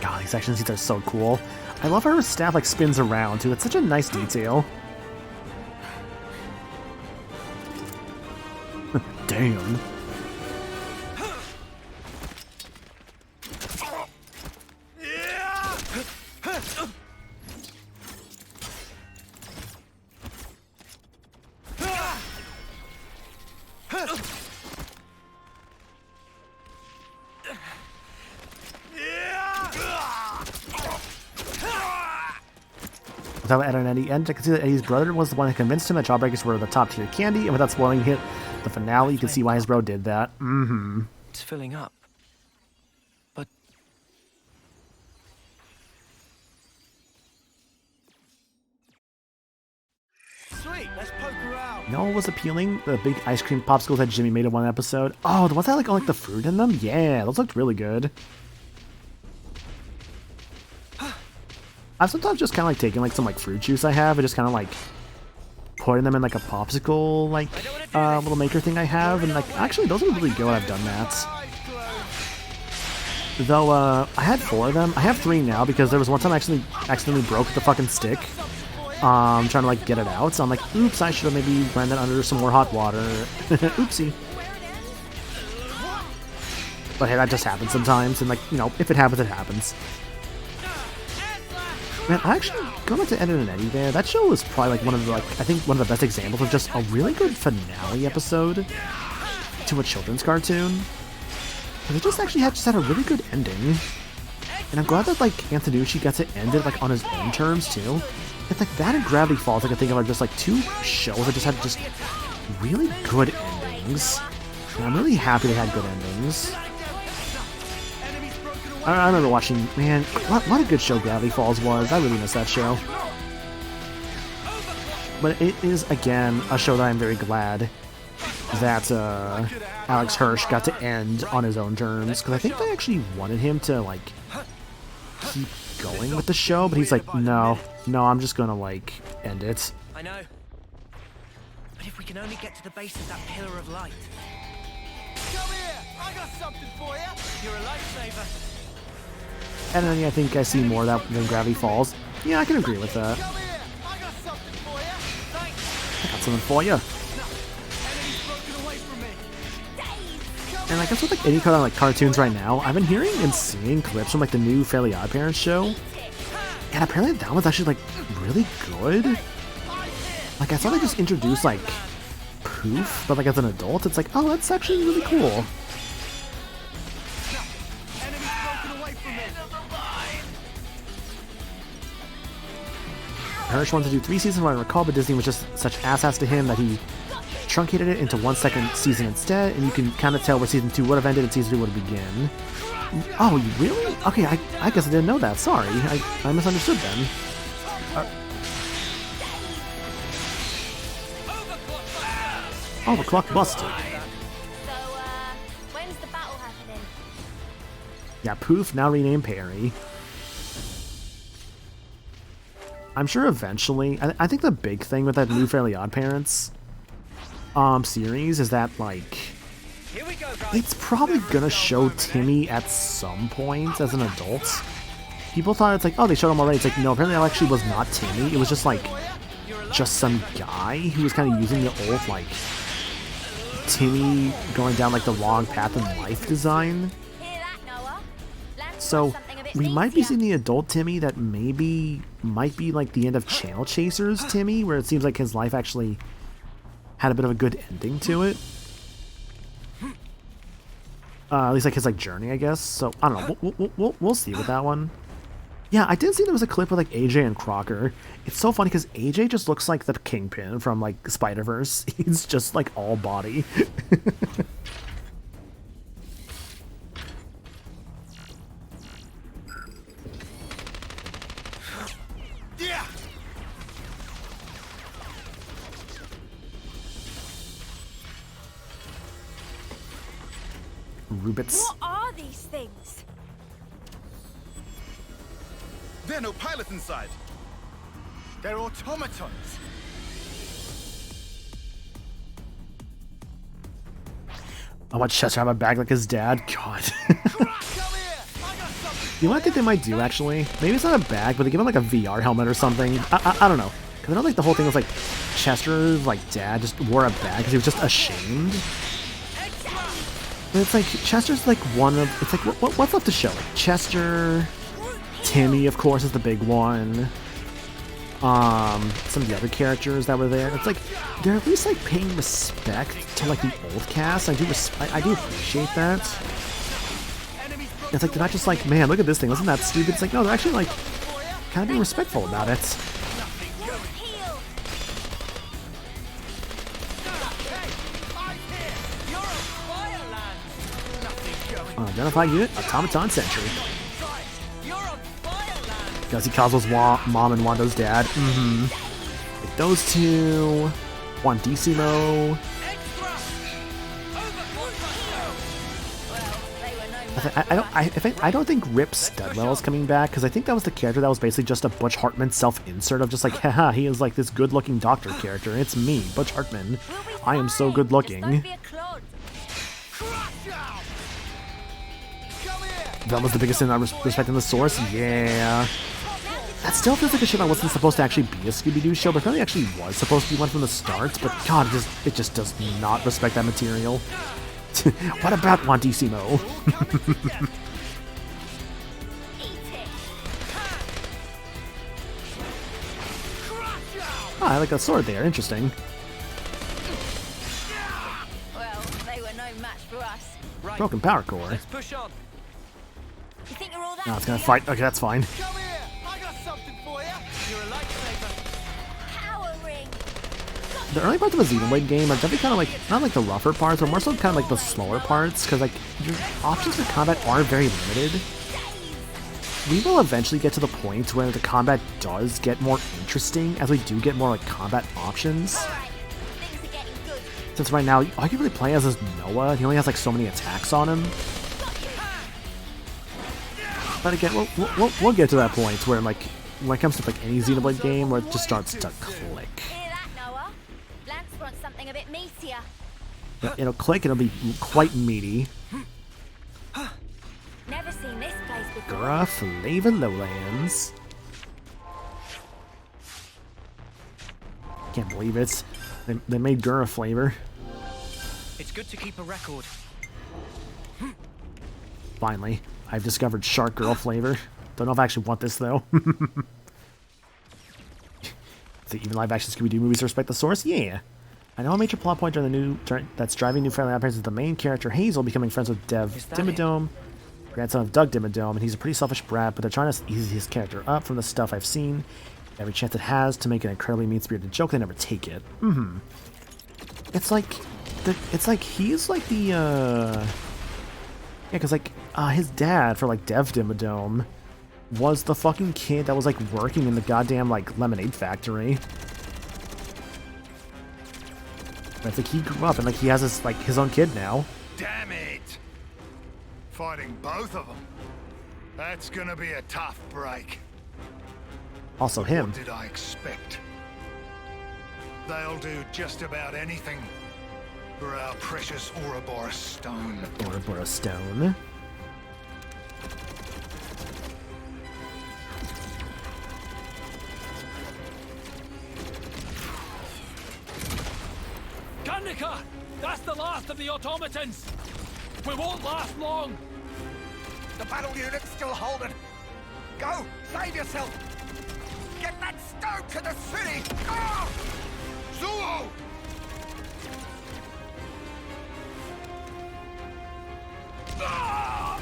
God, these action scenes are so cool. I love how her staff like spins around too. It's such a nice detail. Damn. Without Ed and Eddie, and I can see that Eddie's brother was the one who convinced him that Jawbreakers were the top tier candy, and without spoiling hit the finale, you can see why his bro did that. Mm-hmm. It's filling up. But... Sweet, let's poke around. You know what was appealing? The big ice cream popsicles that Jimmy made in one episode. Oh, the ones that had like all like the fruit in them? Yeah, those looked really good. I've sometimes just kind of like taken like some like fruit juice I have and just kind of like putting them in like a popsicle like little maker thing I have, and like actually those are really good when I've done that. Though I had 4 of them. I have 3 now because there was one time I actually accidentally broke the fucking stick. Trying to like get it out. So I'm like, oops, I should have maybe ran that under some more hot water. Oopsie. But hey, that just happens sometimes, and like, you know, if it happens, it happens. Man, actually, going back to Ed and Eddie there, that show was probably like one of the, like, I think one of the best examples of just a really good finale episode to a children's cartoon. And it just actually had a really good ending. And I'm glad that like Antonucci got to end it like on his own terms too. It's like that and Gravity Falls, I can think of, are just like 2 shows that just had just really good endings. And I'm really happy they had good endings. I remember watching, man, what a good show Gravity Falls was. I really miss that show. But it is, again, a show that I'm very glad that Alex Hirsch got to end on his own terms. Because I think they actually wanted him to, like, keep going with the show. But he's like, no, I'm just going to, like, end it. I know. But if we can only get to the base of that pillar of light. Come here! I got something for you! You're a lifesaver. And then I think I see more of that than Gravity Falls. Yeah, I can agree with that. Come here! I got something for you! Thanks! I got something for you. Enemy's broken away from me! And I guess with like any kind of like cartoons right now, I've been hearing and seeing clips from like the new Fairly Odd Parents show. And apparently that one's actually like really good. Like I saw they just introduced like Poof, but like as an adult, it's like, oh, that's actually really cool. Hirsch wanted to do 3 seasons, what I recall, but Disney was just such ass to him that he truncated it into 1 second season instead, and you can kind of tell where season 2 would have ended and season 3 would begin. Oh, you really? Okay, I guess I didn't know that. Sorry, I misunderstood then. Oh, the clock busted. So, when's the battle happening? Yeah, Poof, now renamed Perry. I'm sure eventually, I think the big thing with that new Fairly Odd Parents series is that, like, it's probably gonna show Timmy at some point as an adult. People thought it's like, oh, they showed him already. It's like, no, apparently that actually was not Timmy. It was just, like, just some guy who was kind of using the old, like, Timmy going down, like, the wrong path in life design. so we might be seeing the adult Timmy that maybe might be like the end of Channel Chasers Timmy, where it seems like his life actually had a bit of a good ending to it. At least like his like journey, I guess. So I don't know. We'll see with that one. Yeah, I did see there was a clip with like AJ and Crocker. It's so funny because AJ just looks like the Kingpin from like Spider-Verse. He's just like all body. Yeah. Rubits. What are these things? There are no pilots inside. They're automatons. I want Chester to have a bag like his dad. God. You know what I think they might do, actually? Maybe it's not a bag, but they give him like a VR helmet or something. I don't know. Because I don't think the whole thing was like Chester's like dad just wore a bag because he was just ashamed. But it's like Chester's like one of... It's like, what's left to show? Like Chester... Timmy, of course, is the big one. Some of the other characters that were there. It's like they're at least like paying respect to like the old cast. I do appreciate that. It's like they're not just like, man, look at this thing, wasn't that stupid? It's like, no, they're actually like kind of being respectful about it. Identify unit, automaton sentry. Because he calls those mom and Wando's dad. Like those two. Wandissimo. I don't think Rip Studwell is coming back, because I think that was the character that was basically just a Butch Hartman self-insert of just like, haha, he is like this good-looking doctor character. It's me, Butch Hartman. I am so good-looking. That was the biggest thing I was respecting the source? Yeah. That still feels like a shit that wasn't supposed to actually be a Scooby-Doo show, but apparently actually was supposed to be one from the start, but god, it just does not respect that material. What about Wandissimo? Oh, I like a sword there, interesting. Well, they were no match for us. Right. Broken power core. Let's push on. You think you're all that? No, it's gonna fight. Okay, that's fine. Come here. I got something for you. You're a lightsaber. Power ring. The early parts of a Xenoblade game are definitely kind of like, not like the rougher parts, but more so kind of like the slower parts, because like, your options for combat are very limited. We will eventually get to the point where the combat does get more interesting, as we do get more like combat options. Since right now, all you can really play as is Noah, he only has like so many attacks on him. But again, we'll get to that point where like, when it comes to like any Xenoblade game, where it just starts to click. Something a bit meatier. It'll click and it'll be quite meaty. Never seen this place before. Gura Flavor Lowlands. Can't believe it. They made Gura Flavor. It's good to keep a record. Finally, I've discovered Shark Girl Flavor. Don't know if I actually want this though. So even live action Scooby-Doo movies respect the source? Yeah. I know a major plot point that's driving new friendly appearance is the main character Hazel becoming friends with Dev Dimmadome, grandson of Doug Dimmadome, and he's a pretty selfish brat, but they're trying to ease his character up from the stuff I've seen. Every chance it has to make an incredibly mean-spirited joke, they never take it. It's like he's like the yeah, because like his dad for like Dev Dimmadome was the fucking kid that was like working in the goddamn like lemonade factory. It's like he grew up and like he has his own kid now. Damn it! Fighting both of them. That's gonna be a tough break. Also him. What did I expect? They'll do just about anything for our precious Ouroboros stone. Ouroboros stone. That's the last of the automatons! We won't last long! The battle units, still holding. Go, save yourself. Get that stone to the city. Go! Zuo! Ah!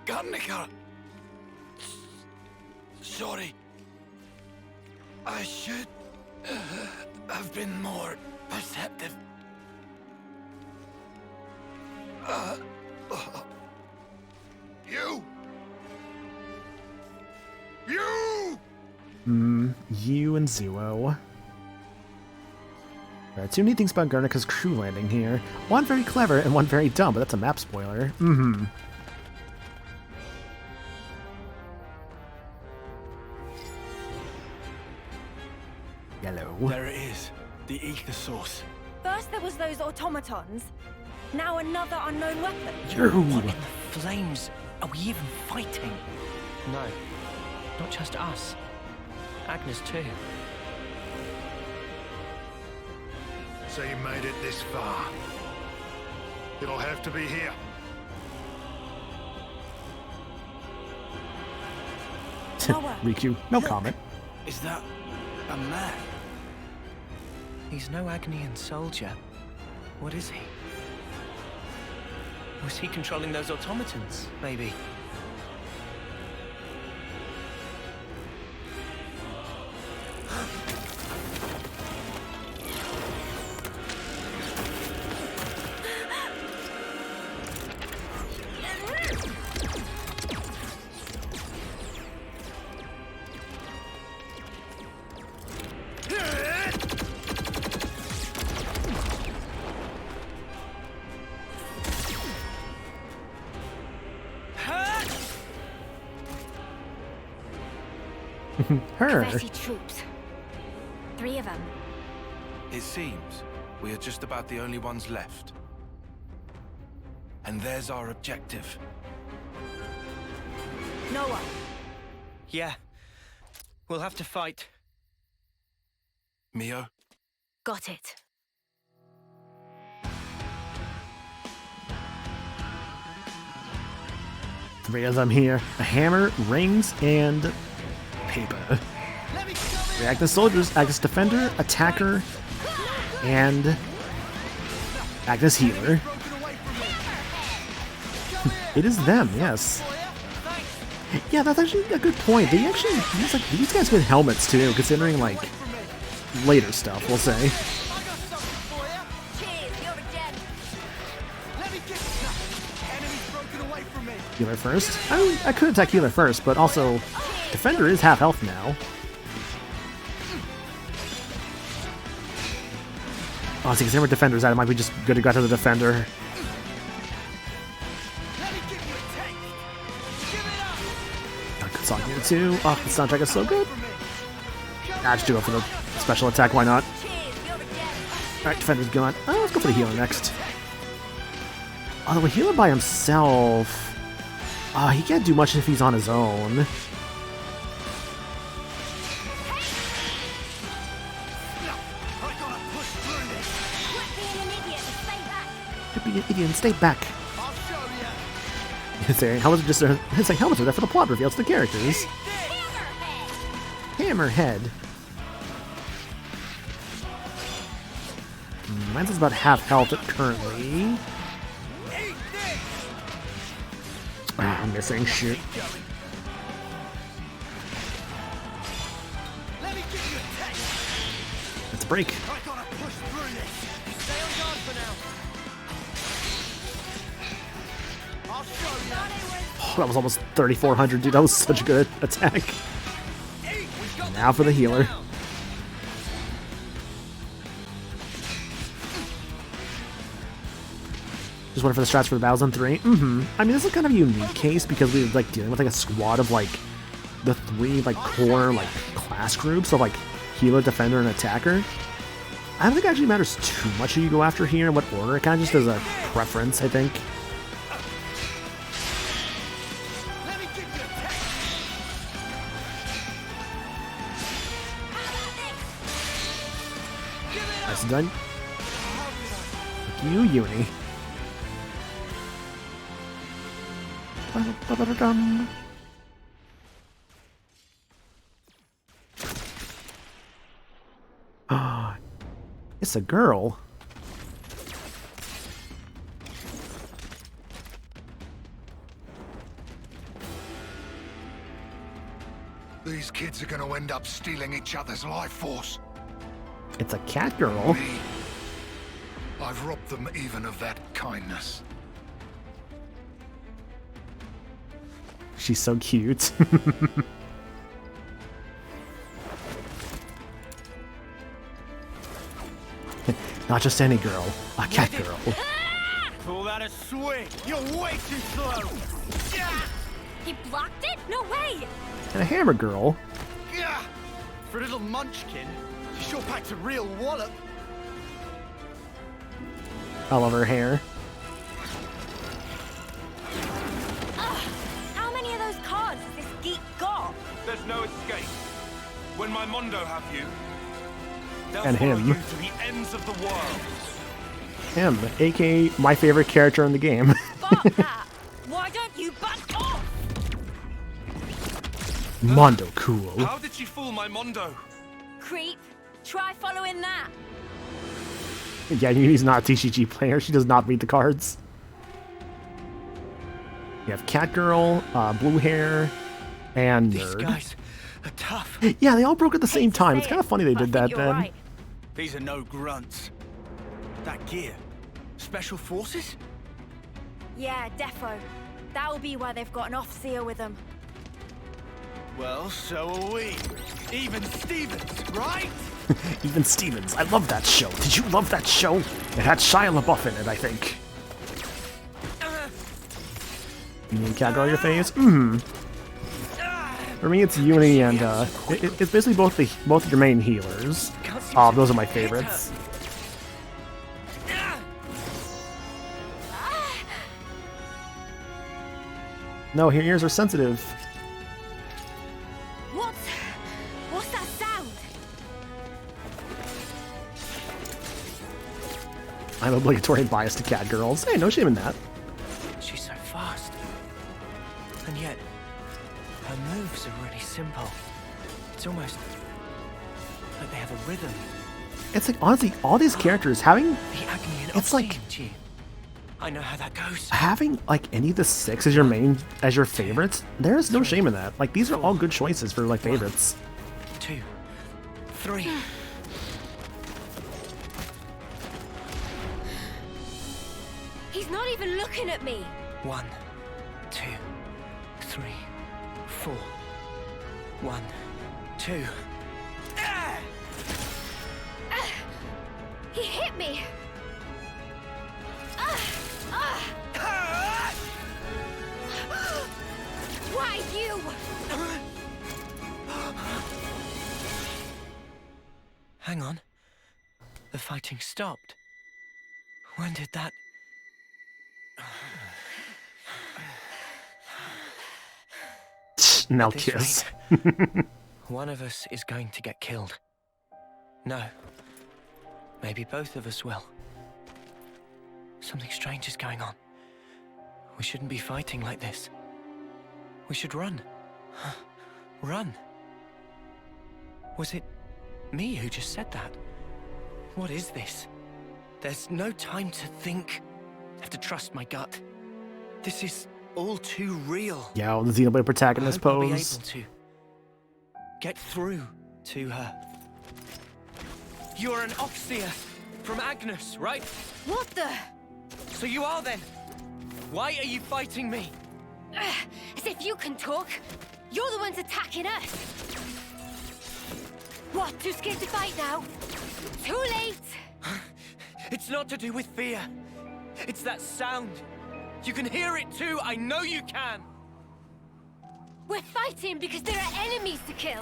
Garnica! Sorry. I should have been more perceptive. You! You! You and Zuo. Two neat things about Garnica's crew landing here. One very clever and one very dumb, but that's a map spoiler. Yellow. There it is. The ether source. First there was those automatons. Now another unknown weapon. What in the flames? Are we even fighting? No. Not just us. Agnes too. So you made it this far. It'll have to be here. Riku, no comment. Is that a man? He's no Agnian soldier. What is he? Was he controlling those automatons, maybe? Her. Betty troops. 3 of them. It seems we are just about the only ones left. And there's our objective. Noah. Yeah. We'll have to fight. Mio? Got it. Three of them here. A hammer, rings, and paper. React as soldiers, act as defender, attacker, and act as healer. It is them, yes. Yeah, that's actually a good point. They actually use like these guys with helmets too, considering like later stuff, we'll say. Healer first. I mean, I could attack healer first, but also defender is half health now. Oh, see, because there were defenders out, it might be just good to go to the defender. Good song here too. Oh, the soundtrack is so good. Nah, just do it for the special attack, why not? Alright, defender's gone. Oh, let's go for the healer next. Although a healer by himself... he can't do much if he's on his own. Quit being an idiot and stay back. It's like helmets are there for the plot reveals the characters. Hammerhead. Mine's is about half health currently. I'm missing shit. Let's break. Oh, that was almost 3,400, dude. That was such a good attack. Now for the healer. Just waiting for the strats for the battles on 3. I mean, this is kind of a unique case because we're like dealing with like a squad of like the 3 like core like class groups of like healer, defender, and attacker. I don't think it actually matters too much who you go after here and what order. It kind of just is a preference, I think. Nice done. Thank you, Uni. Ba-ba-ba-ba-dum. It's a girl. These kids are going to end up stealing each other's life force. It's a cat girl. Me, I've robbed them even of that kindness. She's so cute. Not just any girl, a cat girl. Call that a swing. You're way too slow. He blocked it? No way! And a hammer girl. For a little munchkin, she sure packed a real wallop. I love her hair. How many of those cards has this geek got? There's no escape. When my Mondo have you, they'll And follow him. you to the ends of the world. Him, aka my favorite character in the game. Fuck that! Why don't you back off? Mondo cool. How did she fool my Mondo? Creep. Try following that. Yeah, he's not a TCG player. She does not read the cards. You have cat girl, blue hair, and These nerd. guys are tough. Yeah, they all broke at the same time. It's kind of funny they did that then. Right. These are no grunts. That gear. Special forces? Yeah, defo. That'll be why they've got an off-seer with them. Well, so are we. Even Stevens, right? Even Stevens. I love that show. Did you love that show? It had Shia LaBeouf in it, I think. You mean cat girl your face? For me, it's Uni and it's basically both your main healers. Those are my favorites. No, her ears are sensitive. What's that sound? I'm obligatory bias to cat girls. Hey, no shame in that. She's so fast. And yet, her moves are really simple. It's almost like they have a rhythm. It's like, honestly, all these characters having... The agony and It's like... Gee, I know how that goes. Having, like, any of the 6 as your favorites, there is no shame in that. Like, these are all good choices for, like, favorites. 2, 3. He's not even looking at me. 1, 2, 3, 4. 1, 2. He hit me. Why you? Hang on. The fighting stopped. When did that... Now At this kiss. rate, one of us is going to get killed. No. Maybe both of us will. Something strange is going on. We shouldn't be fighting like this. We should run. Run. Was it me who just said that? What is this? There's no time to think. I have to trust my gut. This is all too real. Yeah, the Xenoblade protagonist I hope I'll be pose. able to get through to her. You're an Oxia from Agnes, right? What the? So you are then. Why are you fighting me? As if you can talk. You're the ones attacking us. What, too scared to fight now? Too late! It's not to do with fear. It's that sound. You can hear it too. I know you can. We're fighting because there are enemies to kill.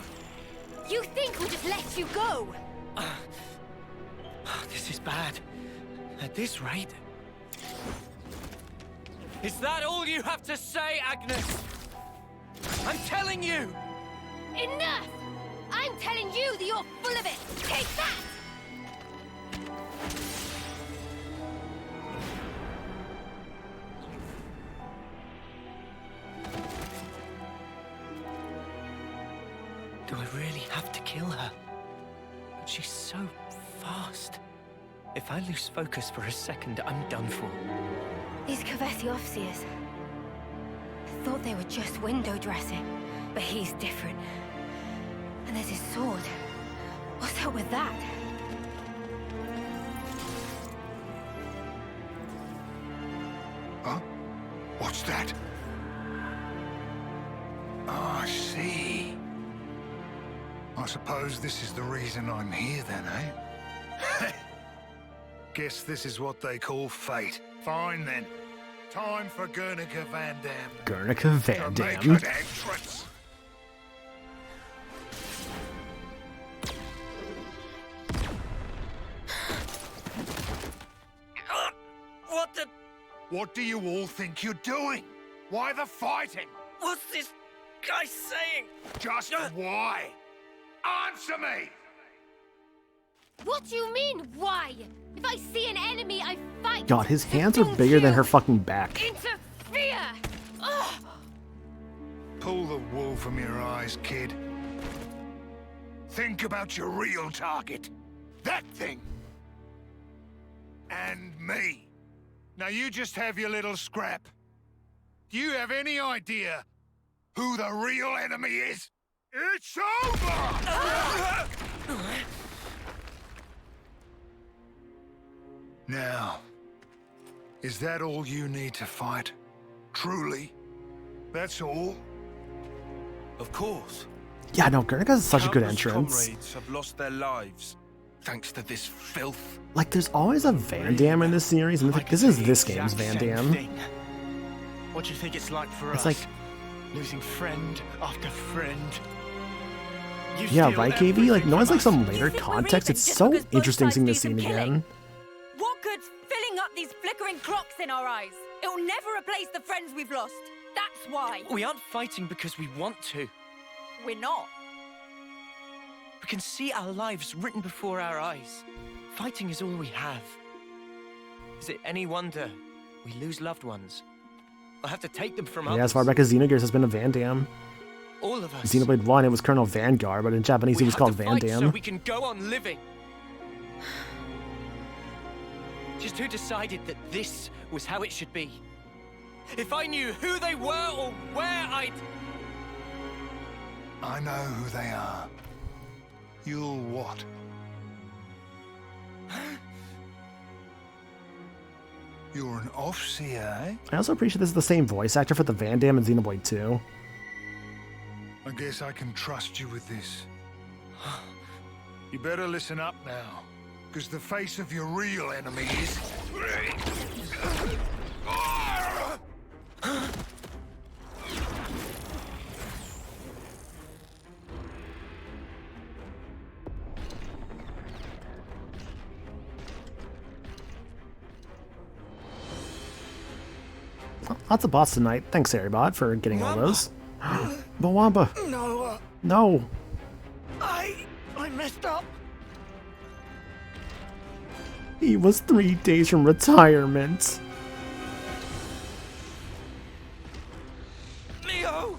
You think we'll just let you go? This is bad. At this rate... Is that all you have to say, Agnes? I'm telling you! Enough! I'm telling you that you're full of it! Take that! Do I really have to kill her? But she's so fast. If I lose focus for a second, I'm done for. These Kavesi Ofseers. I thought they were just window dressing, but he's different. And there's his sword. What's up with that? Huh? What's that? Oh, I see. I suppose this is the reason I'm here then, eh? Guess this is what they call fate. Fine then. Time for Guernica Van Dam. Guernica Van to make Dam. an entrance. What the... What do you all think you're doing? Why the fighting? What's this guy saying? Just why? Answer me! What do you mean, why? If I see an enemy, I fight! God, his hands are bigger than her fucking back. Interfere! Ugh. Pull the wool from your eyes, kid. Think about your real target. That thing. And me. Now you just have your little scrap. Do you have any idea who the real enemy is? It's over! Now, is that all you need to fight? Truly? That's all? Of course. Yeah, no, Guernica's such a good Countless entrance. comrades have lost their lives thanks to this filth. Like, there's always a Van Damme in this series, and it's like, this is this game's Van Damme. What do you think it's like for It's us? like... Losing friend after friend. You Yeah, steal right, KB? Like, everything no one's from like some us. later think we're context. even It's just so because both interesting sides seeing do this some scene killing? again. What good's filling up these flickering clocks in our eyes? It'll never replace the friends we've lost. That's why. We aren't fighting because we want to. We're not. We can see our lives written before our eyes. Fighting is all we have. Is it any wonder we lose loved ones? We'll have to take them from Yeah, others. as far back as Xenogears has been a Van Damme. All of us. Xenoblade 1, it was Colonel Vanguard, but in Japanese We he was have called to Van fight Damme. so we can go on living. Just who decided that this was how it should be? If I knew who they were or where I'd... I know who they are. You'll what? You're an Offseer, eh? I also appreciate this is the same voice actor for the Van Damme and Xenoblade 2. I guess I can trust you with this. You better listen up now, because the face of your real enemy is... Lots of bots tonight. Thanks, Airibot, for getting all those. Bawamba! No, No! I messed up. He was 3 days from retirement. Mio!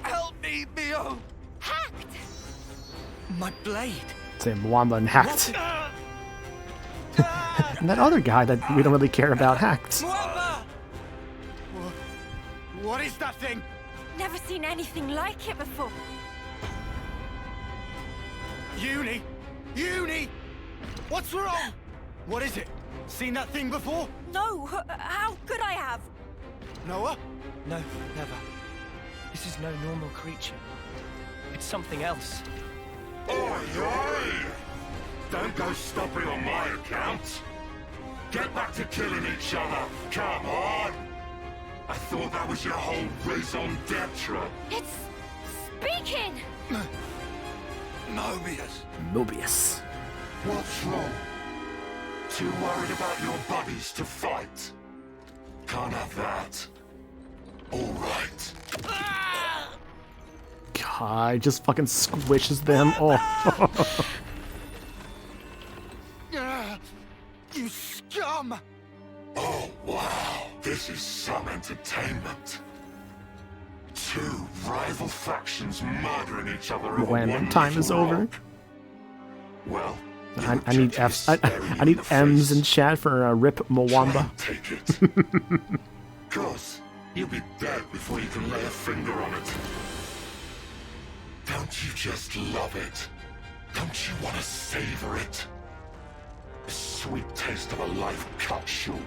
Help me, Mio! Hacked! My blade. Say Bawamba and hacked. And that other guy that we don't really care about hacked. What is that thing? Never seen anything like it before. Uni! Uni! What's wrong? What is it? Seen that thing before? No, how could I have? Noah? No, never. This is no normal creature. It's something else. Oi, oi! Don't go stopping on my account. Get back to killing each other. Come on! I thought that was your whole raison d'etre. It's speaking! Mobius. Mobius. What's wrong? Too worried about your buddies to fight? Can't have that. All right. God, just fucking squishes them. Oh. You scum! Oh, wow. This is some entertainment. Two rival factions murdering each other over When one time is little over. rock. Well, I need F's. I need M's in chat for Rip Mwamba. take it. Cause you'll be dead before you can lay a finger on it. Don't you just love it? Don't you want to savor it? The sweet taste of a life cut short.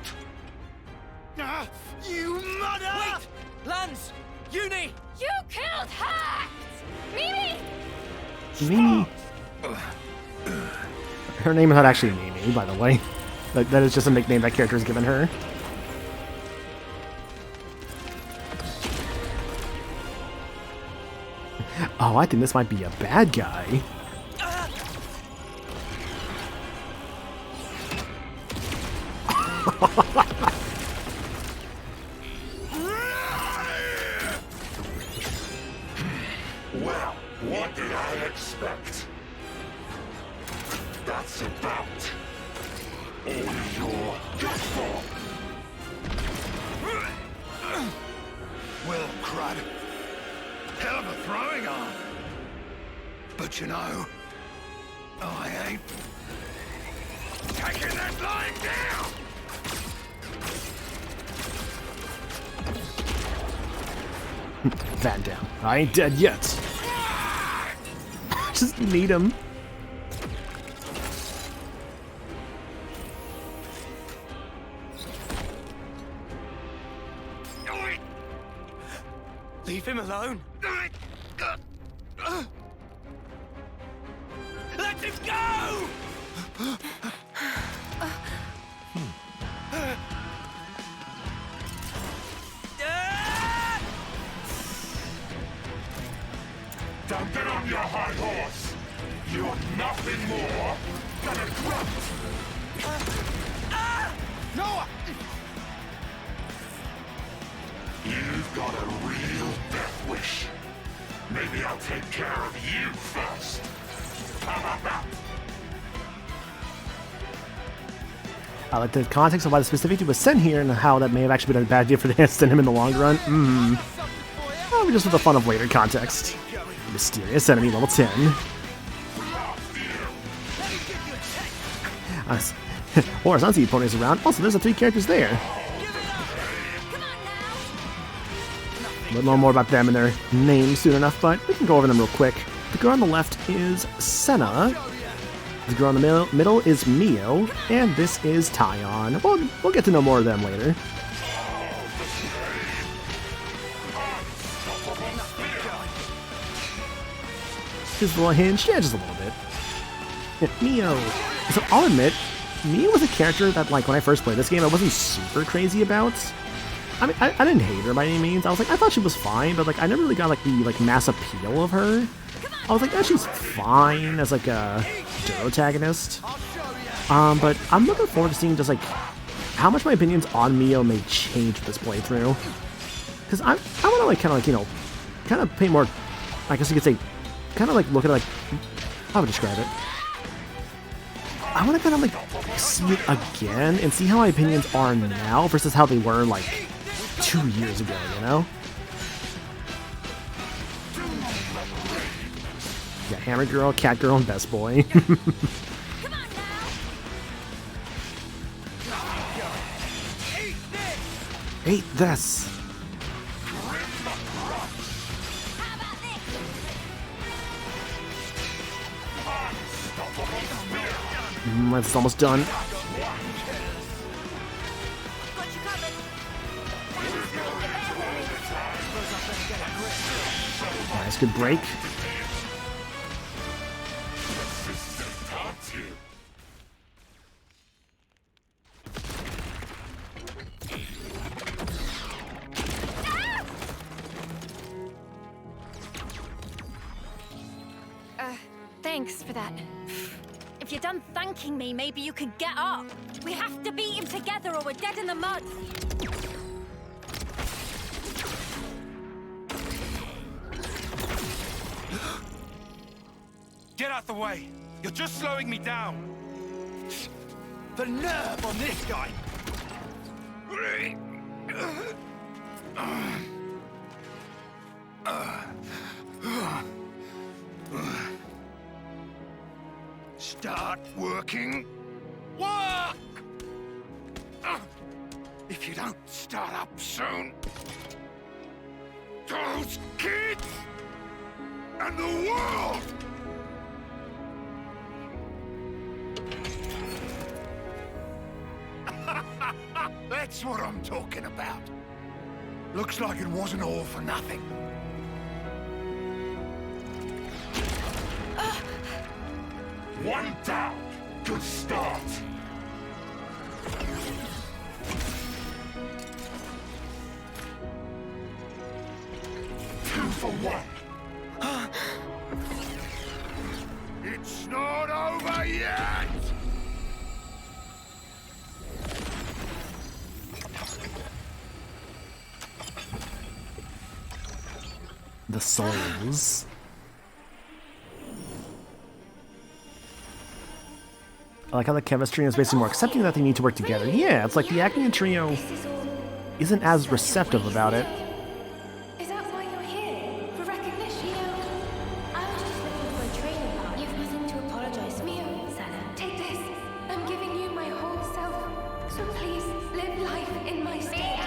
You mother! Wait! Lance! Uni! You killed her! Mimi! Mimi. Her name is not actually Mimi, by the way. That is just a nickname that character has given her. Oh, I think this might be a bad guy. Well, what did I expect? That's about all you're good for. Well, crud. Hell of a throwing arm. But you know, I ain't taking that lying down. Van down. I ain't dead yet. Just need him. Leave him alone. Let him go! Don't get on your high horse. You're nothing more than a grunt. Noah! You've got a real death wish. Maybe I'll take care of you first. How about that? I like the context of why the specificity was sent here and how that may have actually been a bad idea for the send him in the long run. Oh, just for the fun of later context. Mysterious enemy level 10. Horizontal opponents around. Also, there's the 3 characters there. We'll know more about them and their names soon enough, but we can go over them real quick. The girl on the left is Senna. The girl in the middle is Mio, and this is Tyon. We'll get to know more of them later. Just a little hinge, yeah, just a little bit. Yeah, Mio. So I'll admit, Mio was a character that, like, when I first played this game, I wasn't super crazy about. I mean, I didn't hate her by any means. I was like, I thought she was fine, but like, I never really got like the mass appeal of her. I was like, yeah, she's fine as like a protagonist. But I'm looking forward to seeing just like how much my opinions on Mio may change with this playthrough. Because I want to like kind of like, you know, kind of pay more, I guess you could say, kind of like look at it like, how would I describe it? I want to kind of like see it again and see how my opinions are now versus how they were like 2 years ago, you know? Yeah, Hammer Girl, Cat Girl, and Best Boy. Eat this! It's almost done. Nice, good break. Thanks for that. If you're done thanking me, maybe you can get up. We have to beat him together or we're dead in the mud. Get out the way! You're just slowing me down! The nerve on this guy! Start working. Work! If you don't start up soon, those kids and the world. That's what I'm talking about. Looks like it wasn't all for nothing. One down. Good start. Two for one. It's not over yet! The souls. I like how the chemistry is basically more accepting that they need to work together. Yeah, it's like the acting trio isn't as receptive about it. Is that why you're here? For recognition? I was just looking for a training partner. You've nothing to apologize for. Sana, take this. I'm giving you my whole self. So please, live life in my stead.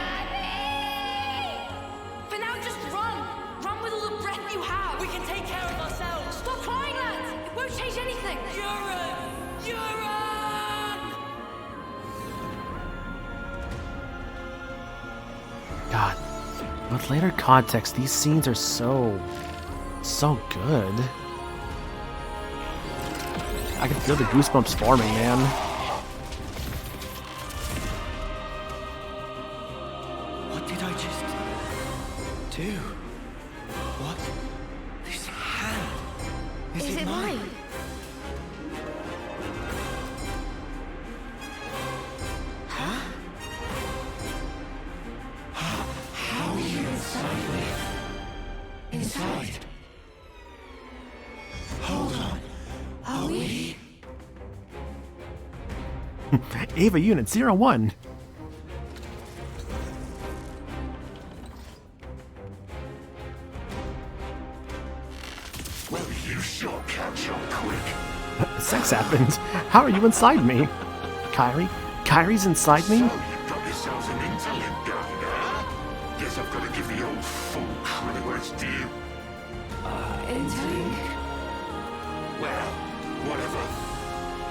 For now, just run! Run with all the breath you have! We can take care of ourselves! Stop crying, lads! It won't change anything! God, with later context, these scenes are so good. I can feel the goosebumps forming, man. What did I just do? What? This hand. Is it mine? Huh? How are you inside me? Inside? Hold on. Are we? Ava Unit 01. Well, you sure catch on quick. Sex happened. How are you inside me? Kyrie? Kyrie's inside me? So you've got yourselves an interlude going there. Guess I've got to give the old fool credit where it's due. Interlude? Well, whatever.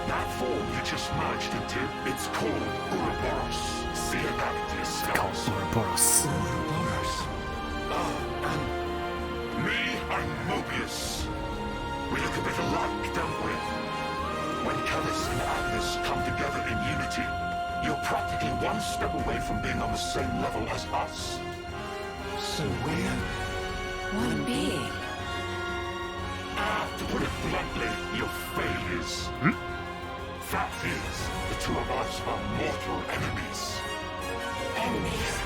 That form you just merged into, it's called Ouroboros. See about it for yourselves. Ouroboros. Ouroboros. Me, I'm Mobius. We look a bit alike, don't we? When Callus and Agnes come together in unity, you're practically one step away from being on the same level as us. So we're One being. To put it bluntly, you're failures. Fact is, the two of us are mortal enemies. Enemies.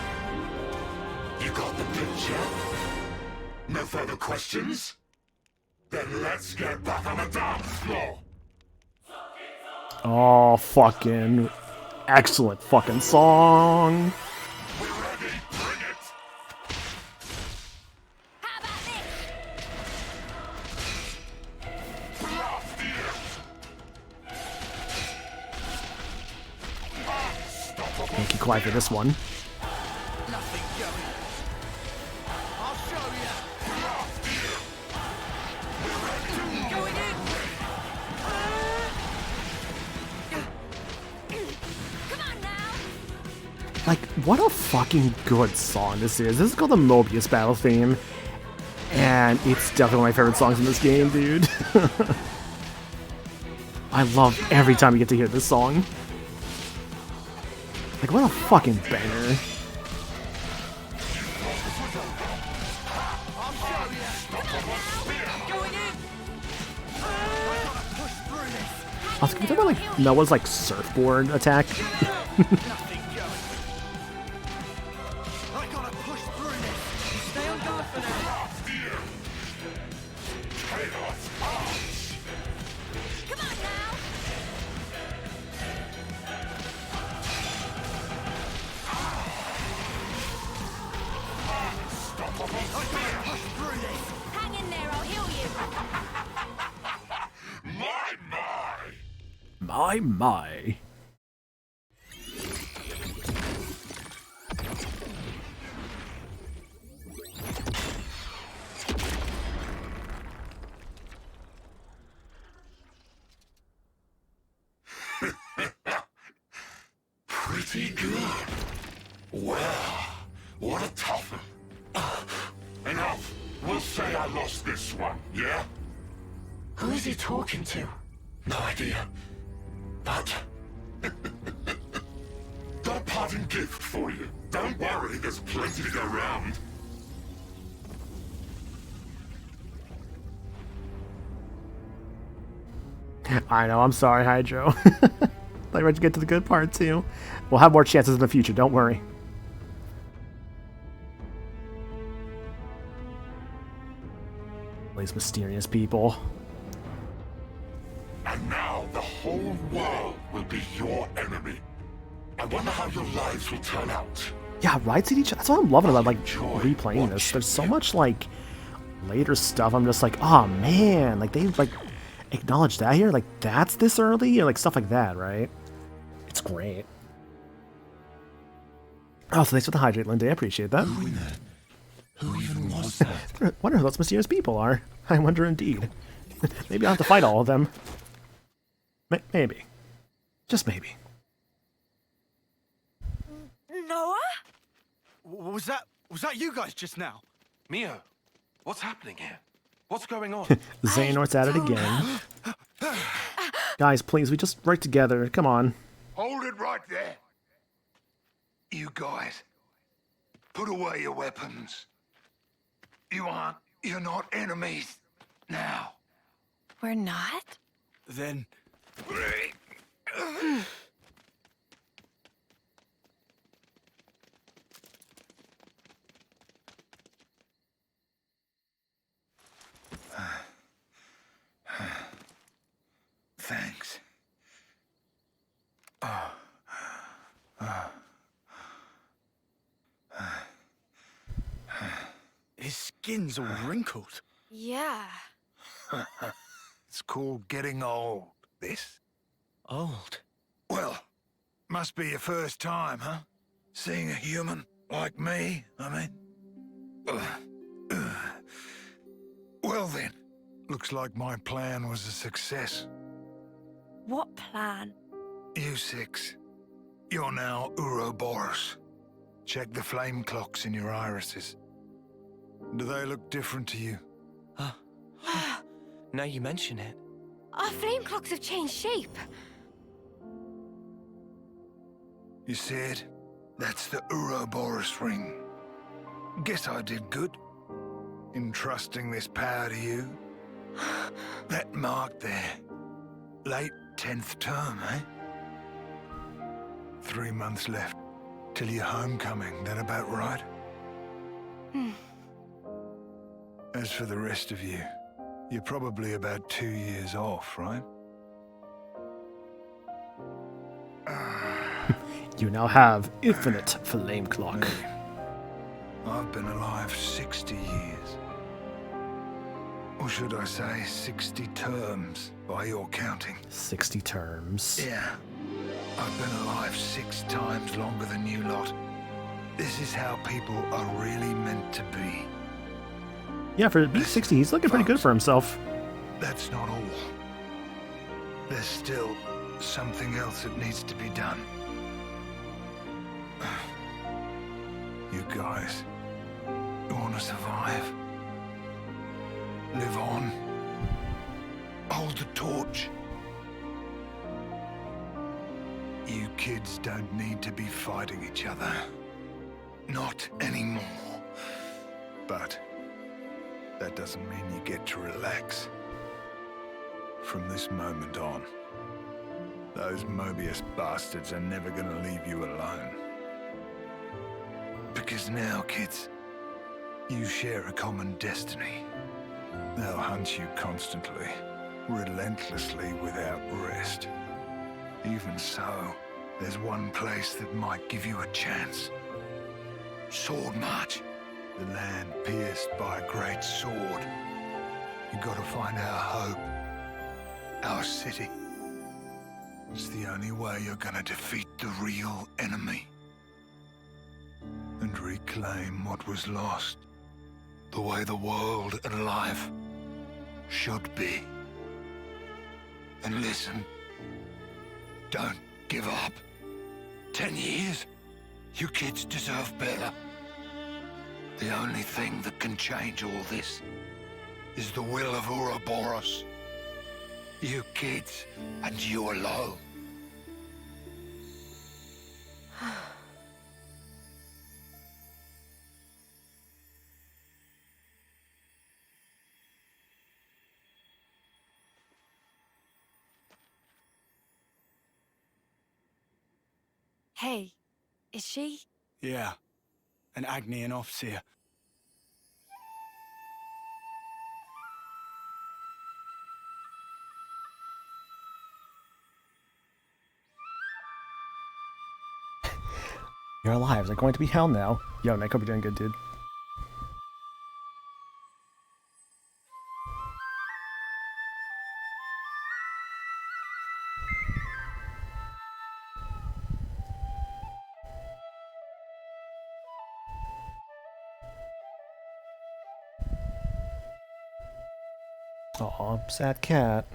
You got the picture? No further questions? Then let's get back on the dance floor. Oh, fucking excellent fucking song. We're ready, bring it. How about this? Blast it. Can't keep quiet for this one. Nothing going. I'll show you. Going in! Come on now! Like, what a fucking good song this is. This is called the Mobius battle theme. And it's definitely one of my favorite songs in this game, dude. I love every time you get to hear this song. Like, what a fucking banger. I'll show you. Going in. Push through this. Hang Also, can we talk about like Noah's like surfboard attack? I gotta push through this. Stay on guard for now. Come on now! Hang in there, I'll heal you. My. Pretty good. Well, what a tough one. Enough. We'll say I lost this one, yeah? Who is he talking to? No idea. But... got a parting gift for you. Don't worry, there's plenty to go round. I know, I'm sorry, Hydro. Like, we're to get to the good part, too. We'll have more chances in the future, don't worry. These mysterious people. And now the whole world will be your enemy. I wonder how your lives will turn out. Yeah, right, CD? That's what I'm loving about, like, replaying this. There's so much, like, later stuff. I'm just like, oh, man. Like, they, like, acknowledge that here? Like, that's this early? Or, like, stuff like that, right? It's great. Oh, so thanks for the hydrate, Lindy. I appreciate that. Who even was that? I wonder who those mysterious people are. I wonder indeed. Maybe I'll have to fight all of them. Maybe. Just maybe. Noah? Was that you guys just now? Mio, what's happening here? What's going on? Xehanort's at it again. Guys, please, we just work together. Come on. Hold it right there. You guys, put away your weapons. You're not enemies now. We're not? Then... Thanks. His skin's all wrinkled. Yeah. It's called getting old, this. Old? Well, must be your first time, huh? Seeing a human like me, I mean. Well then, looks like my plan was a success. What plan? You six, you're now Ouroboros. Check the flame clocks in your irises. Do they look different to you? Now you mention it. Our flame clocks have changed shape. You see it? That's the Ouroboros ring. Guess I did good. Entrusting this power to you. That mark there. Late 10th term, eh? 3 months left till your homecoming. That about right? As for the rest of you, you're probably about 2 years off, right? You now have infinite flame clock. I've been alive 60 years. Or should I say 60 terms, by your counting. 60 terms. Yeah. I've been alive 6 times longer than you lot. This is how people are really meant to be. Yeah, for being 60, he's looking pretty good for himself. That's not all. There's still something else that needs to be done. You guys, you want to survive? Live on? Hold the torch? You kids don't need to be fighting each other. Not anymore. But that doesn't mean you get to relax. From this moment on, Those Mobius bastards are never gonna leave you alone. Because now, kids, you share a common destiny. They'll hunt you constantly, relentlessly, without rest. Even so, there's one place that might give you a chance. Sword March. The land pierced by a great sword. You gotta find our hope. Our city. It's the only way you're gonna defeat the real enemy. And reclaim what was lost. The way the world and life should be. And listen, don't give up. 10 years? You kids deserve better. The only thing that can change all this is the will of Ouroboros. You kids, and you alone. Hey, is she? Yeah, an Agnian Offseer. Your lives are going to be hell now. Yo, Nick, hope you're doing good, dude. Aw, sad cat.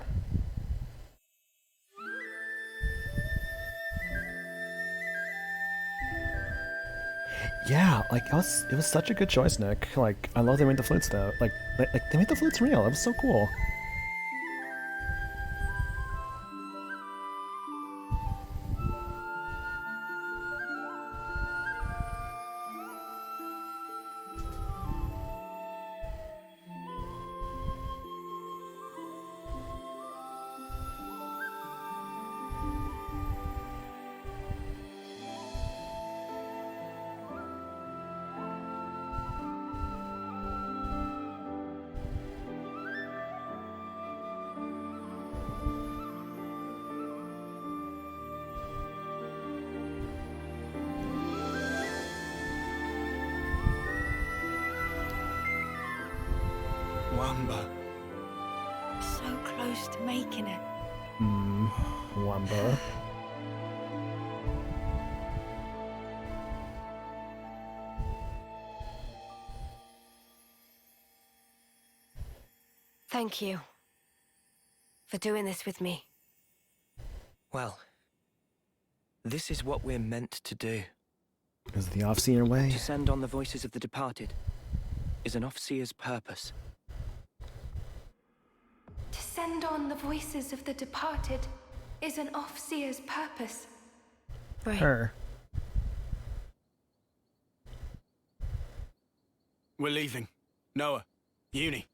Yeah, like it was such a good choice, Nick. Like I love they made the flutes though. Like they made the flutes real. It was so cool. Wamba. So close to making it. Wamba. Thank you. For doing this with me. Well, this is what we're meant to do. Is the Offseer way? To send on the voices of the departed is an Offseer's purpose. To send on the voices of the departed is an Offseer's purpose. Right. Her. We're leaving. Noah, Uni,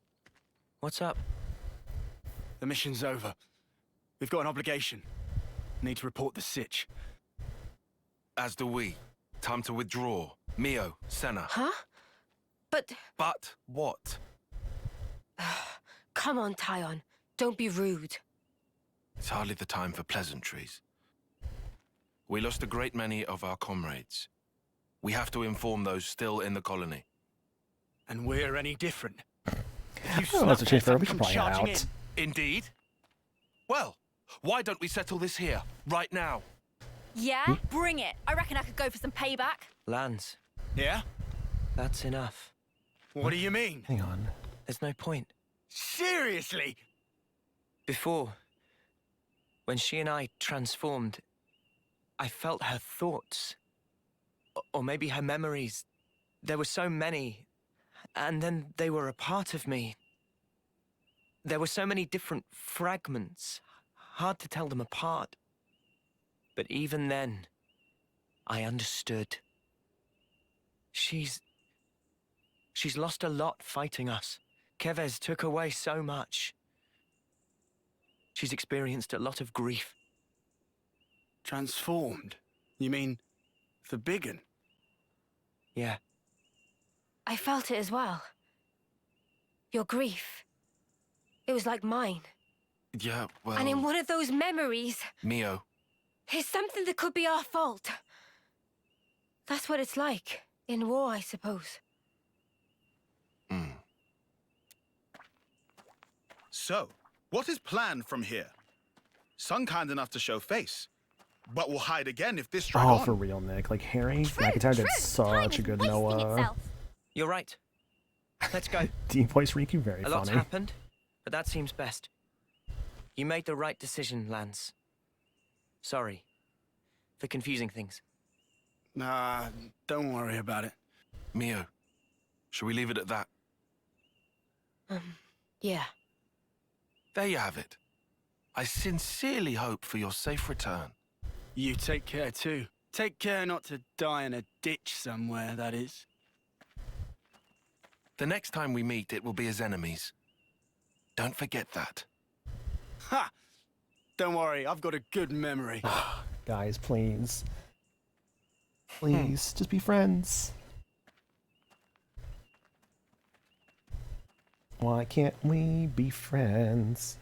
What's up? the mission's over. We've got an obligation. Need to report the sitch. As do we. Time to withdraw. Mio, Senna. Huh? But... But what? Come on, Tyon. Don't be rude. It's hardly the time for pleasantries. We lost a great many of our comrades. We have to inform those still in the colony. And we're any different. You Oh, that's a change for snapheads we should come probably head charging out. in. Indeed. Well, why don't we settle this here, right now? Yeah? Bring it. I reckon I could go for some payback. Lance, Yeah? that's enough. What do you mean? Hang on. There's no point. Seriously? Before, when she and I transformed, I felt her thoughts. Or maybe her memories. There were so many. And then they were a part of me. There were so many different fragments. Hard to tell them apart. But even then, I understood. She's lost a lot fighting us. Kevez took away so much. She's experienced a lot of grief. Transformed? You mean the big un? Yeah. I felt it as well. Your grief. It was like mine. Yeah, well... And in one of those memories, Mio. it's something that could be our fault. That's what it's like. In war, I suppose. So, what is planned from here? Some kind enough to show face, but will hide again if this drag Oh, on. for real, Nick. Like, Harry McIntyre did such a good Noah. You're right. Let's go. Deep voice Riku, very A lot's funny. happened, but that seems best. You made the right decision, Lance. Sorry for confusing things. Nah, don't worry about it. Mio, shall we leave it at that? Yeah. There you have it. I sincerely hope for your safe return. You take care too. Take care not to die in a ditch somewhere, that is. The next time we meet, it will be as enemies. Don't forget that. Ha! Don't worry, I've got a good memory. Guys, please. Please, just be friends. Why can't we be friends?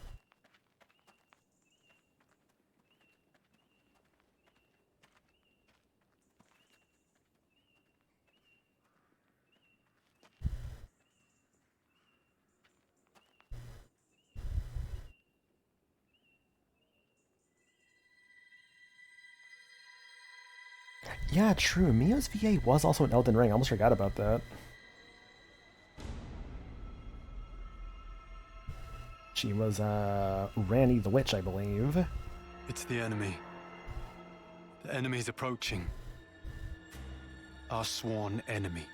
Yeah, true. Mia's VA was also in Elden Ring. I almost forgot about that. She was, Randy the Witch, I believe. It's the enemy. The enemy's approaching. Our sworn enemy.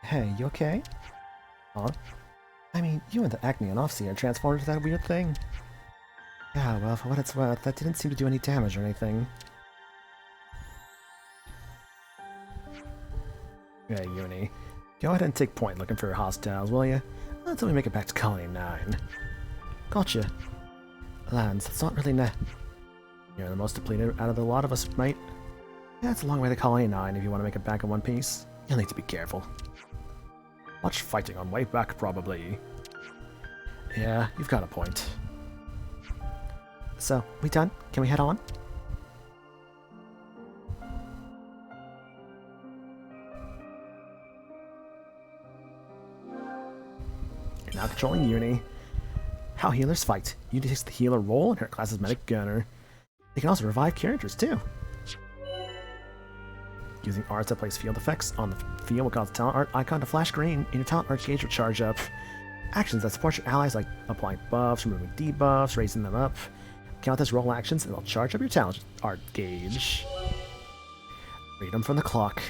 Hey, you okay? Huh? I mean, you and the Acme and Offseer transformed into that weird thing. Yeah, well, for what it's worth, that didn't seem to do any damage or anything. Yeah, Uni. Go ahead and take point looking for hostiles, will you? Until we make it back to Colony 9. Gotcha. Lance, it's not really You're the most depleted out of the lot of us, mate. Yeah, it's a long way to Colony 9 if you want to make it back in one piece. You'll need to be careful. Much fighting on way back, probably. Yeah, you've got a point. So, we done? Can we head on? You're now controlling Uni. How healers fight. Uni takes the healer role in her class's medic gunner. They can also revive characters, too. Using arts that place field effects on the field will cause the talent art icon to flash green, and your talent art gauge will charge up. Actions that support your allies like applying buffs, removing debuffs, raising them up. Count as roll actions and they'll charge up your talent art gauge. Freedom from the clock.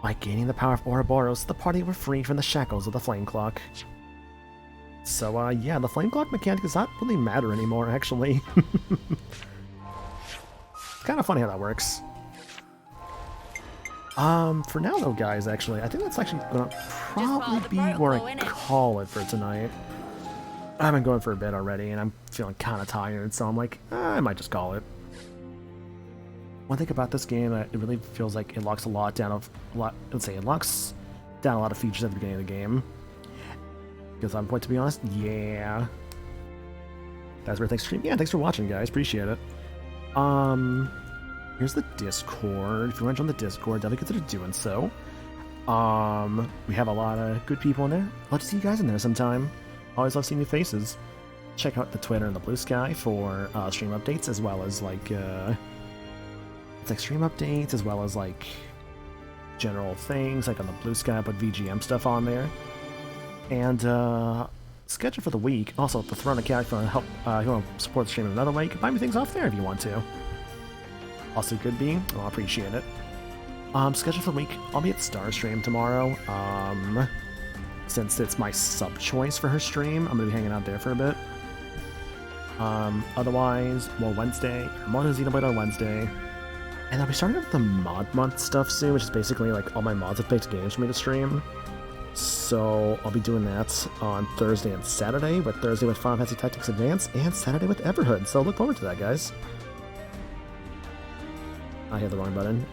By gaining the power of Ouroboros, the party were freed from the shackles of the flame clock. So, yeah, the flame clock mechanic does not really matter anymore, actually. It's kind of funny how that works. For now though, guys, actually, I think that's actually gonna probably be where I call it for tonight. I've been going for a bit already, and I'm feeling kind of tired, so I'm like, I might just call it. One thing about this game, it really feels like it locks a lot down of it locks down a lot of features at the beginning of the game. Because I'm going to be honest, yeah. That's where thanks for stream. Yeah, thanks for watching, guys. Appreciate it. Here's the Discord. If you want to join the Discord, definitely consider doing so. We have a lot of good people in there. Love to see you guys in there sometime. Always love seeing your faces. Check out the Twitter and the Blue Sky for stream updates, as well as like it's like stream updates, as well as like general things. Like on the Blue Sky, I put VGM stuff on there. And schedule for the week. Also, the Throne account if you want to help, if you want to support the stream in another way, you can buy me things off there if you want to. Also, good being, I'll appreciate it. Schedule for the week, I'll be at Starstream tomorrow. Since it's my sub choice for her stream, I'm gonna be hanging out there for a bit. Otherwise, more Wednesday, more Xenoblade on Wednesday. And I'll be starting up the mod month stuff soon, which is basically like all my mods have picked games for me to stream. So I'll be doing that on Thursday and Saturday, with Thursday with Final Fantasy Tactics Advance, and Saturday with Everhood. So look forward to that, guys. I hit the wrong button.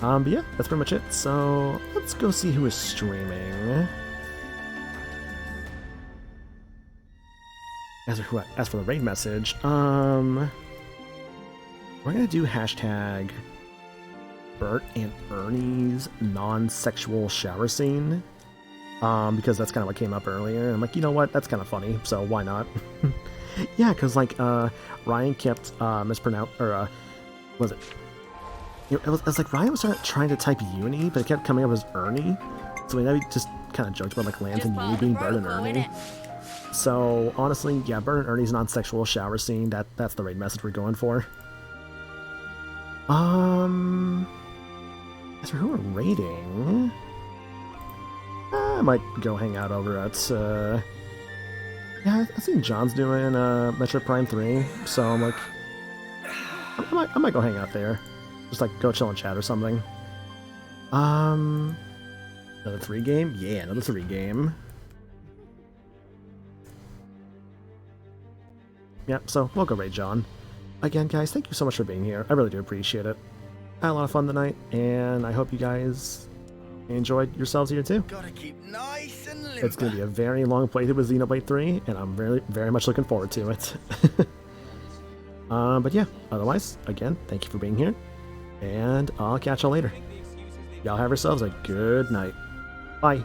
But yeah, that's pretty much it. So let's go see who is streaming. As for the raid message, we're gonna do hashtag Bert and Ernie's non-sexual shower scene, because that's kind of what came up earlier. And I'm like, you know what, that's kind of funny, so why not? Yeah, because like Ryan kept mispronouncing, or was it? It was like Ryan was trying to type Uni, but it kept coming up as Ernie. So we just kind of joked about like Lance and Uni being Bert and Ernie. So honestly, yeah, Bert and Ernie's non-sexual shower scene. That's the raid message we're going for. As for who we're raiding, I might go hang out over at. Yeah, I think John's doing Metro Prime 3, so I'm like, I might go hang out there. Just like go chill and chat or something. Another 3 game? Yeah, another 3 game. Yep, so we'll go raid John. Again, guys, thank you so much for being here. I really do appreciate it. I had a lot of fun tonight, and I hope you guys enjoyed yourselves here too. Gotta keep nice and limber. It's going to be a very long playthrough with Xenoblade 3, and I'm very, very much looking forward to it. But yeah, otherwise, again, thank you for being here, and I'll catch y'all later. Y'all have yourselves a good night. Bye.